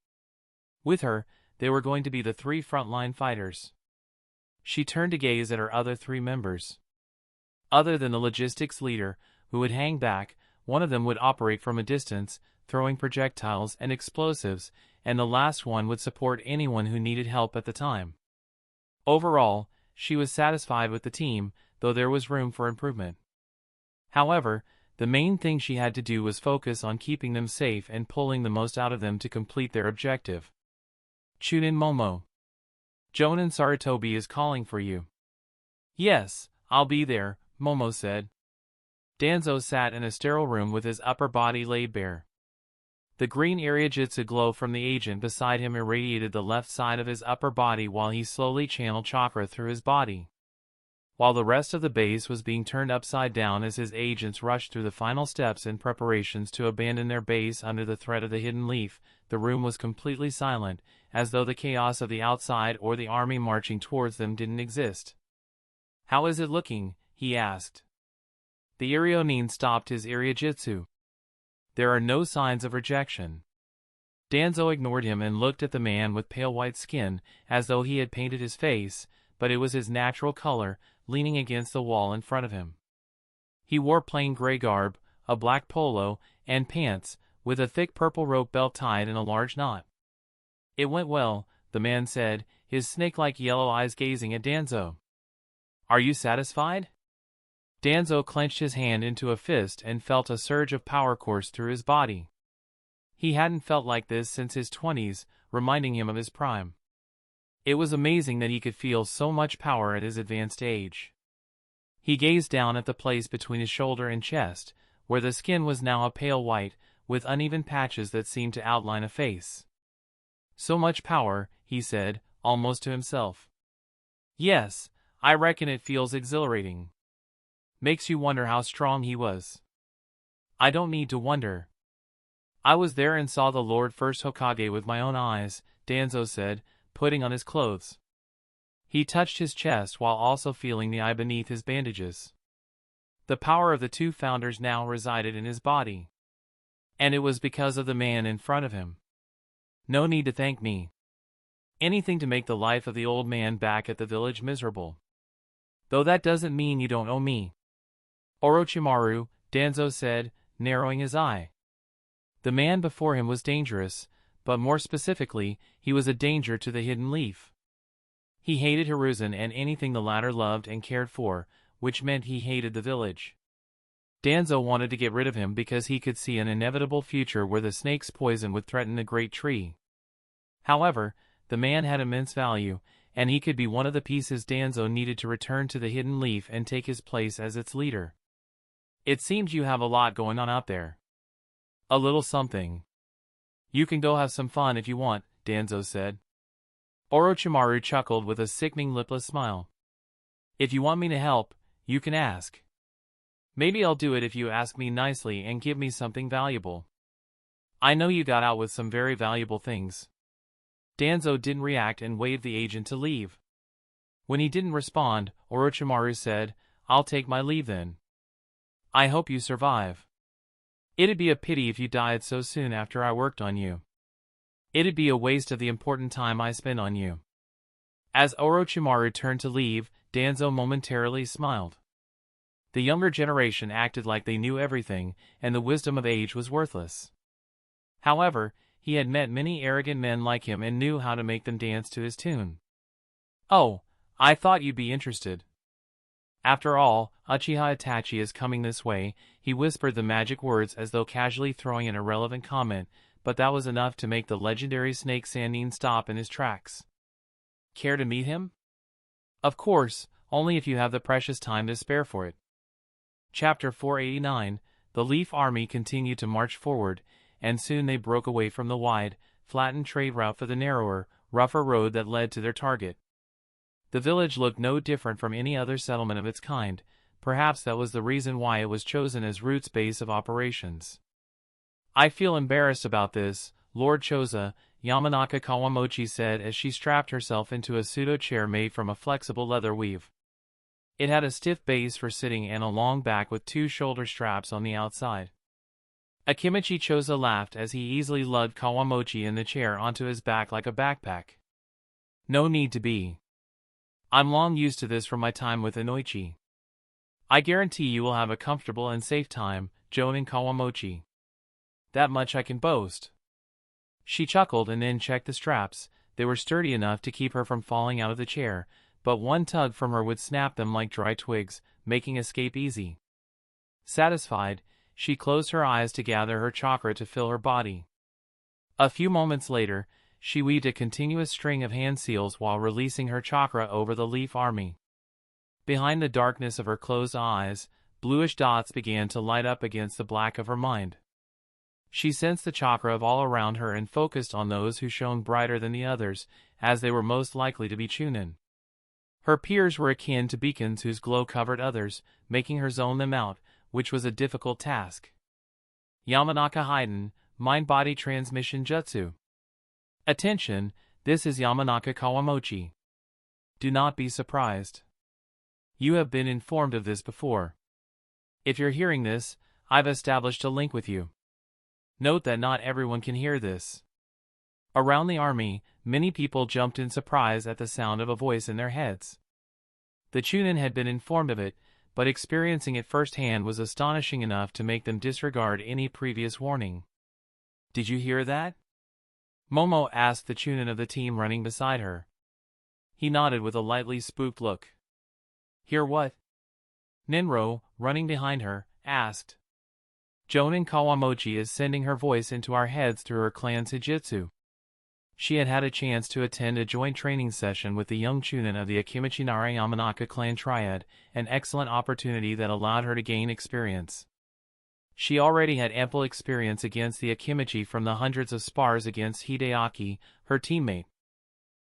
With her, they were going to be the 3 frontline fighters. She turned to gaze at her other 3 members. Other than the logistics leader, who would hang back, one of them would operate from a distance, throwing projectiles and explosives, and the last one would support anyone who needed help at the time. Overall, she was satisfied with the team, though there was room for improvement. However, the main thing she had to do was focus on keeping them safe and pulling the most out of them to complete their objective. Chunin Momo. Jonin Sarutobi is calling for you. Yes, I'll be there, Momo said. Danzo sat in a sterile room with his upper body laid bare. The green Ariajitsu glow from the agent beside him irradiated the left side of his upper body while he slowly channeled chakra through his body. While the rest of the base was being turned upside down as his agents rushed through the final steps in preparations to abandon their base under the threat of the hidden leaf, the room was completely silent, as though the chaos of the outside or the army marching towards them didn't exist. How is it looking? He asked. The Irionin stopped his Ariajitsu. There are no signs of rejection. Danzo ignored him and looked at the man with pale white skin, as though he had painted his face, but it was his natural color, leaning against the wall in front of him. He wore plain gray garb, a black polo, and pants, with a thick purple rope belt tied in a large knot. It went well, the man said, his snake-like yellow eyes gazing at Danzo. Are you satisfied? Danzo clenched his hand into a fist and felt a surge of power course through his body. He hadn't felt like this since his 20s, reminding him of his prime. It was amazing that he could feel so much power at his advanced age. He gazed down at the place between his shoulder and chest, where the skin was now a pale white, with uneven patches that seemed to outline a face. So much power, he said, almost to himself. Yes, I reckon it feels exhilarating. Makes you wonder how strong he was. I don't need to wonder. I was there and saw the Lord First Hokage with my own eyes, Danzo said, putting on his clothes. He touched his chest while also feeling the eye beneath his bandages. The power of the 2 founders now resided in his body. And it was because of the man in front of him. No need to thank me. Anything to make the life of the old man back at the village miserable. Though that doesn't mean you don't owe me. Orochimaru, Danzo said, narrowing his eye. The man before him was dangerous, but more specifically, he was a danger to the hidden leaf. He hated Hiruzen and anything the latter loved and cared for, which meant he hated the village. Danzo wanted to get rid of him because he could see an inevitable future where the snake's poison would threaten the great tree. However, the man had immense value, and he could be one of the pieces Danzo needed to return to the hidden leaf and take his place as its leader. It seems you have a lot going on out there. A little something. You can go have some fun if you want, Danzo said. Orochimaru chuckled with a sickening lipless smile. If you want me to help, you can ask. Maybe I'll do it if you ask me nicely and give me something valuable. I know you got out with some very valuable things. Danzo didn't react and waved the agent to leave. When he didn't respond, Orochimaru said, "I'll take my leave then. I hope you survive. It'd be a pity if you died so soon after I worked on you. It'd be a waste of the important time I spent on you." As Orochimaru turned to leave, Danzo momentarily smiled. The younger generation acted like they knew everything, and the wisdom of age was worthless. However, he had met many arrogant men like him and knew how to make them dance to his tune. "Oh, I thought you'd be interested. After all, Uchiha Itachi is coming this way." He whispered the magic words as though casually throwing an irrelevant comment, but that was enough to make the legendary snake Sannin stop in his tracks. "Care to meet him?" "Of course, only if you have the precious time to spare for it." Chapter 489. The Leaf Army continued to march forward, and soon they broke away from the wide, flattened trade route for the narrower, rougher road that led to their target. The village looked no different from any other settlement of its kind. Perhaps that was the reason why it was chosen as Root's base of operations. "I feel embarrassed about this," Lord Choza, Yamanaka Kawamochi said as she strapped herself into a pseudo-chair made from a flexible leather weave. It had a stiff base for sitting and a long back with two shoulder straps on the outside. Akimichi Choza laughed as he easily lugged Kawamochi in the chair onto his back like a backpack. "No need to be. I'm long used to this from my time with Inoichi. I guarantee you will have a comfortable and safe time, Jonin Kawamochi. That much I can boast." She chuckled and then checked the straps. They were sturdy enough to keep her from falling out of the chair, but one tug from her would snap them like dry twigs, making escape easy. Satisfied, she closed her eyes to gather her chakra to fill her body. A few moments later, she weaved a continuous string of hand seals while releasing her chakra over the Leaf Army. Behind the darkness of her closed eyes, bluish dots began to light up against the black of her mind. She sensed the chakra of all around her and focused on those who shone brighter than the others, as they were most likely to be Chunin. Her peers were akin to beacons whose glow covered others, making her zone them out, which was a difficult task. Yamanaka Haiden, Mind-Body Transmission Jutsu. Attention, this is Yamanaka Kawamochi. Do not be surprised. You have been informed of this before. If you're hearing this, I've established a link with you. Note that not everyone can hear this. Around the army, many people jumped in surprise at the sound of a voice in their heads. The Chunin had been informed of it, but experiencing it firsthand was astonishing enough to make them disregard any previous warning. "Did you hear that?" Momo asked the Chunin of the team running beside her. He nodded with a lightly spooked look. "Hear what?" Ninro, running behind her, asked. "Jonin Kawamochi is sending her voice into our heads through her clan's Hijitsu." She had had a chance to attend a joint training session with the young Chunin of the Akimichi Nara Yamanaka clan triad, an excellent opportunity that allowed her to gain experience. She already had ample experience against the Akimichi from the hundreds of spars against Hideaki, her teammate.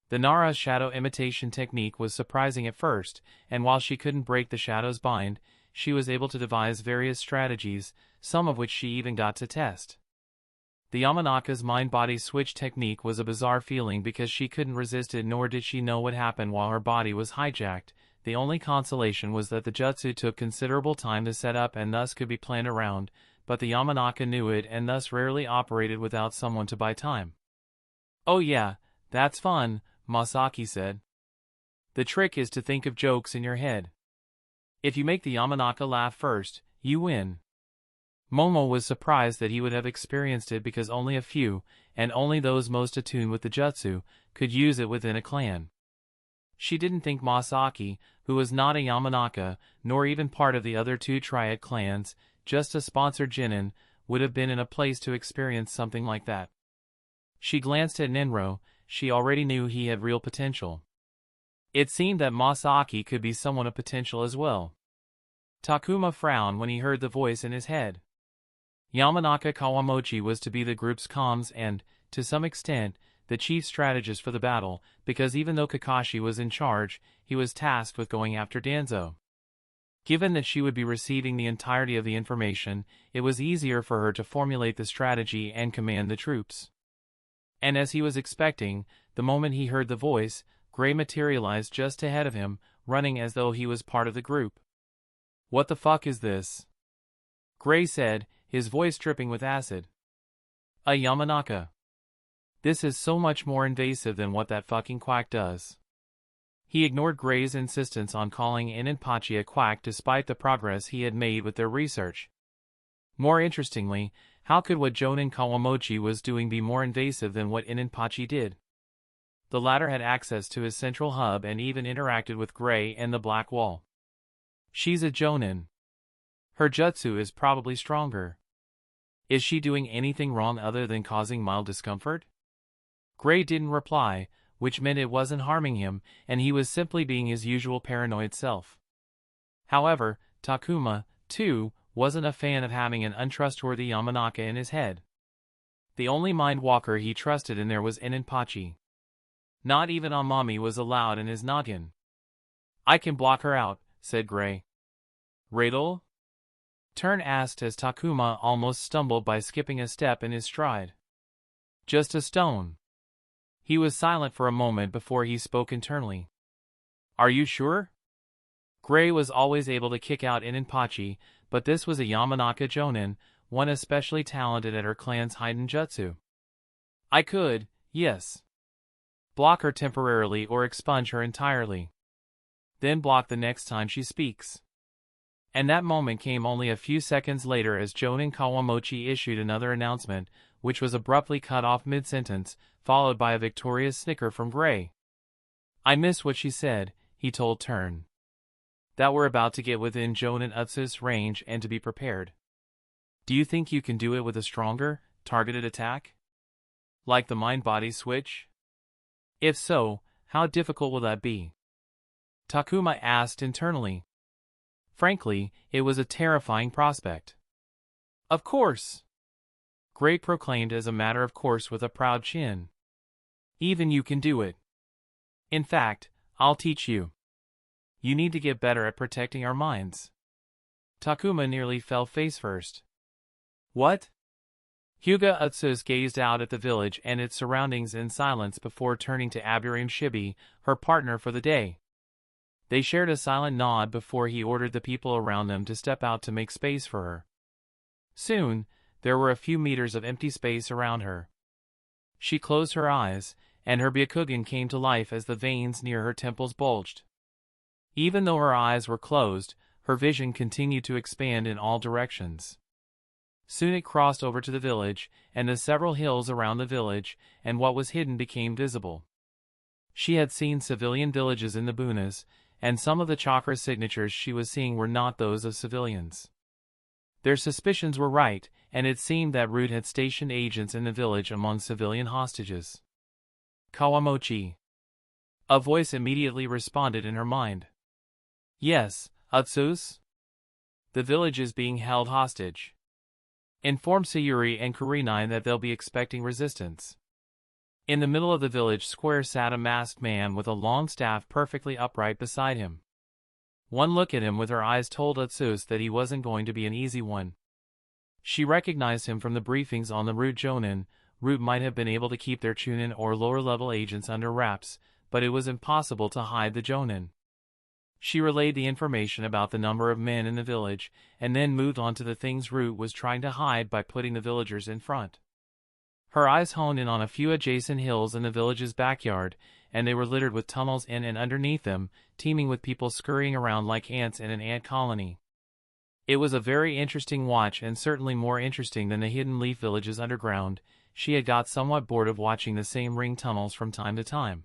The Nara shadow imitation technique was surprising at first, and while she couldn't break the shadow's bind, she was able to devise various strategies, some of which she even got to test. The Yamanaka's mind-body switch technique was a bizarre feeling because she couldn't resist it, nor did she know what happened while her body was hijacked. The only consolation was that the jutsu took considerable time to set up and thus could be planned around, but the Yamanaka knew it and thus rarely operated without someone to buy time. "Oh yeah, that's fun," Masaki said. "The trick is to think of jokes in your head. If you make the Yamanaka laugh first, you win." Momo was surprised that he would have experienced it because only a few, and only those most attuned with the jutsu, could use it within a clan. She didn't think Masaki, who was not a Yamanaka, nor even part of the other two triad clans, just a sponsored genin, would have been in a place to experience something like that. She glanced at Ninro. She already knew he had real potential. It seemed that Masaki could be someone of potential as well. Takuma frowned when he heard the voice in his head. Yamanaka Kawamochi was to be the group's comms and, to some extent, the chief strategist for the battle, because even though Kakashi was in charge, he was tasked with going after Danzo. Given that she would be receiving the entirety of the information, it was easier for her to formulate the strategy and command the troops. And as he was expecting, the moment he heard the voice, Gray materialized just ahead of him, running as though he was part of the group. "What the fuck is this?" Gray said, his voice dripping with acid. "A Yamanaka. This is so much more invasive than what that fucking quack does." He ignored Gray's insistence on calling Inenpachi a quack despite the progress he had made with their research. More interestingly, how could what Jonin Kawamochi was doing be more invasive than what Inenpachi did? The latter had access to his central hub and even interacted with Gray and the Black Wall. She's a Jonin. Her jutsu is probably stronger. Is she doing anything wrong other than causing mild discomfort? Gray didn't reply, which meant it wasn't harming him, and he was simply being his usual paranoid self. However, Takuma, too, wasn't a fan of having an untrustworthy Yamanaka in his head. The only mind walker he trusted in there was Inenpachi. Not even Amami was allowed in his noggin. "I can block her out," said Gray. "Radel?" Turn asked as Takuma almost stumbled by skipping a step in his stride. "Just a stone." He was silent for a moment before he spoke internally. "Are you sure?" Gray was always able to kick out Inenpachi, but this was a Yamanaka Jonin, one especially talented at her clan's hidden jutsu. "I could, yes. Block her temporarily or expunge her entirely. Then block the next time she speaks." And that moment came only a few seconds later as Jonin Kawamochi issued another announcement, which was abruptly cut off mid-sentence, followed by a victorious snicker from Gray. "I missed what she said," he told Turn. "That we're about to get within Jonin Utsu's range and to be prepared. Do you think you can do it with a stronger, targeted attack? Like the mind-body switch? If so, how difficult will that be?" Takuma asked internally. Frankly, it was a terrifying prospect. "Of course!" Gray proclaimed as a matter of course with a proud chin. "Even you can do it. In fact, I'll teach you. You need to get better at protecting our minds." Takuma nearly fell face first. "What?" Hyuga Utsus gazed out at the village and its surroundings in silence before turning to Aburim Shibi, her partner for the day. They shared a silent nod before he ordered the people around them to step out to make space for her. Soon, there were a few meters of empty space around her. She closed her eyes, and her Byakugan came to life as the veins near her temples bulged. Even though her eyes were closed, her vision continued to expand in all directions. Soon it crossed over to the village, and the several hills around the village, and what was hidden became visible. She had seen civilian villages in the Bunas, and some of the chakra signatures she was seeing were not those of civilians. Their suspicions were right, and it seemed that Root had stationed agents in the village among civilian hostages. "Kawamochi." A voice immediately responded in her mind. "Yes, Utsus? The village is being held hostage. Inform Sayuri and Kurinine that they'll be expecting resistance." In the middle of the village square sat a masked man with a long staff perfectly upright beside him. One look at him with her eyes told Utsus that he wasn't going to be an easy one. She recognized him from the briefings on the Root Jonin. Root might have been able to keep their Chunin or lower-level agents under wraps, but it was impossible to hide the Jonin. She relayed the information about the number of men in the village, and then moved on to the things Root was trying to hide by putting the villagers in front. Her eyes honed in on a few adjacent hills in the village's backyard, and they were littered with tunnels in and underneath them, teeming with people scurrying around like ants in an ant colony. It was a very interesting watch and certainly more interesting than the hidden leaf villages underground. She had got somewhat bored of watching the same ring tunnels from time to time.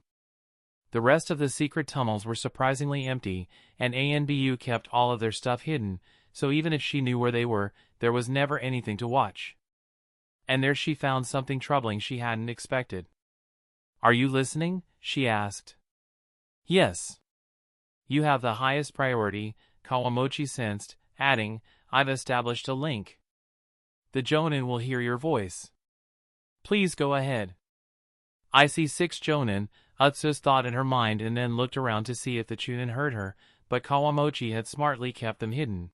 The rest of the secret tunnels were surprisingly empty, and ANBU kept all of their stuff hidden, so even if she knew where they were, there was never anything to watch. And there she found something troubling she hadn't expected. "Are you listening?" she asked. "Yes." "You have the highest priority," Kawamochi sensed, adding, "I've established a link. The Jonin will hear your voice. Please go ahead." "I see 6 Jonin," Utsus thought in her mind and then looked around to see if the Chunin heard her, but Kawamochi had smartly kept them hidden.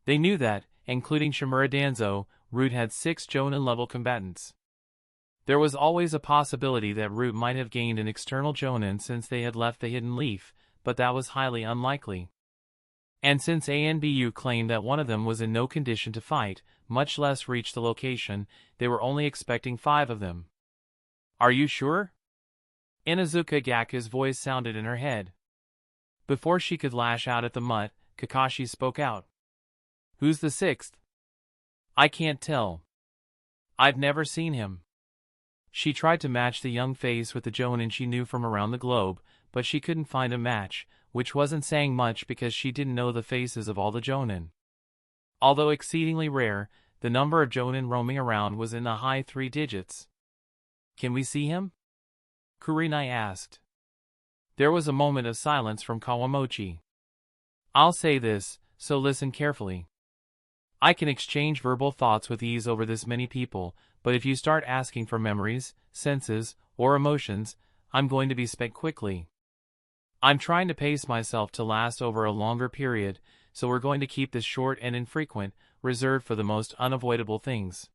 They knew that, including Shimura Danzo, Root had 6 Jonin-level combatants. There was always a possibility that Root might have gained an external Jonin since they had left the Hidden Leaf, but that was highly unlikely. And since ANBU claimed that one of them was in no condition to fight, much less reach the location, they were only expecting 5 of them. Are you sure? Inuzuka Gaku's voice sounded in her head. Before she could lash out at the mutt, Kakashi spoke out. Who's the 6th? I can't tell. I've never seen him. She tried to match the young face with the Jonin she knew from around the globe, but she couldn't find a match, which wasn't saying much because she didn't know the faces of all the Jonin. Although exceedingly rare, the number of Jonin roaming around was in the high 3 digits. Can we see him? Kurenai asked. There was a moment of silence from Kawamochi. I'll say this, so listen carefully. I can exchange verbal thoughts with ease over this many people, but if you start asking for memories, senses, or emotions, I'm going to be spent quickly. I'm trying to pace myself to last over a longer period, so we're going to keep this short and infrequent, reserved for the most unavoidable things.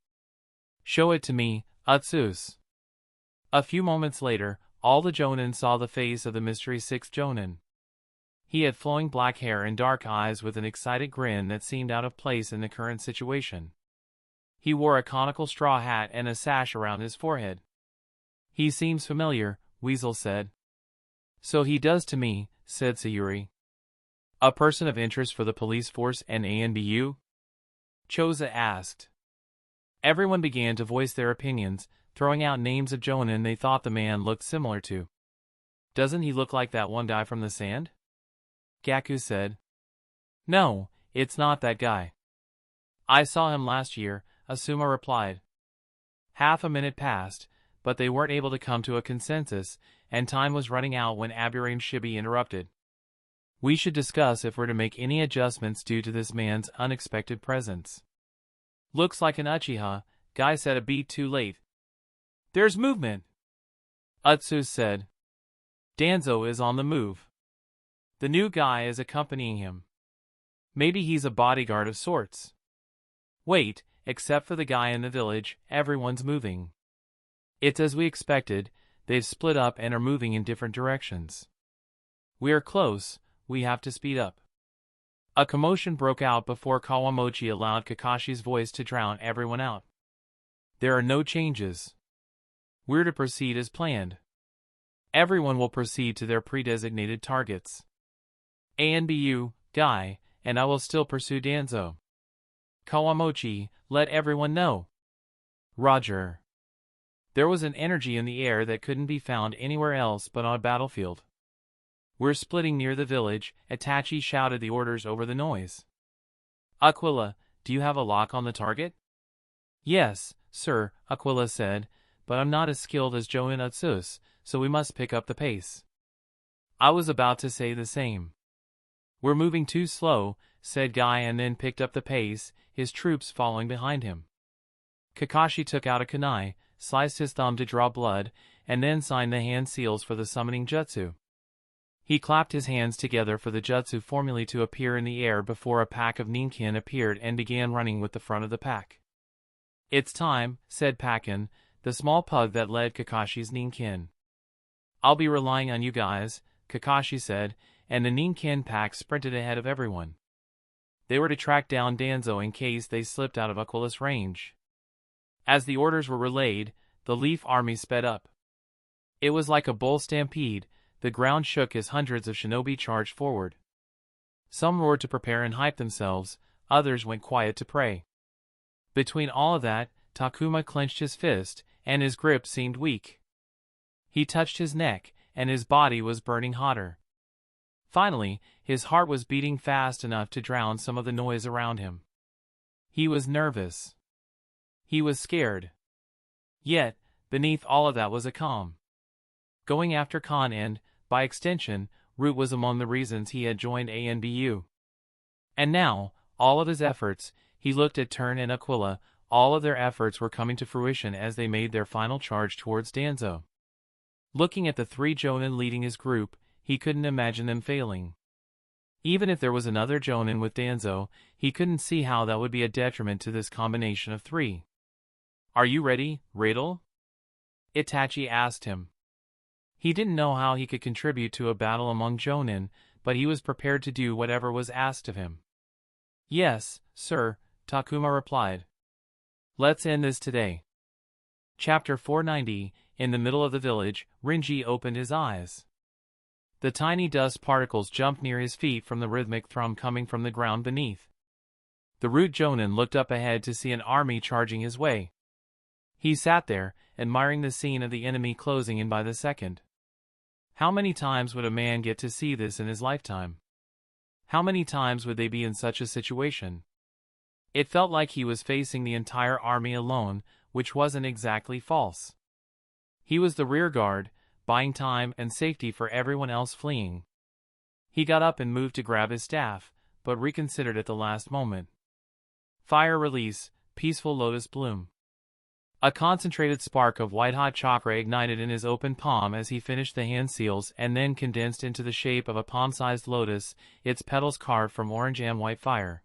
Show it to me, Utsus. A few moments later, all the Jonin saw the face of the mystery 6th Jonin. He had flowing black hair and dark eyes with an excited grin that seemed out of place in the current situation. He wore a conical straw hat and a sash around his forehead. He seems familiar, Weasel said. So he does to me, said Sayuri. A person of interest for the police force and ANBU? Choza asked. Everyone began to voice their opinions, throwing out names of Jonin they thought the man looked similar to. Doesn't he look like that one guy from the sand? Gaku said. No, it's not that guy. I saw him last year, Asuma replied. Half a minute passed, but they weren't able to come to a consensus, and time was running out when Aburame Shibi interrupted. We should discuss if we're to make any adjustments due to this man's unexpected presence. Looks like an Uchiha, Guy said a beat too late. There's movement, Utsus said. Danzo is on the move. The new guy is accompanying him. Maybe he's a bodyguard of sorts. Wait, except for the guy in the village, everyone's moving. It's as we expected, they've split up and are moving in different directions. We are close, we have to speed up. A commotion broke out before Kawamochi allowed Kakashi's voice to drown everyone out. There are no changes. We're to proceed as planned. Everyone will proceed to their pre-designated targets. ANBU, Guy, and I will still pursue Danzo. Kawamochi, let everyone know. Roger. There was an energy in the air that couldn't be found anywhere else but on a battlefield. We're splitting near the village, Itachi shouted the orders over the noise. Aquila, do you have a lock on the target? Yes, sir, Aquila said, but I'm not as skilled as Jonin Utsus, so we must pick up the pace. I was about to say the same. We're moving too slow, said Guy and then picked up the pace, his troops following behind him. Kakashi took out a kunai, sliced his thumb to draw blood, and then signed the hand seals for the summoning jutsu. He clapped his hands together for the jutsu formulae to appear in the air before a pack of ninkin appeared and began running with the front of the pack. It's time, said Pakken, the small pug that led Kakashi's ninkin. I'll be relying on you guys, Kakashi said, and the ninkin pack sprinted ahead of everyone. They were to track down Danzo in case they slipped out of Aquila's range. As the orders were relayed, the Leaf Army sped up. It was like a bull stampede, the ground shook as hundreds of shinobi charged forward. Some roared to prepare and hype themselves, others went quiet to pray. Between all of that, Takuma clenched his fist, and his grip seemed weak. He touched his neck, and his body was burning hotter. Finally, his heart was beating fast enough to drown some of the noise around him. He was nervous. He was scared. Yet, beneath all of that was a calm. Going after Khan and, by extension, Root was among the reasons he had joined ANBU. And now, all of his efforts, he looked at Turn and Aquila, all of their efforts were coming to fruition as they made their final charge towards Danzo. Looking at the 3 Jonin leading his group, he couldn't imagine them failing. Even if there was another Jonin with Danzo, he couldn't see how that would be a detriment to this combination of 3. Are you ready, Radel? Itachi asked him. He didn't know how he could contribute to a battle among Jonin, but he was prepared to do whatever was asked of him. Yes, sir, Takuma replied. Let's end this today. Chapter 490. In the middle of the village, Renji opened his eyes. The tiny dust particles jumped near his feet from the rhythmic thrum coming from the ground beneath. The Root Jonin looked up ahead to see an army charging his way. He sat there, admiring the scene of the enemy closing in by the second. How many times would a man get to see this in his lifetime? How many times would they be in such a situation? It felt like he was facing the entire army alone, which wasn't exactly false. He was the rear guard, buying time and safety for everyone else fleeing. He got up and moved to grab his staff, but reconsidered at the last moment. Fire release, peaceful lotus bloom. A concentrated spark of white-hot chakra ignited in his open palm as he finished the hand seals and then condensed into the shape of a palm-sized lotus, its petals carved from orange and white fire.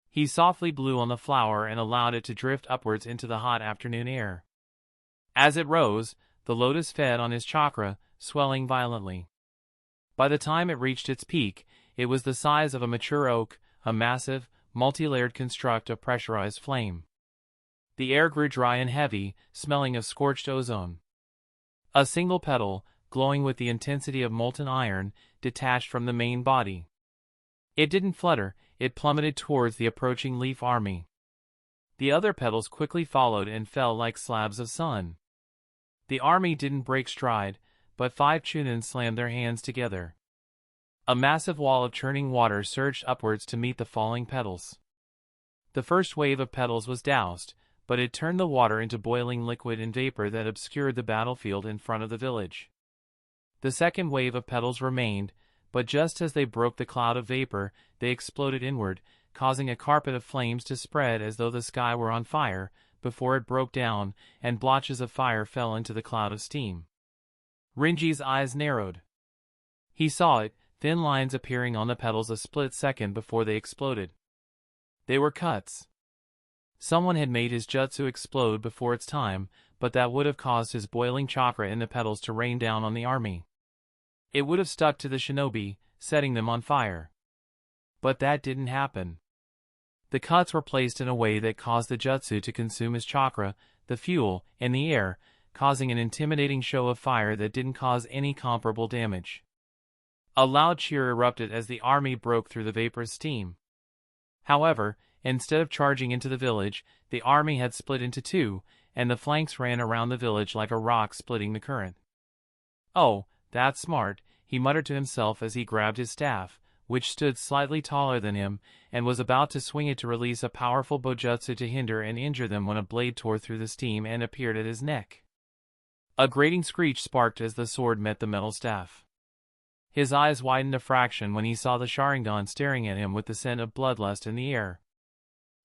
He softly blew on the flower and allowed it to drift upwards into the hot afternoon air. As it rose, the lotus fed on his chakra, swelling violently. By the time it reached its peak, it was the size of a mature oak, a massive, multi-layered construct of pressurized flame. The air grew dry and heavy, smelling of scorched ozone. A single petal, glowing with the intensity of molten iron, detached from the main body. It didn't flutter, it plummeted towards the approaching leaf army. The other petals quickly followed and fell like slabs of sun. The army didn't break stride, but 5 Chunin slammed their hands together. A massive wall of churning water surged upwards to meet the falling petals. The first wave of petals was doused, but it turned the water into boiling liquid and vapor that obscured the battlefield in front of the village. The second wave of petals remained, but just as they broke the cloud of vapor, they exploded inward, causing a carpet of flames to spread as though the sky were on fire, before it broke down, and blotches of fire fell into the cloud of steam. Renji's eyes narrowed. He saw it, thin lines appearing on the petals a split second before they exploded. They were cuts. Someone had made his jutsu explode before its time, but that would have caused his boiling chakra in the petals to rain down on the army. It would have stuck to the shinobi, setting them on fire. But that didn't happen. The cuts were placed in a way that caused the jutsu to consume his chakra, the fuel, in the air, causing an intimidating show of fire that didn't cause any comparable damage. A loud cheer erupted as the army broke through the vaporous steam. However, instead of charging into the village, the army had split into 2, and the flanks ran around the village like a rock splitting the current. Oh, that's smart, he muttered to himself as he grabbed his staff, which stood slightly taller than him, and was about to swing it to release a powerful bojutsu to hinder and injure them when a blade tore through the steam and appeared at his neck. A grating screech sparked as the sword met the metal staff. His eyes widened a fraction when he saw the Sharingan staring at him with the scent of bloodlust in the air.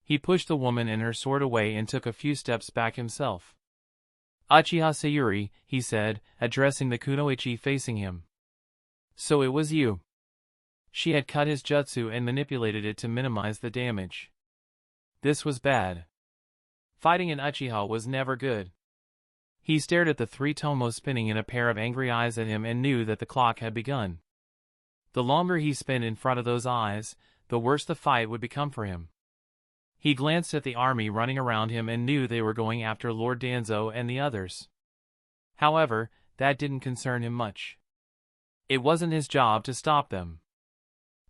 He pushed the woman and her sword away and took a few steps back himself. Uchiha Sayuri, he said, addressing the kunoichi facing him. So it was you. She had cut his jutsu and manipulated it to minimize the damage. This was bad. Fighting an Uchiha was never good. He stared at the 3 tomos spinning in a pair of angry eyes at him and knew that the clock had begun. The longer he spent in front of those eyes, the worse the fight would become for him. He glanced at the army running around him and knew they were going after Lord Danzo and the others. However, that didn't concern him much. It wasn't his job to stop them.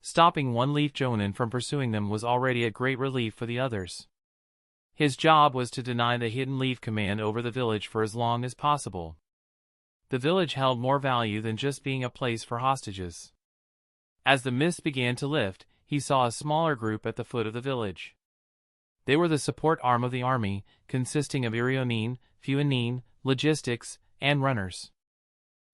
Stopping one Leaf Jonin from pursuing them was already a great relief for the others. His job was to deny the Hidden Leaf command over the village for as long as possible. The village held more value than just being a place for hostages. As the mist began to lift, he saw a smaller group at the foot of the village. They were the support arm of the army, consisting of Irionin, Fuenin, logistics, and runners.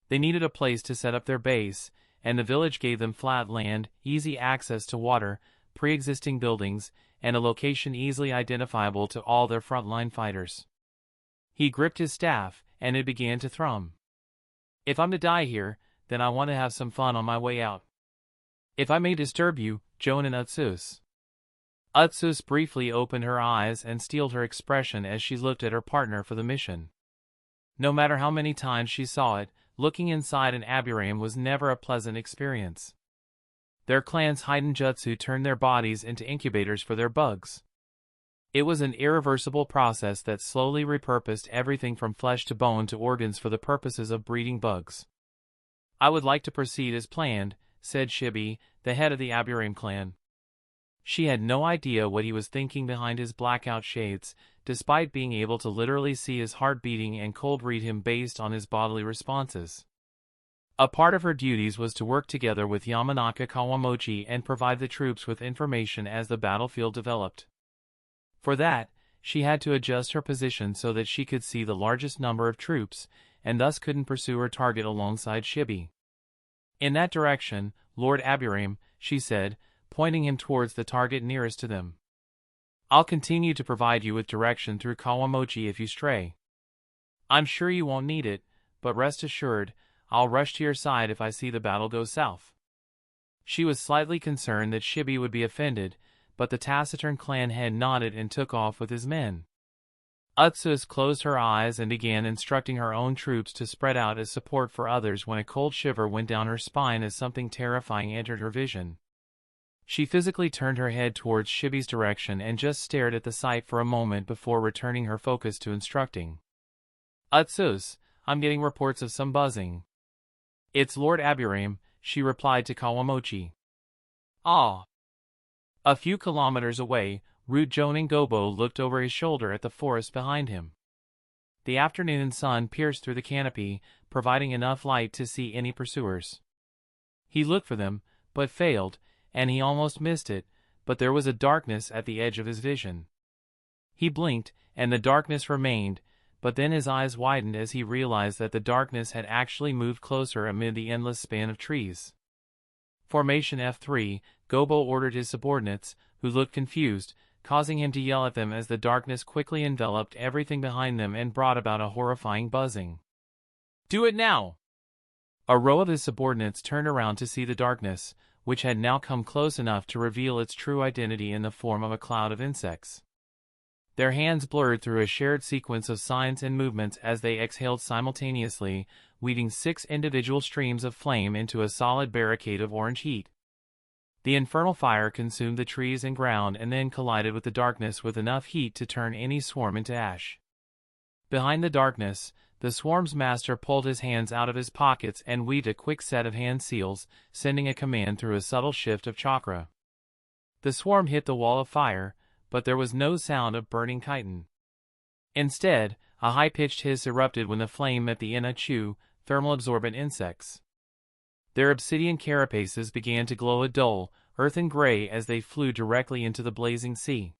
They needed a place to set up their base, and the village gave them flat land, easy access to water, pre-existing buildings, and a location easily identifiable to all their frontline fighters. He gripped his staff, and it began to thrum. If I'm to die here, then I want to have some fun on my way out. If I may disturb you, Jonin Utsus. Utsus briefly opened her eyes and steeled her expression as she looked at her partner for the mission. No matter how many times she saw it, looking inside an aburame was never a pleasant experience. Their clan's hidden jutsu turned their bodies into incubators for their bugs. It was an irreversible process that slowly repurposed everything from flesh to bone to organs for the purposes of breeding bugs. "I would like to proceed as planned," said Shibi, the head of the aburame clan. She had no idea what he was thinking behind his blackout shades, despite being able to literally see his heart beating and cold read him based on his bodily responses. A part of her duties was to work together with Yamanaka Kawamochi and provide the troops with information as the battlefield developed. For that, she had to adjust her position so that she could see the largest number of troops, and thus couldn't pursue her target alongside Shibi. "In that direction, Lord Aburame," she said, pointing him towards the target nearest to them. "I'll continue to provide you with direction through Kawamochi if you stray. I'm sure you won't need it, but rest assured, I'll rush to your side if I see the battle go south." She was slightly concerned that Shibi would be offended, but the taciturn clan head nodded and took off with his men. Utsus closed her eyes and began instructing her own troops to spread out as support for others when a cold shiver went down her spine as something terrifying entered her vision. She physically turned her head towards Shibi's direction and just stared at the sight for a moment before returning her focus to instructing. "Utsus, I'm getting reports of some buzzing." "It's Lord Aburame," she replied to Kawamochi. "Ah." A few kilometers away, Rude Jonin Gobo looked over his shoulder at the forest behind him. The afternoon sun pierced through the canopy, providing enough light to see any pursuers. He looked for them, but failed, and he almost missed it, but there was a darkness at the edge of his vision. He blinked, and the darkness remained, but then his eyes widened as he realized that the darkness had actually moved closer amid the endless span of trees. Formation F3, Gobo ordered his subordinates, who looked confused, causing him to yell at them as the darkness quickly enveloped everything behind them and brought about a horrifying buzzing. "Do it now!" A row of his subordinates turned around to see the darkness, which had now come close enough to reveal its true identity in the form of a cloud of insects. Their hands blurred through a shared sequence of signs and movements as they exhaled simultaneously, weaving 6 individual streams of flame into a solid barricade of orange heat. The infernal fire consumed the trees and ground and then collided with the darkness with enough heat to turn any swarm into ash. Behind the darkness, the swarm's master pulled his hands out of his pockets and weaved a quick set of hand seals, sending a command through a subtle shift of chakra. The swarm hit the wall of fire, but there was no sound of burning chitin. Instead, a high-pitched hiss erupted when the flame met the Itachi, thermal-absorbent insects. Their obsidian carapaces began to glow a dull, earthen gray as they flew directly into the blazing sea.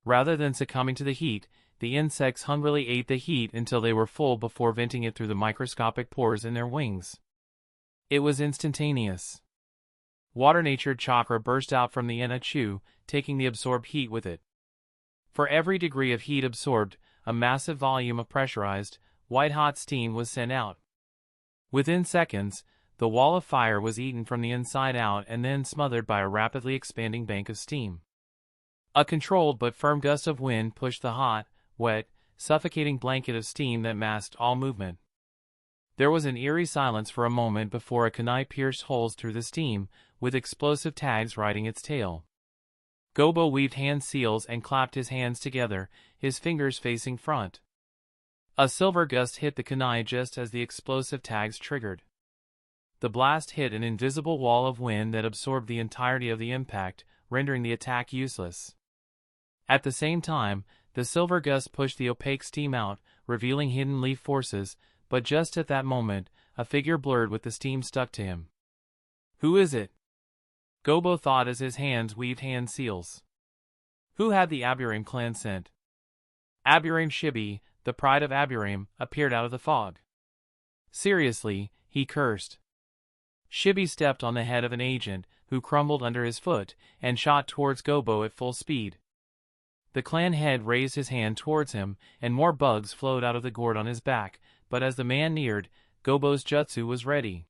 Rather than succumbing to the heat, the insects hungrily ate the heat until they were full before venting it through the microscopic pores in their wings. It was instantaneous. Water-natured chakra burst out from the Itachi, taking the absorbed heat with it. For every degree of heat absorbed, a massive volume of pressurized, white-hot steam was sent out. Within seconds, the wall of fire was eaten from the inside out and then smothered by a rapidly expanding bank of steam. A controlled but firm gust of wind pushed the hot, wet, suffocating blanket of steam that masked all movement. There was an eerie silence for a moment before a kunai pierced holes through the steam, with explosive tags riding its tail. Gobo weaved hand seals and clapped his hands together, his fingers facing front. A silver gust hit the kunai just as the explosive tags triggered. The blast hit an invisible wall of wind that absorbed the entirety of the impact, rendering the attack useless. At the same time, the silver gust pushed the opaque steam out, revealing hidden leaf forces, but just at that moment, a figure blurred with the steam stuck to him. "Who is it?" Gobo thought as his hands weaved hand seals. Who had the Aburame clan sent? Aburame Shibi, the pride of Aburame, appeared out of the fog. Seriously, he cursed. Shibi stepped on the head of an agent, who crumbled under his foot, and shot towards Gobo at full speed. The clan head raised his hand towards him, and more bugs flowed out of the gourd on his back, but as the man neared, Gobo's jutsu was ready.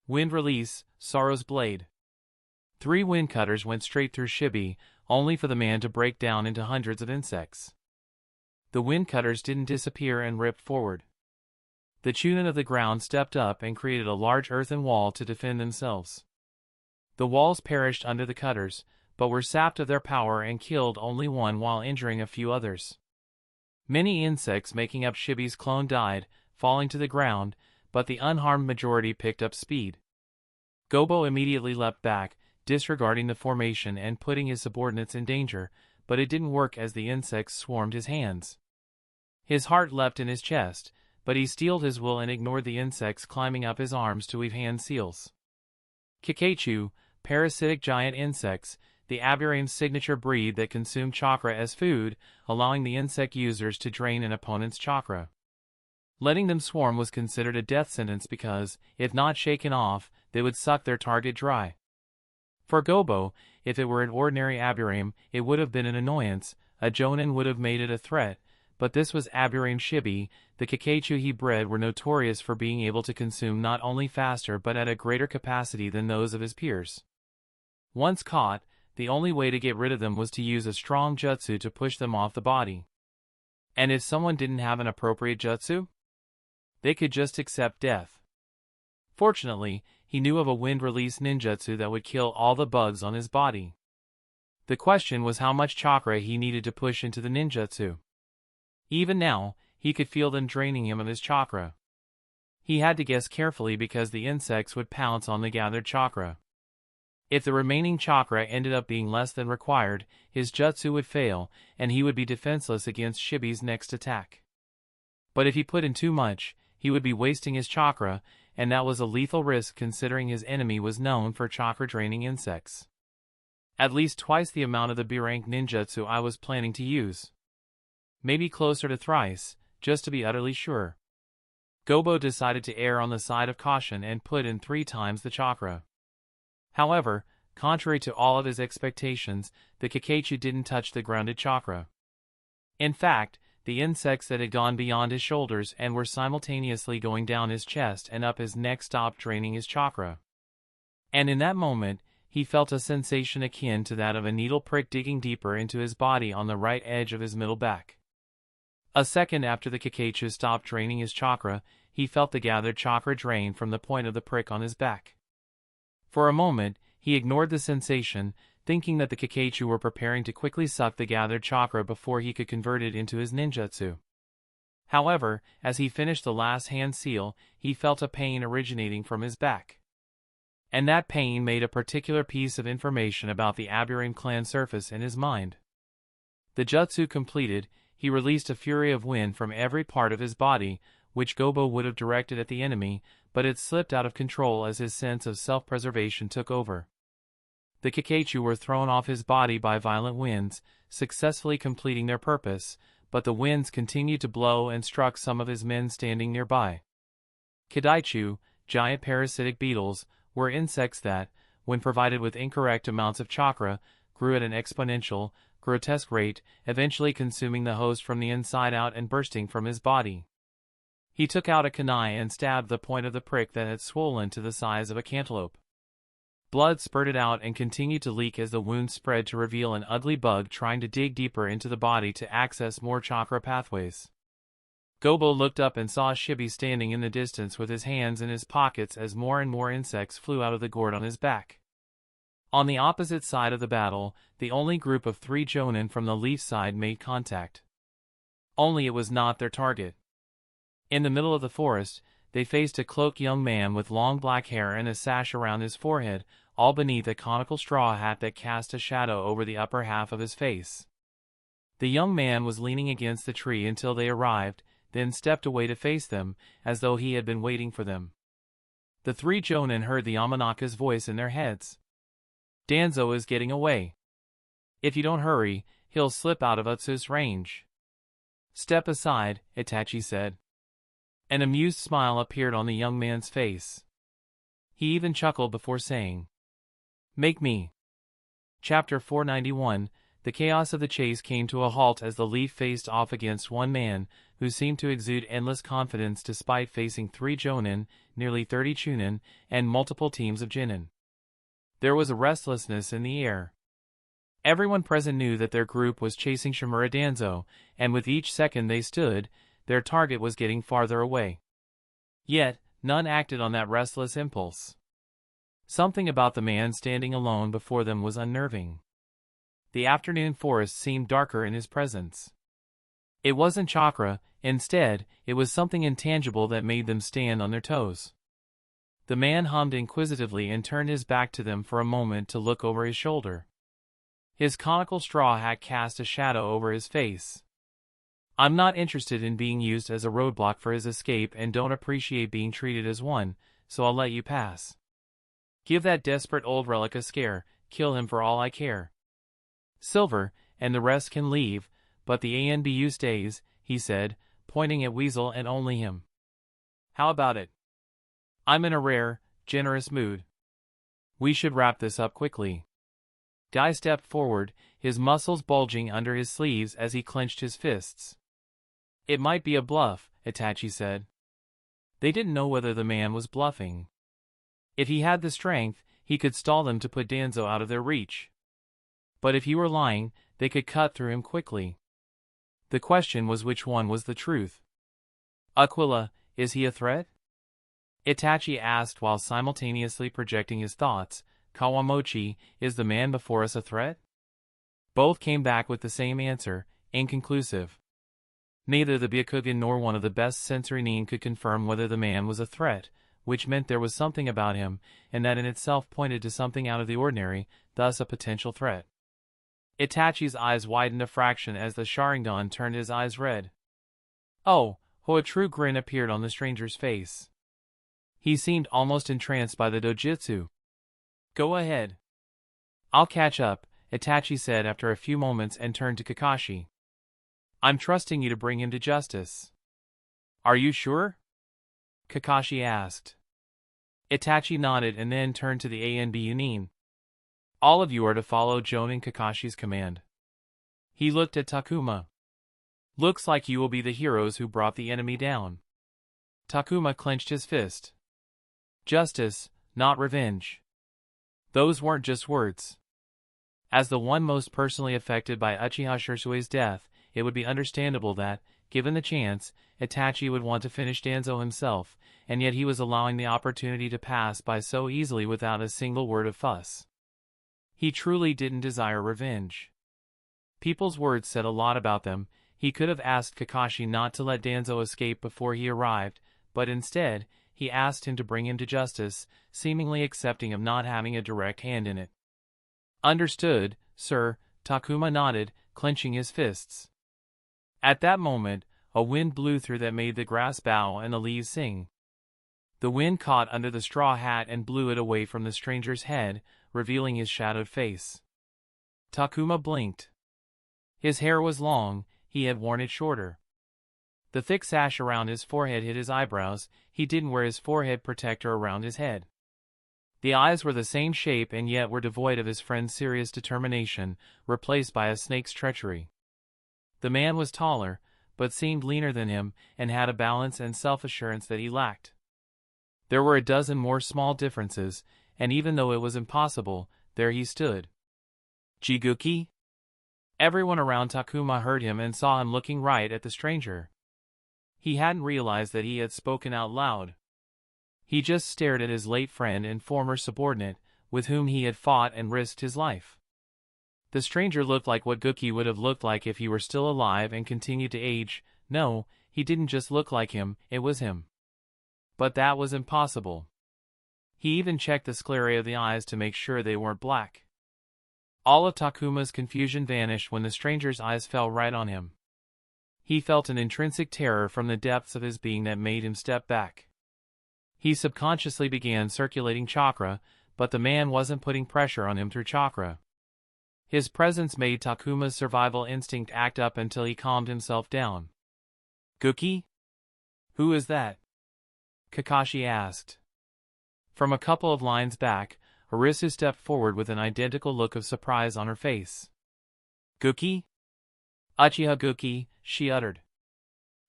Wind release, Sorrow's blade. 3 wind cutters went straight through Shibi, only for the man to break down into hundreds of insects. The wind cutters didn't disappear and ripped forward. The chunin of the ground stepped up and created a large earthen wall to defend themselves. The walls perished under the cutters, but were sapped of their power and killed only one while injuring a few others. Many insects making up Shibi's clone died, falling to the ground, but the unharmed majority picked up speed. Gobo immediately leapt back, disregarding the formation and putting his subordinates in danger, but it didn't work as the insects swarmed his hands. His heart leapt in his chest, but he steeled his will and ignored the insects climbing up his arms to weave hand seals. Kikaichu, parasitic giant insects, the Aburame's signature breed that consumed chakra as food, allowing the insect users to drain an opponent's chakra. Letting them swarm was considered a death sentence because, if not shaken off, they would suck their target dry. For Gobo, if it were an ordinary Aburame, it would have been an annoyance, a Jonin would have made it a threat, but this was Aburame Shibi. The Kikaichu he bred were notorious for being able to consume not only faster but at a greater capacity than those of his peers. Once caught, the only way to get rid of them was to use a strong jutsu to push them off the body. And if someone didn't have an appropriate jutsu, they could just accept death. Fortunately, he knew of a wind-release ninjutsu that would kill all the bugs on his body. The question was how much chakra he needed to push into the ninjutsu. Even now, he could feel them draining him of his chakra. He had to guess carefully because the insects would pounce on the gathered chakra. If the remaining chakra ended up being less than required, his jutsu would fail, and he would be defenseless against Shibi's next attack. But if he put in too much, he would be wasting his chakra, and that was a lethal risk considering his enemy was known for chakra-draining insects. At least twice the amount of the B-rank ninjutsu I was planning to use. Maybe closer to thrice, just to be utterly sure. Gobo decided to err on the side of caution and put in 3 times the chakra. However, contrary to all of his expectations, the Kikaichu didn't touch the grounded chakra. In fact, the insects that had gone beyond his shoulders and were simultaneously going down his chest and up his neck stopped draining his chakra. And in that moment, he felt a sensation akin to that of a needle prick digging deeper into his body on the right edge of his middle back. A second after the Kikaichu stopped draining his chakra, he felt the gathered chakra drain from the point of the prick on his back. For a moment, he ignored the sensation, thinking that the Kikaichu were preparing to quickly suck the gathered chakra before he could convert it into his ninjutsu. However, as he finished the last hand seal, he felt a pain originating from his back. And that pain made a particular piece of information about the Aburame clan surface in his mind. The jutsu completed, he released a fury of wind from every part of his body, which Gobo would have directed at the enemy, but it slipped out of control as his sense of self-preservation took over. The Kikaichu were thrown off his body by violent winds, successfully completing their purpose, but the winds continued to blow and struck some of his men standing nearby. Kidaichu, giant parasitic beetles, were insects that, when provided with incorrect amounts of chakra, grew at an exponential, grotesque rate, eventually consuming the host from the inside out and bursting from his body. He took out a kunai and stabbed the point of the prick that had swollen to the size of a cantaloupe. Blood spurted out and continued to leak as the wound spread to reveal an ugly bug trying to dig deeper into the body to access more chakra pathways. Gobo looked up and saw Shibi standing in the distance with his hands in his pockets as more and more insects flew out of the gourd on his back. On the opposite side of the battle, the only group of 3 Jonin from the Leaf side made contact. Only it was not their target. In the middle of the forest, they faced a cloaked young man with long black hair and a sash around his forehead, all beneath a conical straw hat that cast a shadow over the upper half of his face. The young man was leaning against the tree until they arrived, then stepped away to face them, as though he had been waiting for them. The 3 Jonin heard the Yamanaka's voice in their heads. Danzo is getting away. If you don't hurry, he'll slip out of Utsu's range. Step aside, Itachi said. An amused smile appeared on the young man's face. He even chuckled before saying, "Make me." Chapter 491, The chaos of the chase came to a halt as the Leaf faced off against one man, who seemed to exude endless confidence despite facing 3 Jonin, nearly 30 Chunin, and multiple teams of Jinin. There was a restlessness in the air. Everyone present knew that their group was chasing Shimura Danzo, and with each second they stood, their target was getting farther away. Yet, none acted on that restless impulse. Something about the man standing alone before them was unnerving. The afternoon forest seemed darker in his presence. It wasn't chakra, instead, it was something intangible that made them stand on their toes. The man hummed inquisitively and turned his back to them for a moment to look over his shoulder. His conical straw hat cast a shadow over his face. I'm not interested in being used as a roadblock for his escape and don't appreciate being treated as one, so I'll let you pass. Give that desperate old relic a scare, kill him for all I care. Silver, and the rest can leave, but the ANBU stays, he said, pointing at Weasel and only him. How about it? I'm in a rare, generous mood. We should wrap this up quickly. Guy stepped forward, his muscles bulging under his sleeves as he clenched his fists. It might be a bluff, Itachi said. They didn't know whether the man was bluffing. If he had the strength, he could stall them to put Danzo out of their reach. But if he were lying, they could cut through him quickly. The question was which one was the truth. Aquila, is he a threat? Itachi asked while simultaneously projecting his thoughts. Kawamochi, is the man before us a threat? Both came back with the same answer, inconclusive. Neither the Byakugan nor one of the best sensory nin could confirm whether the man was a threat, which meant there was something about him, and that in itself pointed to something out of the ordinary, thus a potential threat. Itachi's eyes widened a fraction as the Sharingan turned his eyes red. Oh, a true grin appeared on the stranger's face. He seemed almost entranced by the dojutsu. Go ahead. I'll catch up, Itachi said after a few moments and turned to Kakashi. I'm trusting you to bring him to justice. Are you sure? Kakashi asked. Itachi nodded and then turned to the ANBU nin. All of you are to follow Jonin Kakashi's command. He looked at Takuma. Looks like you will be the heroes who brought the enemy down. Takuma clenched his fist. Justice, not revenge. Those weren't just words. As the one most personally affected by Uchiha Shirsue's death, it would be understandable that, given the chance, Itachi would want to finish Danzo himself, and yet he was allowing the opportunity to pass by so easily without a single word of fuss. He truly didn't desire revenge. People's words said a lot about them. He could have asked Kakashi not to let Danzo escape before he arrived, but instead, he asked him to bring him to justice, seemingly accepting of not having a direct hand in it. Understood, sir, Takuma nodded, clenching his fists. At that moment, a wind blew through that made the grass bow and the leaves sing. The wind caught under the straw hat and blew it away from the stranger's head, revealing his shadowed face. Takuma blinked. His hair was long, he had worn it shorter. The thick sash around his forehead hid his eyebrows, he didn't wear his forehead protector around his head. The eyes were the same shape and yet were devoid of his friend's serious determination, replaced by a snake's treachery. The man was taller, but seemed leaner than him, and had a balance and self-assurance that he lacked. There were a dozen more small differences, and even though it was impossible, there he stood. Jiguki? Everyone around Takuma heard him and saw him looking right at the stranger. He hadn't realized that he had spoken out loud. He just stared at his late friend and former subordinate, with whom he had fought and risked his life. The stranger looked like what Guki would have looked like if he were still alive and continued to age. No, he didn't just look like him, it was him. But that was impossible. He even checked the sclerae of the eyes to make sure they weren't black. All of Takuma's confusion vanished when the stranger's eyes fell right on him. He felt an intrinsic terror from the depths of his being that made him step back. He subconsciously began circulating chakra, but the man wasn't putting pressure on him through chakra. His presence made Takuma's survival instinct act up until he calmed himself down. Guki? Who is that? Kakashi asked. From a couple of lines back, Arisu stepped forward with an identical look of surprise on her face. Guki? Uchiha Guki, she uttered.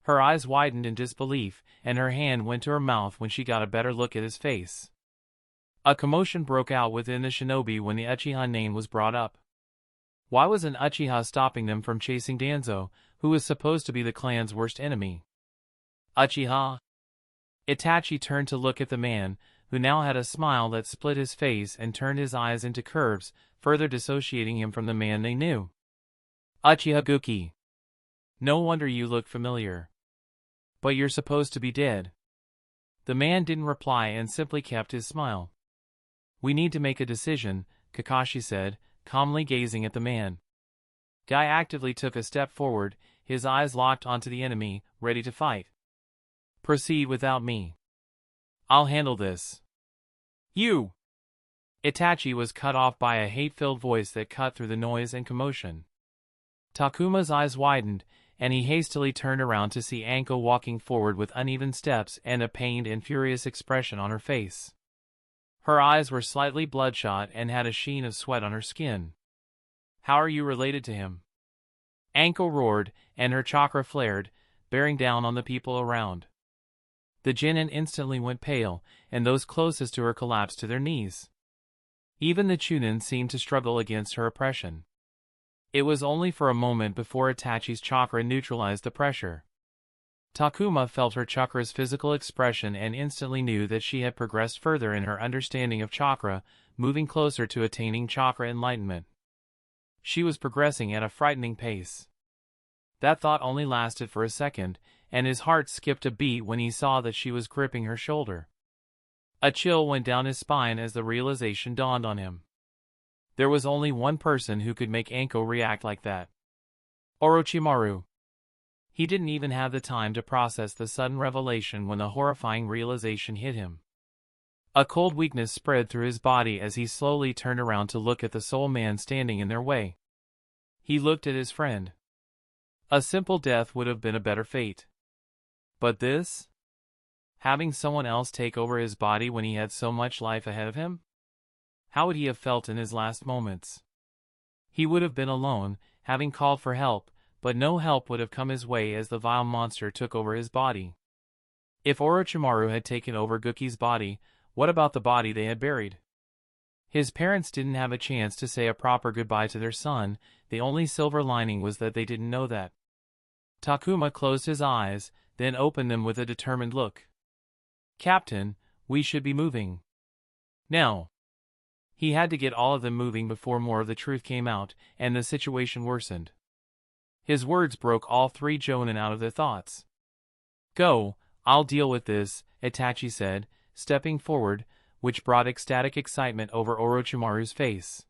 Her eyes widened in disbelief, and her hand went to her mouth when she got a better look at his face. A commotion broke out within the shinobi when the Uchiha name was brought up. Why was an Uchiha stopping them from chasing Danzo, who was supposed to be the clan's worst enemy? Uchiha? Itachi turned to look at the man, who now had a smile that split his face and turned his eyes into curves, further dissociating him from the man they knew. Uchiha Guki. No wonder you look familiar. But you're supposed to be dead. The man didn't reply and simply kept his smile. We need to make a decision, Kakashi said, calmly gazing at the man. Guy actively took a step forward, his eyes locked onto the enemy, ready to fight. Proceed without me. I'll handle this. You! Itachi was cut off by a hate-filled voice that cut through the noise and commotion. Takuma's eyes widened, and he hastily turned around to see Anko walking forward with uneven steps and a pained and furious expression on her face. Her eyes were slightly bloodshot and had a sheen of sweat on her skin. How are you related to him? Anko roared, and her chakra flared, bearing down on the people around. The Genin instantly went pale, and those closest to her collapsed to their knees. Even the Chunin seemed to struggle against her oppression. It was only for a moment before Itachi's chakra neutralized the pressure. Takuma felt her chakra's physical expression and instantly knew that she had progressed further in her understanding of chakra, moving closer to attaining chakra enlightenment. She was progressing at a frightening pace. That thought only lasted for a second, and his heart skipped a beat when he saw that she was gripping her shoulder. A chill went down his spine as the realization dawned on him. There was only one person who could make Anko react like that. Orochimaru. He didn't even have the time to process the sudden revelation when the horrifying realization hit him. A cold weakness spread through his body as he slowly turned around to look at the sole man standing in their way. He looked at his friend. A simple death would have been a better fate. But this? Having someone else take over his body when he had so much life ahead of him? How would he have felt in his last moments? He would have been alone, having called for help, but no help would have come his way as the vile monster took over his body. If Orochimaru had taken over Guki's body, what about the body they had buried? His parents didn't have a chance to say a proper goodbye to their son. The only silver lining was that they didn't know that. Takuma closed his eyes, then opened them with a determined look. Captain, we should be moving. Now. He had to get all of them moving before more of the truth came out, and the situation worsened. His words broke all three Jonin out of their thoughts. Go, I'll deal with this, Itachi said, stepping forward, which brought ecstatic excitement over Orochimaru's face.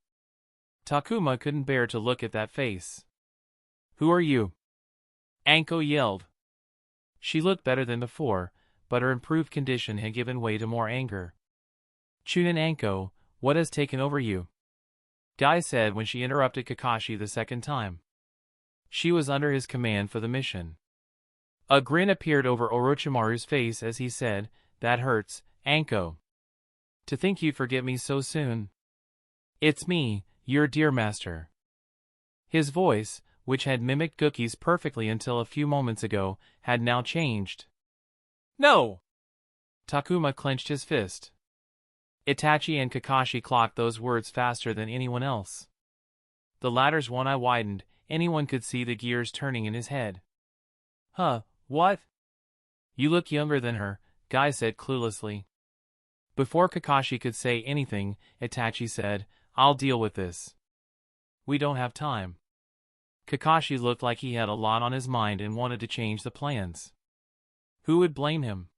Takuma couldn't bear to look at that face. Who are you? Anko yelled. She looked better than before, but her improved condition had given way to more anger. Chunin Anko, what has taken over you? Guy said when she interrupted Kakashi the second time. She was under his command for the mission. A grin appeared over Orochimaru's face as he said, That hurts, Anko. To think you'd forget me so soon. It's me, your dear master. His voice, which had mimicked Guki's perfectly until a few moments ago, had now changed. No! Takuma clenched his fist. Itachi and Kakashi clocked those words faster than anyone else. The latter's one eye widened, anyone could see the gears turning in his head. Huh, what? You look younger than her, Guy said cluelessly. Before Kakashi could say anything, Itachi said, I'll deal with this. We don't have time. Kakashi looked like he had a lot on his mind and wanted to change the plans. Who would blame him?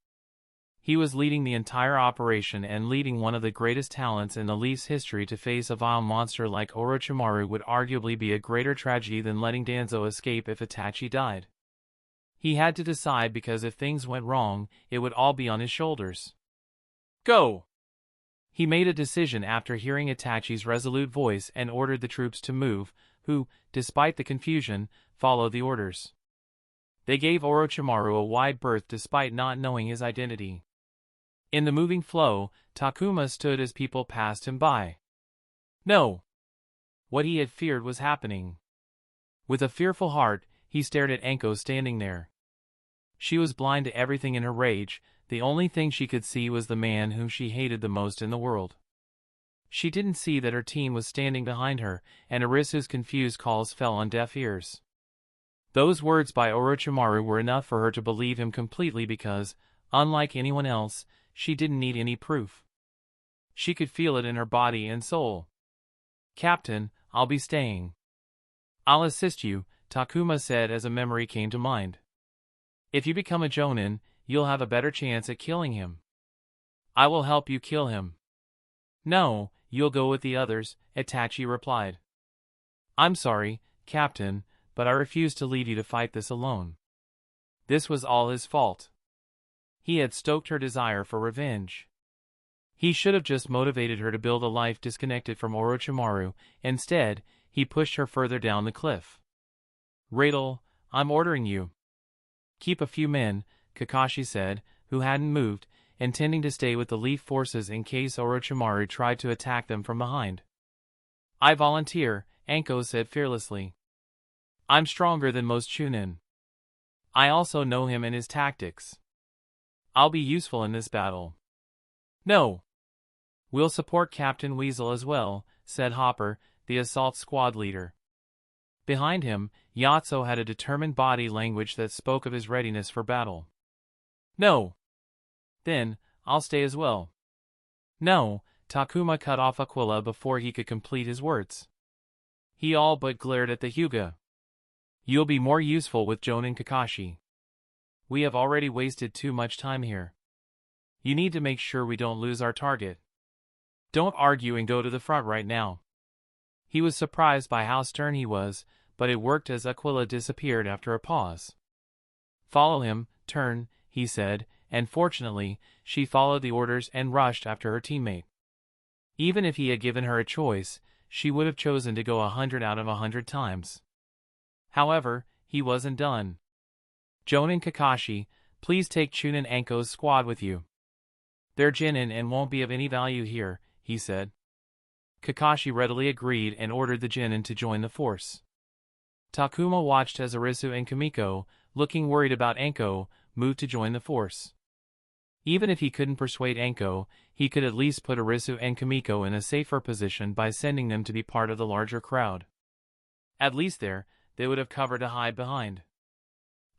He was leading the entire operation and leading one of the greatest talents in the Leaf's history. To face a vile monster like Orochimaru would arguably be a greater tragedy than letting Danzo escape if Itachi died. He had to decide because if things went wrong, it would all be on his shoulders. Go! He made a decision after hearing Itachi's resolute voice and ordered the troops to move, who, despite the confusion, followed the orders. They gave Orochimaru a wide berth despite not knowing his identity. In the moving flow, Takuma stood as people passed him by. No! What he had feared was happening. With a fearful heart, he stared at Anko standing there. She was blind to everything in her rage. The only thing she could see was the man whom she hated the most in the world. She didn't see that her team was standing behind her, and Arisu's confused calls fell on deaf ears. Those words by Orochimaru were enough for her to believe him completely because, Unlike anyone else, she didn't need any proof. She could feel it in her body and soul. "Captain, I'll be staying." "I'll assist you," Takuma said as a memory came to mind. "If you become a Jonin, you'll have a better chance at killing him." "I will help you kill him." "No, you'll go with the others," Itachi replied. "I'm sorry, Captain, but I refuse to leave you to fight this alone." This was all his fault. He had stoked her desire for revenge. He should have just motivated her to build a life disconnected from Orochimaru. Instead, he pushed her further down the cliff. "Radel, I'm ordering you." "Keep a few men," Kakashi said, who hadn't moved, intending to stay with the Leaf forces in case Orochimaru tried to attack them from behind. "I volunteer," Anko said fearlessly. "I'm stronger than most Chunin. I also know him and his tactics. I'll be useful in this battle." "No. We'll support Captain Weasel as well," said Hopper, the assault squad leader. Behind him, Yatso had a determined body language that spoke of his readiness for battle. "No." "Then, I'll stay as well." "No," Takuma cut off Aquila before he could complete his words. He all but glared at the Hyuga. "You'll be more useful with Jonin Kakashi. We have already wasted too much time here. You need to make sure we don't lose our target. Don't argue and go to the front right now." He was surprised by how stern he was, but it worked as Aquila disappeared after a pause. "Follow him, turn," he said, and fortunately, she followed the orders and rushed after her teammate. Even if he had given her a choice, she would have chosen to go 100 out of 100 times. However, he wasn't done. "Jonin Kakashi, please take Chunin Anko's squad with you. They're Genin and won't be of any value here," he said. Kakashi readily agreed and ordered the Genin to join the force. Takuma watched as Arisu and Kimiko, looking worried about Anko, moved to join the force. Even if he couldn't persuade Anko, he could at least put Arisu and Kimiko in a safer position by sending them to be part of the larger crowd. At least there, they would have cover to hide behind.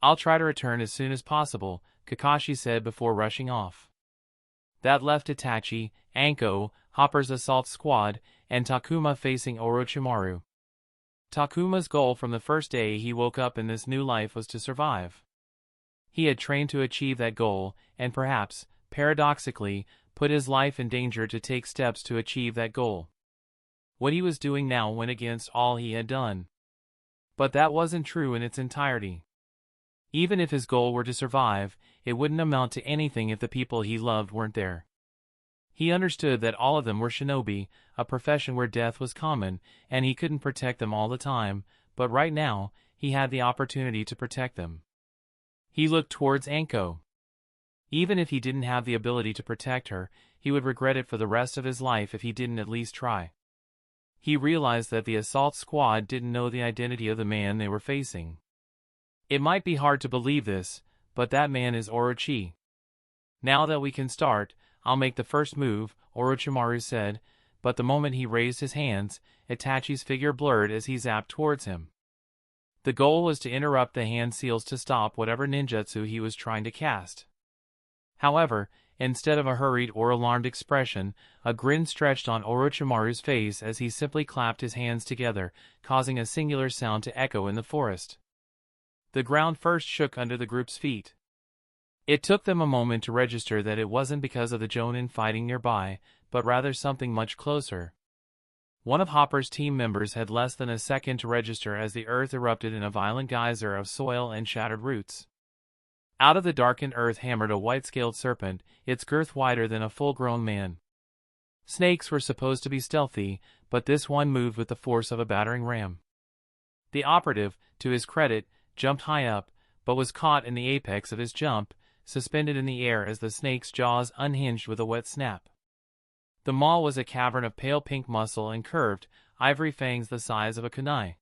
"I'll try to return as soon as possible," Kakashi said before rushing off. That left Itachi, Anko, Hopper's assault squad, and Takuma facing Orochimaru. Takuma's goal from the first day he woke up in this new life was to survive. He had trained to achieve that goal, and perhaps, paradoxically, put his life in danger to take steps to achieve that goal. What he was doing now went against all he had done. But that wasn't true in its entirety. Even if his goal were to survive, it wouldn't amount to anything if the people he loved weren't there. He understood that all of them were shinobi, a profession where death was common, and he couldn't protect them all the time, but right now, he had the opportunity to protect them. He looked towards Anko. Even if he didn't have the ability to protect her, he would regret it for the rest of his life if he didn't at least try. He realized that the assault squad didn't know the identity of the man they were facing. It might be hard to believe this, but that man is Orochi. "Now that we can start, I'll make the first move," Orochimaru said, but the moment he raised his hands, Itachi's figure blurred as he zapped towards him. The goal was to interrupt the hand seals to stop whatever ninjutsu he was trying to cast. However, instead of a hurried or alarmed expression, a grin stretched on Orochimaru's face as he simply clapped his hands together, causing a singular sound to echo in the forest. The ground first shook under the group's feet. It took them a moment to register that it wasn't because of the Jonin fighting nearby, but rather something much closer. One of Hopper's team members had less than a second to register as the earth erupted in a violent geyser of soil and shattered roots. Out of the darkened earth hammered a white-scaled serpent, its girth wider than a full-grown man. Snakes were supposed to be stealthy, but this one moved with the force of a battering ram. The operative, to his credit, jumped high up, but was caught in the apex of his jump, suspended in the air as the snake's jaws unhinged with a wet snap. The maw was a cavern of pale pink muscle and curved, ivory fangs the size of a kunai.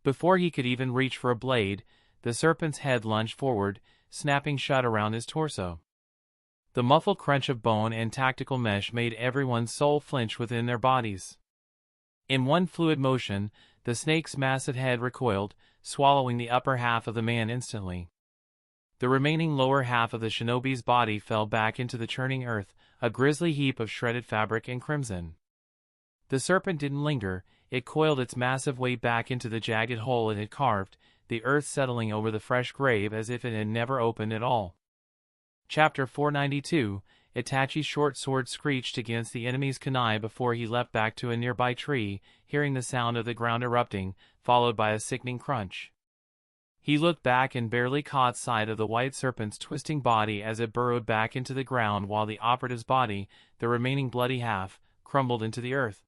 Before he could even reach for a blade, the serpent's head lunged forward, snapping shut around his torso. The muffled crunch of bone and tactical mesh made everyone's soul flinch within their bodies. In one fluid motion, the snake's massive head recoiled, swallowing the upper half of the man instantly. The remaining lower half of the shinobi's body fell back into the churning earth, a grisly heap of shredded fabric and crimson. The serpent didn't linger, it coiled its massive weight back into the jagged hole it had carved, the earth settling over the fresh grave as if it had never opened at all. Chapter 492, Itachi's short sword screeched against the enemy's kunai before he leapt back to a nearby tree, hearing the sound of the ground erupting, followed by a sickening crunch. He looked back and barely caught sight of the white serpent's twisting body as it burrowed back into the ground while the operative's body, the remaining bloody half, crumbled into the earth.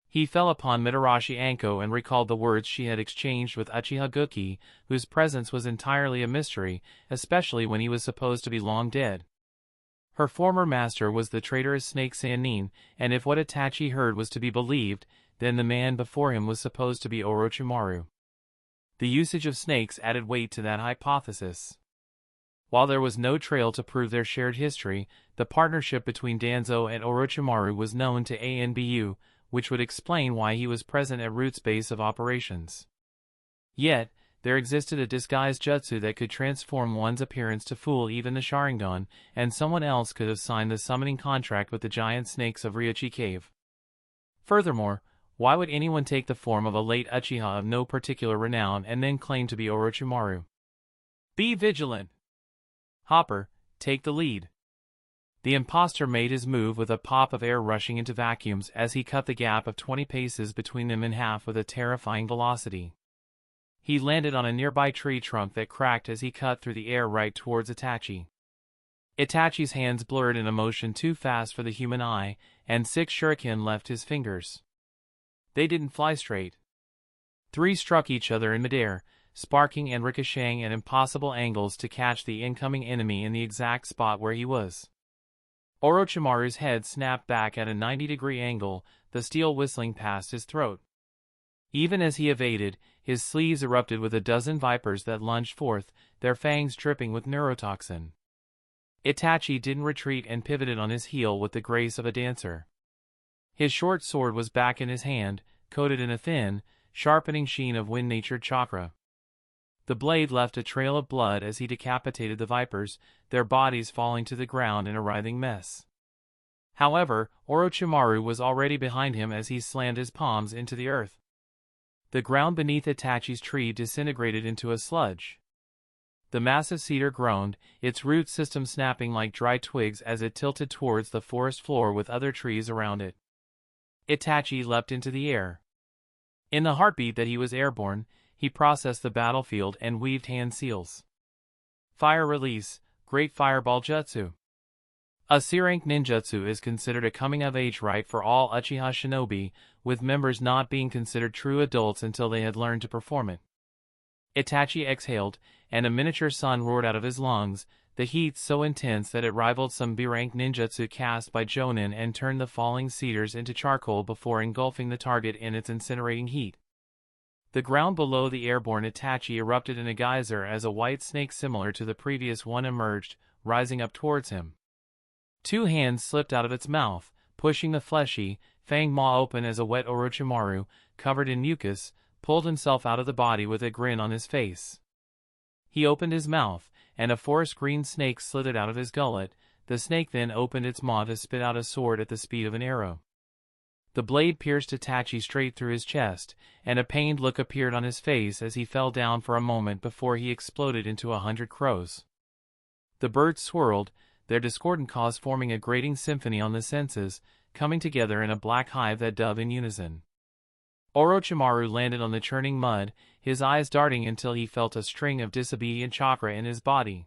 He fell upon Mitarashi Anko and recalled the words she had exchanged with Uchiha Guki, whose presence was entirely a mystery, especially when he was supposed to be long dead. Her former master was the traitorous snake Sannin, and if what Itachi heard was to be believed, then the man before him was supposed to be Orochimaru. The usage of snakes added weight to that hypothesis. While there was no trail to prove their shared history, the partnership between Danzo and Orochimaru was known to ANBU, which would explain why he was present at Root's base of operations. Yet, there existed a disguised jutsu that could transform one's appearance to fool even the Sharingan, and someone else could have signed the summoning contract with the giant snakes of Ryochi Cave. Furthermore, why would anyone take the form of a late Uchiha of no particular renown and then claim to be Orochimaru? Be vigilant. Hopper, take the lead. The impostor made his move with a pop of air rushing into vacuums as he cut the gap of 20 paces between them in half with a terrifying velocity. He landed on a nearby tree trunk that cracked as he cut through the air right towards Itachi. Itachi's hands blurred in a motion too fast for the human eye, and 6 shuriken left his fingers. They didn't fly straight. 3 struck each other in midair, sparking and ricocheting at impossible angles to catch the incoming enemy in the exact spot where he was. Orochimaru's head snapped back at a 90-degree angle, the steel whistling past his throat. Even as he evaded, his sleeves erupted with a dozen vipers that lunged forth, their fangs dripping with neurotoxin. Itachi didn't retreat and pivoted on his heel with the grace of a dancer. His short sword was back in his hand, coated in a thin, sharpening sheen of wind-natured chakra. The blade left a trail of blood as he decapitated the vipers, their bodies falling to the ground in a writhing mess. However, Orochimaru was already behind him as he slammed his palms into the earth. The ground beneath Itachi's tree disintegrated into a sludge. The massive cedar groaned, its root system snapping like dry twigs as it tilted towards the forest floor with other trees around it. Itachi leapt into the air. In the heartbeat that he was airborne, he processed the battlefield and weaved hand seals. Fire release, Great Fireball Jutsu. A C-rank ninjutsu is considered a coming-of-age rite for all Uchiha shinobi, with members not being considered true adults until they had learned to perform it. Itachi exhaled, and a miniature sun roared out of his lungs, the heat so intense that it rivaled some B-rank ninjutsu cast by Jonin and turned the falling cedars into charcoal before engulfing the target in its incinerating heat. The ground below the airborne Itachi erupted in a geyser as a white snake similar to the previous one emerged, rising up towards him. 2 hands slipped out of its mouth, pushing the fleshy, fanged maw open as a wet Orochimaru, covered in mucus, pulled himself out of the body with a grin on his face. He opened his mouth, and a forest green snake slithered out of his gullet. The snake then opened its maw to spit out a sword at the speed of an arrow. The blade pierced Itachi straight through his chest, and a pained look appeared on his face as he fell down for a moment before he exploded into 100 crows. The birds swirled, their discordant calls forming a grating symphony on the senses, coming together in a black hive that dove in unison. Orochimaru landed on the churning mud, his eyes darting until he felt a string of disobedient chakra in his body.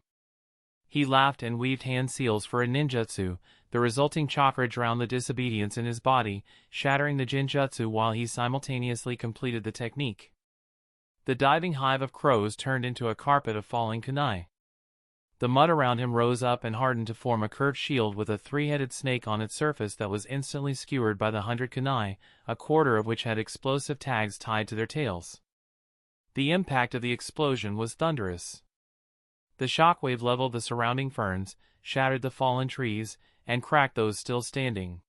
He laughed and weaved hand seals for a ninjutsu. The resulting chakra drowned the disobedience in his body, shattering the jinjutsu while he simultaneously completed the technique. The diving hive of crows turned into a carpet of falling kunai. The mud around him rose up and hardened to form a curved shield with a 3-headed snake on its surface that was instantly skewered by the 100 kunai, a quarter of which had explosive tags tied to their tails. The impact of the explosion was thunderous. The shockwave leveled the surrounding ferns, shattered the fallen trees, and cracked those still standing.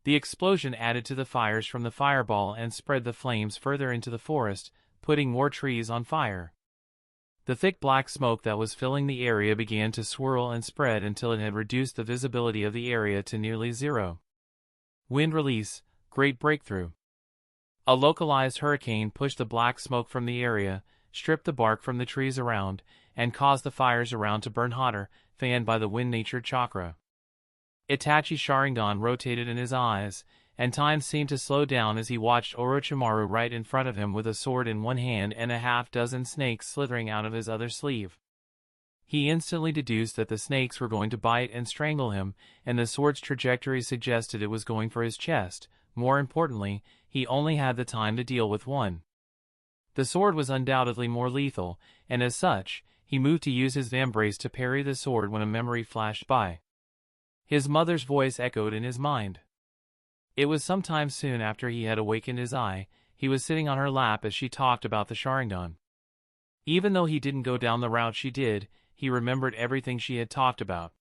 The explosion added to the fires from the fireball and spread the flames further into the forest, putting more trees on fire. The thick black smoke that was filling the area began to swirl and spread until it had reduced the visibility of the area to nearly zero. Wind release, great breakthrough. A localized hurricane pushed the black smoke from the area, stripped the bark from the trees around, and caused the fires around to burn hotter, fanned by the wind-natured chakra. Itachi's Sharingan rotated in his eyes, and time seemed to slow down as he watched Orochimaru right in front of him with a sword in one hand and a half-dozen snakes slithering out of his other sleeve. He instantly deduced that the snakes were going to bite and strangle him, and the sword's trajectory suggested it was going for his chest. More importantly, he only had the time to deal with one. The sword was undoubtedly more lethal, and as such, he moved to use his vambrace to parry the sword when a memory flashed by. His mother's voice echoed in his mind. It was sometime soon after he had awakened his eye. He was sitting on her lap as she talked about the Sharingan. Even though he didn't go down the route she did, he remembered everything she had talked about.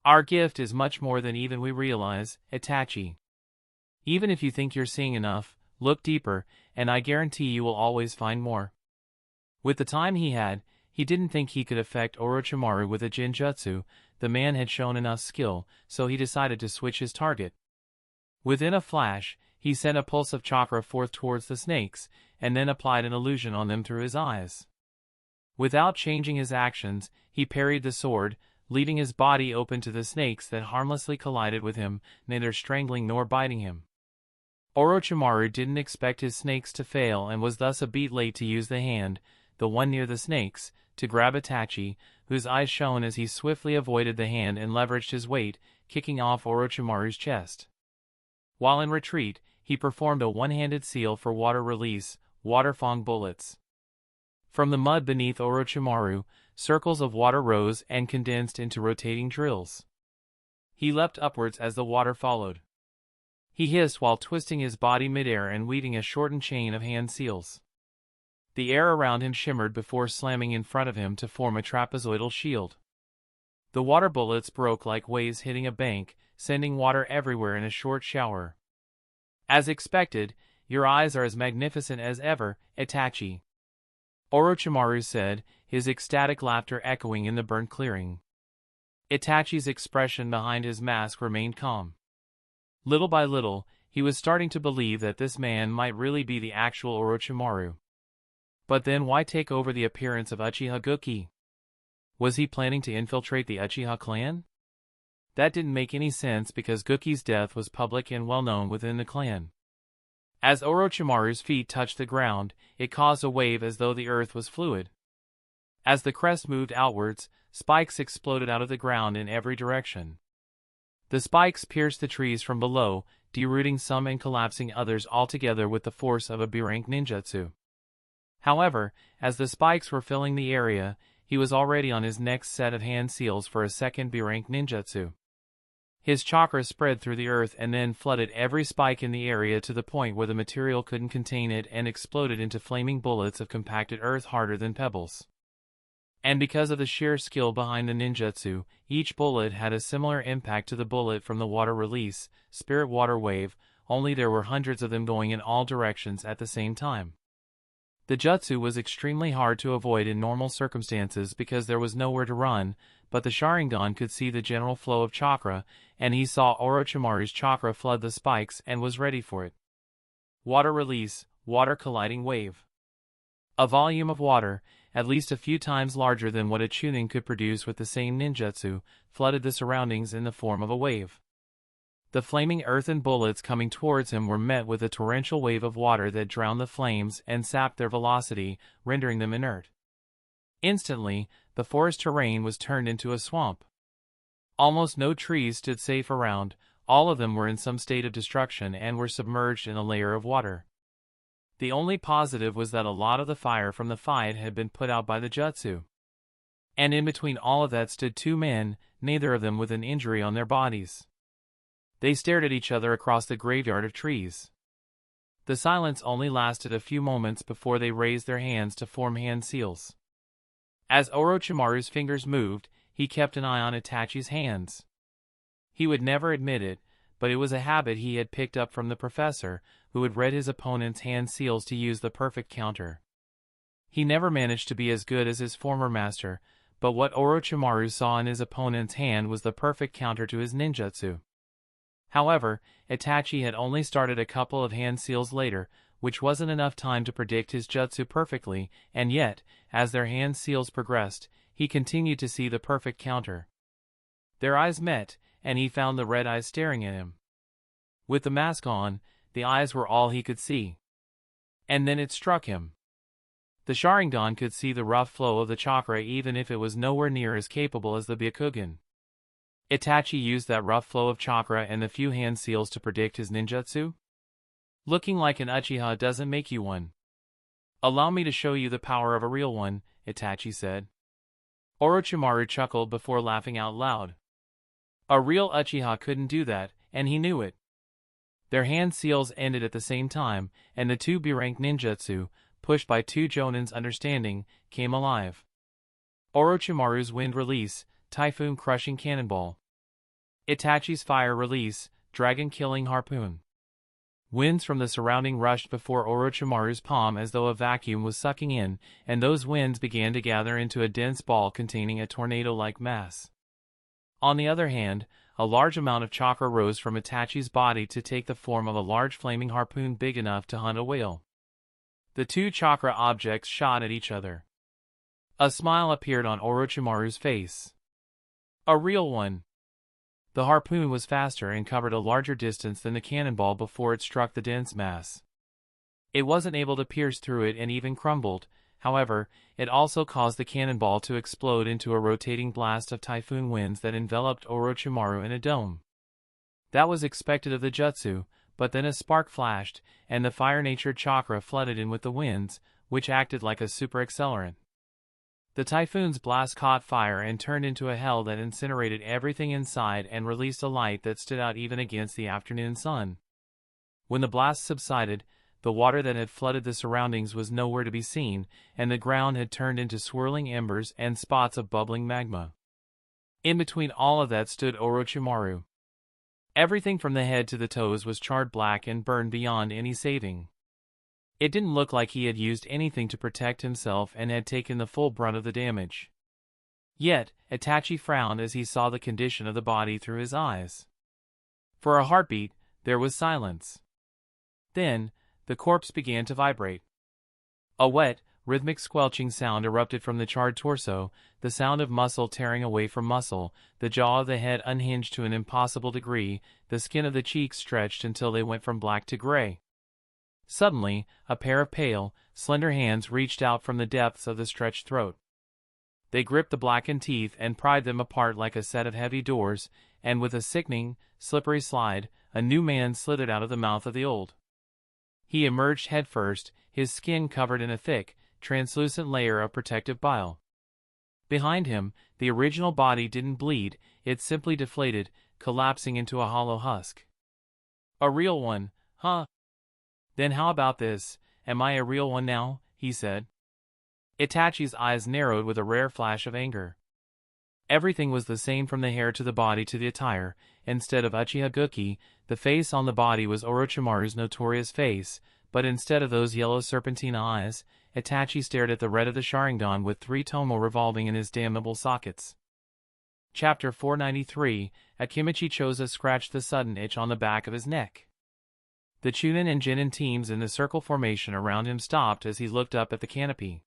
Our gift is much more than even we realize, Itachi. Even if you think you're seeing enough, look deeper, and I guarantee you will always find more. With the time he had, he didn't think he could affect Orochimaru with a Jinjutsu. The man had shown enough skill, so he decided to switch his target. Within a flash, he sent a pulse of chakra forth towards the snakes, and then applied an illusion on them through his eyes. Without changing his actions, he parried the sword, leaving his body open to the snakes that harmlessly collided with him, neither strangling nor biting him. Orochimaru didn't expect his snakes to fail and was thus a beat late to use the hand, the one near the snakes, to grab Itachi, whose eyes shone as he swiftly avoided the hand and leveraged his weight, kicking off Orochimaru's chest. While in retreat, he performed a one-handed seal for water release, waterfong bullets. From the mud beneath Orochimaru, circles of water rose and condensed into rotating drills. He leapt upwards as the water followed. He hissed while twisting his body midair and weaving a shortened chain of hand seals. The air around him shimmered before slamming in front of him to form a trapezoidal shield. The water bullets broke like waves hitting a bank, sending water everywhere in a short shower. As expected, your eyes are as magnificent as ever, Itachi. Orochimaru said, his ecstatic laughter echoing in the burnt clearing. Itachi's expression behind his mask remained calm. Little by little, he was starting to believe that this man might really be the actual Orochimaru. But then why take over the appearance of Uchiha Guki? Was he planning to infiltrate the Uchiha clan? That didn't make any sense because Guki's death was public and well known within the clan. As Orochimaru's feet touched the ground, it caused a wave as though the earth was fluid. As the crest moved outwards, spikes exploded out of the ground in every direction. The spikes pierced the trees from below, derooting some and collapsing others altogether with the force of a B-rank ninjutsu. However, as the spikes were filling the area, he was already on his next set of hand seals for a second B-rank ninjutsu. His chakra spread through the earth and then flooded every spike in the area to the point where the material couldn't contain it and exploded into flaming bullets of compacted earth harder than pebbles. And because of the sheer skill behind the ninjutsu, each bullet had a similar impact to the bullet from the water release, spirit water wave, only there were hundreds of them going in all directions at the same time. The jutsu was extremely hard to avoid in normal circumstances because there was nowhere to run, but the Sharingan could see the general flow of chakra, and he saw Orochimaru's chakra flood the spikes and was ready for it. Water release, water colliding wave. A volume of water, at least a few times larger than what a Chunin could produce with the same ninjutsu, flooded the surroundings in the form of a wave. The flaming earthen bullets coming towards him were met with a torrential wave of water that drowned the flames and sapped their velocity, rendering them inert. Instantly, the forest terrain was turned into a swamp. Almost no trees stood safe around, all of them were in some state of destruction and were submerged in a layer of water. The only positive was that a lot of the fire from the fight had been put out by the jutsu. And in between all of that stood two men, neither of them with an injury on their bodies. They stared at each other across the graveyard of trees. The silence only lasted a few moments before they raised their hands to form hand seals. As Orochimaru's fingers moved, he kept an eye on Itachi's hands. He would never admit it, but it was a habit he had picked up from the professor, who had read his opponent's hand seals to use the perfect counter. He never managed to be as good as his former master, but what Orochimaru saw in his opponent's hand was the perfect counter to his ninjutsu. However, Itachi had only started a couple of hand seals later, which wasn't enough time to predict his jutsu perfectly, and yet, as their hand seals progressed, he continued to see the perfect counter. Their eyes met, and he found the red eyes staring at him. With the mask on, the eyes were all he could see. And then it struck him. The Sharingan could see the rough flow of the chakra even if it was nowhere near as capable as the Byakugan. Itachi used that rough flow of chakra and the few hand seals to predict his ninjutsu? Looking like an Uchiha doesn't make you one. Allow me to show you the power of a real one, Itachi said. Orochimaru chuckled before laughing out loud. A real Uchiha couldn't do that, and he knew it. Their hand seals ended at the same time, and the two B-rank ninjutsu, pushed by two Jonin's understanding, came alive. Orochimaru's wind release, typhoon crushing cannonball. Itachi's fire release, dragon killing harpoon. Winds from the surrounding rushed before Orochimaru's palm as though a vacuum was sucking in, and those winds began to gather into a dense ball containing a tornado-like mass. On the other hand, a large amount of chakra rose from Itachi's body to take the form of a large flaming harpoon big enough to hunt a whale. The two chakra objects shot at each other. A smile appeared on Orochimaru's face. A real one. The harpoon was faster and covered a larger distance than the cannonball before it struck the dense mass. It wasn't able to pierce through it and even crumbled. However, it also caused the cannonball to explode into a rotating blast of typhoon winds that enveloped Orochimaru in a dome. That was expected of the jutsu, but then a spark flashed, and the fire-natured chakra flooded in with the winds, which acted like a super-accelerant. The typhoon's blast caught fire and turned into a hell that incinerated everything inside and released a light that stood out even against the afternoon sun. When the blast subsided, the water that had flooded the surroundings was nowhere to be seen, and the ground had turned into swirling embers and spots of bubbling magma. In between all of that stood Orochimaru. Everything from the head to the toes was charred black and burned beyond any saving. It didn't look like he had used anything to protect himself and had taken the full brunt of the damage. Yet, Itachi frowned as he saw the condition of the body through his eyes. For a heartbeat, there was silence. Then, the corpse began to vibrate. A wet, rhythmic squelching sound erupted from the charred torso, the sound of muscle tearing away from muscle, the jaw of the head unhinged to an impossible degree, the skin of the cheeks stretched until they went from black to gray. Suddenly, a pair of pale, slender hands reached out from the depths of the stretched throat. They gripped the blackened teeth and pried them apart like a set of heavy doors, and with a sickening, slippery slide, a new man slithered out of the mouth of the old. He emerged headfirst, his skin covered in a thick, translucent layer of protective bile. Behind him, the original body didn't bleed, it simply deflated, collapsing into a hollow husk. A real one, huh? Then how about this, am I a real one now? He said. Itachi's eyes narrowed with a rare flash of anger. Everything was the same from the hair to the body to the attire. Instead of Uchiha Gouki, the face on the body was Orochimaru's notorious face, but instead of those yellow serpentine eyes, Itachi stared at the red of the Sharingan with 3 tomo revolving in his damnable sockets. Chapter 493, Akimichi Choza scratched the sudden itch on the back of his neck. The Chunin and Jinin teams in the circle formation around him stopped as he looked up at the canopy.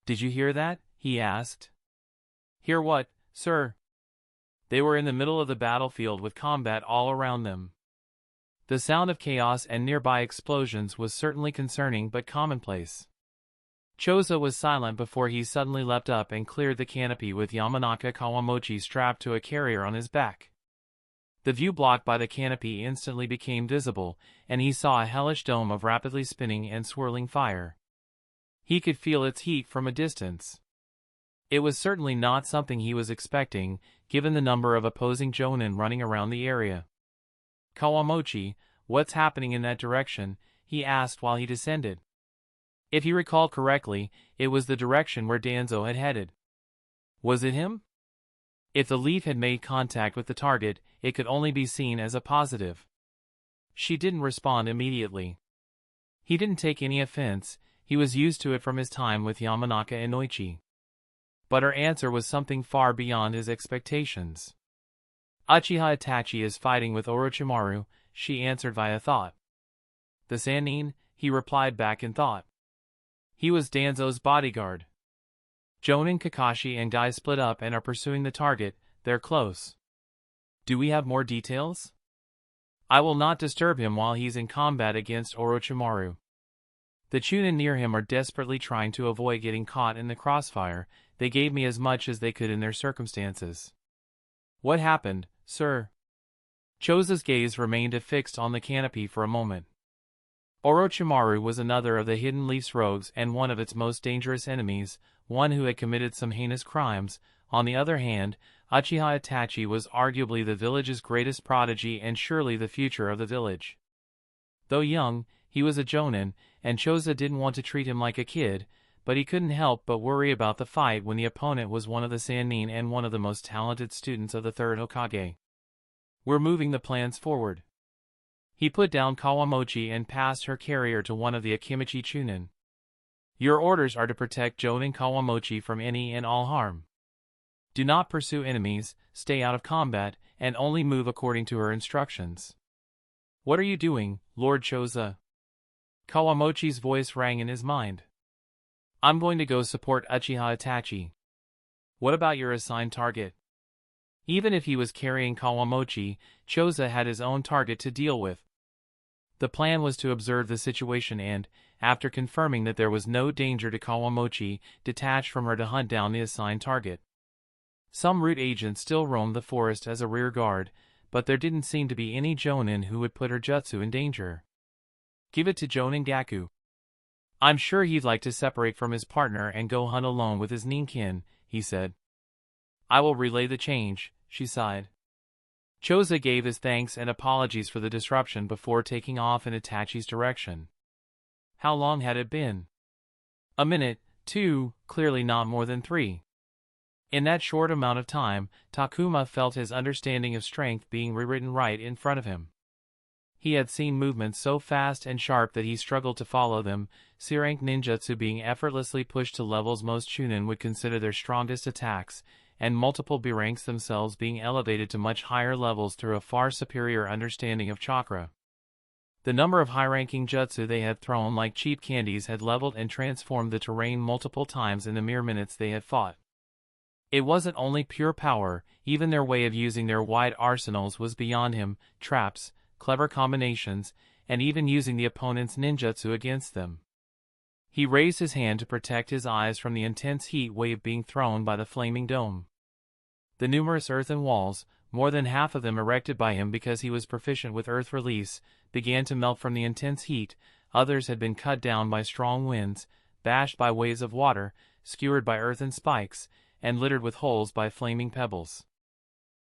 "Did you hear that?" he asked. "Hear what, sir?" They were in the middle of the battlefield with combat all around them. The sound of chaos and nearby explosions was certainly concerning but commonplace. Choza was silent before he suddenly leapt up and cleared the canopy with Yamanaka Kawamochi strapped to a carrier on his back. The view blocked by the canopy instantly became visible, and he saw a hellish dome of rapidly spinning and swirling fire. He could feel its heat from a distance. It was certainly not something he was expecting, given the number of opposing Jonin running around the area. "Kawamochi, what's happening in that direction?" he asked while he descended. If he recalled correctly, it was the direction where Danzo had headed. Was it him? If the leaf had made contact with the target, it could only be seen as a positive. She didn't respond immediately. He didn't take any offense, He was used to it from his time with Yamanaka and Noichi. But her answer was something far beyond his expectations. Uchiha Itachi is fighting with Orochimaru, she answered via thought. The Sannin, he replied back in thought. He was Danzo's bodyguard. Jonin, Kakashi and Guy split up and are pursuing the target, they're close. Do we have more details? I will not disturb him while he's in combat against Orochimaru. The Chunin near him are desperately trying to avoid getting caught in the crossfire. They gave me as much as they could in their circumstances. What happened, sir? Chosa's gaze remained affixed on the canopy for a moment. Orochimaru was another of the Hidden Leaf's rogues and one of its most dangerous enemies, one who had committed some heinous crimes. On the other hand, Uchiha Itachi was arguably the village's greatest prodigy and surely the future of the village. Though young, he was a Jonin, and Chosa didn't want to treat him like a kid, but he couldn't help but worry about the fight when the opponent was one of the Sannin and one of the most talented students of the third Hokage. We're moving the plans forward. He put down Kawamochi and passed her courier to one of the Akimichi Chunin. Your orders are to protect Jonin Kawamochi from any and all harm. Do not pursue enemies, stay out of combat, and only move according to her instructions. What are you doing, Lord Chosa? Kawamochi's voice rang in his mind. I'm going to go support Uchiha Itachi. What about your assigned target? Even if he was carrying Kawamochi, Chosa had his own target to deal with. The plan was to observe the situation and, after confirming that there was no danger to Kawamochi, detach from her to hunt down the assigned target. Some root agents still roamed the forest as a rear guard, but there didn't seem to be any Jonin who would put her jutsu in danger. Give it to Jonin Gaku. I'm sure he'd like to separate from his partner and go hunt alone with his ninkin, he said. I will relay the change, she sighed. Chosa gave his thanks and apologies for the disruption before taking off in Itachi's direction. How long had it been? A minute, 2, clearly not more than 3. In that short amount of time, Takuma felt his understanding of strength being rewritten right in front of him. He had seen movements so fast and sharp that he struggled to follow them, C-rank ninjutsu being effortlessly pushed to levels most Chunin would consider their strongest attacks, and multiple B ranks themselves being elevated to much higher levels through a far superior understanding of chakra. The number of high-ranking jutsu they had thrown like cheap candies had leveled and transformed the terrain multiple times in the mere minutes they had fought. It wasn't only pure power, even their way of using their wide arsenals was beyond him, traps, clever combinations, and even using the opponent's ninjutsu against them. He raised his hand to protect his eyes from the intense heat wave being thrown by the flaming dome. The numerous earthen walls, more than half of them erected by him because he was proficient with earth release, began to melt from the intense heat. Others had been cut down by strong winds, bashed by waves of water, skewered by earthen spikes, and littered with holes by flaming pebbles.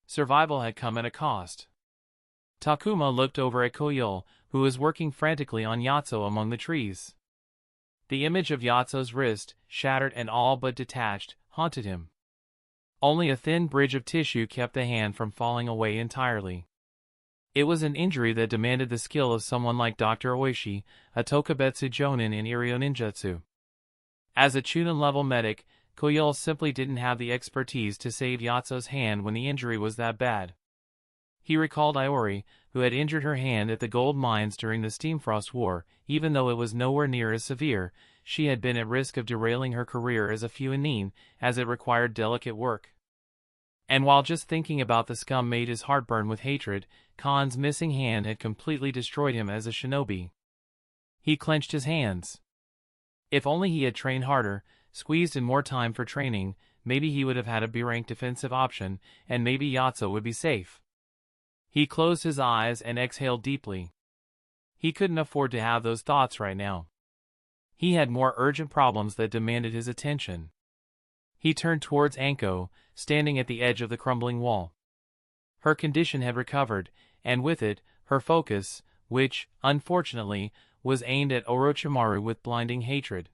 Survival had come at a cost. Takuma looked over at Koyol, who was working frantically on Yatso among the trees. The image of Yatso's wrist, shattered and all but detached, haunted him. Only a thin bridge of tissue kept the hand from falling away entirely. It was an injury that demanded the skill of someone like Dr. Oishi, a Tokubetsu Jonin in Iryo Ninjutsu. As a Chunin-level medic, Koyol simply didn't have the expertise to save Yatso's hand when the injury was that bad. He recalled Iori, who had injured her hand at the gold mines during the Steamfrost War. Even though it was nowhere near as severe, she had been at risk of derailing her career as a Fuinin, as it required delicate work. And while just thinking about the scum made his heart burn with hatred, Khan's missing hand had completely destroyed him as a shinobi. He clenched his hands. If only he had trained harder, squeezed in more time for training, maybe he would have had a B-rank defensive option, and maybe Yatso would be safe. He closed his eyes and exhaled deeply. He couldn't afford to have those thoughts right now. He had more urgent problems that demanded his attention. He turned towards Anko, standing at the edge of the crumbling wall. Her condition had recovered, and with it, her focus, which, unfortunately, was aimed at Orochimaru with blinding hatred.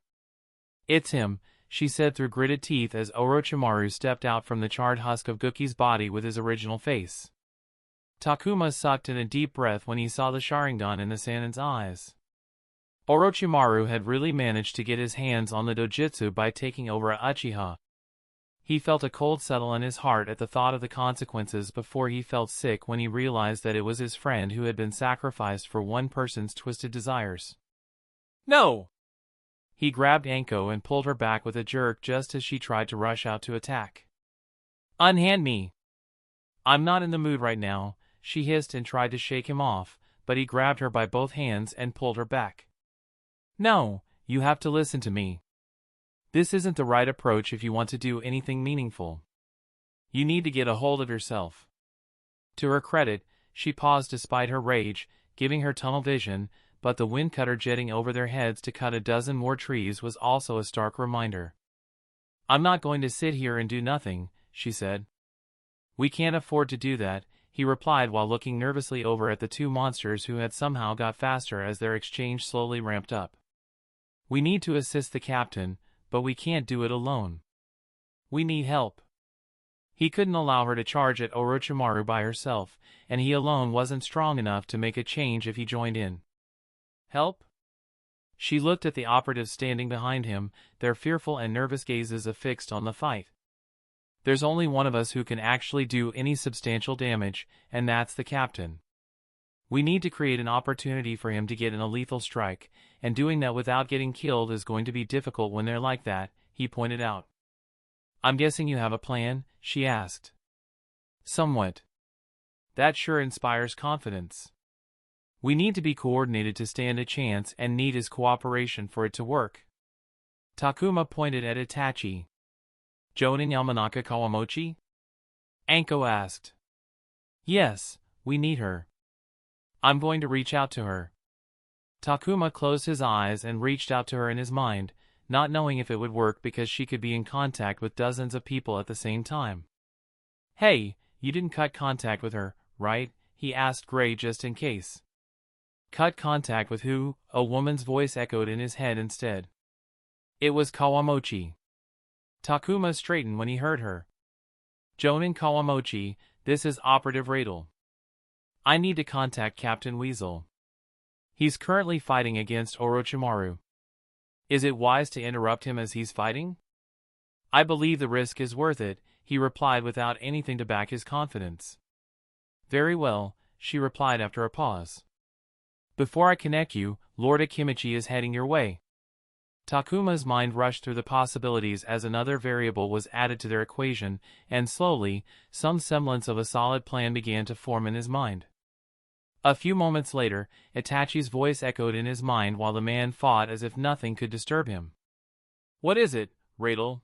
It's him, she said through gritted teeth as Orochimaru stepped out from the charred husk of Guki's body with his original face. Takuma sucked in a deep breath when he saw the Sharingan in the Sannin's eyes. Orochimaru had really managed to get his hands on the dojutsu by taking over a Uchiha. He felt a cold settle in his heart at the thought of the consequences before he felt sick when he realized that it was his friend who had been sacrificed for one person's twisted desires. No! He grabbed Anko and pulled her back with a jerk just as she tried to rush out to attack. Unhand me! I'm not in the mood right now, she hissed and tried to shake him off, but he grabbed her by both hands and pulled her back. No, you have to listen to me. This isn't the right approach if you want to do anything meaningful. You need to get a hold of yourself. To her credit, she paused despite her rage, giving her tunnel vision, but the wind cutter jetting over their heads to cut a dozen more trees was also a stark reminder. I'm not going to sit here and do nothing, she said. We can't afford to do that, he replied while looking nervously over at the two monsters who had somehow got faster as their exchange slowly ramped up. We need to assist the captain, but we can't do it alone. We need help. He couldn't allow her to charge at Orochimaru by herself, and he alone wasn't strong enough to make a change if he joined in. Help? She looked at the operatives standing behind him, their fearful and nervous gazes affixed on the fight. There's only one of us who can actually do any substantial damage, and that's the captain. We need to create an opportunity for him to get in a lethal strike, and doing that without getting killed is going to be difficult when they're like that, he pointed out. I'm guessing you have a plan, she asked. Somewhat. That sure inspires confidence. We need to be coordinated to stand a chance and need his cooperation for it to work. Takuma pointed at Itachi. Jonin Yamanaka Kawamochi? Anko asked. Yes, we need her. I'm going to reach out to her. Takuma closed his eyes and reached out to her in his mind, not knowing if it would work because she could be in contact with dozens of people at the same time. Hey, you didn't cut contact with her, right? He asked Gray just in case. Cut contact with who? A woman's voice echoed in his head instead. It was Kawamochi. Takuma straightened when he heard her. Jonin Kawamochi, this is Operative Radel. I need to contact Captain Weasel. He's currently fighting against Orochimaru. Is it wise to interrupt him as he's fighting? I believe the risk is worth it, he replied without anything to back his confidence. Very well, she replied after a pause. Before I connect you, Lord Akimichi is heading your way. Takuma's mind rushed through the possibilities as another variable was added to their equation, and slowly, some semblance of a solid plan began to form in his mind. A few moments later, Itachi's voice echoed in his mind while the man fought as if nothing could disturb him. What is it, Radel?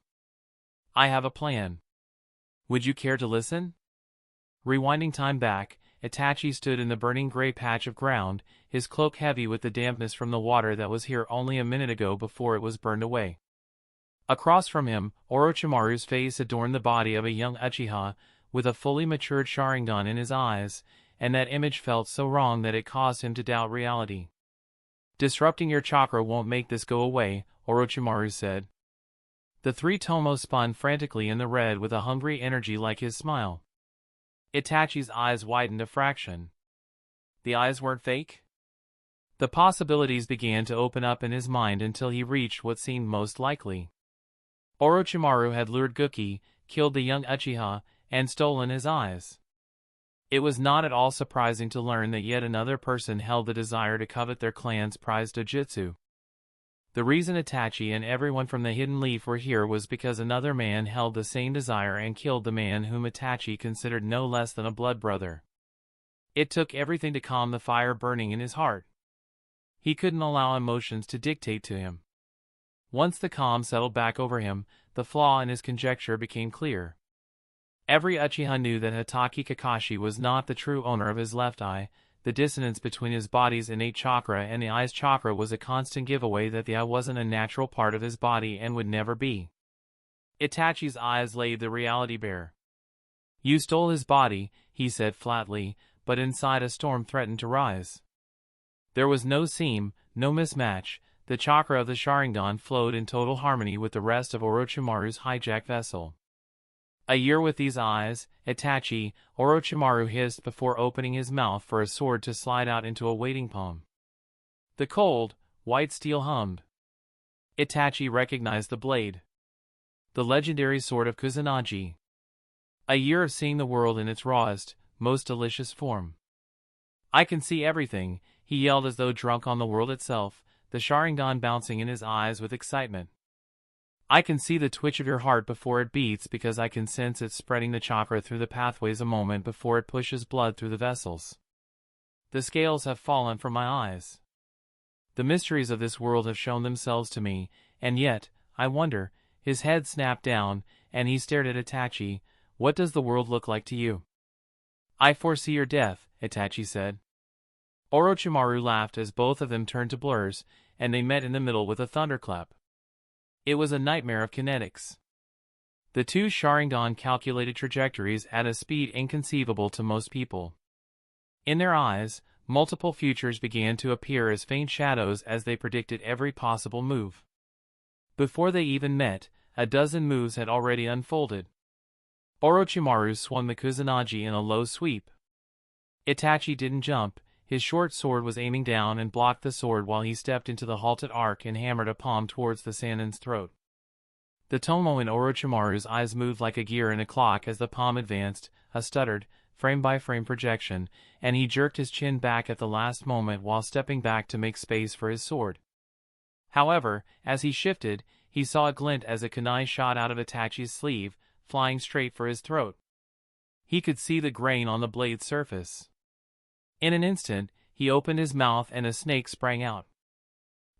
I have a plan. Would you care to listen? Rewinding time back, Itachi stood in the burning gray patch of ground, his cloak heavy with the dampness from the water that was here only a minute ago before it was burned away. Across from him, Orochimaru's face adorned the body of a young Uchiha, with a fully matured Sharingan in his eyes, and that image felt so wrong that it caused him to doubt reality. Disrupting your chakra won't make this go away, Orochimaru said. The three tomos spun frantically in the red with a hungry energy like his smile. Itachi's eyes widened a fraction. The eyes weren't fake? The possibilities began to open up in his mind until he reached what seemed most likely. Orochimaru had lured Guki, killed the young Uchiha, and stolen his eyes. It was not at all surprising to learn that yet another person held the desire to covet their clan's prized dojutsu. The reason Itachi and everyone from the Hidden Leaf were here was because another man held the same desire and killed the man whom Itachi considered no less than a blood brother. It took everything to calm the fire burning in his heart. He couldn't allow emotions to dictate to him. Once the calm settled back over him, the flaw in his conjecture became clear. Every Uchiha knew that Hatake Kakashi was not the true owner of his left eye. The dissonance between his body's innate chakra and the eye's chakra was a constant giveaway that the eye wasn't a natural part of his body and would never be. Itachi's eyes laid the reality bare. You stole his body, he said flatly, but inside a storm threatened to rise. There was no seam, no mismatch. The chakra of the Sharingan flowed in total harmony with the rest of Orochimaru's hijacked vessel. A year with these eyes, Itachi, Orochimaru hissed before opening his mouth for a sword to slide out into a waiting palm. The cold, white steel hummed. Itachi recognized the blade. The legendary sword of Kusanagi. A year of seeing the world in its rawest, most delicious form. I can see everything, he yelled as though drunk on the world itself, the Sharingan bouncing in his eyes with excitement. I can see the twitch of your heart before it beats because I can sense it spreading the chakra through the pathways a moment before it pushes blood through the vessels. The scales have fallen from my eyes. The mysteries of this world have shown themselves to me, and yet, I wonder, his head snapped down, and he stared at Itachi. What does the world look like to you? I foresee your death, Itachi said. Orochimaru laughed as both of them turned to blurs, and they met in the middle with a thunderclap. It was a nightmare of kinetics. The two Sharingan calculated trajectories at a speed inconceivable to most people. In their eyes, multiple futures began to appear as faint shadows as they predicted every possible move. Before they even met, a dozen moves had already unfolded. Orochimaru swung the Kusanagi in a low sweep. Itachi didn't jump, his short sword was aiming down and blocked the sword while he stepped into the halted arc and hammered a palm towards the Sannin's throat. The tomo in Orochimaru's eyes moved like a gear in a clock as the palm advanced, a stuttered, frame-by-frame projection, and he jerked his chin back at the last moment while stepping back to make space for his sword. However, as he shifted, he saw a glint as a kunai shot out of Itachi's sleeve, flying straight for his throat. He could see the grain on the blade's surface. In an instant, he opened his mouth and a snake sprang out.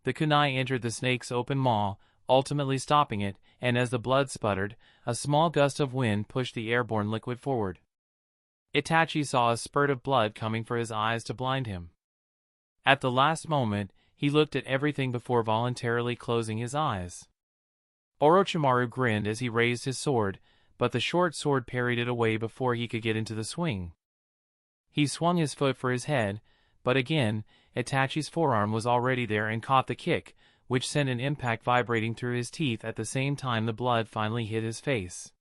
The kunai entered the snake's open maw, ultimately stopping it, and as the blood sputtered, a small gust of wind pushed the airborne liquid forward. Itachi saw a spurt of blood coming for his eyes to blind him. At the last moment, he looked at everything before voluntarily closing his eyes. Orochimaru grinned as he raised his sword, but the short sword parried it away before he could get into the swing. He swung his foot for his head, but again, Itachi's forearm was already there and caught the kick, which sent an impact vibrating through his teeth at the same time the blood finally hit his face.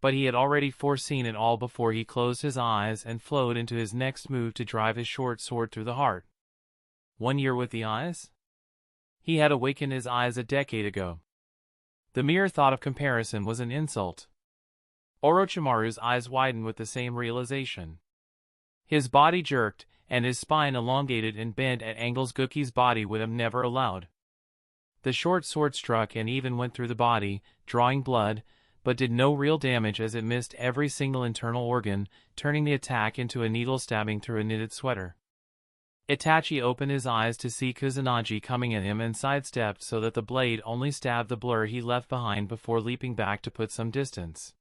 But he had already foreseen it all before he closed his eyes and flowed into his next move to drive his short sword through the heart. 1 year with the eyes? He had awakened his eyes a decade ago. The mere thought of comparison was an insult. Orochimaru's eyes widened with the same realization. His body jerked, and his spine elongated and bent at angles Goki's body would have never allowed. The short sword struck and even went through the body, drawing blood, but did no real damage as it missed every single internal organ, turning the attack into a needle stabbing through a knitted sweater. Itachi opened his eyes to see Kusanagi coming at him and sidestepped so that the blade only stabbed the blur he left behind before leaping back to put some distance.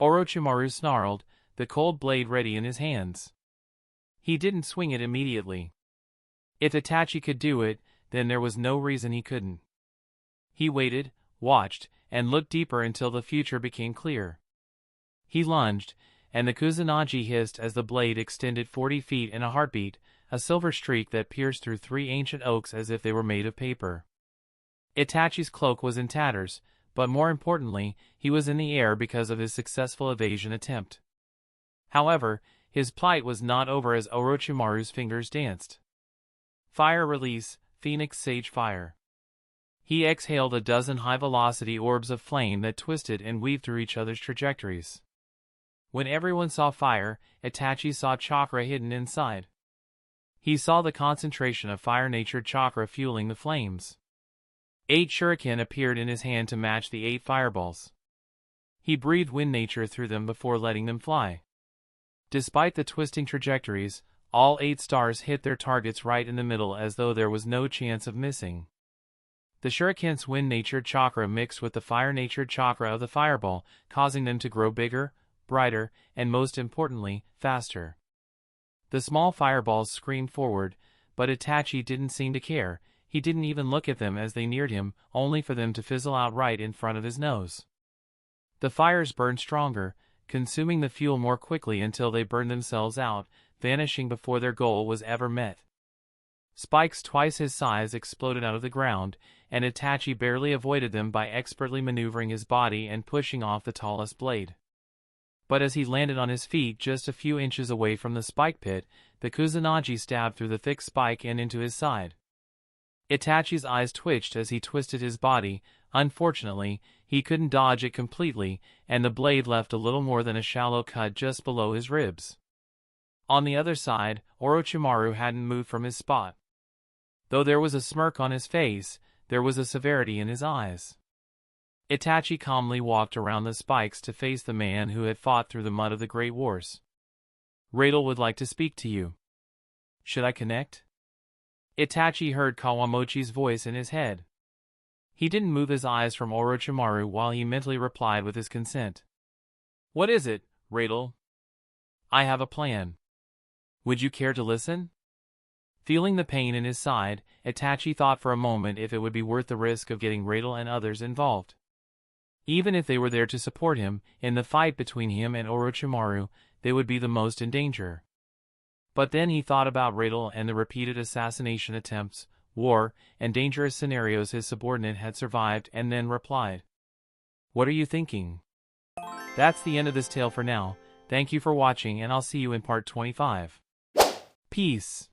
Orochimaru snarled, the cold blade ready in his hands. He didn't swing it immediately. If Itachi could do it, then there was no reason he couldn't. He waited, watched, and looked deeper until the future became clear. He lunged, and the Kusanagi hissed as the blade extended 40 feet in a heartbeat, a silver streak that pierced through 3 ancient oaks as if they were made of paper. Itachi's cloak was in tatters, but more importantly, he was in the air because of his successful evasion attempt. However, his plight was not over as Orochimaru's fingers danced. Fire release, Phoenix Sage Fire. He exhaled a dozen high-velocity orbs of flame that twisted and weaved through each other's trajectories. When everyone saw fire, Itachi saw chakra hidden inside. He saw the concentration of fire-natured chakra fueling the flames. 8 shuriken appeared in his hand to match the 8 fireballs. He breathed wind nature through them before letting them fly. Despite the twisting trajectories, all 8 stars hit their targets right in the middle as though there was no chance of missing. The shuriken's wind-natured chakra mixed with the fire-natured chakra of the fireball, causing them to grow bigger, brighter, and most importantly, faster. The small fireballs screamed forward, but Itachi didn't seem to care. He didn't even look at them as they neared him, only for them to fizzle out right in front of his nose. The fires burned stronger, consuming the fuel more quickly until they burned themselves out, vanishing before their goal was ever met. Spikes twice his size exploded out of the ground, and Itachi barely avoided them by expertly maneuvering his body and pushing off the tallest blade. But as he landed on his feet just a few inches away from the spike pit, the Kusanagi stabbed through the thick spike and into his side. Itachi's eyes twitched as he twisted his body. Unfortunately, he couldn't dodge it completely, and the blade left a little more than a shallow cut just below his ribs. On the other side, Orochimaru hadn't moved from his spot. Though there was a smirk on his face, there was a severity in his eyes. Itachi calmly walked around the spikes to face the man who had fought through the mud of the Great Wars. "Radel would like to speak to you. Should I connect?" Itachi heard Kawamochi's voice in his head. He didn't move his eyes from Orochimaru while he mentally replied with his consent. "What is it, Radel?" "I have a plan. Would you care to listen?" Feeling the pain in his side, Itachi thought for a moment if it would be worth the risk of getting Radel and others involved. Even if they were there to support him, in the fight between him and Orochimaru, they would be the most in danger. But then he thought about Radel and the repeated assassination attempts, war, and dangerous scenarios his subordinate had survived, and then replied, "What are you thinking?" That's the end of this tale for now. Thank you for watching, and I'll see you in part 25. Peace.